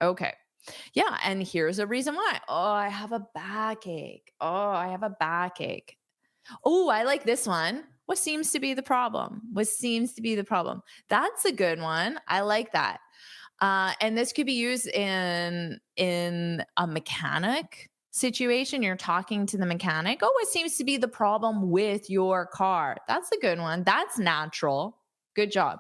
Okay. Yeah, and here's a reason why. Oh, I have a backache. Oh, I have a backache. Oh, I like this one. What seems to be the problem? What seems to be the problem? That's a good one. I like that. And this could be used in a mechanic situation. You're talking to the mechanic. Oh, what seems to be the problem with your car? That's a good one. That's natural. Good job.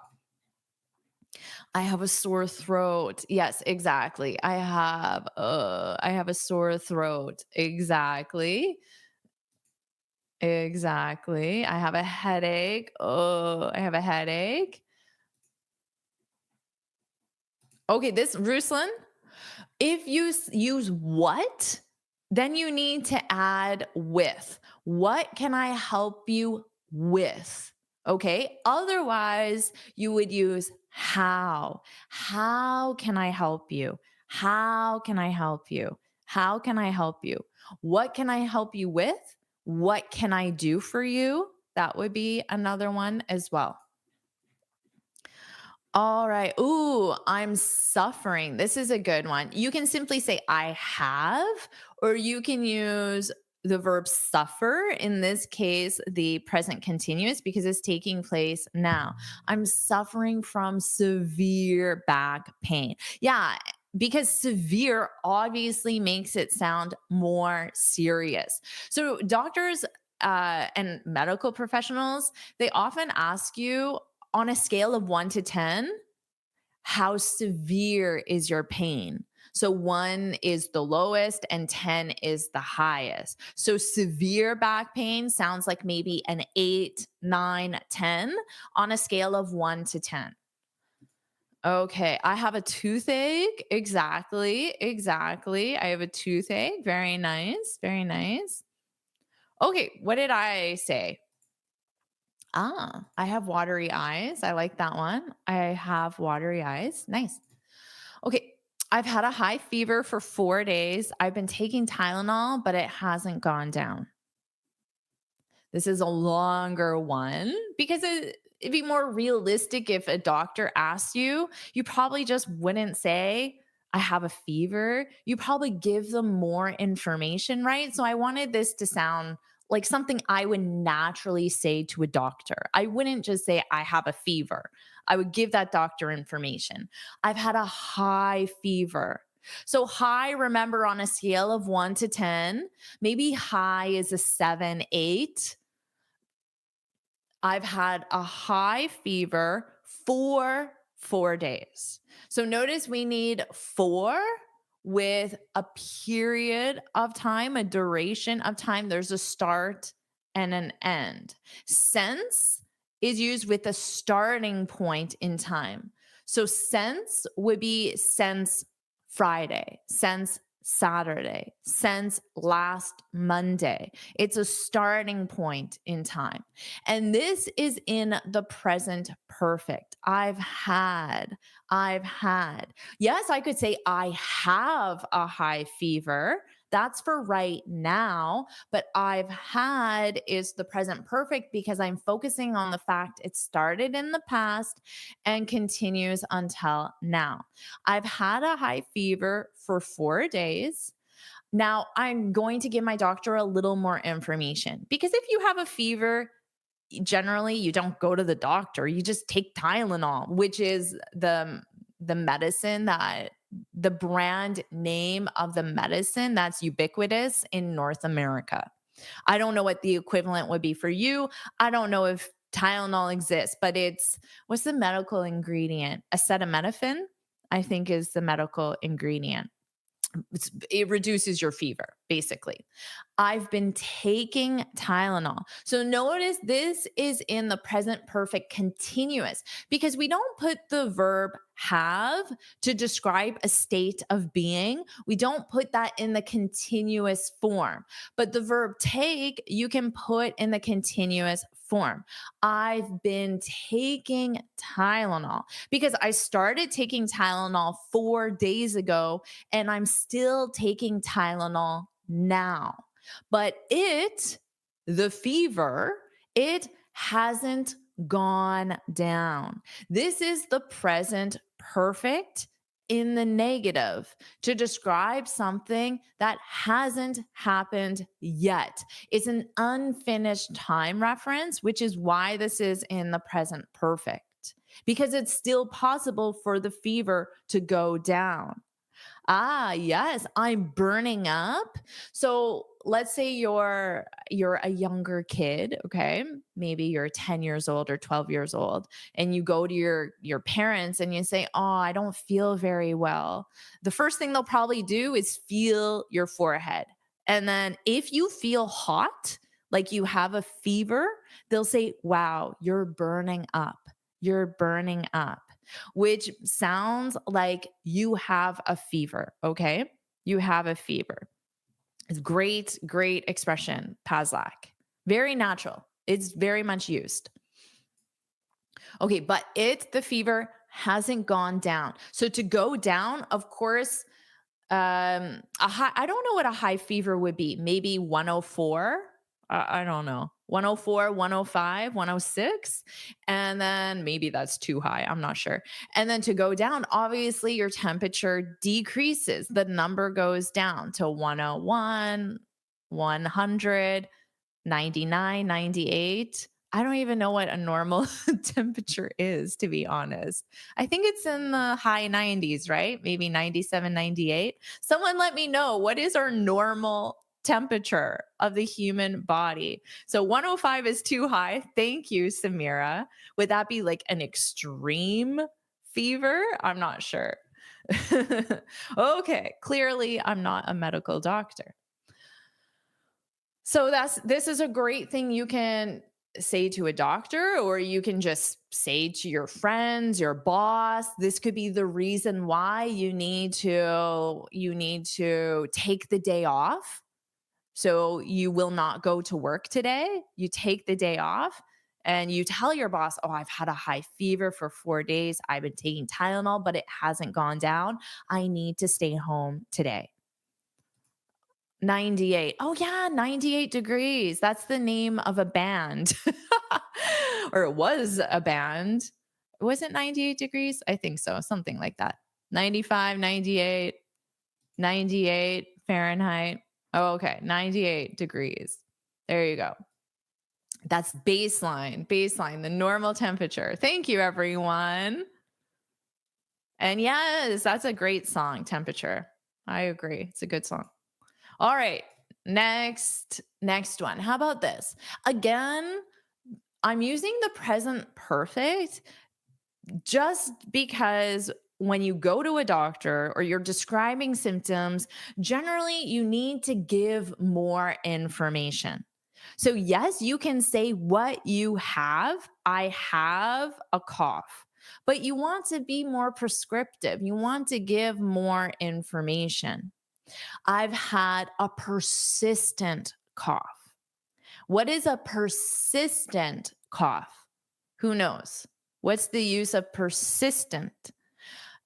I have a sore throat. Yes, exactly. I have a sore throat. Exactly. Exactly. I have a headache. Oh, I have a headache. Okay, this Ruslan, if you use what, then you need to add with. What can I help you with? Okay. Otherwise, you would use how. How can I help you? How can I help you? How can I help you? What can I help you with? What can I do for you? That would be another one as well. All right. Ooh, I'm suffering. This is a good one. You can simply say I have, or you can use the verb suffer. In this case, the present continuous because it's taking place now. I'm suffering from severe back pain. Yeah, because severe obviously makes it sound more serious. So doctors and medical professionals, they often ask you on a scale of 1 to 10, how severe is your pain? So 1 is the lowest and 10 is the highest. So severe back pain sounds like maybe an 8, 9, 10 on a scale of 1 to 10. Okay, I have a toothache. Exactly. I have a toothache. Very nice. Okay, what did I say? I have watery eyes. I like that one. I have watery eyes. Nice. Okay, I've had a high fever for 4 days. I've been taking Tylenol, but it hasn't gone down. This is a longer one because it'd be more realistic if a doctor asked you. You probably just wouldn't say, I have a fever. You probably give them more information, right? So I wanted this to sound like something I would naturally say to a doctor. I wouldn't just say, I have a fever. I would give that doctor information. I've had a high fever. So high, remember, on a scale of 1 to 10, maybe high is a 7, 8. I've had a high fever for 4 days. So notice we need 4 with a period of time, a duration of time. There's a start and an end. Since is used with a starting point in time. So since would be since Friday, since Saturday, since last Monday. It's a starting point in time. And this is in the present perfect. I've had. Yes, I could say I have a high fever. That's for right now, but I've had is the present perfect because I'm focusing on the fact it started in the past and continues until now. I've had a high fever for 4 days. Now I'm going to give my doctor a little more information because if you have a fever, generally you don't go to the doctor. You just take Tylenol, which is the medicine that the brand name of the medicine that's ubiquitous in North America. I don't know what the equivalent would be for you. I don't know if Tylenol exists, but what's the medical ingredient? Acetaminophen, I think, is the medical ingredient. It reduces your fever, basically. I've been taking Tylenol. So notice this is in the present perfect continuous because we don't put the verb have to describe a state of being. We don't put that in the continuous form. But the verb take, you can put in the continuous form. I've been taking Tylenol because I started taking Tylenol 4 days ago and I'm still taking Tylenol now. But the fever, it hasn't gone down. This is the present perfect in the negative to describe something that hasn't happened yet. It's an unfinished time reference, which is why this is in the present perfect, because it's still possible for the fever to go down. Ah, yes, I'm burning up. So let's say you're a younger kid, okay? Maybe you're 10 years old or 12 years old, and you go to your parents and you say, "Oh, I don't feel very well." The first thing they'll probably do is feel your forehead. And then if you feel hot, like you have a fever, they'll say, "Wow, you're burning up. You're burning up." Which sounds like you have a fever, okay? You have a fever. It's great, great expression, Paslak. Very natural. It's very much used. Okay, but the fever hasn't gone down. So to go down, of course, I don't know what a high fever would be. Maybe 104. I don't know. 104, 105, 106. And then maybe that's too high. I'm not sure. And then to go down, obviously your temperature decreases. The number goes down to 101, 100, 99, 98. I don't even know what a normal temperature is, to be honest. I think it's in the high 90s, right? Maybe 97, 98. Someone let me know, what is our normal temperature of the human body? So 105 is too high. Thank you, Samira. Would that be like an extreme fever? I'm not sure. Okay, clearly I'm not a medical doctor. So this is a great thing you can say to a doctor, or you can just say to your friends, your boss. This could be the reason why you need to take the day off. So you will not go to work today. You take the day off and you tell your boss, "Oh, I've had a high fever for 4 days. I've been taking Tylenol, but it hasn't gone down. I need to stay home today." 98. Oh yeah, 98 degrees. That's the name of a band. Or it was a band. Was it 98 degrees? I think so. Something like that. 95, 98, 98 Fahrenheit. Oh, okay. 98 degrees. There you go. That's baseline, the normal temperature. Thank you, everyone. And yes, that's a great song, Temperature. I agree. It's a good song. All right. Next one. How about this? Again, I'm using the present perfect just because when you go to a doctor or you're describing symptoms, generally you need to give more information. So yes, you can say what you have. I have a cough, but you want to be more prescriptive. You want to give more information. I've had a persistent cough. What is a persistent cough? Who knows? What's the use of persistent?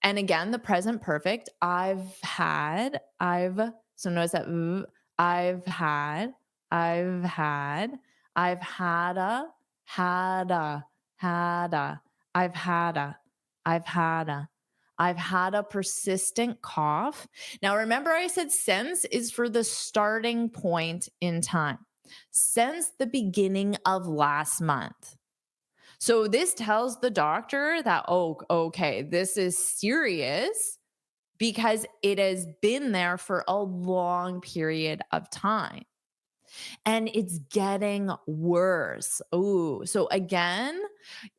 And again, the present perfect, so notice that I've had a persistent cough. Now, remember I said since is for the starting point in time. Since the beginning of last month. So this tells the doctor that, oh, okay, this is serious because it has been there for a long period of time. And it's getting worse. Oh, so again,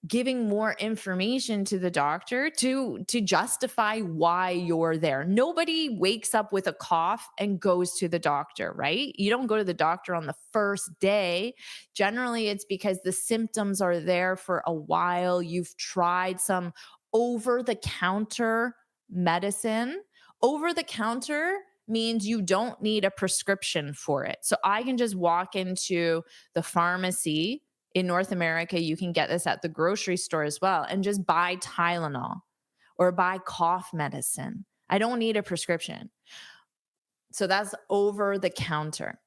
giving more information to the doctor to justify why you're there. Nobody wakes up with a cough and goes to the doctor, right? You don't go to the doctor on the first day. Generally, it's because the symptoms are there for a while. You've tried some over-the-counter medicine. Over-the-counter means you don't need a prescription for it. So I can just walk into the pharmacy. In North America, you can get this at the grocery store as well, and just buy Tylenol or buy cough medicine. I don't need a prescription. So that's over the counter.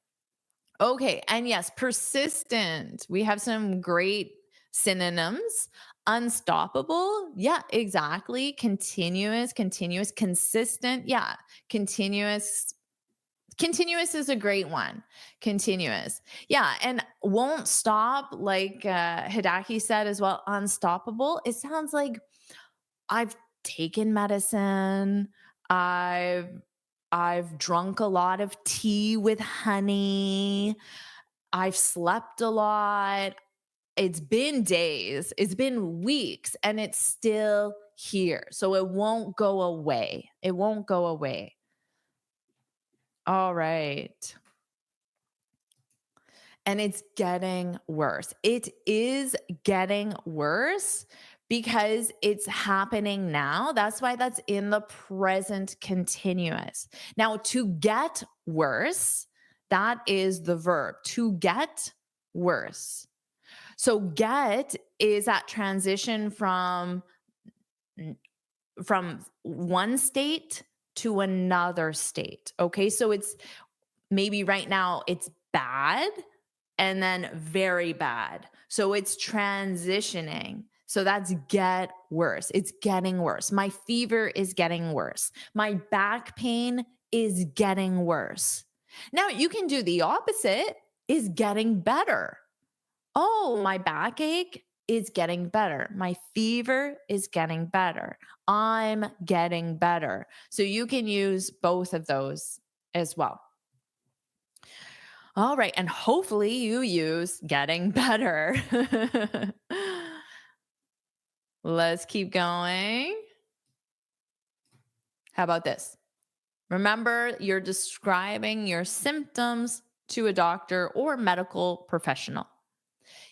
Okay, and yes, persistent. We have some great Synonyms, unstoppable. Yeah, exactly. Continuous, consistent. Yeah, continuous. Continuous is a great one. Continuous. Yeah. And won't stop, like Hidaki said as well, unstoppable. It sounds like I've taken medicine. I've drunk a lot of tea with honey. I've slept a lot. It's been days, it's been weeks, and it's still here. So it won't go away. It won't go away. All right. And it's getting worse. It is getting worse because it's happening now. That's why that's in the present continuous. Now, to get worse, that is the verb. To get worse. So get is that transition from one state to another state. Okay, so it's maybe right now it's bad and then very bad. So it's transitioning. So that's get worse. It's getting worse. My fever is getting worse. My back pain is getting worse. Now you can do the opposite, is getting better. Oh, my backache is getting better. My fever is getting better. I'm getting better. So you can use both of those as well. All right. And hopefully you use getting better. Let's keep going. How about this? Remember, you're describing your symptoms to a doctor or medical professional.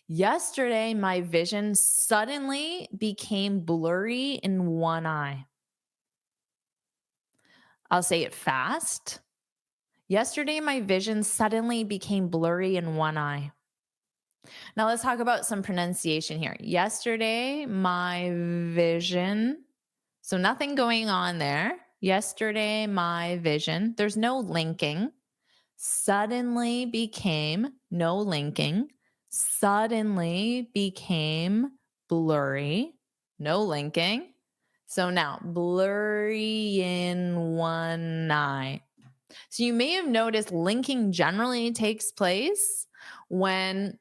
Yesterday, my vision suddenly became blurry in one eye. I'll say it fast. Yesterday, my vision suddenly became blurry in one eye. Now let's talk about some pronunciation here. Yesterday, my vision. So nothing going on there. Yesterday, my vision. There's no linking. Suddenly became, no linking. Suddenly became blurry. No linking. So now, blurry in one eye. So you may have noticed linking generally takes place when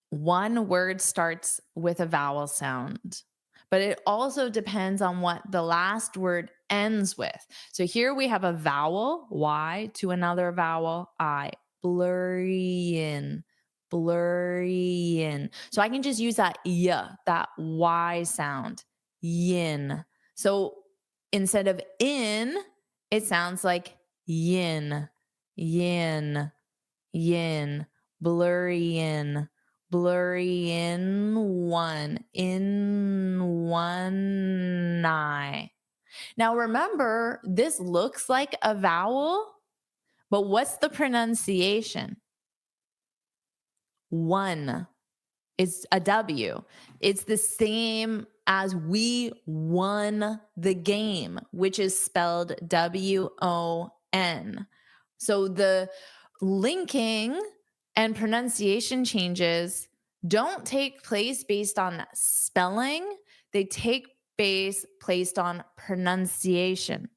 one word starts with a vowel sound, but it also depends on what the last word ends with. So here we have a vowel, Y, to another vowel, I. Blurry in, blurry in. So I can just use that Y, that Y sound, yin. So instead of in, it sounds like yin, yin, yin, blurry in. Blurry in one eye. Now remember, this looks like a vowel, but what's the pronunciation? One. It's a W. It's the same as we won the game, which is spelled W-O-N. So the linking and pronunciation changes don't take place based on spelling. They take place on pronunciation.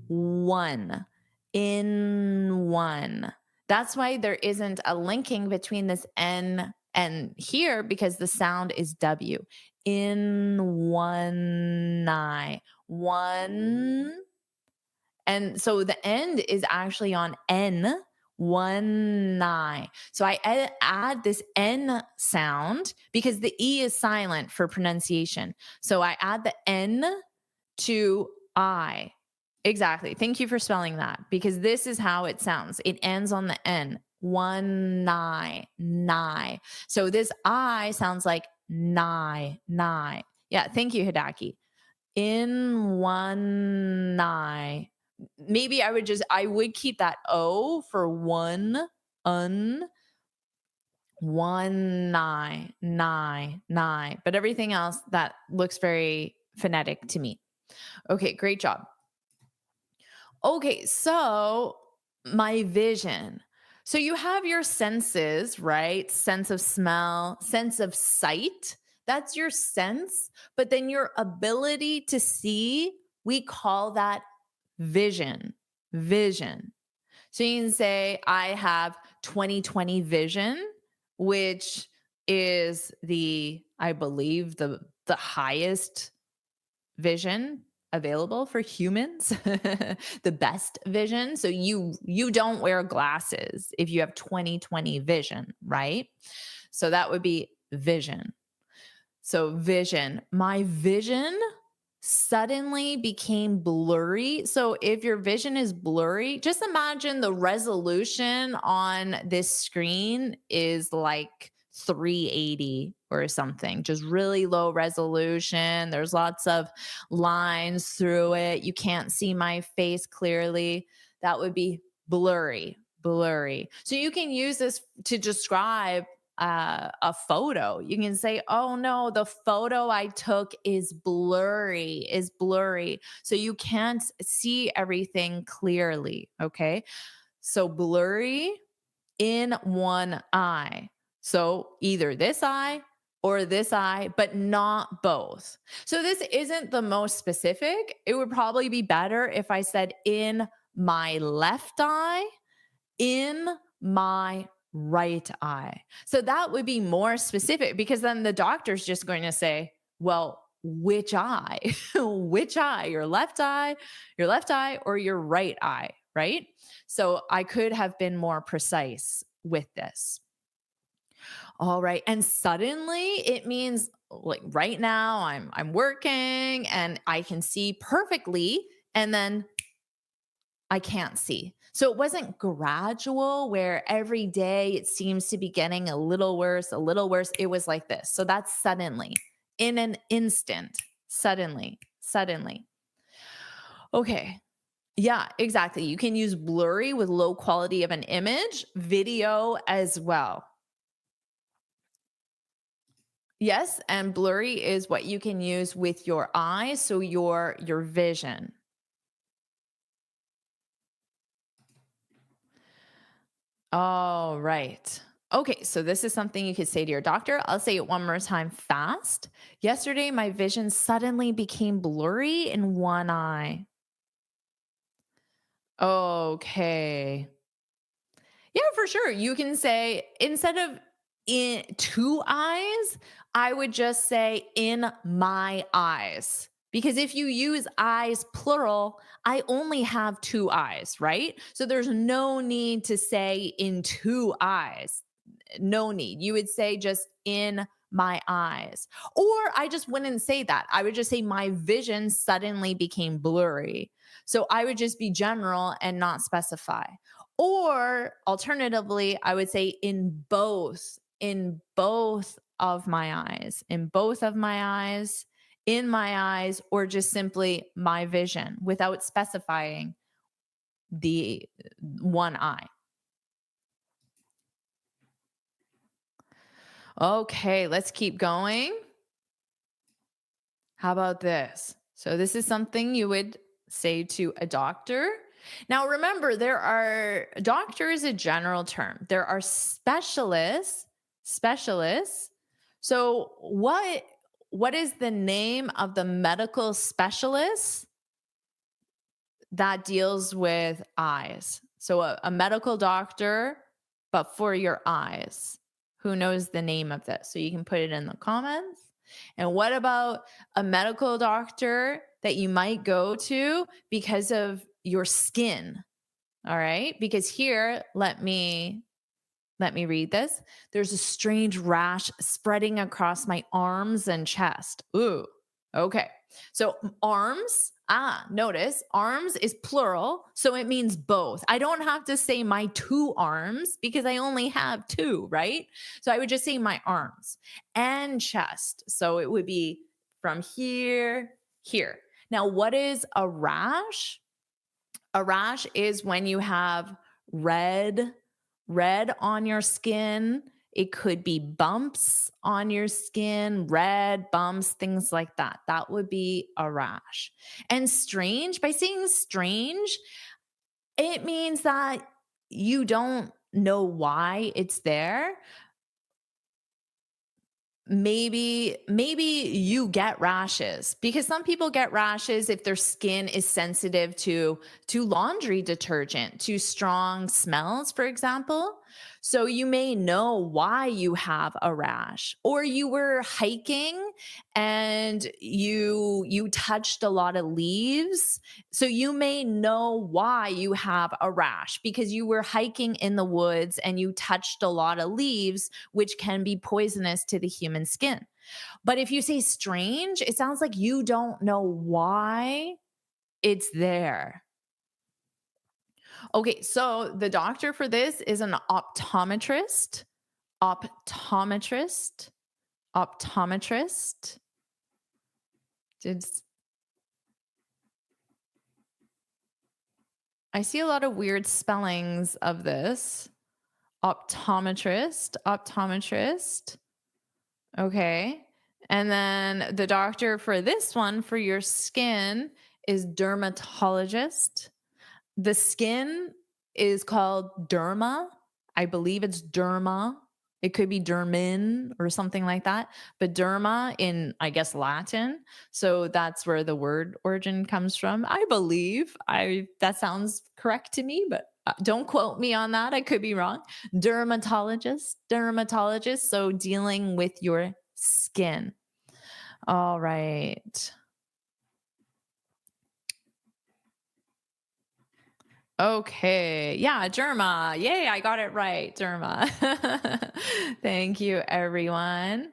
One, in one. That's why there isn't a linking between this N and here, because the sound is W. In one eye. One. And so the end is actually on N. One eye. So I add this N sound because the E is silent for pronunciation. So I add the N to I. Exactly. Thank you for spelling that, because this is how it sounds. It ends on the N. One eye, nigh. So this I sounds like nigh, nigh. Yeah. Thank you, Hidaki. In one eye. Maybe I would keep that O for one, one, nigh. But everything else, that looks very phonetic to me. Okay, great job. Okay, so my vision. So you have your senses, right? Sense of smell, sense of sight. That's your sense. But then your ability to see, we call that vision. Vision. So you can say, I have 20/20 vision, which is I believe, the highest vision available for humans, the best vision. So you don't wear glasses if you have 20/20 vision, right? So that would be vision. So vision, my vision suddenly became blurry. So if your vision is blurry, just imagine the resolution on this screen is like 380 or something, just really low resolution. There's lots of lines through it. You can't see my face clearly. That would be blurry, blurry. So you can use this to describe a photo. You can say, oh no, the photo I took is blurry. So you can't see everything clearly. Okay. So blurry in one eye. So either this eye or this eye, but not both. So this isn't the most specific. It would probably be better if I said in my left eye, in my right eye. So that would be more specific, because then the doctor's just going to say, well, which eye? Which eye? Your left eye, or your right eye, right? So I could have been more precise with this. All right. And suddenly it means like right now I'm working and I can see perfectly, and then I can't see. So it wasn't gradual where every day it seems to be getting a little worse. It was like this. So that's suddenly, in an instant, suddenly. Okay. Yeah, exactly. You can use blurry with low quality of an image, video as well. Yes, and blurry is what you can use with your eyes, so your vision. All right. Okay, so this is something you could say to your doctor. I'll say it one more time fast. Yesterday, my vision suddenly became blurry in one eye. Okay. Yeah, for sure. You can say, instead of in two eyes, I would just say in my eyes. Because if you use eyes plural, I only have two eyes, right? So there's no need to say in two eyes. No need. You would say just in my eyes. Or I just wouldn't say that. I would just say my vision suddenly became blurry. So I would just be general and not specify. Or alternatively, I would say in both of my eyes, in my eyes, or just simply my vision without specifying the one eye. Okay, let's keep going. How about this? So this is something you would say to a doctor. Now remember, doctor is a general term. There are specialists. So what is the name of the medical specialist that deals with eyes? So a medical doctor, but for your eyes. Who knows the name of this? So you can put it in the comments. And what about a medical doctor that you might go to because of your skin? All right, because here, let me read this. There's a strange rash spreading across my arms and chest. Ooh, okay. So arms, notice arms is plural, so it means both. I don't have to say my two arms because I only have two, right? So I would just say my arms and chest. So it would be from here. Now, what is a rash? A rash is when you have red on your skin. It could be bumps on your skin, red bumps, things like that. That would be a rash. And strange, by saying strange, it means that you don't know why it's there, maybe you get rashes, because some people get rashes if their skin is sensitive to laundry detergent, to strong smells, for example. So you may know why you have a rash, or you were hiking and you touched a lot of leaves. So you may know why you have a rash, because you were hiking in the woods and you touched a lot of leaves, which can be poisonous to the human skin. But if you say strange, it sounds like you don't know why it's there. Okay, so the doctor for this is an optometrist. Optometrist. Optometrist. I see a lot of weird spellings of this. Optometrist. Optometrist. Okay. And then the doctor for this one, for your skin, is dermatologist. The skin is called derma. I believe it's derma. It could be dermin or something like that. But derma in, I guess, Latin. So that's where the word origin comes from. I believe. That sounds correct to me, but don't quote me on that. I could be wrong. Dermatologist. Dermatologist. So dealing with your skin. All right. Okay. Yeah, derma. Yay, I got it right. Derma. Thank you, everyone.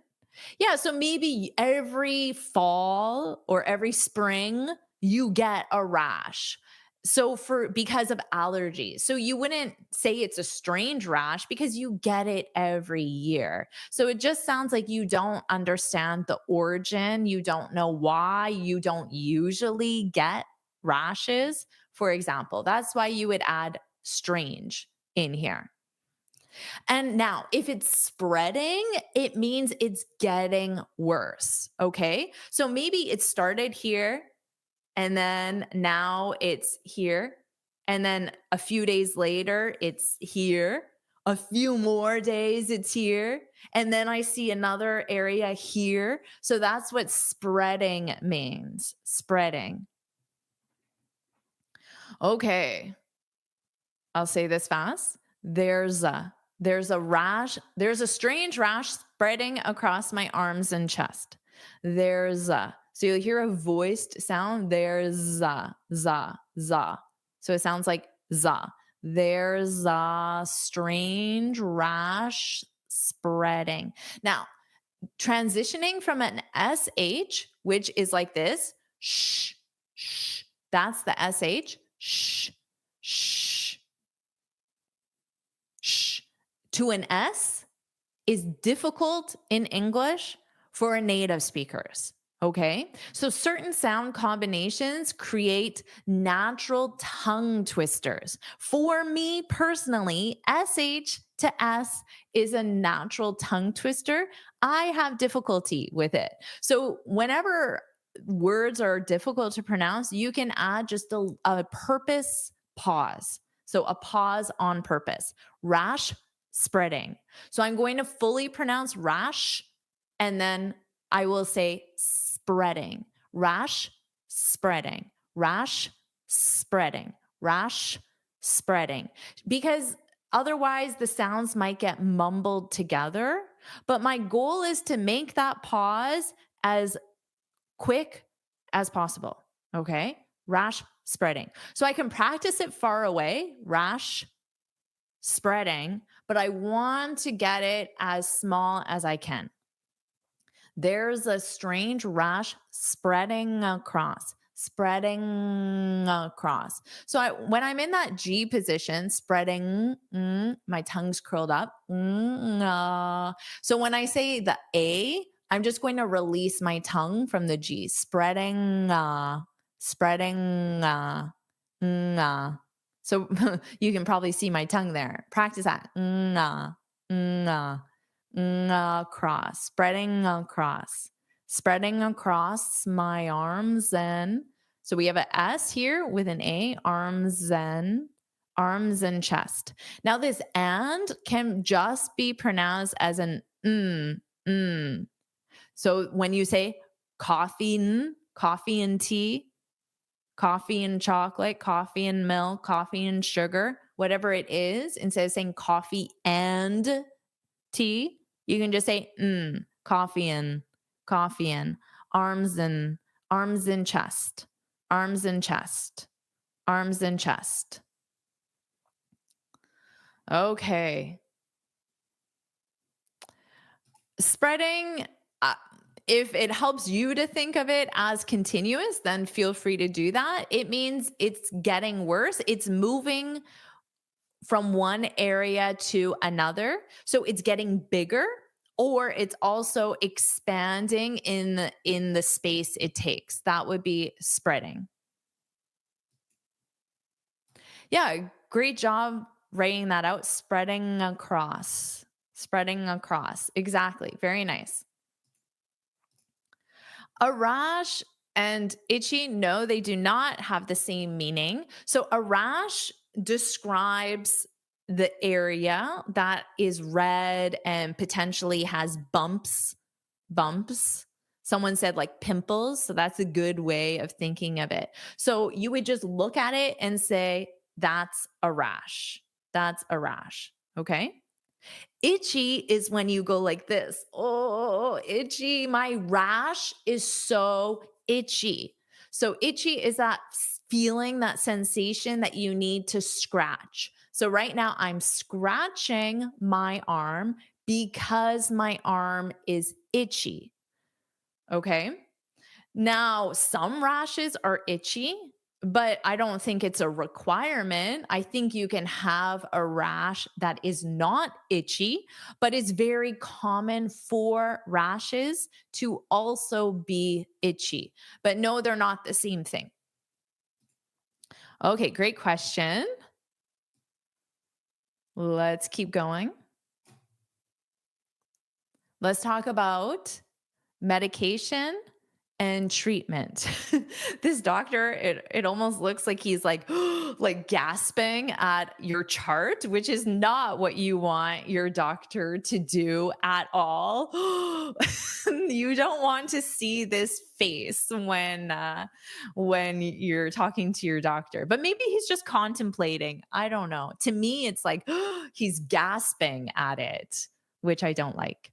Yeah, so maybe every fall or every spring, you get a rash. So because of allergies. So you wouldn't say it's a strange rash because you get it every year. So it just sounds like you don't understand the origin. You don't know why you don't usually get rashes, for example. That's why you would add strange in here. And now, if it's spreading, it means it's getting worse. Okay. So maybe it started here, and then now it's here. And then a few days later, it's here. A few more days, it's here. And then I see another area here. So that's what spreading means. Spreading. Okay. I'll say this fast. There's a rash. There's a strange rash spreading across my arms and chest. So you'll hear a voiced sound. There's za. So it sounds like za. There's a strange rash spreading. Now, transitioning from an SH, which is like this, shh, shh. That's the SH, shh, shh, shh. To an S is difficult in English for native speakers. Okay, so certain sound combinations create natural tongue twisters. For me personally, SH to S is a natural tongue twister. I have difficulty with it. So whenever words are difficult to pronounce, you can add just a purpose pause. So a pause on purpose. Rash spreading. So I'm going to fully pronounce rash, and then I will say spreading. Rash spreading. Rash spreading. Rash spreading. Because otherwise the sounds might get mumbled together. But my goal is to make that pause as quick as possible. Okay? Rash spreading. So I can practice it far away. Rash spreading. But I want to get it as small as I can. There's a strange rash spreading across. Spreading across. So when I'm in that G position, spreading, my tongue's curled up. So when I say the A, I'm just going to release my tongue from the G. Spreading, spreading, So you can probably see my tongue there. Practice that. Across, spreading across my arms. And so we have an S here with an A, arms and arms and chest. Now this and can just be pronounced as an So when you say coffee and tea, coffee and chocolate, coffee and milk, coffee and sugar, whatever it is, instead of saying coffee and tea, you can just say coffee and arms and chest, arms and chest, arms and chest. Okay. Spreading, if it helps you to think of it as continuous, then feel free to do that. It means it's getting worse. It's moving from one area to another. So it's getting bigger, or it's also expanding in the space it takes. That would be spreading. Yeah, great job writing that out. Spreading across. Spreading across. Exactly. Very nice. A rash and itchy, no, they do not have the same meaning. So a rash describes the area that is red and potentially has bumps. Someone said like pimples. So that's a good way of thinking of it. So you would just look at it and say, that's a rash. That's a rash. Okay. Itchy is when you go like this. Oh, itchy. My rash is so itchy. So itchy is that feeling, that sensation that you need to scratch. So right now I'm scratching my arm because my arm is itchy. Okay. Now, some rashes are itchy, but I don't think it's a requirement. I think you can have a rash that is not itchy, but it's very common for rashes to also be itchy. But no, they're not the same thing. Okay, great question. Let's keep going. Let's talk about medication and treatment. This doctor, it almost looks like he's like gasping at your chart, which is not what you want your doctor to do at all. You don't want to see this face when you're talking to your doctor, but maybe he's just contemplating. I don't know. To me, it's like he's gasping at it, which I don't like.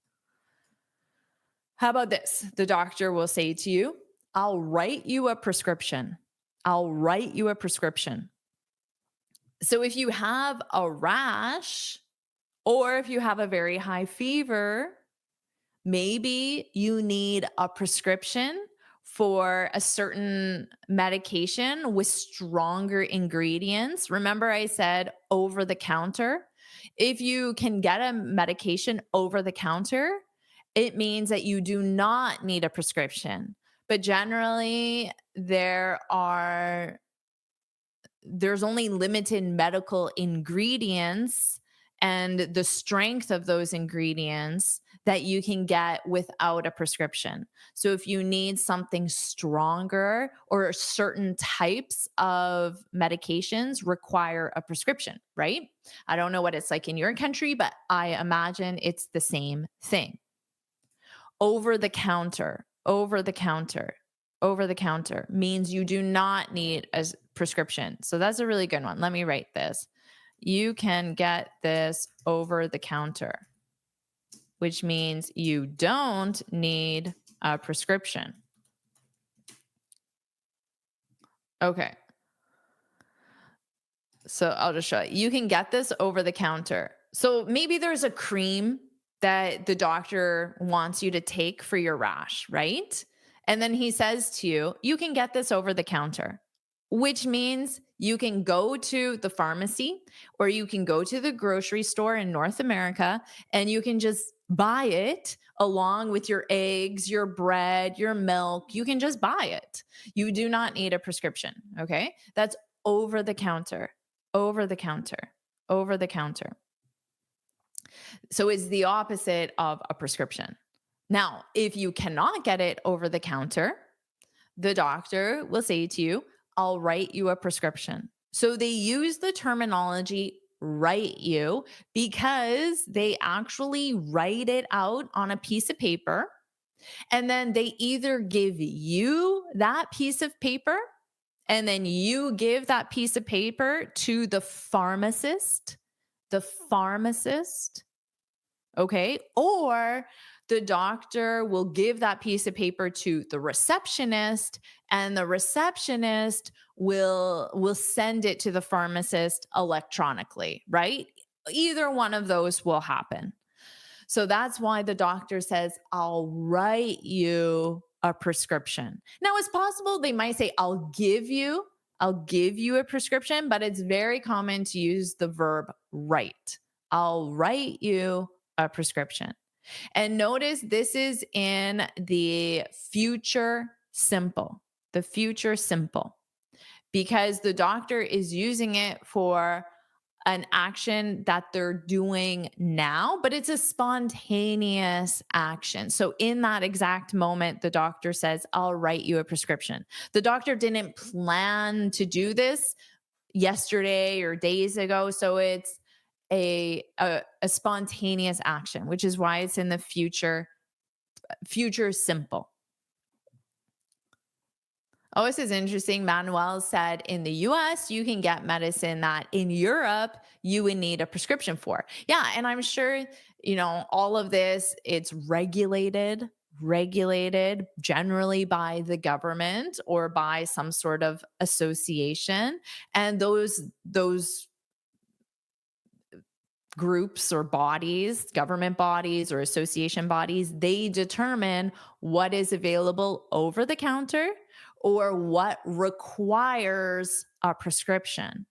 How about this? The doctor will say to you, I'll write you a prescription. I'll write you a prescription. So if you have a rash or if you have a very high fever, maybe you need a prescription for a certain medication with stronger ingredients. Remember I said over the counter? If you can get a medication over the counter, it means that you do not need a prescription. But generally, there's only limited medical ingredients and the strength of those ingredients that you can get without a prescription. So if you need something stronger or certain types of medications require a prescription, right? I don't know what it's like in your country, but I imagine it's the same thing. Over the counter means you do not need a prescription. So that's a really good one. Let me write this. You can get this over the counter, which means you don't need a prescription. Okay. So I'll just show you. You can get this over the counter. So maybe there's a cream that the doctor wants you to take for your rash, right? And then he says to you, you can get this over the counter, which means you can go to the pharmacy or you can go to the grocery store in North America and you can just buy it along with your eggs, your bread, your milk. You can just buy it. You do not need a prescription, okay? That's over the counter, over the counter, over the counter. So it's the opposite of a prescription. Now, if you cannot get it over the counter, the doctor will say to you, I'll write you a prescription. So they use the terminology write you because they actually write it out on a piece of paper. And then they either give you that piece of paper and then you give that piece of paper to the pharmacist, okay? Or the doctor will give that piece of paper to the receptionist and the receptionist will send it to the pharmacist electronically, right? Either one of those will happen. So that's why the doctor says, I'll write you a prescription. Now, it's possible they might say, I'll give you a prescription, but it's very common to use the verb write. I'll write you a prescription. And notice this is in the future simple, because the doctor is using it for an action that they're doing now, but it's a spontaneous action. So in that exact moment, the doctor says, I'll write you a prescription. The doctor didn't plan to do this yesterday or days ago. So it's a spontaneous action, which is why it's in the future simple. Oh, this is interesting. Manuel said in the US, you can get medicine that in Europe, you would need a prescription for. Yeah. And I'm sure, all of this, it's regulated generally by the government or by some sort of association. And those groups or bodies, government bodies or association bodies, they determine what is available over the counter or what requires a prescription.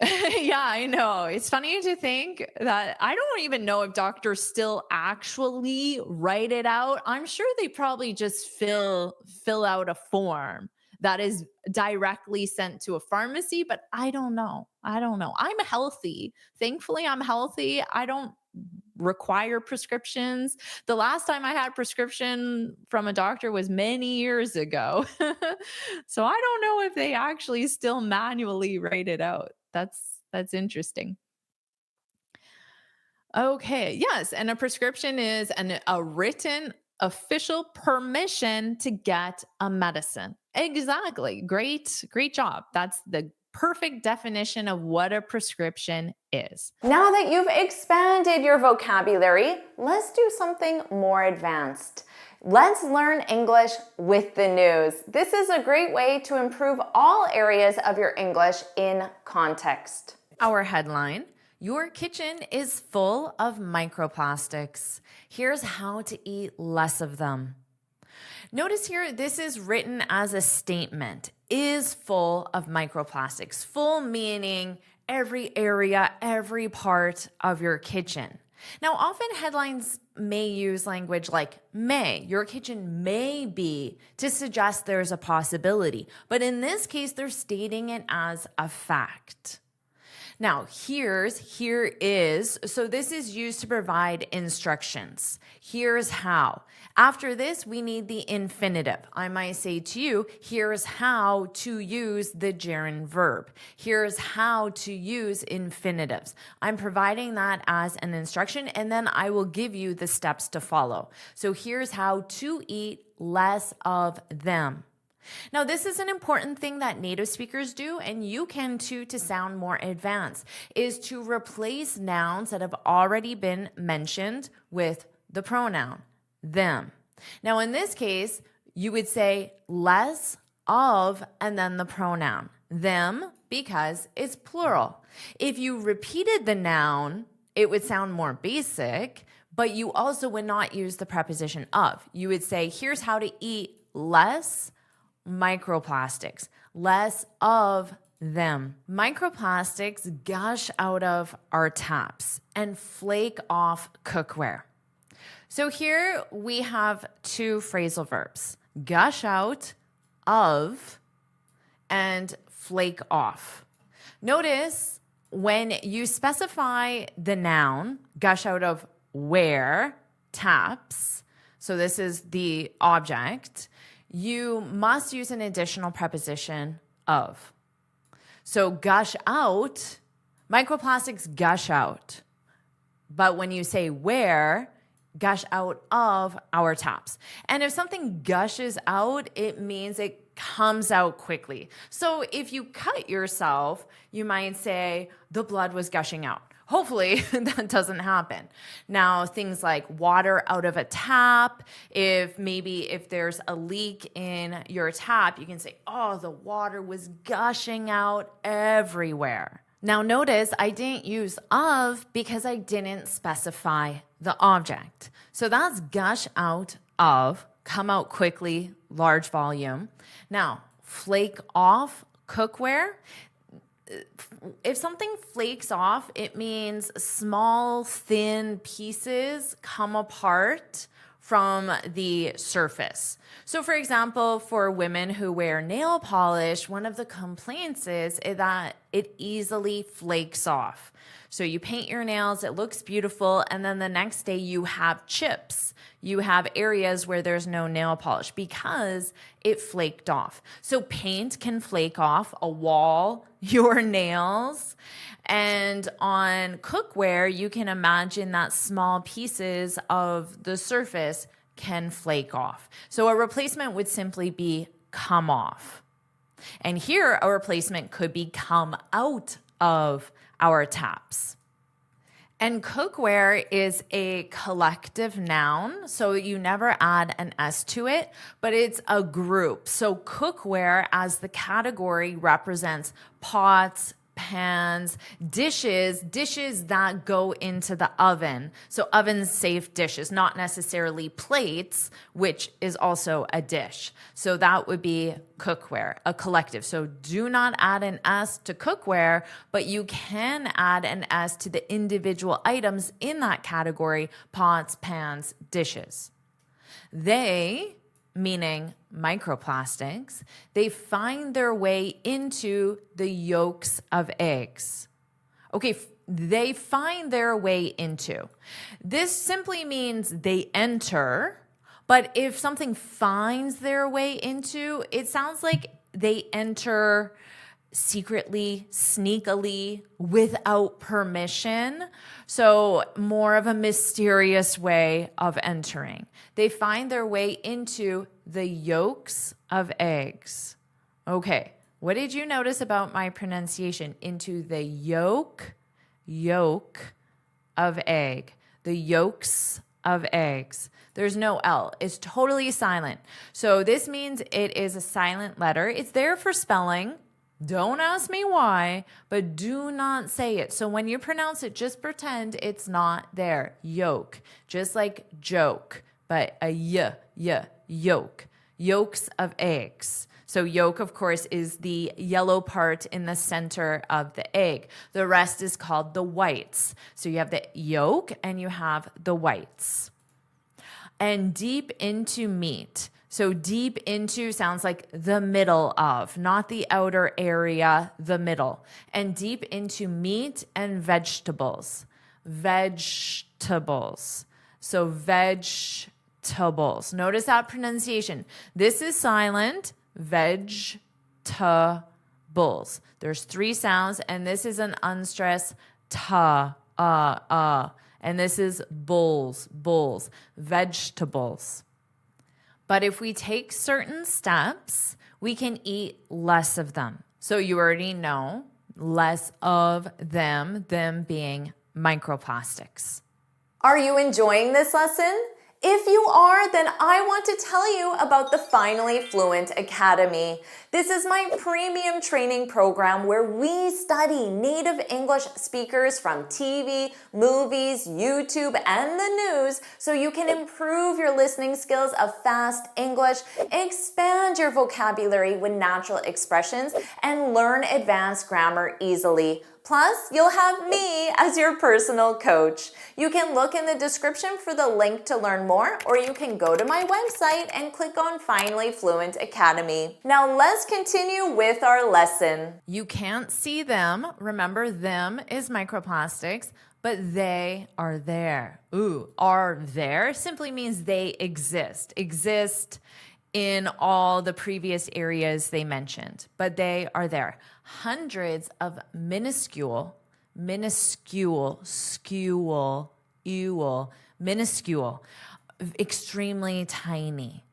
Yeah, I know. It's funny to think that I don't even know if doctors still actually write it out. I'm sure they probably just fill out a form that is directly sent to a pharmacy, but I don't know. I'm healthy. Thankfully, I'm healthy. I don't require prescriptions. The last time I had a prescription from a doctor was many years ago. So I don't know if they actually still manually write it out. That's interesting. Okay, yes, and a prescription is a written official permission to get a medicine. Exactly. Great job. That's the perfect definition of what a prescription is. Now that you've expanded your vocabulary, let's do something more advanced. Let's learn English with the news. This is a great way to improve all areas of your English in context. Our headline: your kitchen is full of microplastics. Here's how to eat less of them. Notice here, this is written as a statement, is full of microplastics. Full meaning every area, every part of your kitchen. Now, often headlines may use language like may. Your kitchen may be, to suggest there's a possibility. But in this case, they're stating it as a fact. Now, here is, so this is used to provide instructions. Here's how. After this, we need the infinitive. I might say to you, here's how to use the gerund verb. Here's how to use infinitives. I'm providing that as an instruction, and then I will give you the steps to follow. So here's how to eat less of them. Now, this is an important thing that native speakers do, and you can too, to sound more advanced, is to replace nouns that have already been mentioned with the pronoun, them. Now, in this case, you would say less of and then the pronoun, them, because it's plural. If you repeated the noun, it would sound more basic, but you also would not use the preposition of. You would say, here's how to eat less microplastics, less of them. Microplastics gush out of our taps and flake off cookware. So here we have two phrasal verbs, gush out of and flake off. Notice when you specify the noun, gush out of where, taps, so this is the object, you must use an additional preposition of. So gush out, microplastics gush out. But when you say where, gush out of our taps. And if something gushes out, it means it comes out quickly. So if you cut yourself, you might say the blood was gushing out. Hopefully that doesn't happen. Now, things like water out of a tap, if there's a leak in your tap, you can say, oh, the water was gushing out everywhere. Now notice I didn't use of because I didn't specify the object. So that's gush out of, come out quickly, large volume. Now, flake off cookware. If something flakes off, it means small, thin pieces come apart from the surface. So for example, for women who wear nail polish, one of the complaints is that it easily flakes off. So you paint your nails, it looks beautiful, and then the next day you have chips. You have areas where there's no nail polish because it flaked off. So paint can flake off a wall, your nails, and on cookware, you can imagine that small pieces of the surface can flake off. So a replacement would simply be come off. And here, a replacement could be come out of our taps. And cookware is a collective noun, so you never add an S to it, but it's a group. So cookware as the category represents pots, pans, dishes that go into the oven. So oven-safe dishes, not necessarily plates, which is also a dish. So that would be cookware, a collective. So do not add an S to cookware, but you can add an S to the individual items in that category, pots, pans, dishes. They, meaning microplastics, they find their way into the yolks of eggs. Okay, they find their way into. This simply means they enter, but if something finds their way into, it sounds like they enter secretly, sneakily, without permission. So more of a mysterious way of entering. They find their way into the yolks of eggs. Okay, what did you notice about my pronunciation? Into the yolk of egg. The yolks of eggs. There's no L. It's totally silent. So this means it is a silent letter. It's there for spelling. Don't ask me why, but do not say it. So when you pronounce it, just pretend it's not there. Yolk, just like joke, but a yolk. Yolks of eggs. So yolk, of course, is the yellow part in the center of the egg. The rest is called the whites. So you have the yolk and you have the whites. And deep into meat. So deep into sounds like the middle of, not the outer area, the middle. And deep into meat and vegetables. Vegetables. So vegetables. Notice that pronunciation. This is silent. Vegetables. There's 3 sounds, and this is an unstressed ta, and this is bulls, vegetables. But if we take certain steps, we can eat less of them. So you already know, less of them being microplastics. Are you enjoying this lesson? If you are, then I want to tell you about the Finally Fluent Academy. This is my premium training program where we study native English speakers from TV, movies, YouTube, and the news so you can improve your listening skills of fast English, expand your vocabulary with natural expressions, and learn advanced grammar easily. Plus, you'll have me as your personal coach. You can look in the description for the link to learn more, or you can go to my website and click on Finally Fluent Academy. Now let's continue with our lesson. You can't see them. Remember, them is microplastics, but they are there. Are there simply means they exist. Exist in all the previous areas they mentioned, but they are there. Hundreds of minuscule, extremely tiny.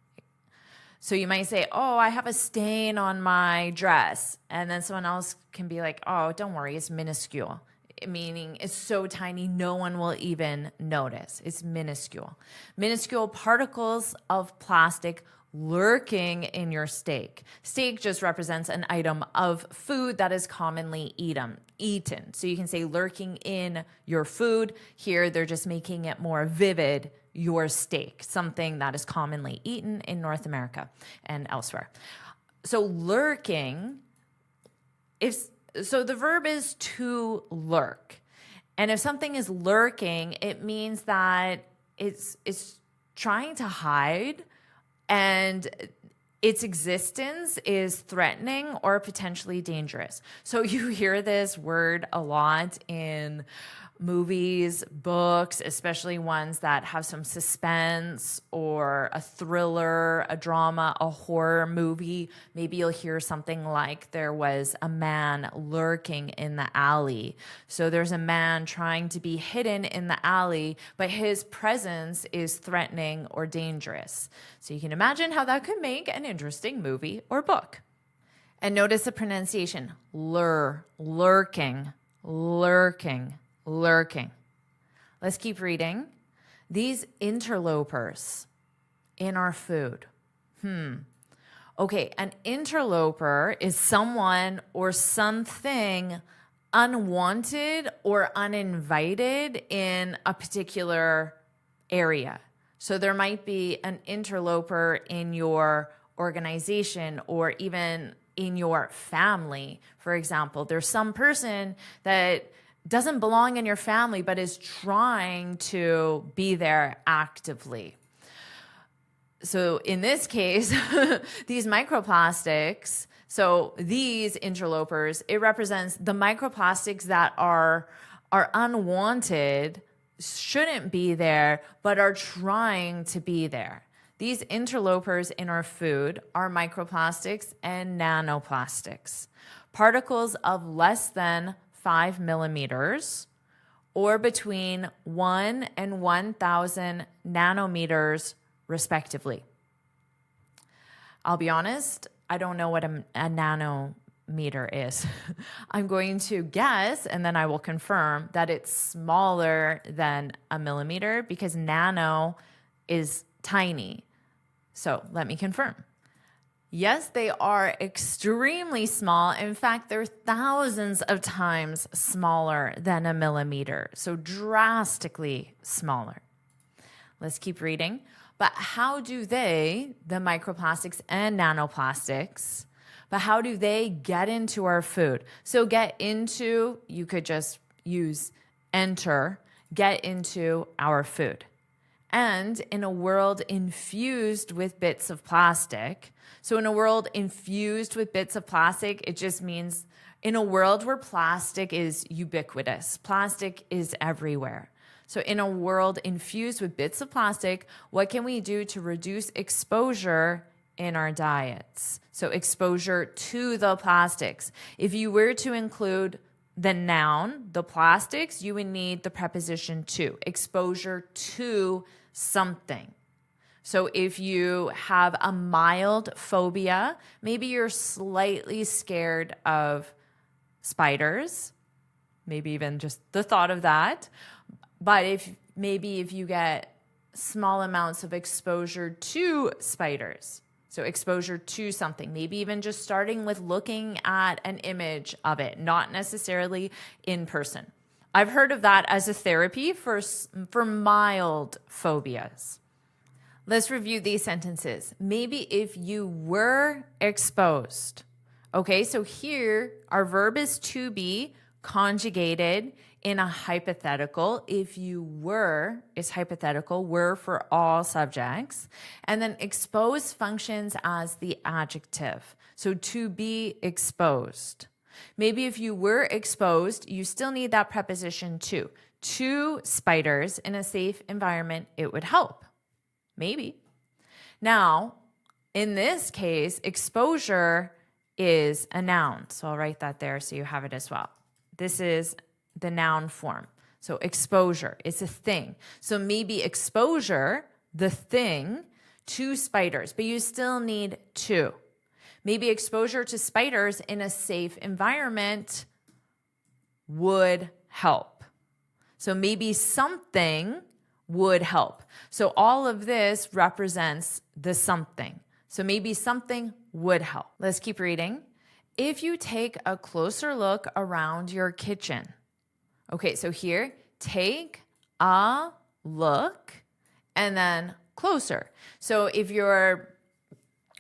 So you might say, oh, I have a stain on my dress. And then someone else can be like, oh, don't worry, it's minuscule. Meaning it's so tiny, no one will even notice. It's minuscule. Minuscule particles of plastic lurking in your steak. Steak just represents an item of food that is commonly eaten. So you can say lurking in your food. Here, they're just making it more vivid, your steak, something that is commonly eaten in North America and elsewhere. So lurking, so the verb is to lurk. And if something is lurking, it means that it's trying to hide and its existence is threatening or potentially dangerous. So you hear this word a lot in movies, books, especially ones that have some suspense or a thriller, a drama, a horror movie. Maybe you'll hear something like there was a man lurking in the alley. So there's a man trying to be hidden in the alley, but his presence is threatening or dangerous. So you can imagine how that could make an interesting movie or book. And notice the pronunciation, lurking. Let's keep reading. These interlopers in our food. Okay, an interloper is someone or something unwanted or uninvited in a particular area. So there might be an interloper in your organization or even in your family. For example, there's some person that doesn't belong in your family, but is trying to be there actively. So in this case, these microplastics, so these interlopers, it represents the microplastics that are unwanted, shouldn't be there, but are trying to be there. These interlopers in our food are microplastics and nanoplastics, particles of less than 5 millimeters, or between 1 and 1,000 nanometers, respectively. I'll be honest, I don't know what a nanometer is. I'm going to guess, and then I will confirm, that it's smaller than a millimeter because nano is tiny. So let me confirm. Yes, they are extremely small. In fact, they're thousands of times smaller than a millimeter, so drastically smaller. Let's keep reading. But how do the microplastics and nanoplastics, but how do they get into our food? So get into, you could just use enter, get into our food. And in a world infused with bits of plastic, so in a world infused with bits of plastic, it just means in a world where plastic is ubiquitous, plastic is everywhere. So in a world infused with bits of plastic, what can we do to reduce exposure in our diets? So exposure to the plastics. If you were to include the noun, the plastics, you would need the preposition to, exposure to something. So if you have a mild phobia, maybe you're slightly scared of spiders, maybe even just the thought of that. But if you get small amounts of exposure to spiders, so exposure to something, maybe even just starting with looking at an image of it, not necessarily in person. I've heard of that as a therapy for mild phobias. Let's review these sentences. Maybe if you were exposed. Okay, so here our verb is to be conjugated in a hypothetical. If you were is hypothetical, were for all subjects. And then exposed functions as the adjective. So to be exposed. Maybe if you were exposed, you still need that preposition to spiders in a safe environment, it would help. Maybe. Now, In this case, exposure is a noun. So I'll write that there so you have it as well. This is the noun form. So exposure is a thing. So maybe exposure, the thing, to spiders, but you still need to. Maybe exposure to spiders in a safe environment would help. So maybe something would help. So all of this represents the something. So maybe something would help. Let's keep reading. If you take a closer look around your kitchen. Okay, so here, take a look and then closer. So if you're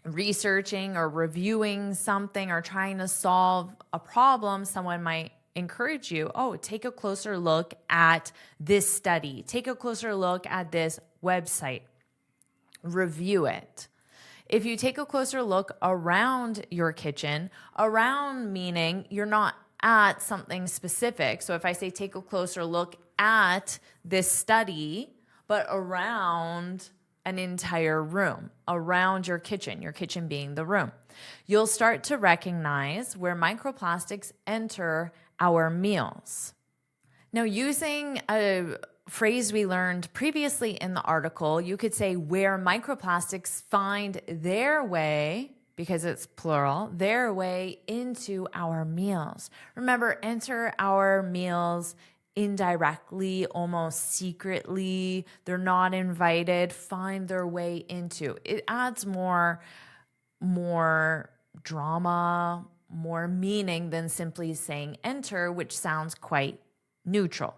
researching or reviewing something or trying to solve a problem, someone might encourage you, take a closer look at this study. Take a closer look at this website. Review it. If you take a closer look around your kitchen, around meaning you're not at something specific. So if I say take a closer look at this study, but around an entire room, around your kitchen being the room, you'll start to recognize where microplastics enter our meals. Now, using a phrase we learned previously in the article, you could say where microplastics find their way, because it's plural, their way into our meals. Remember, enter our meals indirectly, almost secretly. They're not invited, find their way into. It adds more drama, more meaning than simply saying enter, which sounds quite neutral.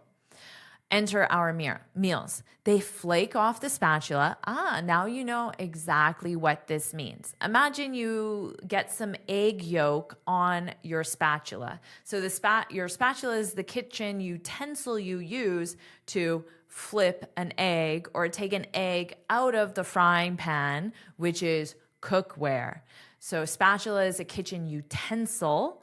Enter our meals. They flake off the spatula. Now you know exactly what this means. Imagine you get some egg yolk on your spatula. So your spatula is the kitchen utensil you use to flip an egg or take an egg out of the frying pan, which is cookware. So spatula is a kitchen utensil,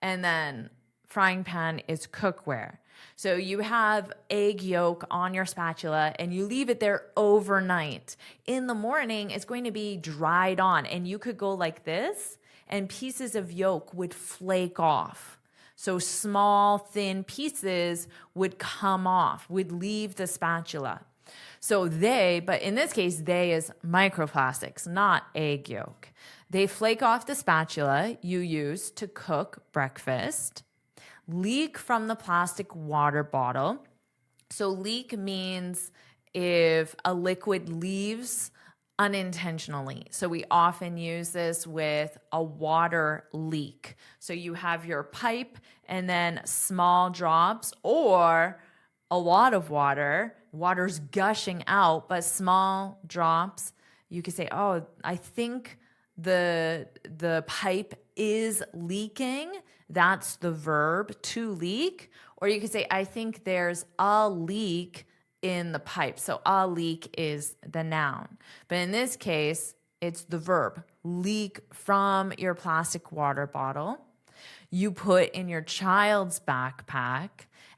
and then frying pan is cookware. So you have egg yolk on your spatula and you leave it there overnight. In the morning, it's going to be dried on, and you could go like this and pieces of yolk would flake off. So small, thin pieces would come off, would leave the spatula. So but in this case, they is microplastics, not egg yolk. They flake off the spatula you use to cook breakfast, leak from the plastic water bottle. So leak means if a liquid leaves unintentionally. So we often use this with a water leak. So you have your pipe and then small drops or a lot of water's gushing out, but small drops. You could say, I think the pipe is leaking. That's the verb, to leak. Or you could say, I think there's a leak in the pipe. So a leak is the noun. But in this case, it's the verb, leak from your plastic water bottle. You put in your child's backpack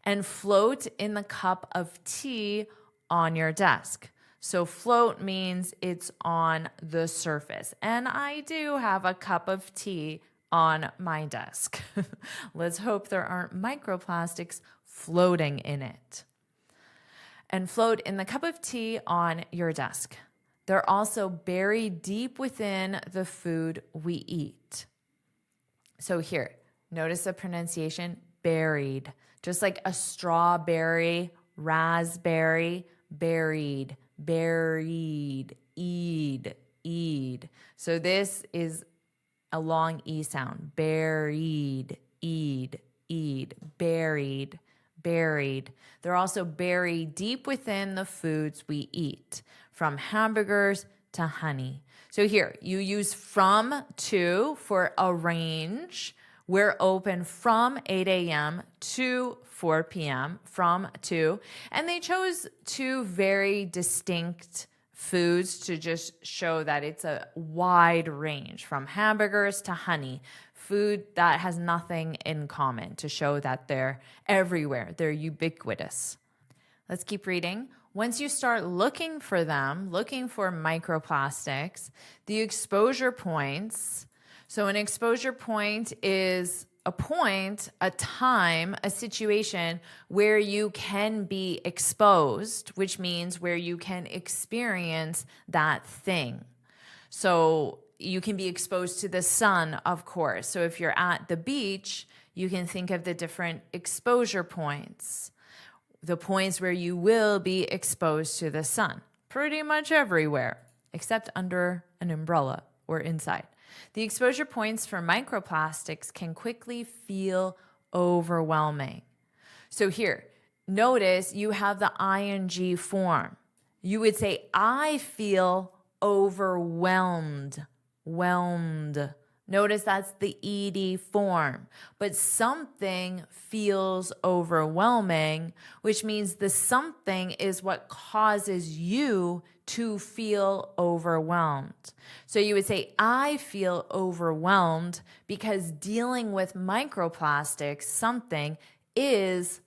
and float in the cup of tea on your desk. So float means it's on the surface. And I do have a cup of tea on my desk. Let's hope there aren't microplastics floating in it. And float in the cup of tea on your desk. They're also buried deep within the food we eat. So here, notice the pronunciation, buried. Just like a strawberry, raspberry, buried, buried, eed. So this is a long E sound. Buried, eed, buried, buried. They're also buried deep within the foods we eat, from hamburgers to honey. So here, you use from to for arrange. We're open from 8 a.m. to 4 p.m., from to. And they chose two very distinct foods to just show that it's a wide range, from hamburgers to honey. Food that has nothing in common, to show that they're everywhere. They're ubiquitous. Let's keep reading. once you start looking for them, looking for microplastics, the exposure points. So an exposure point is a point, a time, a situation where you can be exposed, which means where you can experience that thing. So you can be exposed to the sun, of course. So if you're at the beach, you can think of the different exposure points, the points where you will be exposed to the sun, pretty much everywhere, except under an umbrella or inside. The exposure points for microplastics can quickly feel overwhelming. So here, notice you have the ing form. You would say, I feel overwhelmed. Whelmed. Notice that's the ed form. But something feels overwhelming, which means the something is what causes you to feel overwhelmed. So you would say, I feel overwhelmed because dealing with microplastics, something is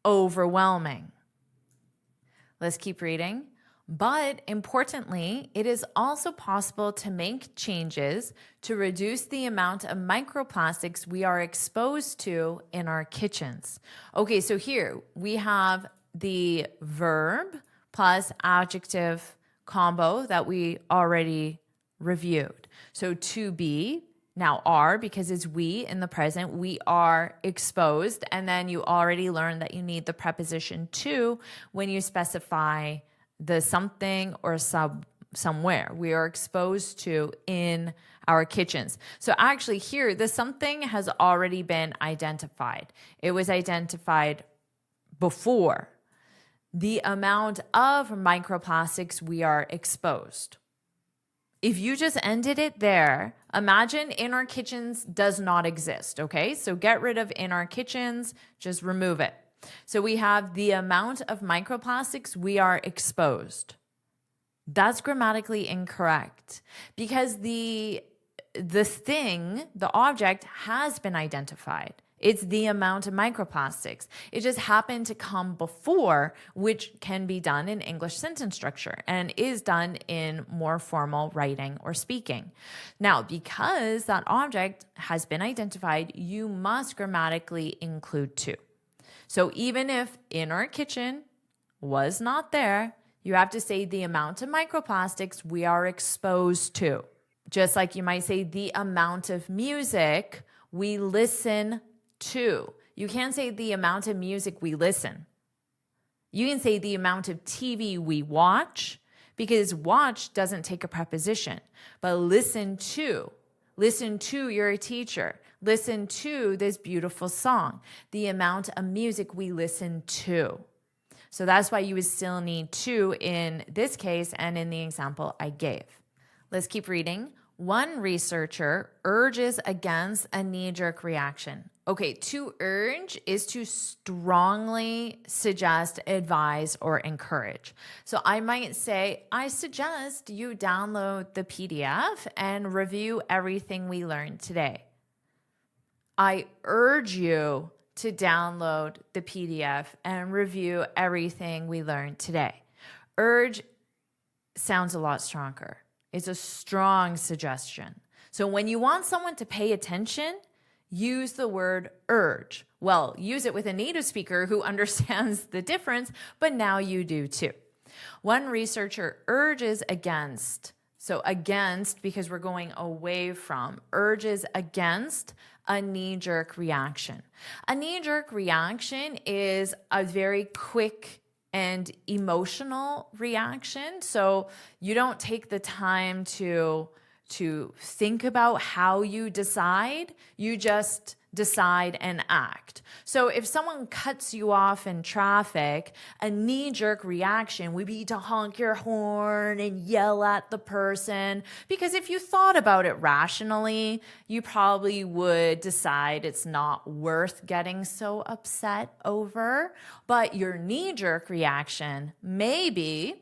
overwhelming. Let's keep reading. But importantly, it is also possible to make changes to reduce the amount of microplastics we are exposed to in our kitchens. Okay, so here we have the verb plus adjective combo that we already reviewed. So to be, now are, because it's we in the present, we are exposed. And then you already learned that you need the preposition to when you specify the something or somewhere we are exposed to in our kitchens. So actually here, the something has already been identified. It was identified before. The amount of microplastics we are exposed. If you just ended it there, imagine in our kitchens does not exist, okay? So get rid of in our kitchens, just remove it. So we have the amount of microplastics we are exposed. That's grammatically incorrect because the thing, the object has been identified. It's the amount of microplastics. It just happened to come before, which can be done in English sentence structure and is done in more formal writing or speaking. Now, because that object has been identified, you must grammatically include to. So even if in our kitchen was not there, you have to say the amount of microplastics we are exposed to. Just like you might say the amount of music we listen to. You can't say the amount of music we listen. You can say the amount of TV we watch because watch doesn't take a preposition. But listen to your teacher. Listen to this beautiful song. The amount of music we listen to. So that's why you would still need to in this case and in the example I gave. Let's keep reading. One researcher urges against a knee-jerk reaction. Okay, to urge is to strongly suggest, advise, or encourage. So I might say, I suggest you download the PDF and review everything we learned today. I urge you to download the PDF and review everything we learned today. Urge sounds a lot stronger. It's a strong suggestion. So when you want someone to pay attention, use the word urge. Well, use it with a native speaker who understands the difference, but now you do too. One researcher urges against, so against because we're going away from, urges against a knee-jerk reaction. A knee-jerk reaction is a very quick and emotional reaction. So you don't take the time to think about how you decide. You just decide and act. So if someone cuts you off in traffic, a knee-jerk reaction would be to honk your horn and yell at the person. Because if you thought about it rationally, you probably would decide it's not worth getting so upset over. But your knee-jerk reaction may be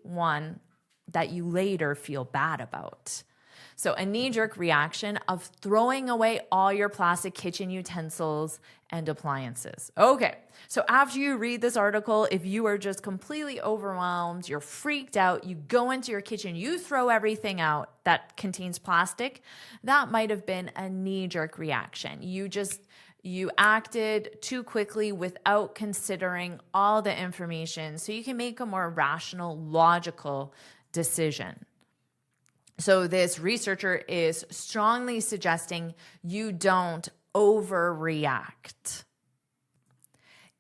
one that you later feel bad about. So a knee-jerk reaction of throwing away all your plastic kitchen utensils and appliances. Okay, so after you read this article, if you are just completely overwhelmed, you're freaked out, you go into your kitchen, you throw everything out that contains plastic, that might have been a knee-jerk reaction. You acted too quickly without considering all the information so you can make a more rational, logical decision. So this researcher is strongly suggesting you don't overreact.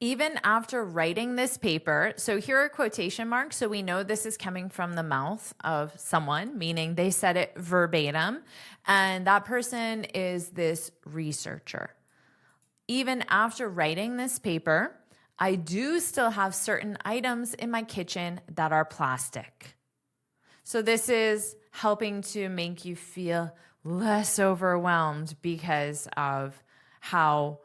Even after writing this paper, so here are quotation marks, so we know this is coming from the mouth of someone, meaning they said it verbatim, and that person is this researcher. Even after writing this paper, I do still have certain items in my kitchen that are plastic. So this is helping to make you feel less overwhelmed because of how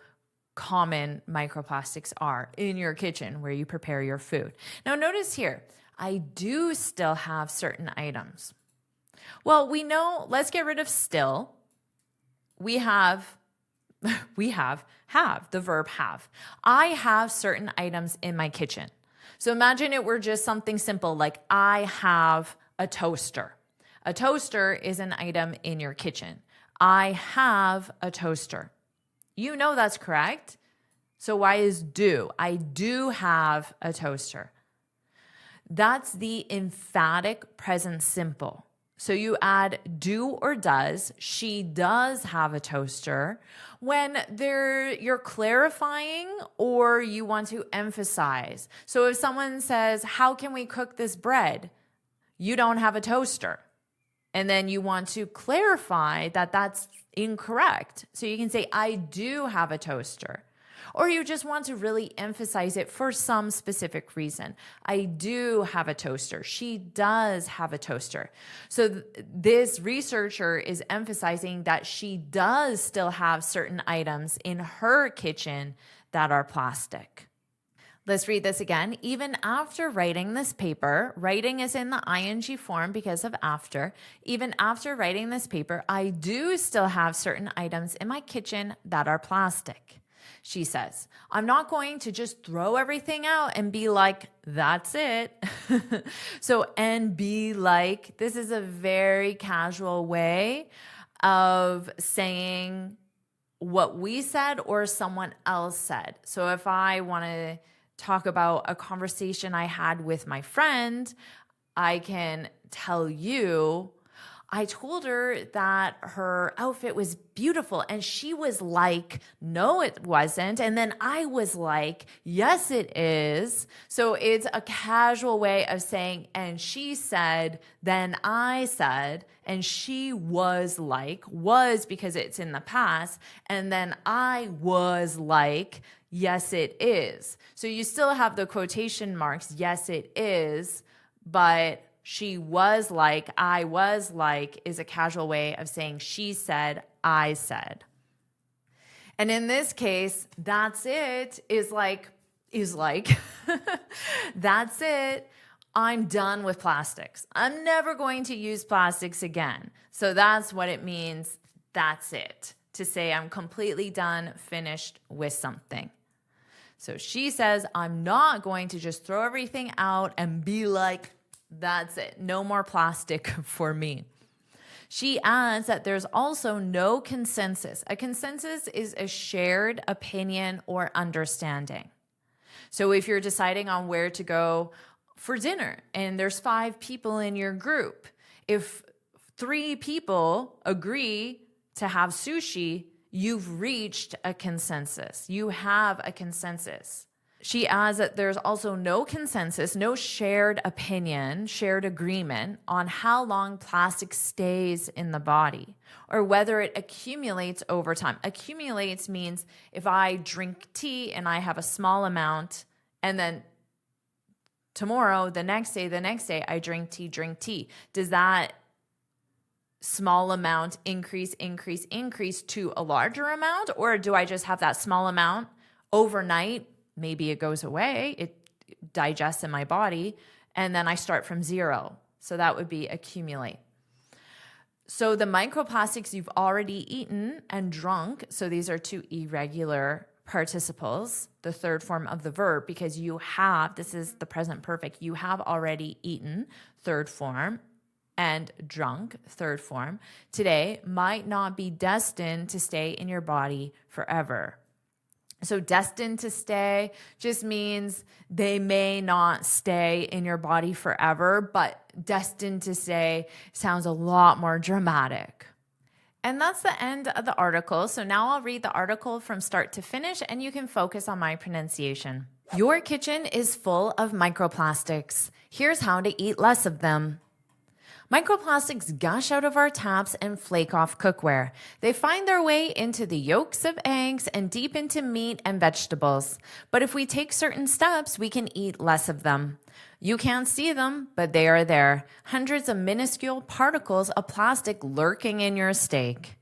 common microplastics are in your kitchen where you prepare your food. Now notice here, I do still have certain items. Well, we know, let's get rid of still. We have, the verb have. I have certain items in my kitchen. So imagine it were just something simple like I have a toaster. A toaster is an item in your kitchen. I have a toaster. You know that's correct. So why is do? I do have a toaster. That's the emphatic present simple. So you add do or does. She does have a toaster when you're clarifying or you want to emphasize. So if someone says, how can we cook this bread? You don't have a toaster. And then you want to clarify that that's incorrect. So you can say, I do have a toaster. Or you just want to really emphasize it for some specific reason. I do have a toaster. She does have a toaster. So this researcher is emphasizing that she does still have certain items in her kitchen that are plastic. Let's read this again. Even after writing this paper, writing is in the ing form because of after. Even after writing this paper, I do still have certain items in my kitchen that are plastic. She says, I'm not going to just throw everything out and be like, that's it. So, and be like, this is a very casual way of saying what we said or someone else said. So if I want to talk about a conversation I had with my friend, I can tell you, I told her that her outfit was beautiful and she was like, no, it wasn't. And then I was like, yes, it is. So it's a casual way of saying, and she said, then I said, and she was like, was because it's in the past. And then I was like, yes, it is. So you still have the quotation marks, yes, it is, but she was like, I was like, is a casual way of saying she said, I said. And in this case, that's it is like, that's it. I'm done with plastics. I'm never going to use plastics again. So that's what it means. That's it. To say I'm completely done, finished with something. So she says, I'm not going to just throw everything out and be like, that's it. No more plastic for me. She adds that there's also no consensus. A consensus is a shared opinion or understanding. So if you're deciding on where to go for dinner and there's 5 people in your group, if 3 people agree to have sushi, you've reached a consensus. You have a consensus. She adds that there's also no consensus, no shared opinion, shared agreement on how long plastic stays in the body or whether it accumulates over time. Accumulates means if I drink tea and I have a small amount and then tomorrow, the next day, I drink tea. Does that small amount increase to a larger amount? Or do I just have that small amount overnight? Maybe it goes away, it digests in my body, and then I start from 0. So that would be accumulate. So the microplastics you've already eaten and drunk, so these are two irregular participles, the third form of the verb, because you have, this is the present perfect, you have already eaten, third form, and drunk, third form, today might not be destined to stay in your body forever. So destined to stay just means they may not stay in your body forever, but destined to stay sounds a lot more dramatic. And that's the end of the article. So now I'll read the article from start to finish and you can focus on my pronunciation. Your kitchen is full of microplastics. Here's how to eat less of them. Microplastics gush out of our taps and flake off cookware. They find their way into the yolks of eggs and deep into meat and vegetables. But if we take certain steps, we can eat less of them. You can't see them, but they are there. Hundreds of minuscule particles of plastic lurking in your steak.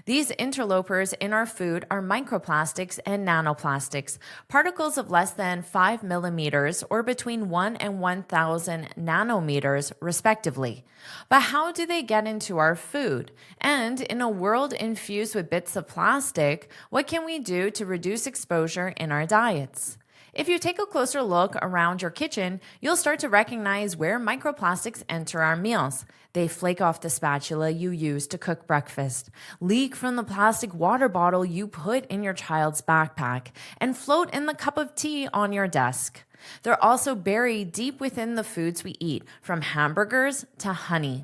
These interlopers in our food are microplastics and nanoplastics, particles of less than 5 millimeters or between 1 and 1,000 nanometers, respectively. But how do they get into our food? And in a world infused with bits of plastic, what can we do to reduce exposure in our diets? If you take a closer look around your kitchen, you'll start to recognize where microplastics enter our meals. They flake off the spatula you use to cook breakfast, leak from the plastic water bottle you put in your child's backpack, and float in the cup of tea on your desk. They're also buried deep within the foods we eat, from hamburgers to honey.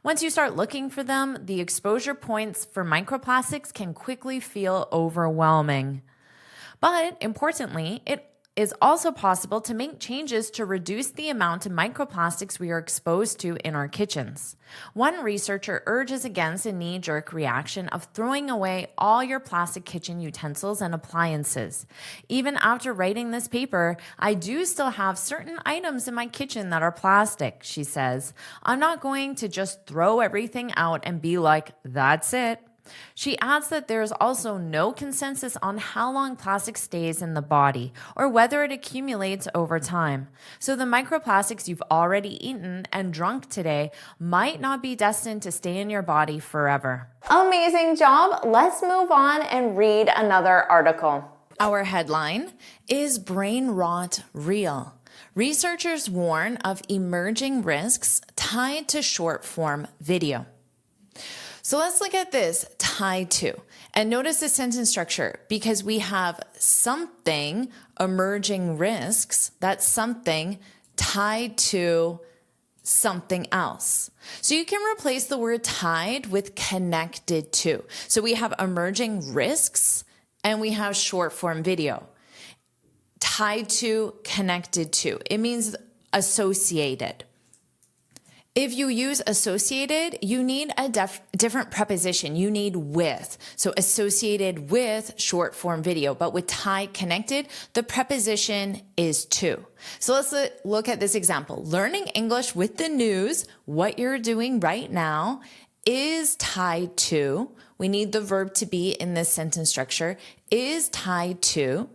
Once you start looking for them, the exposure points for microplastics can quickly feel overwhelming. But importantly, it is also possible to make changes to reduce the amount of microplastics we are exposed to in our kitchens. One researcher urges against a knee-jerk reaction of throwing away all your plastic kitchen utensils and appliances. Even after writing this paper, I do still have certain items in my kitchen that are plastic, she says. I'm not going to just throw everything out and be like, that's it. She adds that there is also no consensus on how long plastic stays in the body or whether it accumulates over time. So the microplastics you've already eaten and drunk today might not be destined to stay in your body forever. Amazing job. Let's move on and read another article. Our headline is Brain Rot Real? Researchers warn of emerging risks tied to short-form video. So let's look at this, tied to. And notice the sentence structure, because we have something, emerging risks, that's something tied to something else. So you can replace the word tied with connected to. So we have emerging risks and we have short form video. Tied to, connected to. It means associated. If you use associated, you need a different preposition. You need with. So associated with short form video, but with tied, connected, the preposition is to. So let's look at this example. Learning English with the news, what you're doing right now, is tied to. We need the verb to be in this sentence structure, is tied to.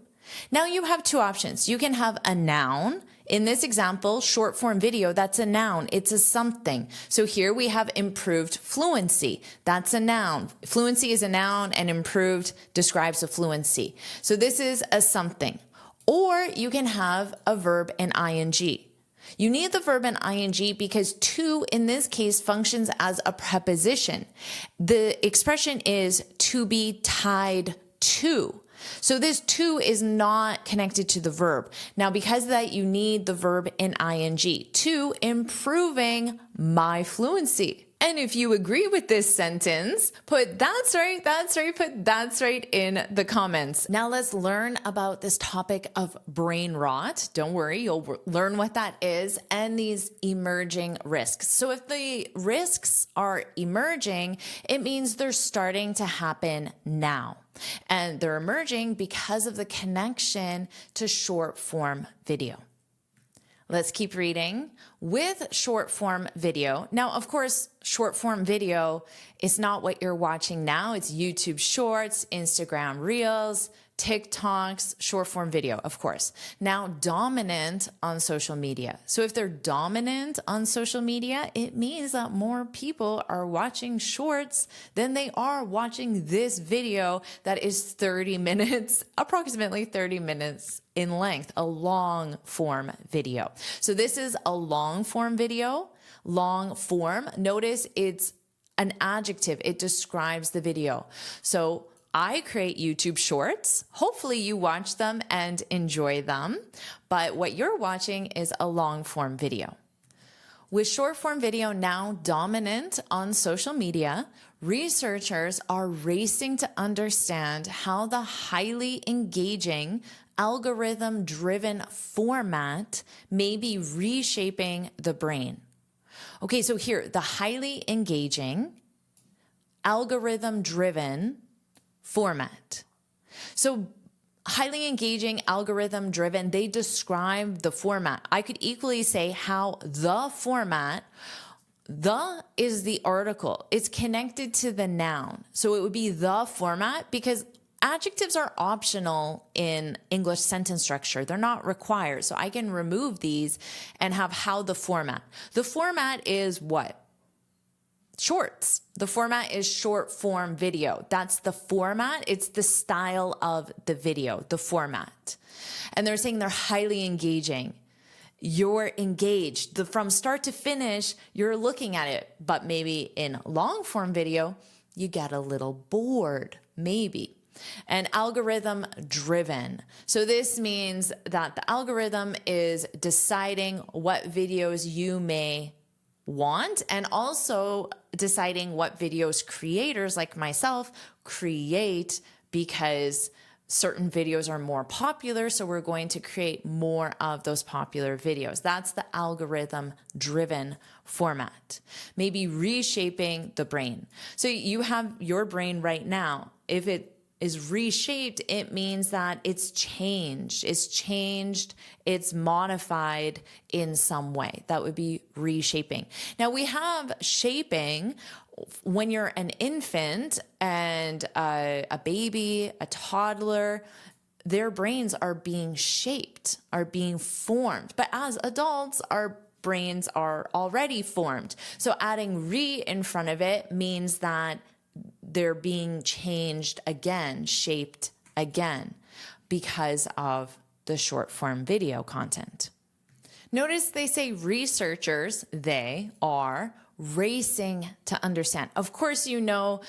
Now you have two options. You can have a noun. In this example, short form video, that's a noun. It's a something. So here we have improved fluency. That's a noun. Fluency is a noun and improved describes a fluency. So this is a something. Or you can have a verb in ing. You need the verb in ing because to, in this case, functions as a preposition. The expression is to be tied to. So this to is not connected to the verb. Now, because of that, you need the verb in ing, to improving my fluency. And if you agree with this sentence, put that's right, put that's right in the comments. Now let's learn about this topic of brain rot. Don't worry, you'll learn what that is and these emerging risks. So if the risks are emerging, it means they're starting to happen now. And they're emerging because of the connection to short form video. Let's keep reading. With short form video, now, of course, short form video is not what you're watching now. It's YouTube Shorts, Instagram Reels, TikToks, short form video, of course. Now dominant on social media. So if they're dominant on social media, it means that more people are watching shorts than they are watching this video that is 30 minutes, approximately 30 minutes in length, a long form video. So this is a long form video, long form. Notice it's an adjective. It describes the video. So I create YouTube shorts. Hopefully you watch them and enjoy them. But what you're watching is a long form video. With short form video now dominant on social media, researchers are racing to understand how the highly engaging algorithm-driven format may be reshaping the brain. Okay, so here, the highly engaging algorithm-driven format. So highly engaging, algorithm driven, they describe the format. I could equally say how the format, the is the article. It's connected to the noun. So it would be the format because adjectives are optional in English sentence structure. They're not required. So I can remove these and have how the format. The format is what? Shorts. The format is short form video. That's the format. It's the style of the video, the format. And they're saying they're highly engaging. You're engaged. From start to finish, you're looking at it. But maybe in long form video, you get a little bored, maybe. And algorithm driven. So this means that the algorithm is deciding what videos you may want and also deciding what videos creators like myself create because certain videos are more popular. So we're going to create more of those popular videos. That's the algorithm driven format. Maybe reshaping the brain. So you have your brain right now. If it is reshaped, it means that it's changed. It's modified in some way. That would be reshaping. Now we have shaping when you're an infant and a baby, a toddler, their brains are being shaped, are being formed. But as adults, our brains are already formed. So adding re in front of it means that they're being changed again, shaped again, because of the short form video content. Notice they say researchers, they are racing to understand. Of course, you know,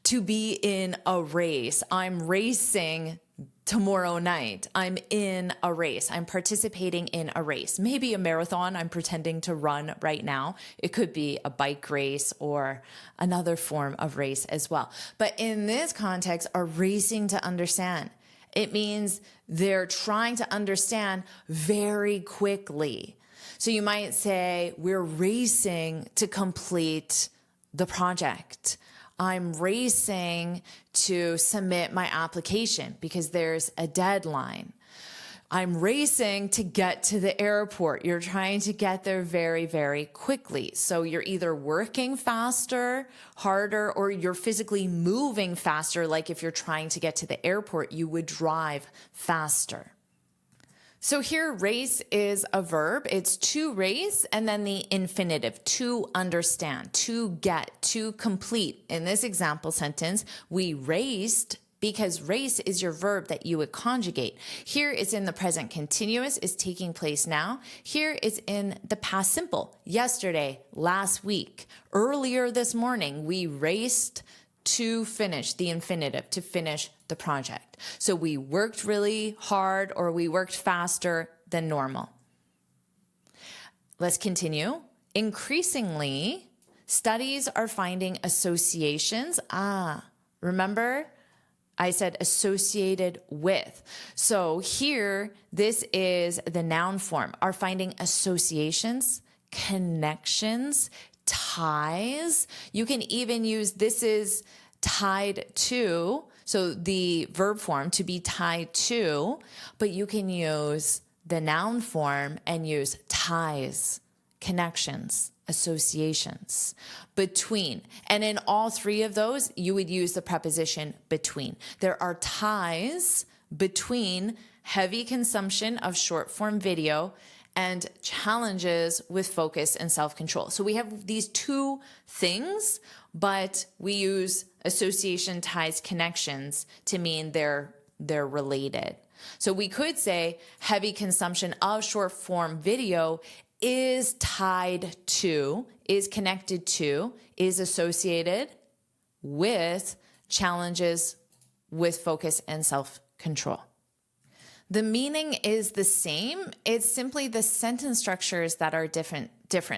to be in a race. I'm racing tomorrow night. I'm in a race. I'm participating in a race. Maybe a marathon I'm pretending to run right now. It could be a bike race or another form of race as well. But in this context, are racing to understand. It means they're trying to understand very quickly. So you might say, we're racing to complete the project. I'm racing to submit my application because there's a deadline. I'm racing to get to the airport. You're trying to get there very, very quickly. So you're either working faster, harder, or you're physically moving faster. Like if you're trying to get to the airport, you would drive faster. So here, race is a verb. It's to race, and then the infinitive, to understand, to get, to complete. In this example sentence, we raced because race is your verb that you would conjugate. Here it's in the present continuous, is taking place now. Here it's in the past simple, yesterday, last week, earlier this morning, we raced to finish, the infinitive, to finish the project. So we worked really hard or we worked faster than normal. Let's continue. Increasingly, studies are finding associations. Remember? I said associated with. So here, this is the noun form. Are finding associations, connections, ties. You can even use this is tied to, so the verb form to be tied to, but you can use the noun form and use ties, connections, associations, between. And in all three of those, you would use the preposition between. There are ties between heavy consumption of short form video and challenges with focus and self-control. So we have these two things, but we use association, ties, connections to mean they're related. So we could say heavy consumption of short form video is tied to, is connected to, is associated with challenges with focus and self-control. The meaning is the same. It's simply the sentence structures that are different.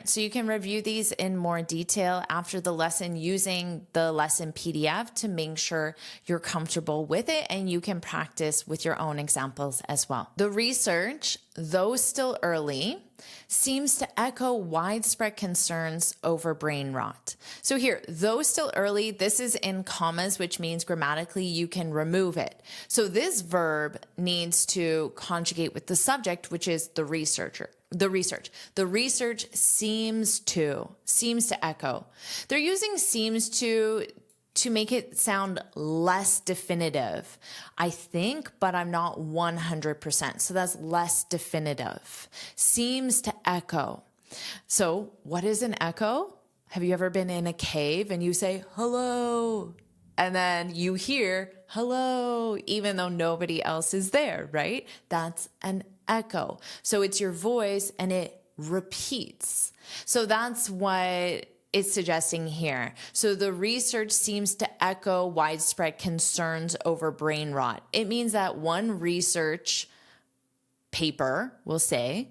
So you can review these in more detail after the lesson using the lesson PDF to make sure you're comfortable with it, and you can practice with your own examples as well. The research, though still early, seems to echo widespread concerns over brain rot. So here, though still early, this is in commas, which means grammatically you can remove it. So this verb needs to conjugate with the subject, which is the researcher. The research seems to echo. They're using seems to make it sound less definitive, I think, but I'm not 100%. So that's less definitive. Seems to echo. So what is an echo? Have you ever been in a cave and you say, hello? And then you hear hello, even though nobody else is there, right? That's an echo. So it's your voice and it repeats. So that's what it's suggesting here. So the research seems to echo widespread concerns over brain rot. It means that one research paper, we'll say,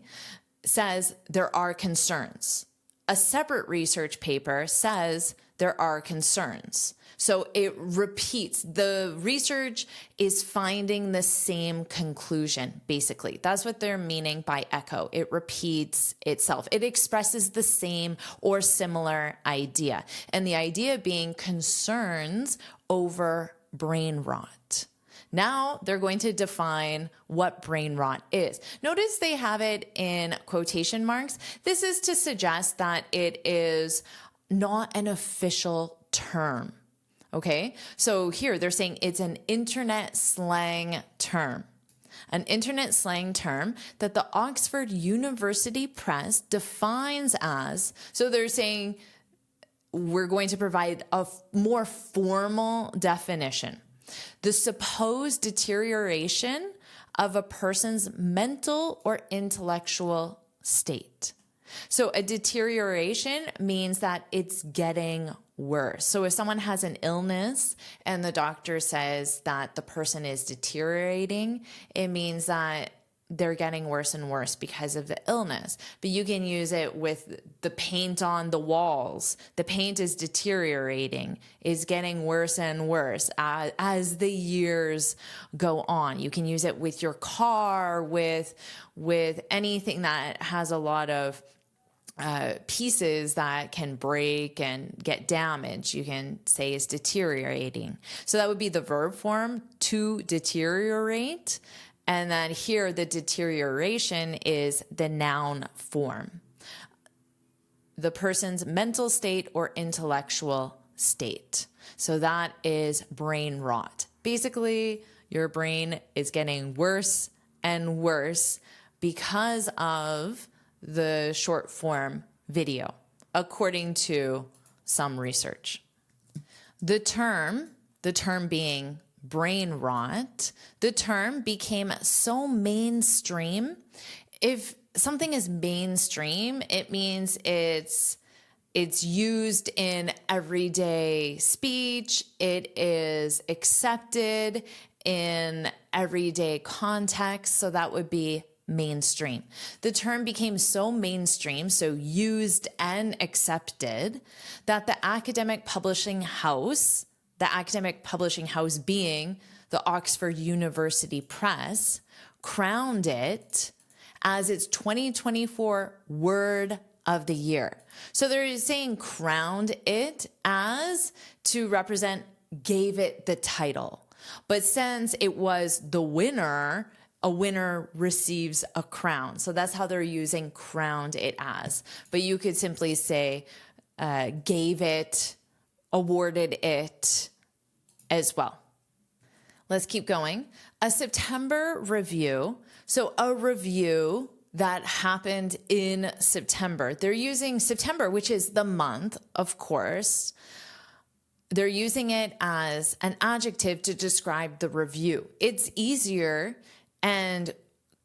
says there are concerns. A separate research paper says there are concerns. So it repeats. The research is finding the same conclusion, basically. That's what they're meaning by echo. It repeats itself. It expresses the same or similar idea. And the idea being concerns over brain rot. Now they're going to define what brain rot is. Notice they have it in quotation marks. This is to suggest that it is not an official term. Okay, so here they're saying it's an internet slang term. An internet slang term that the Oxford University Press defines as, so they're saying we're going to provide a more formal definition. The supposed deterioration of a person's mental or intellectual state. So a deterioration means that it's getting worse. So if someone has an illness and the doctor says that the person is deteriorating, it means that they're getting worse and worse because of the illness. But you can use it with the paint on the walls. The paint is deteriorating, is getting worse and worse as the years go on. You can use it with your car, with anything that has a lot of pieces that can break and get damaged. You can say is deteriorating. So that would be the verb form, to deteriorate. And then here, the deterioration is the noun form. The person's mental state or intellectual state. So that is brain rot. Basically, your brain is getting worse and worse because of the short form video, according to some research. The term being brain rot, the term became so mainstream. If something is mainstream, it means it's used in everyday speech. It is accepted in everyday context. So that would be mainstream. The term became so mainstream, so used and accepted, that the academic publishing house being the Oxford University Press, crowned it as its 2024 word of the year. So they're saying crowned it as to represent, gave it the title. But since it was the winner a winner receives a crown. So that's how they're using crowned it as. But you could simply say gave it, awarded it as well. Let's keep going. A September review. So a review that happened in September. They're using September, which is the month, of course. They're using it as an adjective to describe the review. It's easier and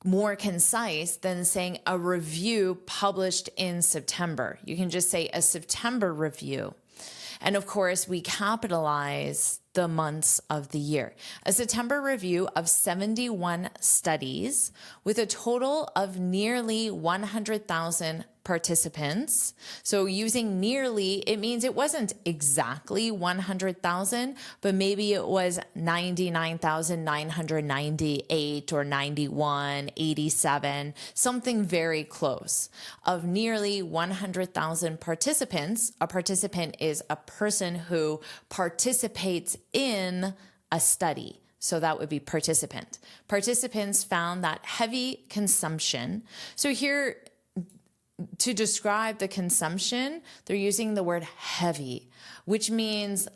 more concise than saying a review published in September. You can just say a September review. And of course, we capitalize the months of the year. A September review of 71 studies with a total of nearly 100,000 participants. So using nearly, it means it wasn't exactly 100,000, but maybe it was 99,998 or 91, 87, something very close. Of nearly 100,000 participants, a participant is a person who participates in a study. So that would be participant. Participants found that heavy consumption. So here, to describe the consumption, they're using the word heavy, which means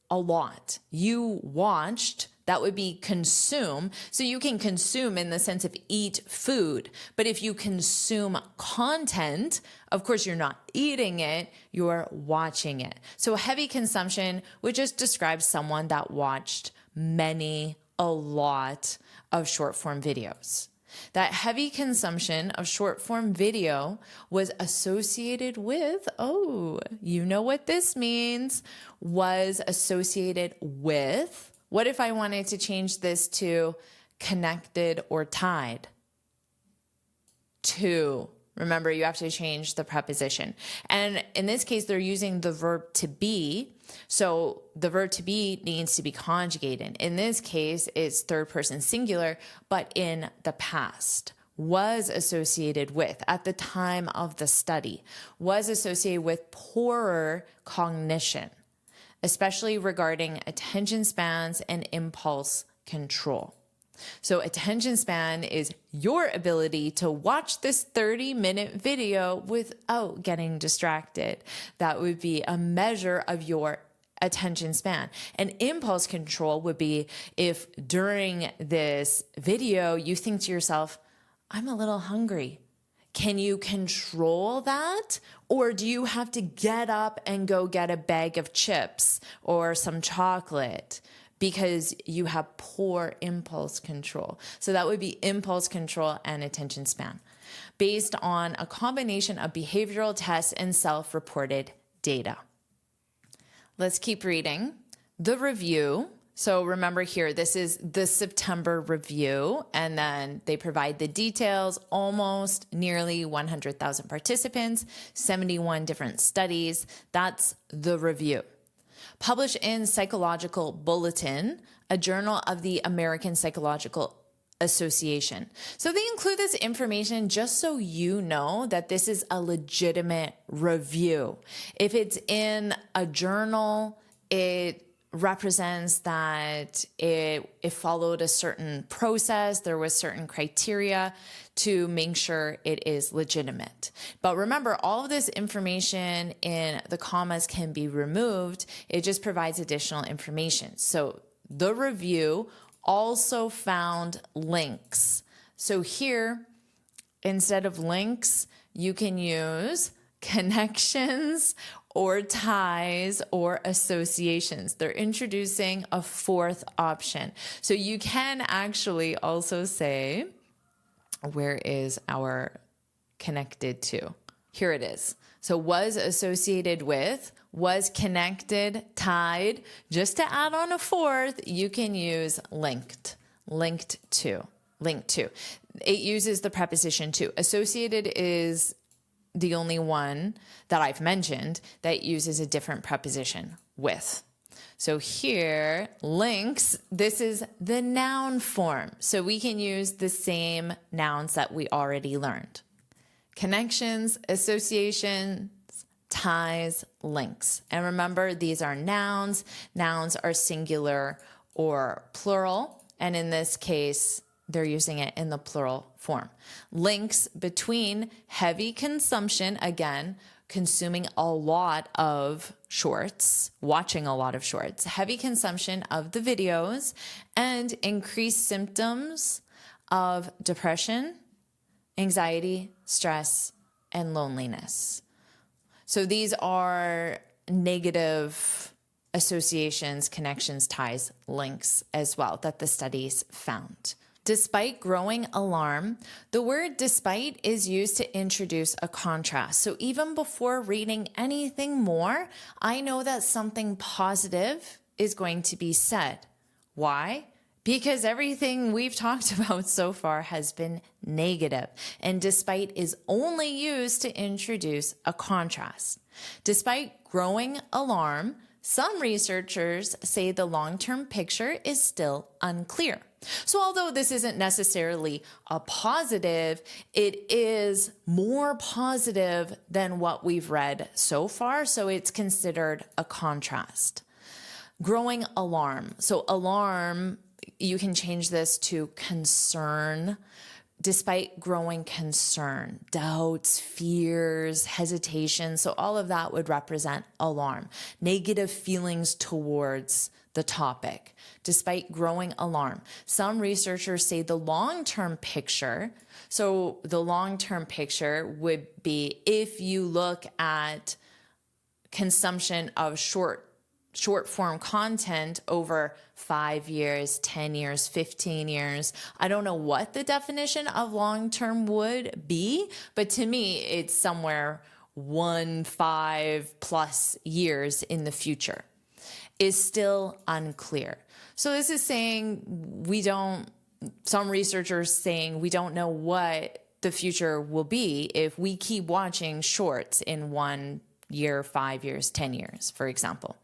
a lot. You watched, that would be consume. So you can consume in the sense of eat food. But if you consume content, of course, you're not eating it, you're watching it. So heavy consumption would just describe someone that watched a lot of short form videos. That heavy consumption of short form video was associated with, oh, you know what this means, was associated with. What if I wanted to change this to connected or tied? To. Remember, you have to change the preposition. And in this case, they're using the verb to be. So the verb to be needs to be conjugated. In this case, it's third person singular, but in the past. Was associated with, at the time of the study, was associated with poorer cognition, especially regarding attention spans and impulse control. So attention span is your ability to watch this 30-minute video without getting distracted. That would be a measure of your attention span. And impulse control would be if during this video you think to yourself, I'm a little hungry. Can you control that? Or do you have to get up and go get a bag of chips or some chocolate? Because you have poor impulse control. So that would be impulse control and attention span, based on a combination of behavioral tests and self-reported data. Let's keep reading. The review. So remember here, this is the September review, and then they provide the details, almost nearly 100,000 participants, 71 different studies. That's the review. Published in Psychological Bulletin, a journal of the American Psychological Association. So they include this information just so you know that this is a legitimate review. If it's in a journal, it represents that it followed a certain process, there was certain criteria to make sure it is legitimate. But remember, all of this information in the commas can be removed. It just provides additional information. So the review also found links. So here, instead of links, you can use connections or ties or associations. They're introducing a fourth option. So you can actually also say, where is our connected to? Here it is. So was associated with, was connected, tied. Just to add on a fourth, you can use linked, linked to, linked to. It uses the preposition to. Associated is the only one that I've mentioned that uses a different preposition, with. So here, links, this is the noun form. So we can use the same nouns that we already learned. Connections, associations, ties, links. And remember, these are nouns. Nouns are singular or plural. And in this case, they're using it in the plural form. Links between heavy consumption, again, consuming a lot of shorts, watching a lot of shorts, heavy consumption of the videos, and increased symptoms of depression, anxiety, stress, and loneliness. So these are negative associations, connections, ties, links as well that the studies found. Despite growing alarm, the word despite is used to introduce a contrast. So even before reading anything more, I know that something positive is going to be said. Why? Because everything we've talked about so far has been negative, and despite is only used to introduce a contrast. Despite growing alarm, some researchers say the long-term picture is still unclear. So although this isn't necessarily a positive, it is more positive than what we've read so far, so it's considered a contrast. Growing alarm. So alarm, you can change this to concern. Despite growing concern, doubts, fears, hesitation. So all of that would represent alarm, negative feelings towards the topic. Despite growing alarm, some researchers say the long-term picture, so the long-term picture would be if you look at consumption of short form content over 5 years, 10 years, 15 years. I don't know what the definition of long-term would be, but to me, it's somewhere 5+ years in the future is still unclear. So this is saying some researchers saying we don't know what the future will be if we keep watching shorts in 1 year, 5 years, 10 years, for example.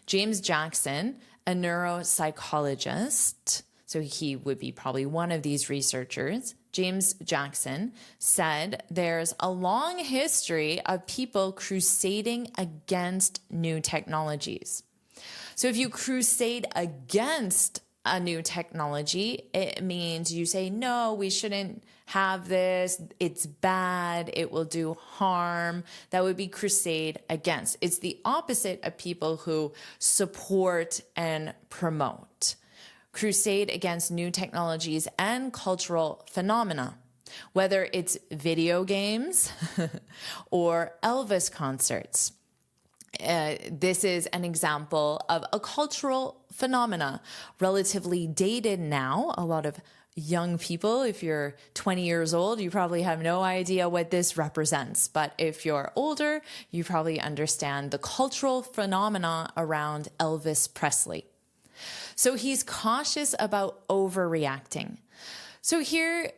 James Jackson, a neuropsychologist, so he would be probably one of these researchers, James Jackson said there's a long history of people crusading against new technologies. So if you crusade against a new technology, it means you say, no, we shouldn't have this. It's bad. It will do harm. That would be crusade against. It's the opposite of people who support and promote. Crusade against new technologies and cultural phenomena, whether it's video games or Elvis concerts. This is an example of a cultural phenomena, relatively dated now. A lot of young people, if you're 20 years old, you probably have no idea what this represents. But if you're older, you probably understand the cultural phenomena around Elvis Presley. So he's cautious about overreacting. So here,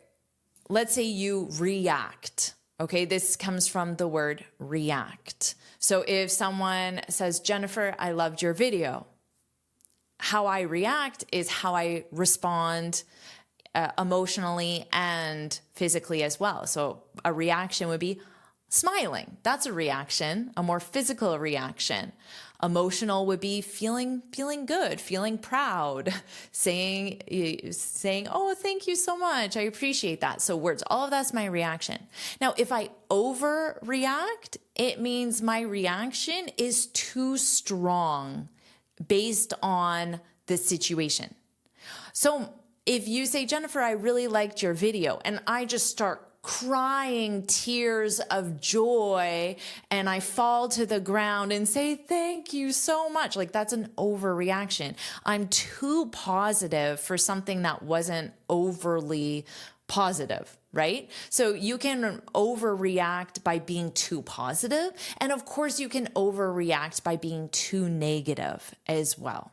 let's say you react. Okay, this comes from the word react. So if someone says, Jennifer, I loved your video, how I react is how I respond emotionally and physically as well. So a reaction would be smiling. That's a reaction, a more physical reaction. Emotional would be feeling good, feeling proud, saying, oh, thank you so much. I appreciate that. So words, all of that's my reaction. Now, if I overreact, it means my reaction is too strong based on the situation. So if you say, Jennifer, I really liked your video, and I just start crying tears of joy and I fall to the ground and say, thank you so much. Like that's an overreaction. I'm too positive for something that wasn't overly positive, right? So you can overreact by being too positive. And of course you can overreact by being too negative as well.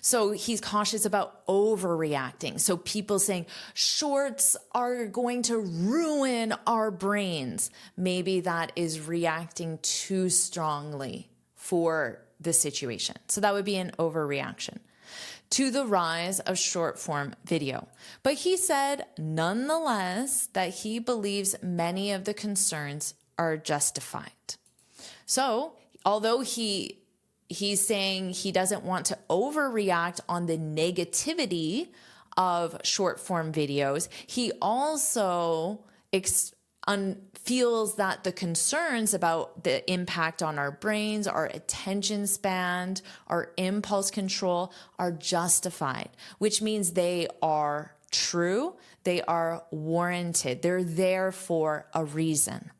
So he's cautious about overreacting. So people saying shorts are going to ruin our brains. Maybe that is reacting too strongly for the situation. So that would be an overreaction to the rise of short form video. But he said, nonetheless, that he believes many of the concerns are justified. So although he's saying he doesn't want to overreact on the negativity of short form videos, he also feels that the concerns about the impact on our brains, our attention span, our impulse control are justified, which means they are true, they are warranted, they're there for a reason.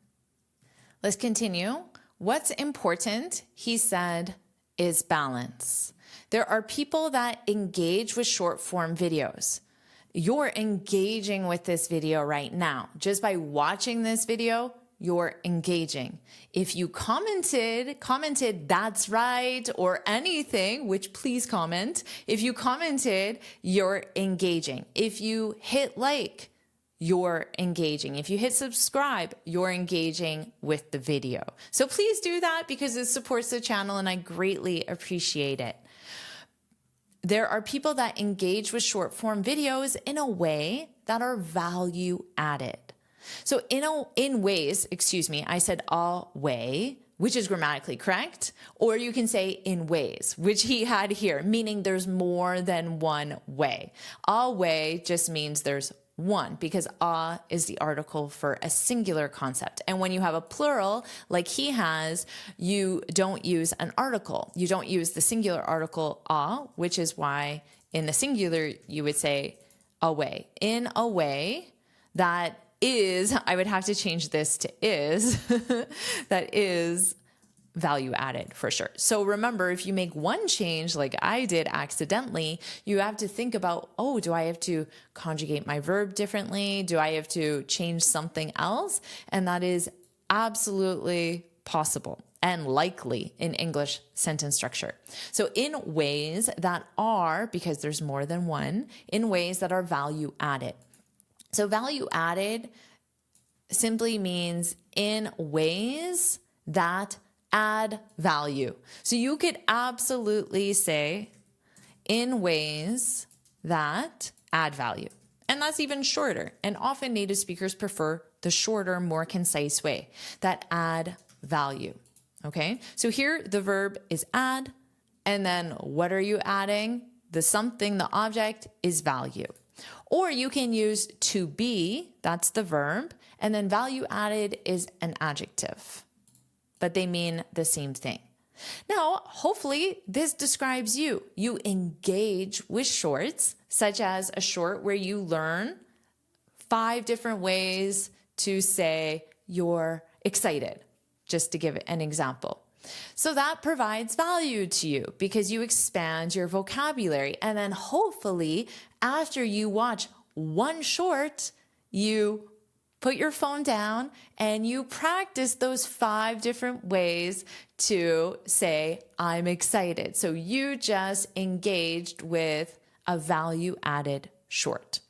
Let's continue. What's important, he said, is balance. There are people that engage with short form videos. You're engaging with this video right now. Just by watching this video, you're engaging. If you commented, that's right, or anything, which please comment. If you commented, you're engaging. If you hit like, you're engaging. If you hit subscribe, you're engaging with the video. So please do that because it supports the channel and I greatly appreciate it. There are people that engage with short form videos in a way that are value added. So in ways, I said a way, which is grammatically correct, or you can say in ways, which he had here, meaning there's more than one way. A way just means there's one, because a is the article for a singular concept. And when you have a plural like he has, you don't use an article. You don't use the singular article a, which is why in the singular you would say a way. In a way that is, I would have to change this to is, that is value added for sure. So remember, if you make one change like I did accidentally, you have to think about, oh, do I have to conjugate my verb differently? Do I have to change something else? And that is absolutely possible and likely in English sentence structure. So in ways that are, because there's more than one, in ways that are value added. So value added simply means in ways that add value. So you could absolutely say in ways that add value. And that's even shorter. And often native speakers prefer the shorter, more concise way that add value. Okay. So here the verb is add. And then what are you adding? The something, the object is value. Or you can use to be, that's the verb. And then value added is an adjective. But they mean the same thing. Now, hopefully this describes you. You engage with shorts, such as a short where you learn 5 different ways to say you're excited, just to give an example. So that provides value to you because you expand your vocabulary. And then hopefully after you watch one short, you put your phone down and you practice those 5 different ways to say, I'm excited. So you just engaged with a value added short.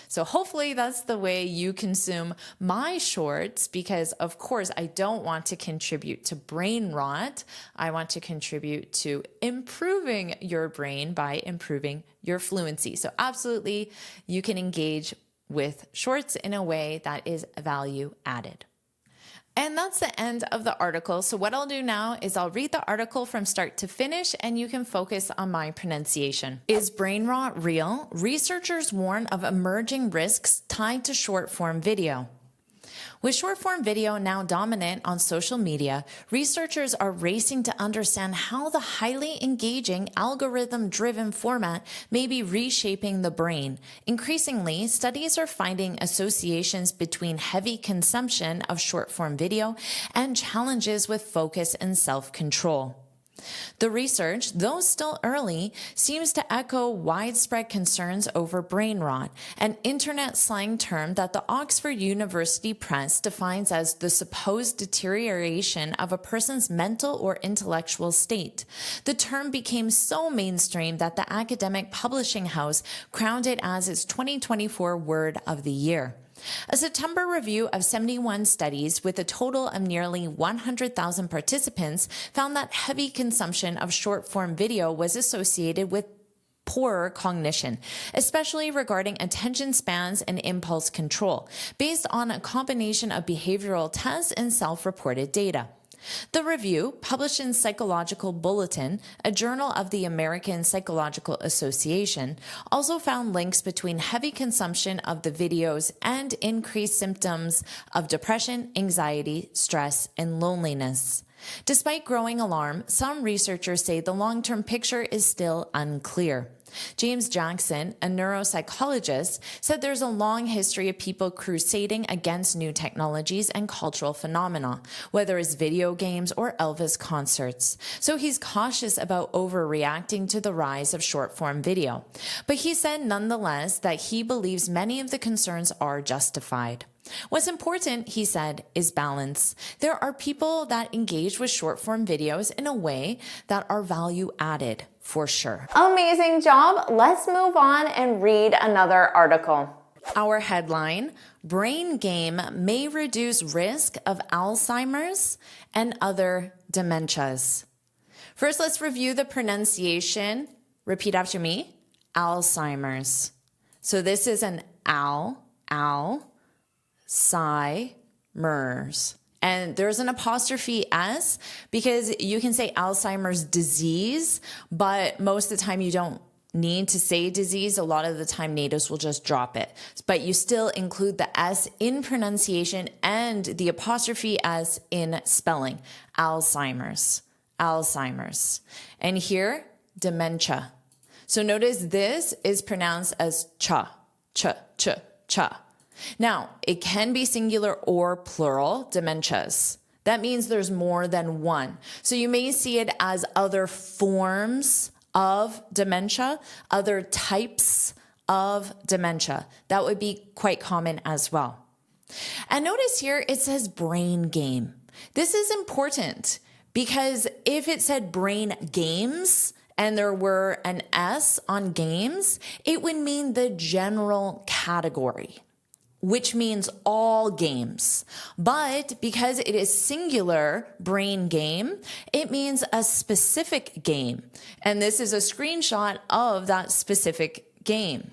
So hopefully that's the way you consume my shorts because of course I don't want to contribute to brain rot. I want to contribute to improving your brain by improving your fluency. So absolutely you can engage with shorts in a way that is value added. And that's the end of the article. So what I'll do now is I'll read the article from start to finish and you can focus on my pronunciation. Is brain rot real? Researchers warn of emerging risks tied to short form video. With short-form video now dominant on social media, researchers are racing to understand how the highly engaging algorithm-driven format may be reshaping the brain. Increasingly, studies are finding associations between heavy consumption of short-form video and challenges with focus and self-control. The research, though still early, seems to echo widespread concerns over brain rot, an internet slang term that the Oxford University Press defines as the supposed deterioration of a person's mental or intellectual state. The term became so mainstream that the academic publishing house crowned it as its 2024 Word of the Year. A September review of 71 studies with a total of nearly 100,000 participants found that heavy consumption of short-form video was associated with poorer cognition, especially regarding attention spans and impulse control, based on a combination of behavioral tests and self-reported data. The review, published in Psychological Bulletin, a journal of the American Psychological Association, also found links between heavy consumption of the videos and increased symptoms of depression, anxiety, stress, and loneliness. Despite growing alarm, some researchers say the long-term picture is still unclear. James Jackson, a neuropsychologist, said there's a long history of people crusading against new technologies and cultural phenomena, whether it's video games or Elvis concerts. So he's cautious about overreacting to the rise of short-form video. But he said nonetheless that he believes many of the concerns are justified. What's important, he said, is balance. There are people that engage with short-form videos in a way that are value added, for sure. Amazing job. Let's move on and read another article. Our headline, Brain Game May Reduce Risk of Alzheimer's and Other Dementias. First, let's review the pronunciation. Repeat after me. Alzheimer's. So this is an Alzheimer's. And there's an apostrophe S because you can say Alzheimer's disease, but most of the time you don't need to say disease. A lot of the time natives will just drop it. But you still include the S in pronunciation and the apostrophe S in spelling. Alzheimer's. Alzheimer's. And here, dementia. So notice this is pronounced as cha, cha, cha, cha. Now, it can be singular or plural, dementias. That means there's more than one. So you may see it as other forms of dementia, other types of dementia. That would be quite common as well. And notice here it says brain game. This is important because if it said brain games and there were an S on games, it would mean the general category, which means all games. But because it is singular brain game, it means a specific game. And this is a screenshot of that specific game.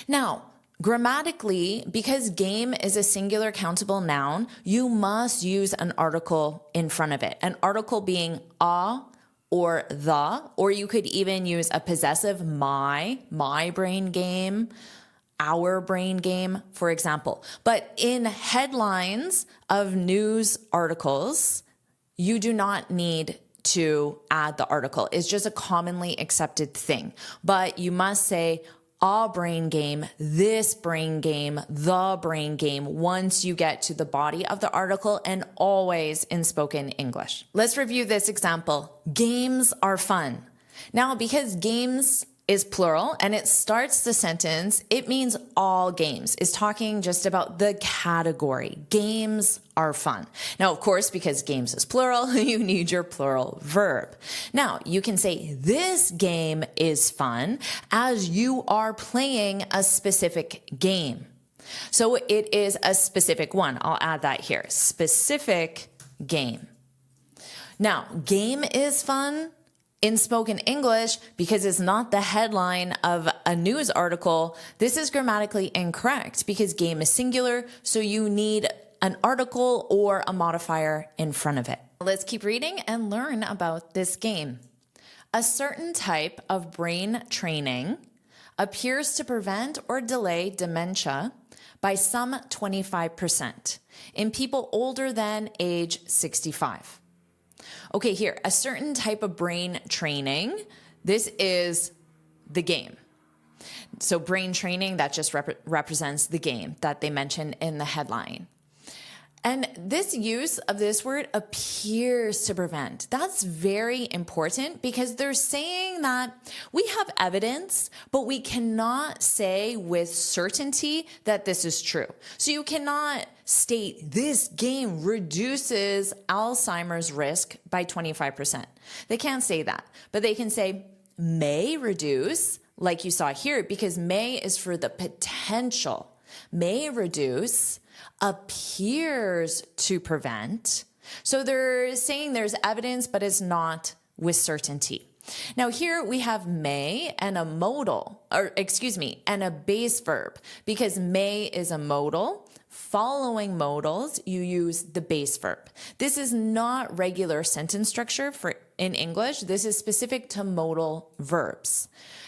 Now, grammatically, because game is a singular countable noun, you must use an article in front of it. An article being a or the, or you could even use a possessive my brain game, our brain game, for example. But in headlines of news articles, you do not need to add the article. It's just a commonly accepted thing. But you must say a brain game, this brain game, the brain game once you get to the body of the article, and always in spoken English. Let's review this example. Games are fun. Now, because games is plural and it starts the sentence, it means all games. It's talking just about the category. Games are fun. Now, of course, because games is plural, you need your plural verb. Now, you can say this game is fun as you are playing a specific game. So it is a specific one. I'll add that here. Specific game. Now, game is fun in spoken English, because it's not the headline of a news article. This is grammatically incorrect because game is singular, so you need an article or a modifier in front of it. Let's keep reading and learn about this game. A certain type of brain training appears to prevent or delay dementia by some 25% in people older than age 65. Okay, here, a certain type of brain training. This is the game. So brain training, that just represents the game that they mentioned in the headline. And this use of this word appears to prevent. That's very important because they're saying that we have evidence, but we cannot say with certainty that this is true. So you cannot state this game reduces Alzheimer's risk by 25%. They can't say that, but they can say may reduce, like you saw here, because may is for the potential. May reduce, appears to prevent. So they're saying there's evidence, but it's not with certainty. Now here we have may and a modal, and a base verb, because may is a modal. Following modals, you use the base verb. This is not regular sentence structure in English. This is specific to modal verbs.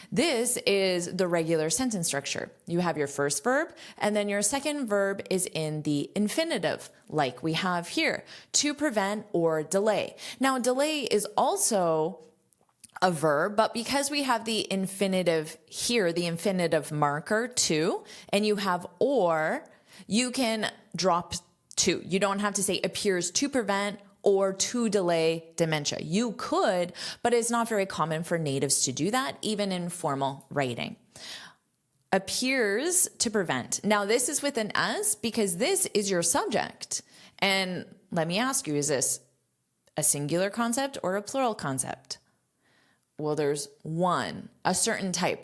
This is the regular sentence structure. You have your first verb, and then your second verb is in the infinitive, like we have here, to prevent or delay. Now, delay is also a verb, but because we have the infinitive here, the infinitive marker to, and you have or, you can drop to. You don't have to say appears to prevent or to delay dementia. You could, but it's not very common for natives to do that, even in formal writing. Appears to prevent. Now, this is with an S because this is your subject. And let me ask you, is this a singular concept or a plural concept? Well, there's one, a certain type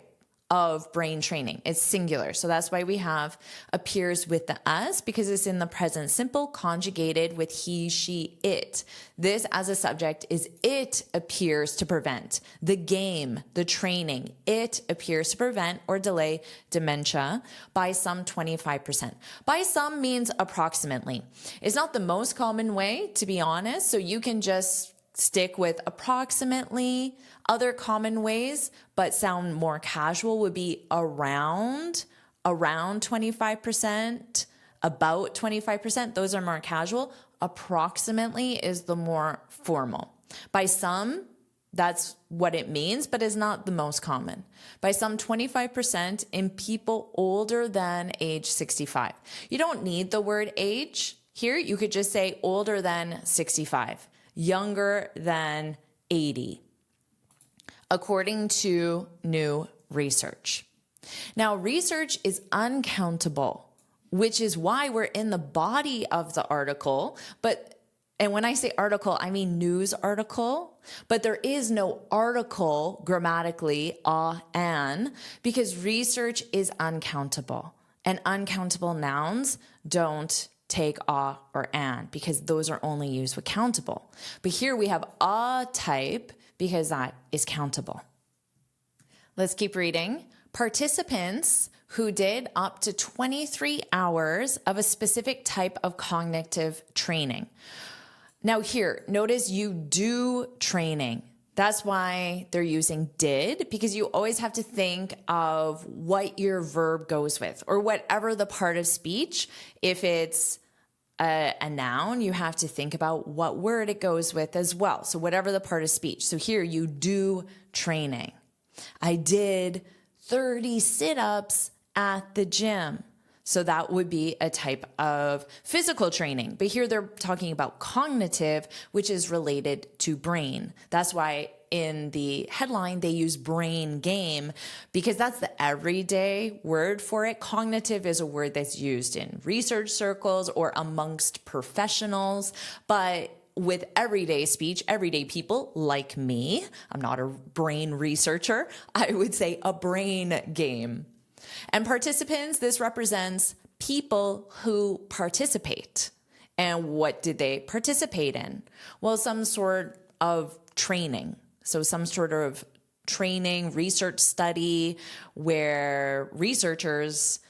of brain training. It's singular. So that's why we have appears with the S, because it's in the present simple conjugated with he, she, it. This as a subject is it appears to prevent. The game, the training, it appears to prevent or delay dementia by some 25%. By some means approximately. It's not the most common way, to be honest. So you can just stick with approximately. Other common ways, but sound more casual, would be around 25%, about 25%. Those are more casual. Approximately is the more formal. By some, that's what it means, but is not the most common. By some, 25% in people older than age 65. You don't need the word age here. You could just say older than 65, younger than 80. According to new research. Now, research is uncountable, which is why we're in the body of the article. And when I say article, I mean news article, but there is no article grammatically, an, because research is uncountable. And uncountable nouns don't take a or an, because those are only used with countable. But here we have a type, because that is countable. Let's keep reading. Participants who did up to 23 hours of a specific type of cognitive training. Now here, notice you do training. That's why they're using did, because you always have to think of what your verb goes with, or whatever the part of speech. If it's a noun, you have to think about what word it goes with as well. So whatever the part of speech. So here you do training. I did 30 sit-ups at the gym. So that would be a type of physical training. But here they're talking about cognitive, which is related to brain. That's why in the headline they use brain game, because that's the everyday word for it. Cognitive is a word that's used in research circles or amongst professionals. But with everyday speech, everyday people like me, I'm not a brain researcher, I would say a brain game. And participants, this represents people who participate. And what did they participate in? Well, some sort of training. So some sort of training, research study, where researchers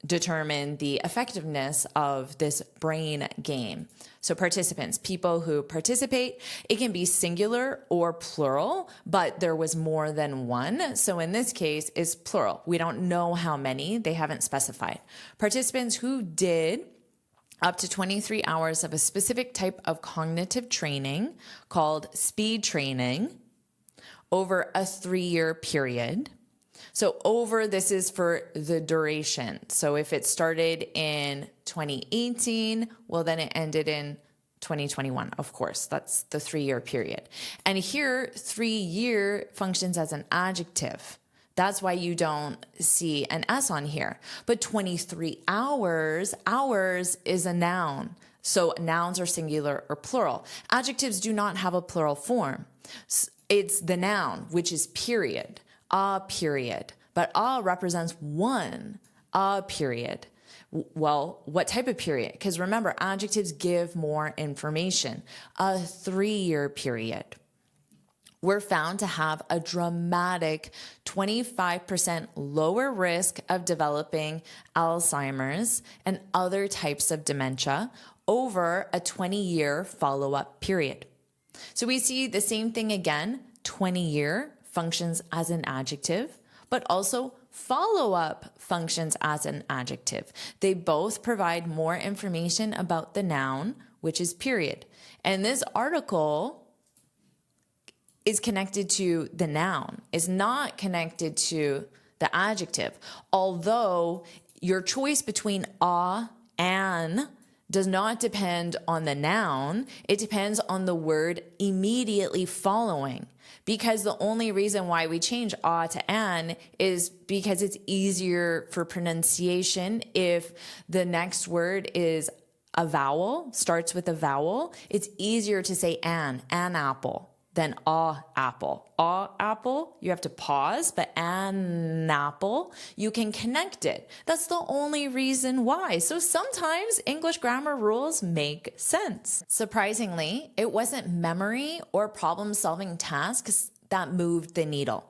determine the effectiveness of this brain game. So participants, people who participate, it can be singular or plural, but there was more than one. So in this case, it's plural. We don't know how many, they haven't specified. Participants who did up to 23 hours of a specific type of cognitive training called speed training over a 3-year period. So over, this is for the duration. So if it started in 2018, well, then it ended in 2021, of course. That's the 3-year period. And here, 3-year functions as an adjective. That's why you don't see an S on here. But 23 hours, hours is a noun. So nouns are singular or plural. Adjectives do not have a plural form. It's the noun, which is period. A period. But a represents one, a period. Well, what type of period? Because remember, adjectives give more information. A 3-year period. were found to have a dramatic 25% lower risk of developing Alzheimer's and other types of dementia over a 20-year follow-up period. So we see the same thing again. 20-year functions as an adjective, but also follow-up functions as an adjective. They both provide more information about the noun, which is period. And this article is connected to the noun, is not connected to the adjective. Although your choice between a, an, does not depend on the noun, it depends on the word immediately following. Because the only reason why we change a to an is because it's easier for pronunciation. If the next word is a vowel, starts with a vowel, it's easier to say an apple, than a apple. A apple, you have to pause, but an apple, you can connect it. That's the only reason why. So sometimes English grammar rules make sense. Surprisingly, it wasn't memory or problem-solving tasks that moved the needle.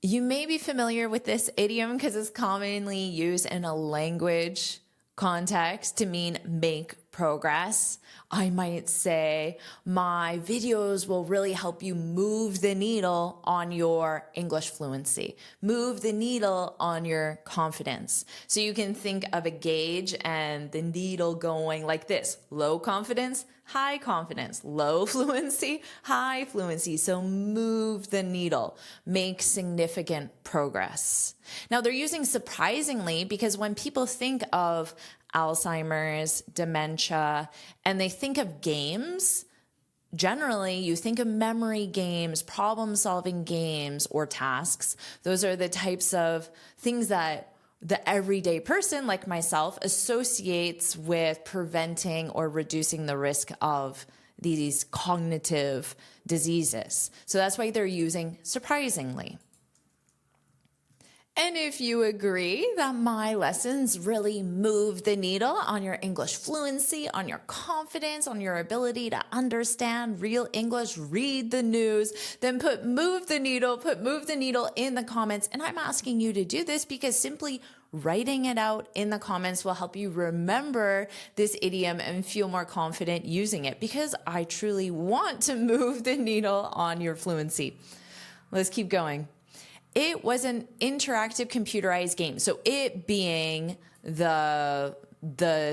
You may be familiar with this idiom because it's commonly used in a language context to mean make progress. I might say, my videos will really help you move the needle on your English fluency, move the needle on your confidence. So you can think of a gauge and the needle going like this: low confidence, high confidence, low fluency, high fluency. So move the needle, make significant progress. Now they're using surprisingly because when people think of Alzheimer's, dementia, and they think of games, generally you think of memory games, problem-solving games, or tasks. Those are the types of things that the everyday person like myself associates with preventing or reducing the risk of these cognitive diseases. So that's why they're using surprisingly. And if you agree that my lessons really move the needle on your English fluency, on your confidence, on your ability to understand real English, read the news, then put move the needle in the comments. And I'm asking you to do this because simply writing it out in the comments will help you remember this idiom and feel more confident using it, because I truly want to move the needle on your fluency. Let's keep going. It was an interactive computerized game. So it being the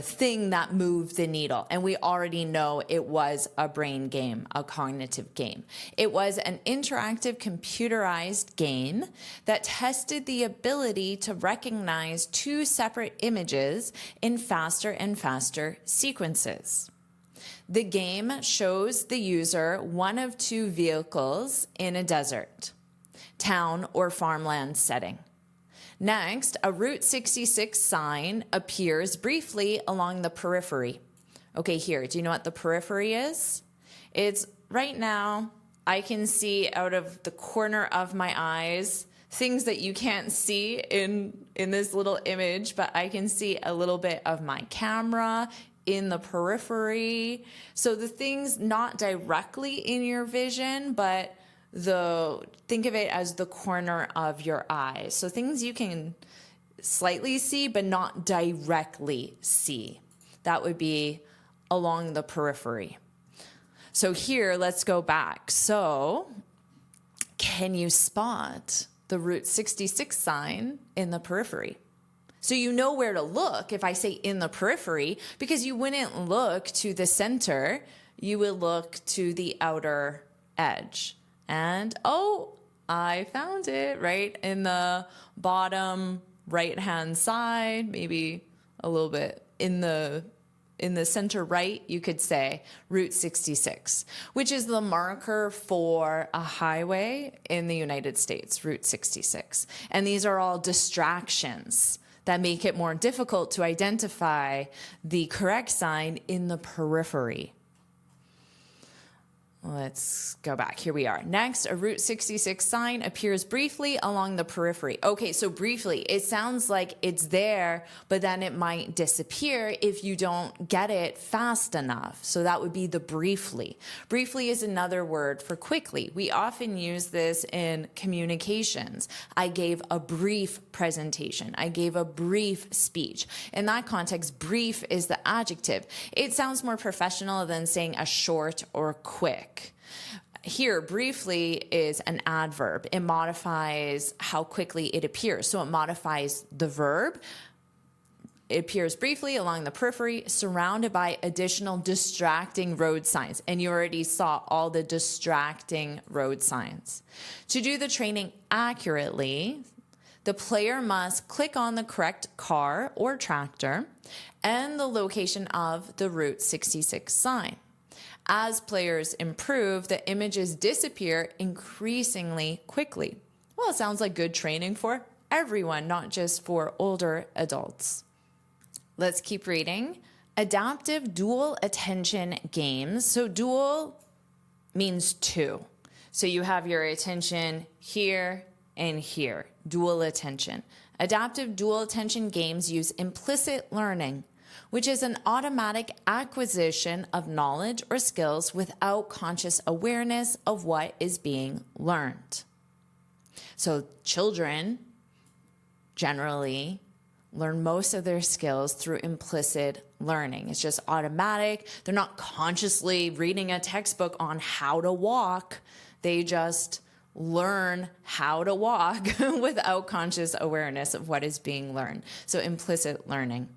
thing that moved the needle. And we already know it was a brain game, a cognitive game. It was an interactive computerized game that tested the ability to recognize two separate images in faster and faster sequences. The game shows the user one of two vehicles in a desert, town, or farmland setting. Next, a Route 66 sign appears briefly along the periphery. Okay, here, do you know what the periphery is? It's right now, I can see out of the corner of my eyes things that you can't see in this little image, but I can see a little bit of my camera in the periphery. So the things not directly in your vision, but think of it as the corner of your eye. So things you can slightly see, but not directly see. That would be along the periphery. So here, let's go back. So can you spot the Route 66 sign in the periphery? So you know where to look if I say in the periphery, because you wouldn't look to the center, you would look to the outer edge. And, oh, I found it right in the bottom right-hand side, maybe a little bit in the center right, you could say Route 66, which is the marker for a highway in the United States, Route 66. And these are all distractions that make it more difficult to identify the correct sign in the periphery. Let's go back. Here we are. Next, a Route 66 sign appears briefly along the periphery. Okay, so briefly, it sounds like it's there, but then it might disappear if you don't get it fast enough. So that would be the briefly. Briefly is another word for quickly. We often use this in communications. I gave a brief presentation. I gave a brief speech. In that context, brief is the adjective. It sounds more professional than saying a short or quick. Here, briefly is an adverb. It modifies how quickly it appears. So it modifies the verb. It appears briefly along the periphery, surrounded by additional distracting road signs. And you already saw all the distracting road signs. To do the training accurately, the player must click on the correct car or tractor and the location of the Route 66 sign. As players improve, the images disappear increasingly quickly. Well, it sounds like good training for everyone, not just for older adults. Let's keep reading. Adaptive dual attention games. So dual means two. So you have your attention here and here. Dual attention. Adaptive dual attention games use implicit learning, which is an automatic acquisition of knowledge or skills without conscious awareness of what is being learned. So children generally learn most of their skills through implicit learning. It's just automatic. They're not consciously reading a textbook on how to walk. They just learn how to walk without conscious awareness of what is being learned. So implicit learning.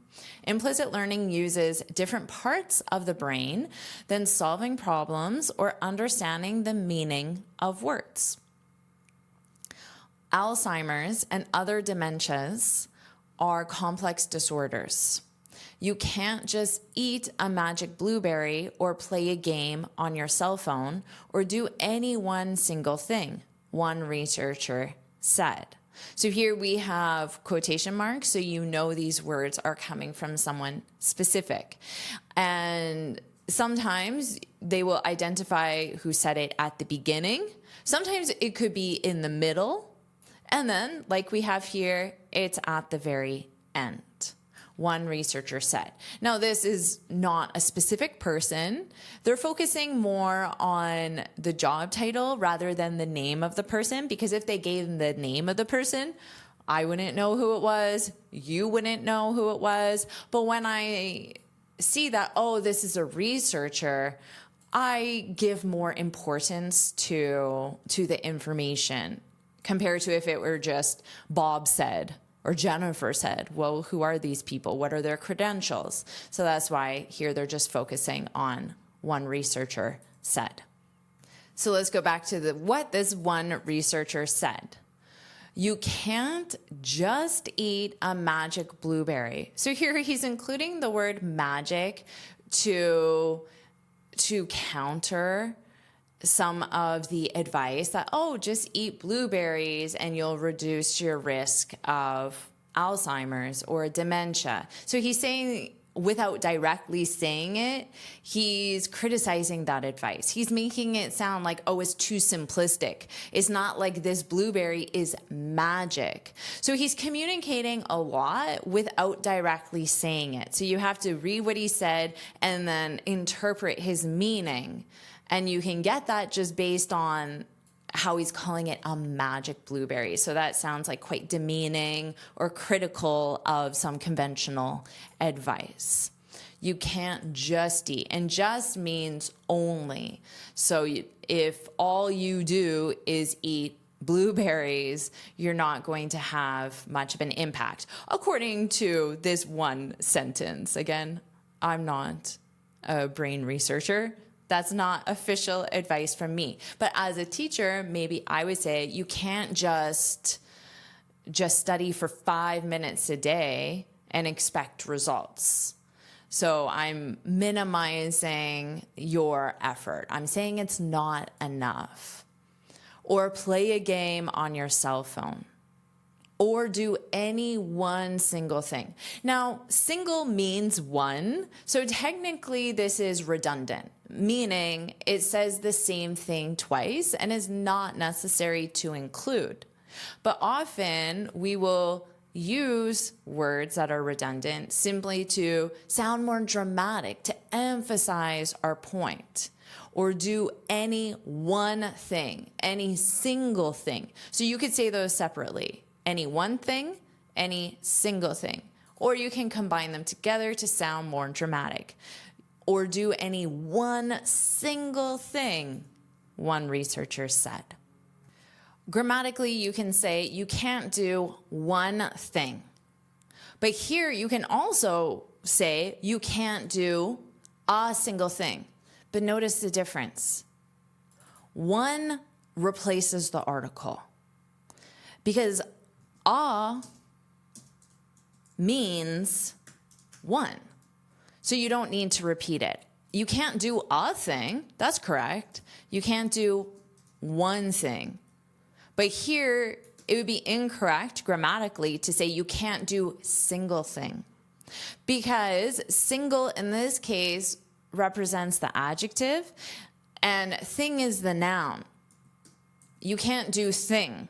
Implicit learning uses different parts of the brain than solving problems or understanding the meaning of words. Alzheimer's and other dementias are complex disorders. You can't just eat a magic blueberry or play a game on your cell phone or do any one single thing, one researcher said. So here we have quotation marks, so you know these words are coming from someone specific. And sometimes they will identify who said it at the beginning. Sometimes it could be in the middle. And then, like we have here, it's at the very end. One researcher said. Now, this is not a specific person. They're focusing more on the job title rather than the name of the person, because if they gave the name of the person, I wouldn't know who it was. You wouldn't know who it was. But when I see that, oh, this is a researcher, I give more importance to the information compared to if it were just Bob said or Jennifer said. Well, who are these people? What are their credentials? So that's why here they're just focusing on one researcher said. So let's go back to what this one researcher said. You can't just eat a magic blueberry. So here he's including the word magic to counter some of the advice that, oh, just eat blueberries and you'll reduce your risk of Alzheimer's or dementia. So he's saying, without directly saying it, he's criticizing that advice. He's making it sound like, oh, it's too simplistic. It's not like this blueberry is magic. So he's communicating a lot without directly saying it. So you have to read what he said and then interpret his meaning. And you can get that just based on how he's calling it a magic blueberry. So that sounds like quite demeaning or critical of some conventional advice. You can't just eat, and just means only. So if all you do is eat blueberries, you're not going to have much of an impact, according to this one sentence. Again, I'm not a brain researcher. That's not official advice from me. But as a teacher, maybe I would say you can't just study for 5 minutes a day and expect results. So I'm minimizing your effort. I'm saying it's not enough. Or play a game on your cell phone. or do any one single thing. Now, single means one, so technically this is redundant, meaning it says the same thing twice and is not necessary to include. But often we will use words that are redundant simply to sound more dramatic, to emphasize our point, or do any one thing, any single thing. So you could say those separately. Any one thing, any single thing. Or you can combine them together to sound more dramatic. Or do any one single thing, one researcher said. Grammatically, you can say you can't do one thing. But here you can also say you can't do a single thing. But notice the difference. One replaces the article. Because a means one. So you don't need to repeat it. You can't do a thing. That's correct. You can't do one thing. But here, it would be incorrect grammatically to say you can't do single thing. Because single in this case represents the adjective and thing is the noun. You can't do thing.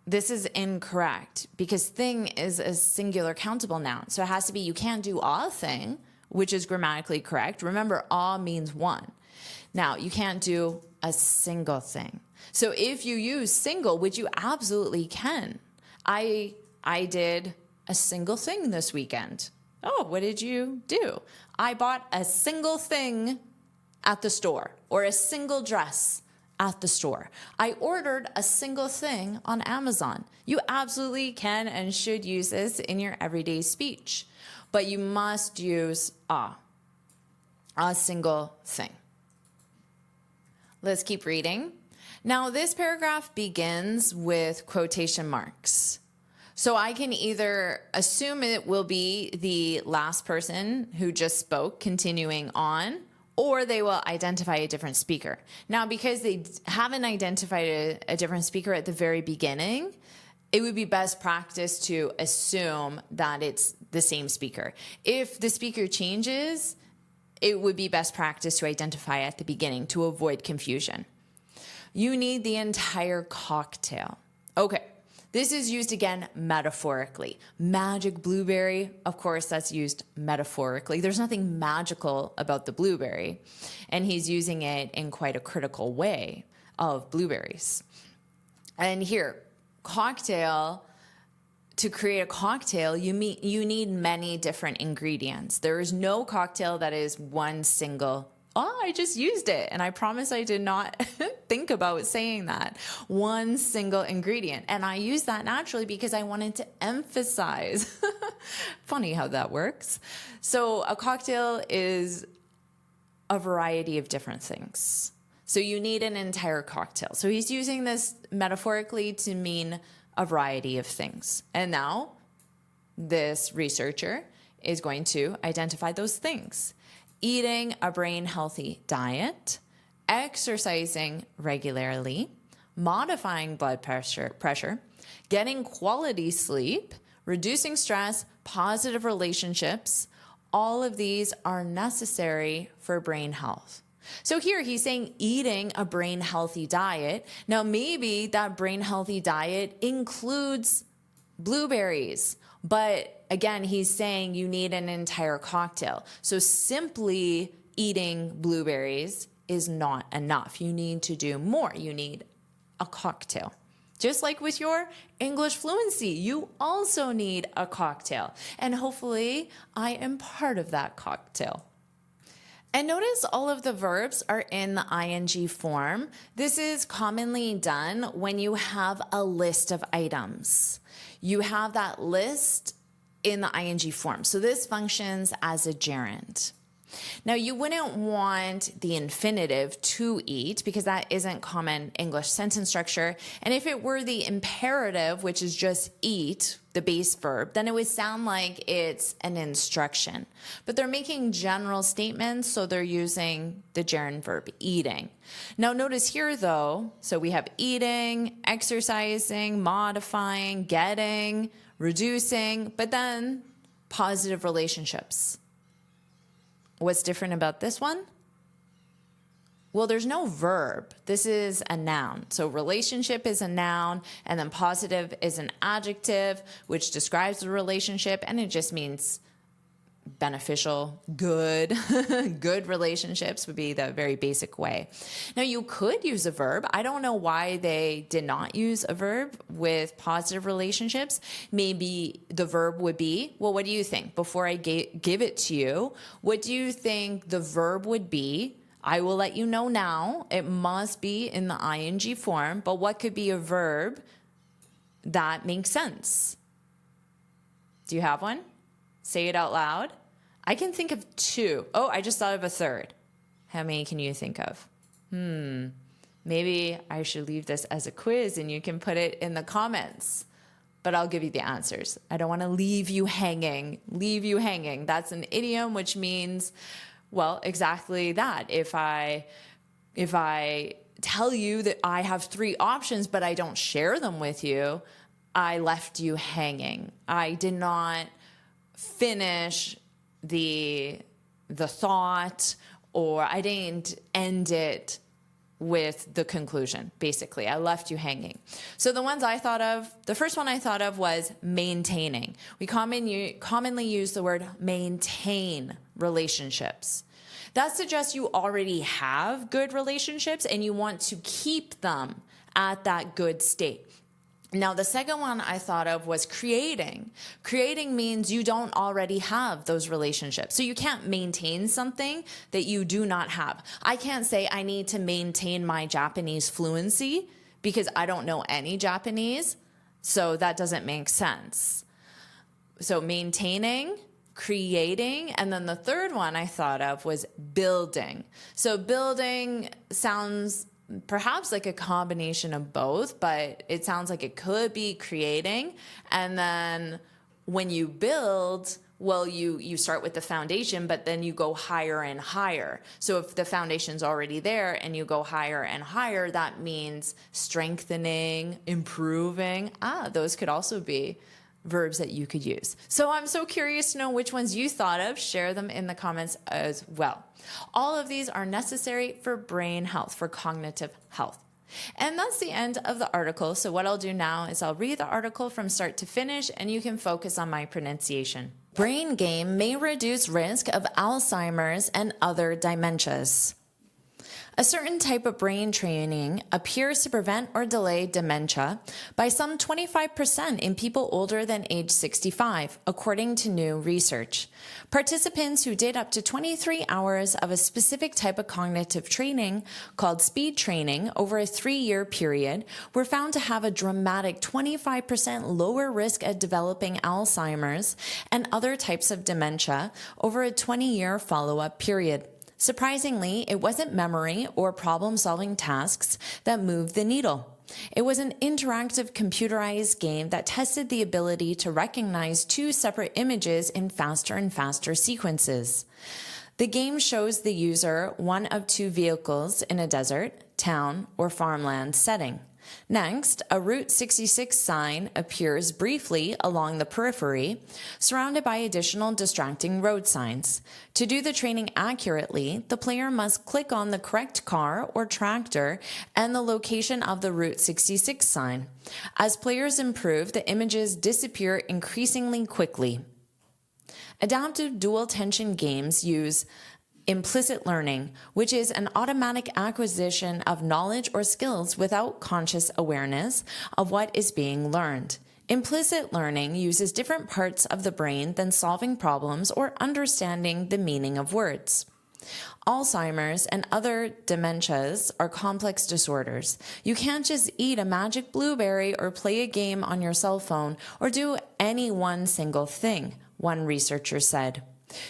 This is incorrect because thing is a singular countable noun. So it has to be you can't do a thing, which is grammatically correct. Remember, a means one. Now, you can't do a single thing. So if you use single, which you absolutely can, I did a single thing this weekend. Oh, what did you do? I bought a single thing at the store, or a single dress at the store. I ordered a single thing on Amazon. You absolutely can and should use this in your everyday speech, but you must use a single thing. Let's keep reading. Now, this paragraph begins with quotation marks. So I can either assume it will be the last person who just spoke continuing on, or they will identify a different speaker. Now, because they haven't identified a different speaker at the very beginning, it would be best practice to assume that it's the same speaker. If the speaker changes, it would be best practice to identify at the beginning to avoid confusion. You need the entire cocktail. Okay, this is used again metaphorically. Magic blueberry, of course, that's used metaphorically. There's nothing magical about the blueberry, and he's using it in quite a critical way of blueberries. And here, cocktail, to create a cocktail, you need many different ingredients. There is no cocktail that is one single. Oh, I just used it, and I promise I did not think about saying that. One single ingredient. And I used that naturally because I wanted to emphasize. Funny how that works. So a cocktail is a variety of different things. So you need an entire cocktail. So he's using this metaphorically to mean a variety of things. And now this researcher is going to identify those things. Eating a brain-healthy diet, exercising regularly, modifying blood pressure, getting quality sleep, reducing stress, positive relationships, all of these are necessary for brain health. So here he's saying eating a brain-healthy diet. Now maybe that brain-healthy diet includes blueberries, but again, he's saying you need an entire cocktail. So simply eating blueberries is not enough. You need to do more. You need a cocktail. Just like with your English fluency, you also need a cocktail. And hopefully I am part of that cocktail. And notice all of the verbs are in the ing form. This is commonly done when you have a list of items. You have that list in the ing form. So this functions as a gerund. Now, you wouldn't want the infinitive to eat because that isn't common English sentence structure. And if it were the imperative, which is just eat, the base verb, then it would sound like it's an instruction. But they're making general statements, so they're using the gerund verb eating. Now notice here though, so we have eating, exercising, modifying, getting, reducing, but then positive relationships. What's different about this one? Well, there's no verb. This is a noun. So relationship is a noun, and then positive is an adjective, which describes the relationship, and it just means beneficial, good. Good relationships would be the very basic way. Now, you could use a verb. I don't know why they did not use a verb with positive relationships. Maybe the verb would be, well, what do you think? Before I give it to you, what do you think the verb would be? I will let you know now. It must be in the ing form, but what could be a verb that makes sense? Do you have one? Say it out loud. I can think of two. Oh, I just thought of a third. How many can you think of? Maybe I should leave this as a quiz and you can put it in the comments. But I'll give you the answers. I don't want to leave you hanging. Leave you hanging. That's an idiom, which means, well, exactly that. If I tell you that I have 3 options, but I don't share them with you, I left you hanging. I did not finish the thought, or I didn't end it with the conclusion. Basically, I left you hanging. So the ones I thought of, the first one I thought of was maintaining. We commonly use the word maintain relationships. That suggests you already have good relationships and you want to keep them at that good state. Now, the second one I thought of was creating. Creating means you don't already have those relationships. So you can't maintain something that you do not have. I can't say I need to maintain my Japanese fluency because I don't know any Japanese. So that doesn't make sense. So maintaining, creating, and then the third one I thought of was building. So building sounds perhaps like a combination of both, but it sounds like it could be creating. And then when you build, well, you start with the foundation, but then you go higher and higher. So if the foundation's already there and you go higher and higher, that means strengthening, improving. Those could also be verbs that you could use. So I'm so curious to know which ones you thought of. Share them in the comments as well. All of these are necessary for brain health, for cognitive health. And that's the end of the article. So what I'll do now is I'll read the article from start to finish and you can focus on my pronunciation. Brain game may reduce risk of Alzheimer's and other dementias. A certain type of brain training appears to prevent or delay dementia by some 25% in people older than age 65, according to new research. Participants who did up to 23 hours of a specific type of cognitive training called speed training over a 3-year period were found to have a dramatic 25% lower risk of developing Alzheimer's and other types of dementia over a 20-year follow-up period. Surprisingly, it wasn't memory or problem-solving tasks that moved the needle. It was an interactive computerized game that tested the ability to recognize 2 separate images in faster and faster sequences. The game shows the user one of 2 vehicles in a desert, town, or farmland setting. Next, a Route 66 sign appears briefly along the periphery, surrounded by additional distracting road signs. To do the training accurately, the player must click on the correct car or tractor and the location of the Route 66 sign. As players improve, the images disappear increasingly quickly. Adaptive dual tension games use implicit learning, which is an automatic acquisition of knowledge or skills without conscious awareness of what is being learned. Implicit learning uses different parts of the brain than solving problems or understanding the meaning of words. Alzheimer's and other dementias are complex disorders. You can't just eat a magic blueberry or play a game on your cell phone or do any one single thing, one researcher said.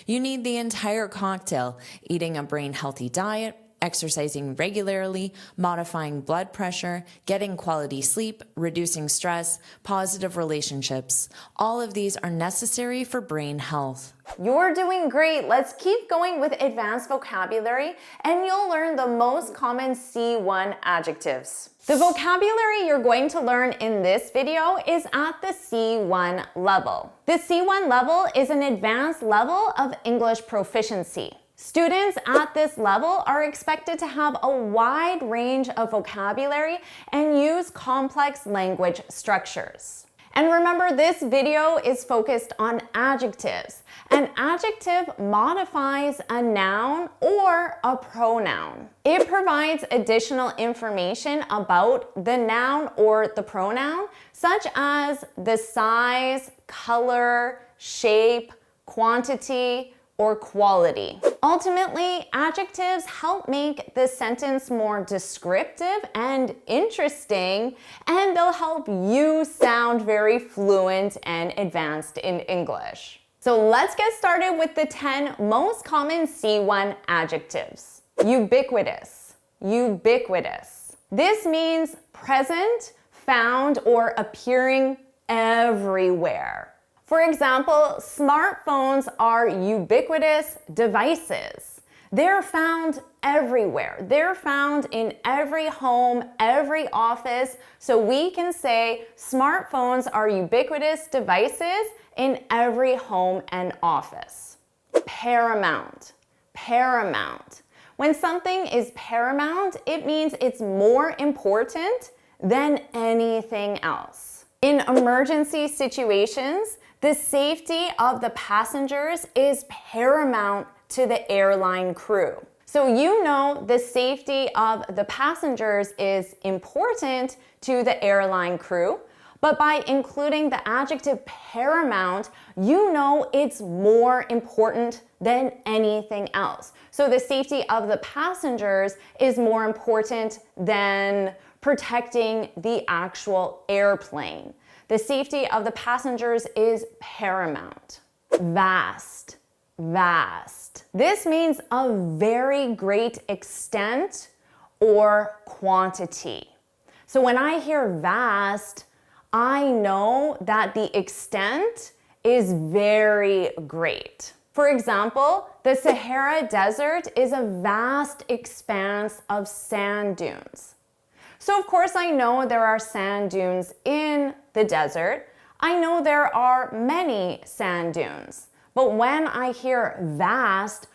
You need the entire cocktail, eating a brain-healthy diet, exercising regularly, modifying blood pressure, getting quality sleep, reducing stress, positive relationships. All of these are necessary for brain health. You're doing great. Let's keep going with advanced vocabulary, and you'll learn the most common C1 adjectives. The vocabulary you're going to learn in this video is at the C1 level. The C1 level is an advanced level of English proficiency. Students at this level are expected to have a wide range of vocabulary and use complex language structures. And remember, this video is focused on adjectives. An adjective modifies a noun or a pronoun. It provides additional information about the noun or the pronoun, such as the size, color, shape, quantity, or quality. Ultimately, adjectives help make the sentence more descriptive and interesting, and they'll help you sound very fluent and advanced in English. So let's get started with the 10 most common C1 adjectives. Ubiquitous. Ubiquitous. This means present, found, or appearing everywhere. For example, smartphones are ubiquitous devices. They're found everywhere. They're found in every home, every office. So we can say smartphones are ubiquitous devices in every home and office. Paramount. Paramount. When something is paramount, it means it's more important than anything else. In emergency situations, the safety of the passengers is paramount to the airline crew. So you know the safety of the passengers is important to the airline crew, but by including the adjective paramount, you know it's more important than anything else. So the safety of the passengers is more important than protecting the actual airplane. The safety of the passengers is paramount. Vast, vast. This means a very great extent or quantity. So when I hear vast, I know that the extent is very great. For example, the Sahara Desert is a vast expanse of sand dunes. So of course I know there are sand dunes in the desert. I know there are many sand dunes. But when I hear vast,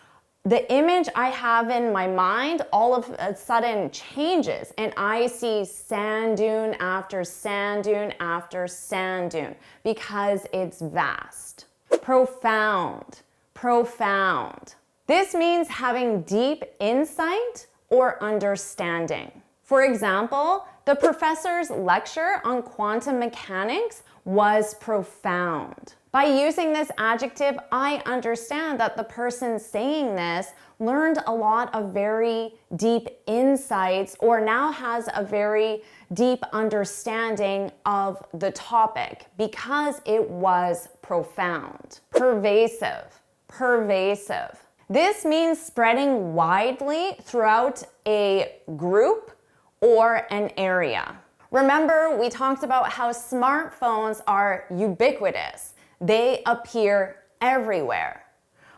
the image I have in my mind all of a sudden changes, and I see sand dune after sand dune after sand dune because it's vast. Profound, profound. This means having deep insight or understanding. For example, the professor's lecture on quantum mechanics was profound. By using this adjective, I understand that the person saying this learned a lot of very deep insights or now has a very deep understanding of the topic because it was profound. Pervasive, pervasive. This means spreading widely throughout a group or an area. Remember, we talked about how smartphones are ubiquitous. They appear everywhere.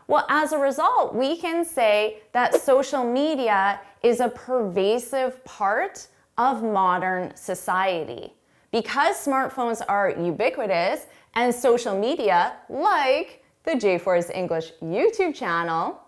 Well, as a result, we can say that social media is a pervasive part of modern society. Because smartphones are ubiquitous and social media, like the JForrest English YouTube channel,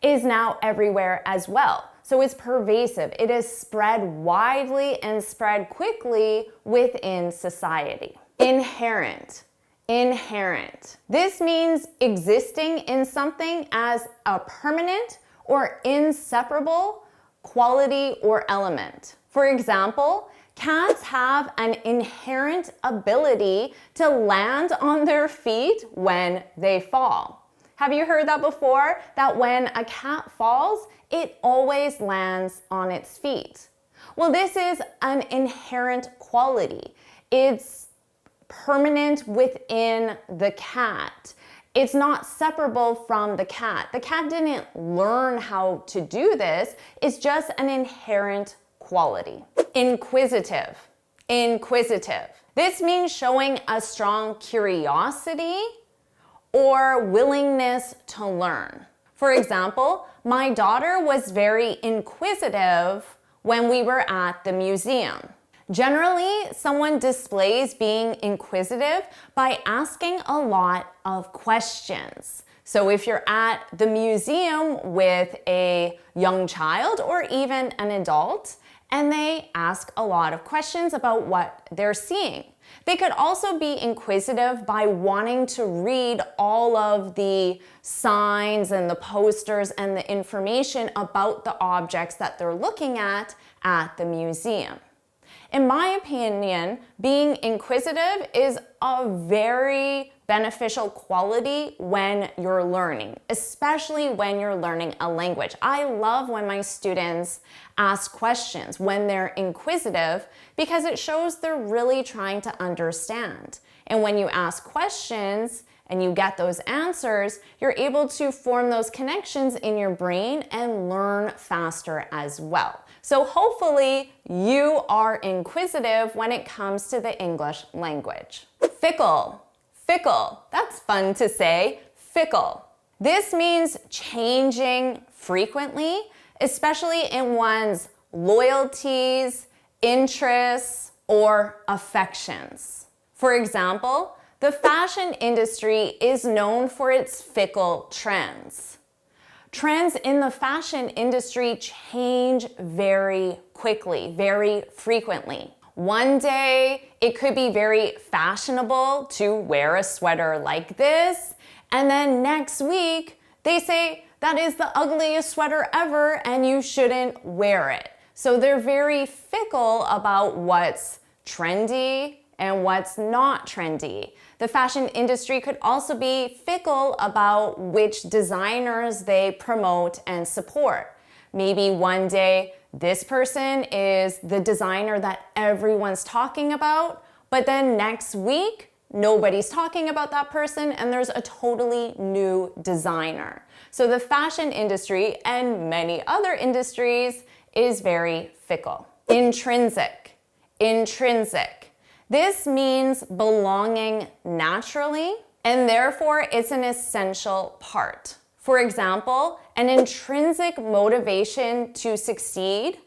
is now everywhere as well. So it's pervasive. It is spread widely and spread quickly within society. Inherent. Inherent. This means existing in something as a permanent or inseparable quality or element. For example, cats have an inherent ability to land on their feet when they fall. Have you heard that before? That when a cat falls, it always lands on its feet. Well, this is an inherent quality. It's permanent within the cat. It's not separable from the cat. The cat didn't learn how to do this. It's just an inherent quality. Inquisitive. Inquisitive. This means showing a strong curiosity or willingness to learn. For example, my daughter was very inquisitive when we were at the museum. Generally, someone displays being inquisitive by asking a lot of questions. So if you're at the museum with a young child or even an adult, and they ask a lot of questions about what they're seeing. They could also be inquisitive by wanting to read all of the signs and the posters and the information about the objects that they're looking at the museum. In my opinion, being inquisitive is a very beneficial quality when you're learning, especially when you're learning a language. I love when my students ask questions, when they're inquisitive, because it shows they're really trying to understand. And when you ask questions and you get those answers, you're able to form those connections in your brain and learn faster as well. So hopefully you are inquisitive when it comes to the English language. Fickle. Fickle. That's fun to say. Fickle. This means changing frequently, especially in one's loyalties, interests, or affections. For example, the fashion industry is known for its fickle trends. Trends in the fashion industry change very quickly, very frequently. One day, it could be very fashionable to wear a sweater like this, and then next week, they say that is the ugliest sweater ever and you shouldn't wear it. So they're very fickle about what's trendy and what's not trendy. The fashion industry could also be fickle about which designers they promote and support. Maybe one day this person is the designer that everyone's talking about, but then next week nobody's talking about that person and there's a totally new designer. So the fashion industry and many other industries is very fickle. Intrinsic. Intrinsic. This means belonging naturally, and therefore it's an essential part. For example, an intrinsic motivation to succeed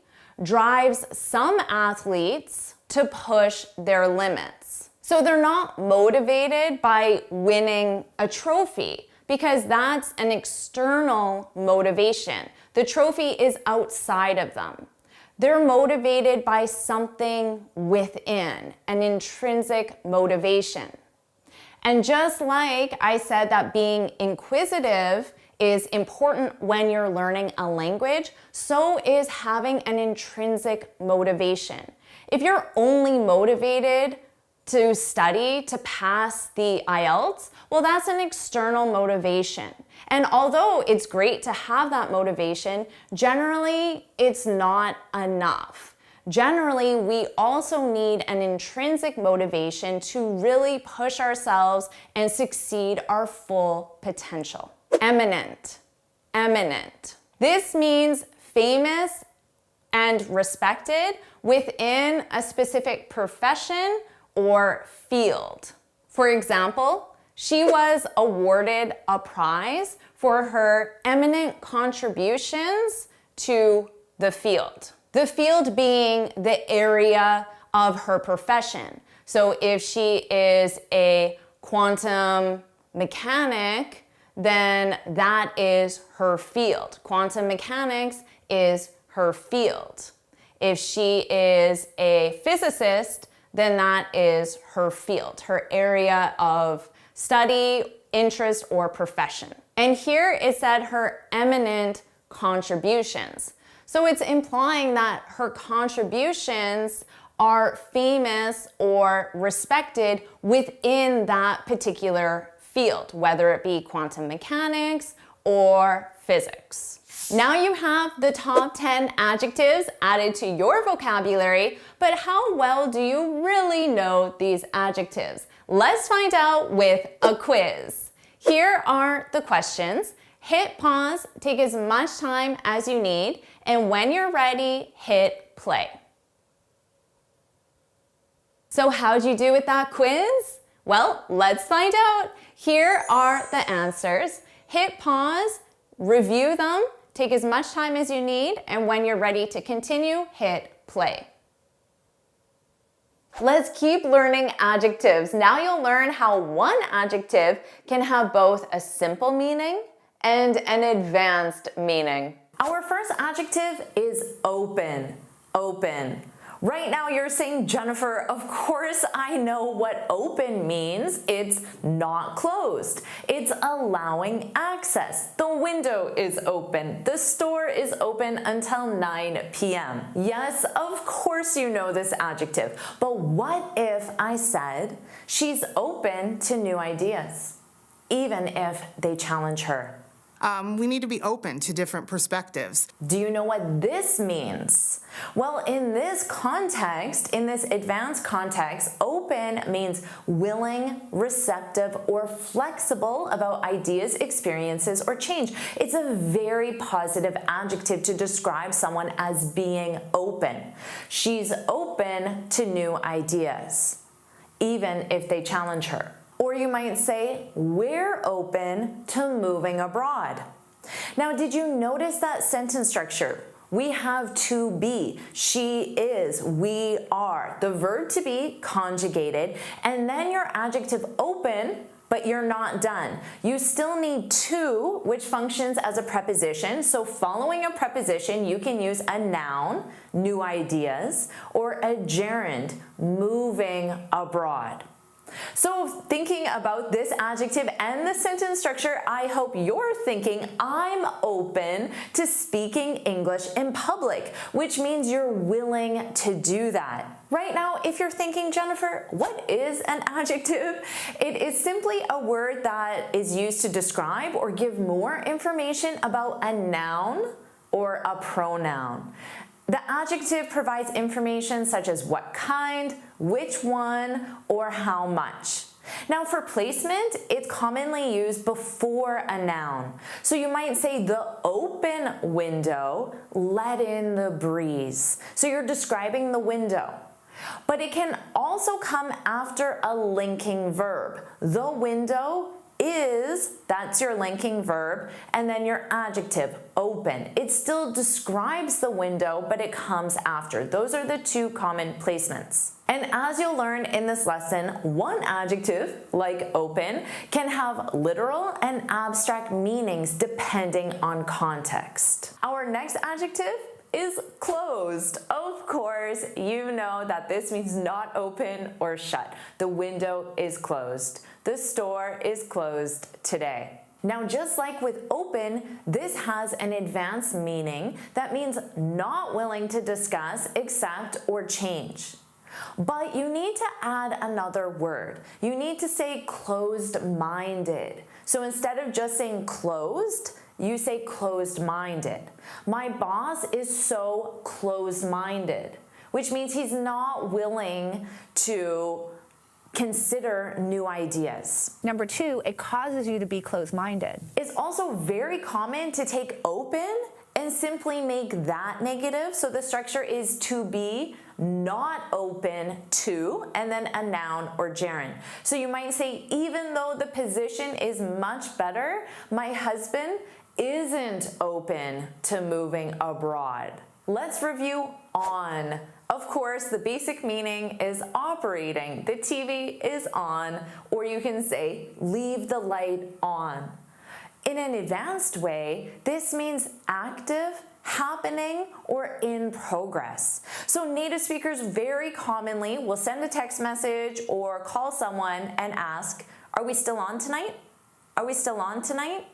drives some athletes to push their limits. So they're not motivated by winning a trophy because that's an external motivation. The trophy is outside of them. They're motivated by something within, an intrinsic motivation. And just like I said that being inquisitive is important when you're learning a language, so is having an intrinsic motivation. If you're only motivated to study to pass the IELTS, well, that's an external motivation. And although it's great to have that motivation, generally it's not enough. Generally, we also need an intrinsic motivation to really push ourselves and succeed our full potential. Eminent. Eminent. This means famous and respected within a specific profession or field. For example, she was awarded a prize for her eminent contributions to the field. The field being the area of her profession. So if she is a quantum mechanic, then that is her field. Quantum mechanics is her field. If she is a physicist, then that is her field, her area of study, interest, or profession. And here it said her eminent contributions. So it's implying that her contributions are famous or respected within that particular field, whether it be quantum mechanics or physics. Now you have the top 10 adjectives added to your vocabulary, but how well do you really know these adjectives? Let's find out with a quiz. Here are the questions. Hit pause, take as much time as you need, and when you're ready, hit play. So how'd you do with that quiz? Well, let's find out. Here are the answers. Hit pause, review them, take as much time as you need, and when you're ready to continue, hit play. Let's keep learning adjectives. Now you'll learn how one adjective can have both a simple meaning and an advanced meaning. Our first adjective is open. Open. Right now you're saying, Jennifer, of course I know what open means. It's not closed. It's allowing access. The window is open. The store is open until 9 p.m. Yes, of course you know this adjective. But what if I said she's open to new ideas, even if they challenge her? We need to be open to different perspectives. Do you know what this means? Well, in this context, in this advanced context, open means willing, receptive, or flexible about ideas, experiences, or change. It's a very positive adjective to describe someone as being open. She's open to new ideas, even if they challenge her. Or you might say, we're open to moving abroad. Now, did you notice that sentence structure? We have to be, she is, we are. The verb to be conjugated, and then your adjective open, but you're not done. You still need to, which functions as a preposition. So following a preposition, you can use a noun, new ideas, or a gerund, moving abroad. So thinking about this adjective and the sentence structure, I hope you're thinking, I'm open to speaking English in public, which means you're willing to do that. Right now, if you're thinking, Jennifer, what is an adjective? It is simply a word that is used to describe or give more information about a noun or a pronoun. The adjective provides information such as what kind, which one, or how much. Now for placement, it's commonly used before a noun. So you might say the open window let in the breeze. So you're describing the window. But it can also come after a linking verb. The window is, that's your linking verb, and then your adjective, open. It still describes the window, but it comes after. Those are the two common placements. And as you'll learn in this lesson, one adjective, like open, can have literal and abstract meanings depending on context. Our next adjective is closed. Of course, you know that this means not open or shut. The window is closed. The store is closed today. Now, just like with open, this has an advanced meaning that means not willing to discuss, accept, or change. But you need to add another word. You need to say closed-minded. So instead of just saying closed, you say closed-minded. My boss is so closed-minded, which means he's not willing to consider new ideas. Number two, it causes you to be closed-minded. It's also very common to take open and simply make that negative. So the structure is to be, not open to, and then a noun or gerund. So you might say, even though the position is much better, my husband isn't open to moving abroad. Let's review on. Of course, the basic meaning is operating. The TV is on, or you can say, leave the light on. In an advanced way, this means active, happening, or in progress. So native speakers very commonly will send a text message or call someone and ask, are we still on tonight? Are we still on tonight?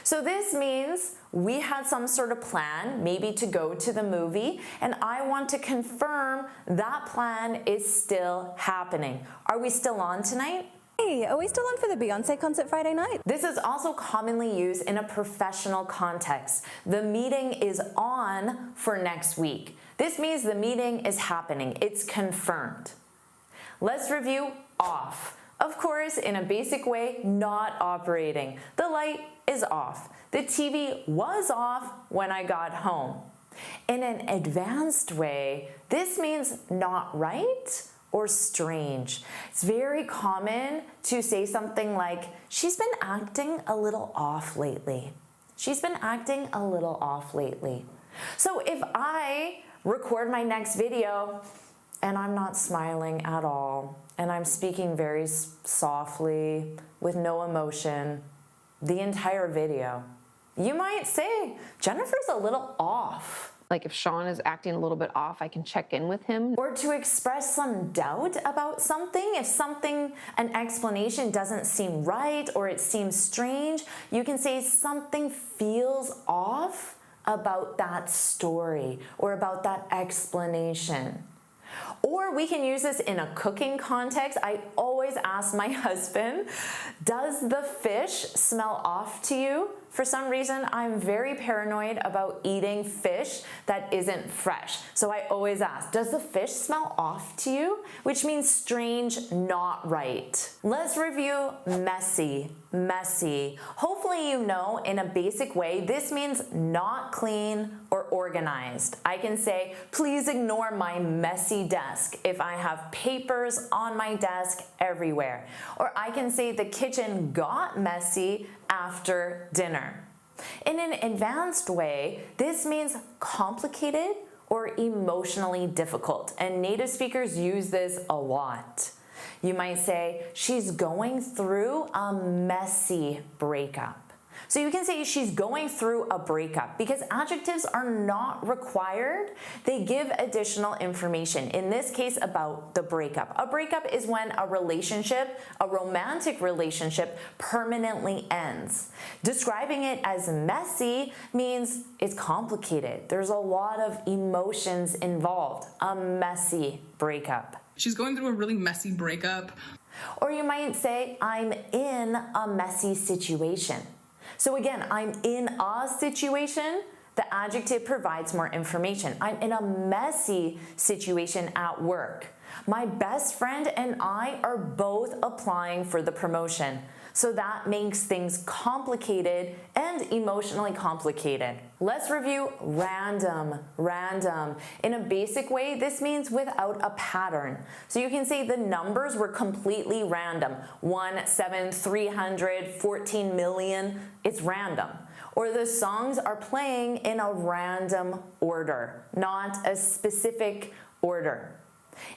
So this means we had some sort of plan, maybe to go to the movie, and I want to confirm that plan is still happening. Are we still on tonight? Hey, are we still on for the Beyonce concert Friday night? This is also commonly used in a professional context. The meeting is on for next week. This means the meeting is happening. It's confirmed. Let's review off. Of course, in a basic way, not operating. The light is off. The TV was off when I got home. In an advanced way, this means not right or strange. It's very common to say something like, she's been acting a little off lately. She's been acting a little off lately. So if I record my next video and I'm not smiling at all, and I'm speaking very softly with no emotion the entire video, you might say, Jennifer's a little off. Like if Sean is acting a little bit off, I can check in with him. Or to express some doubt about something, if an explanation doesn't seem right or it seems strange, you can say something feels off about that story or about that explanation. Or we can use this in a cooking context. I always ask my husband, does the fish smell off to you? For some reason, I'm very paranoid about eating fish that isn't fresh. So I always ask, does the fish smell off to you? Which means strange, not right. Let's review messy, messy. Hopefully you know in a basic way, this means not clean or organized. I can say, please ignore my messy desk if I have papers on my desk everywhere. Or I can say the kitchen got messy after dinner. In an advanced way, this means complicated or emotionally difficult, and native speakers use this a lot. You might say, she's going through a messy breakup. So you can say she's going through a breakup because adjectives are not required. They give additional information, in this case about the breakup. A breakup is when a relationship, a romantic relationship, permanently ends. Describing it as messy means it's complicated. There's a lot of emotions involved. A messy breakup. She's going through a really messy breakup. Or you might say, I'm in a messy situation. So again, I'm in a situation, the adjective provides more information. I'm in a messy situation at work. My best friend and I are both applying for the promotion. So that makes things complicated and emotionally complicated. Let's review random, random. In a basic way, this means without a pattern. So you can say the numbers were completely random. 1, 7, 300, 14 million, it's random. Or the songs are playing in a random order, not a specific order.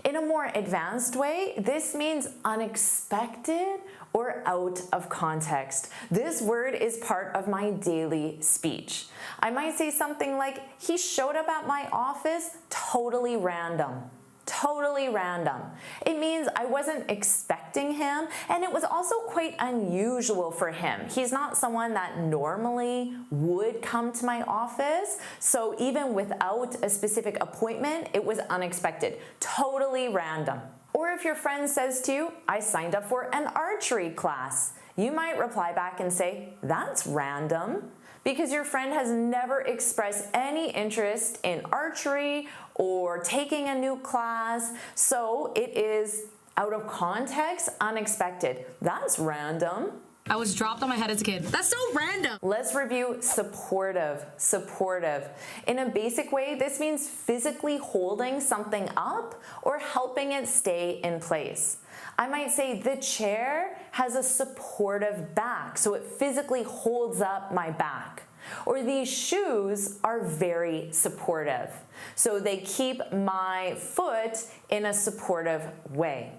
In a more advanced way, this means unexpected or out of context. This word is part of my daily speech. I might say something like, he showed up at my office totally random. Totally random. It means I wasn't expecting him, and it was also quite unusual for him. He's not someone that normally would come to my office, so even without a specific appointment, it was unexpected. Totally random. Or if your friend says to you, I signed up for an archery class, you might reply back and say, that's random, because your friend has never expressed any interest in archery or taking a new class, so it is out of context, unexpected. That's random. I was dropped on my head as a kid. That's so random. Let's review supportive, supportive. In a basic way, this means physically holding something up or helping it stay in place. I might say the chair has a supportive back, so it physically holds up my back. Or these shoes are very supportive, so they keep my foot in a supportive way.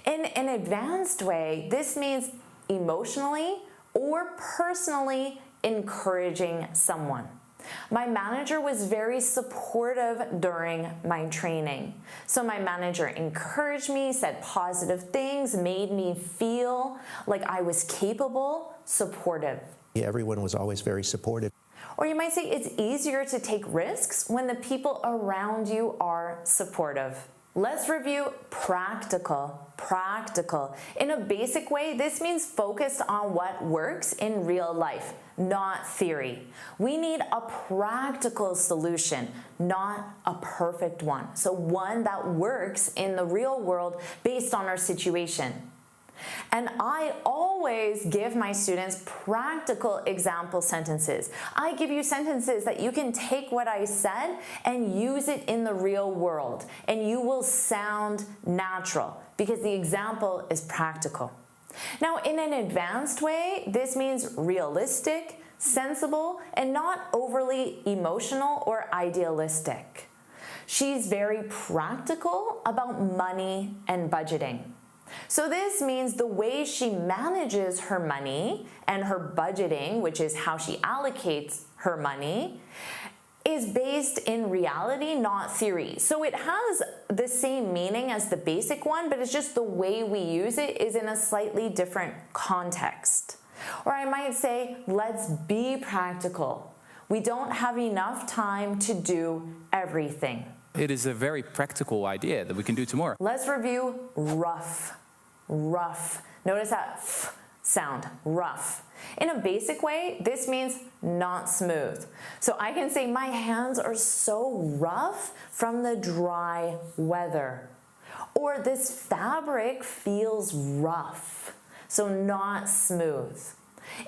In an advanced way, this means emotionally or personally encouraging someone. My manager was very supportive during my training. So my manager encouraged me, said positive things, made me feel like I was capable, supportive. Everyone was always very supportive. Or you might say it's easier to take risks when the people around you are supportive. Let's review practical, practical. In a basic way, this means focused on what works in real life, not theory. We need a practical solution, not a perfect one. So one that works in the real world based on our situation. And I always give my students practical example sentences. I give you sentences that you can take what I said and use it in the real world, and you will sound natural because the example is practical. Now, in an advanced way, this means realistic, sensible, and not overly emotional or idealistic. She's very practical about money and budgeting. So this means the way she manages her money and her budgeting, which is how she allocates her money, is based in reality, not theory. So it has the same meaning as the basic one, but it's just the way we use it is in a slightly different context. Or I might say, let's be practical. We don't have enough time to do everything. It is a very practical idea that we can do tomorrow. Let's review rough. Rough. Notice that f sound, rough. In a basic way, this means not smooth. So I can say my hands are so rough from the dry weather. Or this fabric feels rough, so not smooth.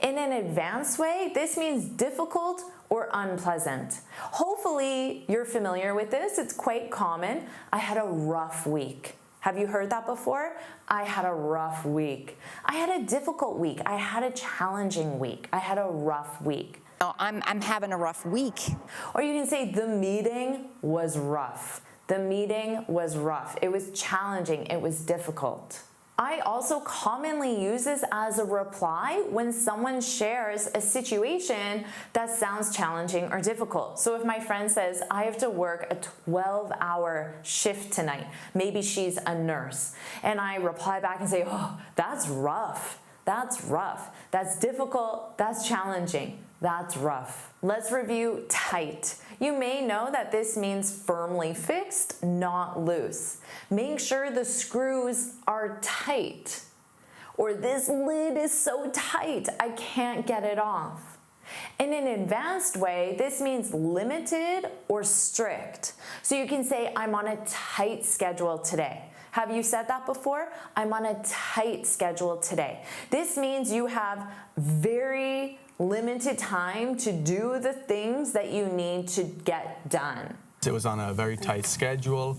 In an advanced way, this means difficult or unpleasant. Hopefully you're familiar with this. It's quite common. I had a rough week. Have you heard that before? I had a rough week. I had a difficult week. I had a challenging week. I had a rough week. Oh, I'm having a rough week. Or you can say the meeting was rough. The meeting was rough. It was challenging. It was difficult. I also commonly use this as a reply when someone shares a situation that sounds challenging or difficult. So if my friend says, I have to work a 12-hour shift tonight, maybe she's a nurse, and I reply back and say, oh, that's rough. That's rough. That's difficult. That's challenging. That's rough. Let's review tight. You may know that this means firmly fixed, not loose. Make sure the screws are tight. Or this lid is so tight, I can't get it off. In an advanced way, this means limited or strict. So you can say, I'm on a tight schedule today. Have you said that before? I'm on a tight schedule today. This means you have very limited time to do the things that you need to get done. It was on a very tight schedule.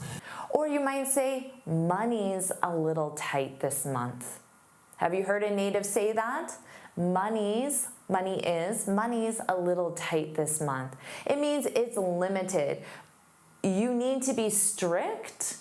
Or you might say, money's a little tight this month. Have you heard a native say that? Money's a little tight this month. It means it's limited. You need to be strict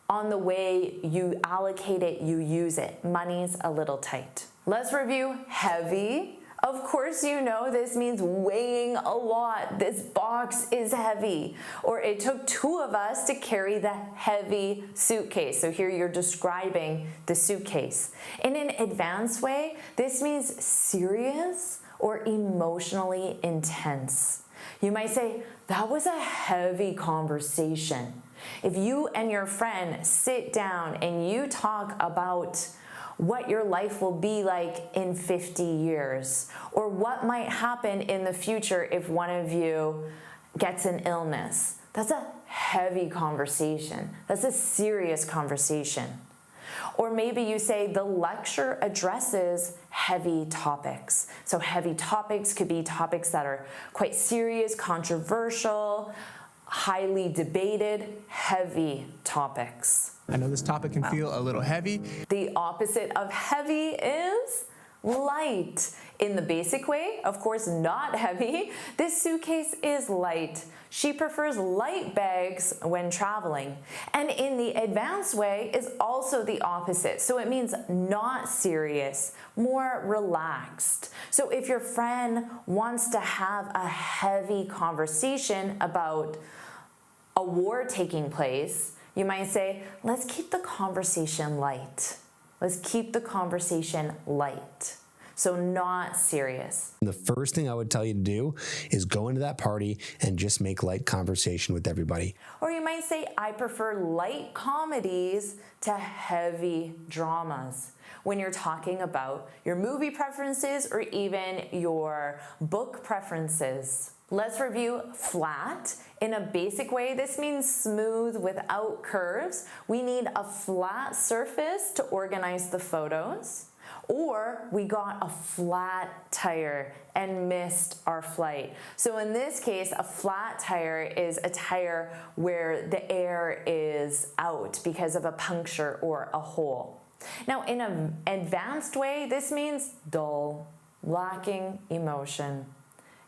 on the way you allocate it, you use it. Money's a little tight. Let's review heavy. Of course you know this means weighing a lot. This box is heavy. Or it took two of us to carry the heavy suitcase. So here you're describing the suitcase. In an advanced way, this means serious or emotionally intense. You might say, that was a heavy conversation. If you and your friend sit down and you talk about what your life will be like in 50 years, or what might happen in the future if one of you gets an illness. That's a heavy conversation. That's a serious conversation. Or maybe you say the lecture addresses heavy topics. So heavy topics could be topics that are quite serious, controversial, highly debated, heavy topics. I know this topic can feel a little heavy. The opposite of heavy is light. In the basic way, of course, not heavy. This suitcase is light. She prefers light bags when traveling. And in the advanced way is also the opposite. So it means not serious, more relaxed. So if your friend wants to have a heavy conversation about a war taking place, you might say, let's keep the conversation light. Let's keep the conversation light. so not serious. The first thing I would tell you to do is go into that party and just make light conversation with everybody. Or you might say, I prefer light comedies to heavy dramas. When you're talking about your movie preferences or even your book preferences. Let's review flat. In a basic way, this means smooth without curves. We need a flat surface to organize the photos. Or we got a flat tire and missed our flight. So in this case, a flat tire is a tire where the air is out because of a puncture or a hole. Now, in an advanced way, this means dull, lacking emotion.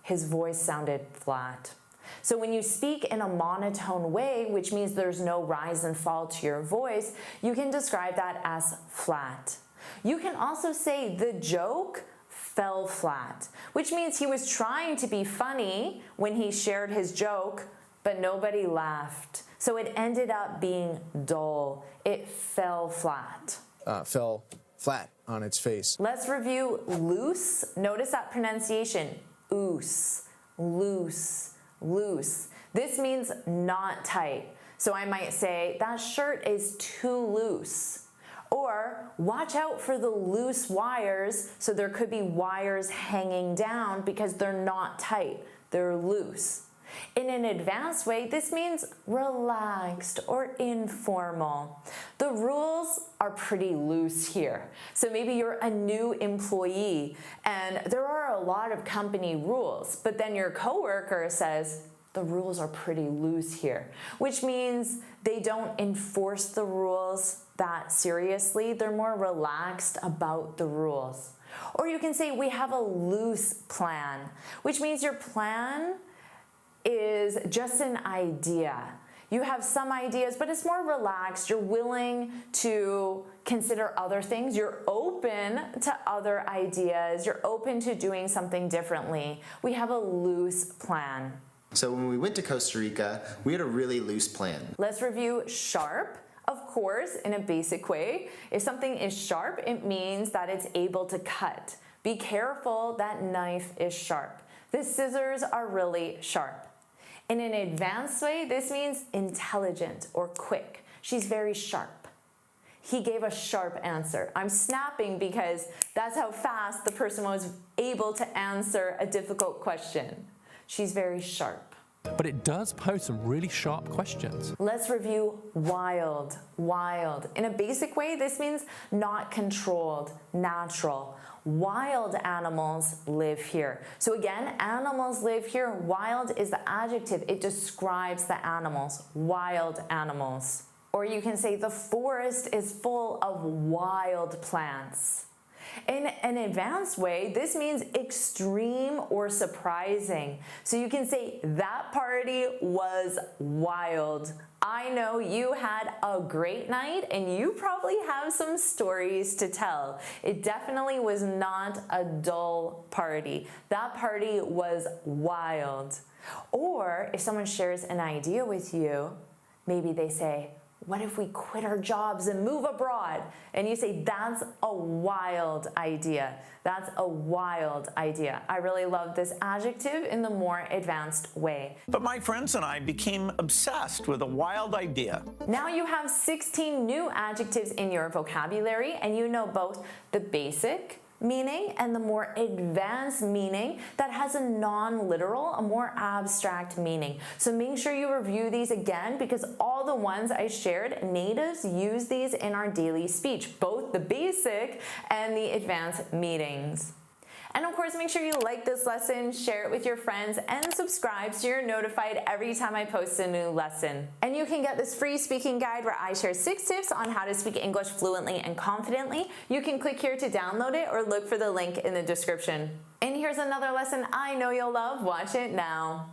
His voice sounded flat. So when you speak in a monotone way, which means there's no rise and fall to your voice, you can describe that as flat. You can also say the joke fell flat, which means he was trying to be funny when he shared his joke, but nobody laughed. So it ended up being dull. It fell flat. Fell flat on its face. Let's review loose. Notice that pronunciation. Oose, loose, loose. This means not tight. So I might say, that shirt is too loose. Or, watch out for the loose wires. So there could be wires hanging down because they're not tight. They're loose. In an advanced way, this means relaxed or informal. The rules are pretty loose here. So maybe you're a new employee and there are a lot of company rules, but then your coworker says, the rules are pretty loose here, which means they don't enforce the rules that seriously. They're more relaxed about the rules. Or you can say, we have a loose plan, which means your plan is just an idea. You have some ideas, but it's more relaxed. You're willing to consider other things. You're open to other ideas. You're open to doing something differently. We have a loose plan. So when we went to Costa Rica, we had a really loose plan. Let's review sharp. Of course, in a basic way, if something is sharp, it means that it's able to cut. Be careful, that knife is sharp. The scissors are really sharp. In an advanced way, this means intelligent or quick. She's very sharp. He gave a sharp answer. I'm snapping because that's how fast the person was able to answer a difficult question. She's very sharp. But it does pose some really sharp questions. Let's review wild, wild. In a basic way, this means not controlled, natural. Wild animals live here. So again, animals live here. Wild is the adjective. It describes the animals, wild animals. Or you can say the forest is full of wild plants. In an advanced way, this means extreme or surprising. So you can say that party was wild. I know you had a great night and you probably have some stories to tell. It definitely was not a dull party. That party was wild. Or if someone shares an idea with you, maybe they say, what if we quit our jobs and move abroad? And you say, that's a wild idea. That's a wild idea. I really love this adjective in the more advanced way. But my friends and I became obsessed with a wild idea. Now you have 16 new adjectives in your vocabulary, and you know both the basic meaning and the more advanced meaning that has a non-literal, a more abstract meaning. So make sure you review these again because all the ones I shared, natives use these in our daily speech, both the basic and the advanced meanings. And of course, make sure you like this lesson, share it with your friends, and subscribe so you're notified every time I post a new lesson. And you can get this free speaking guide where I share 6 tips on how to speak English fluently and confidently. You can click here to download it or look for the link in the description. And here's another lesson I know you'll love. Watch it now.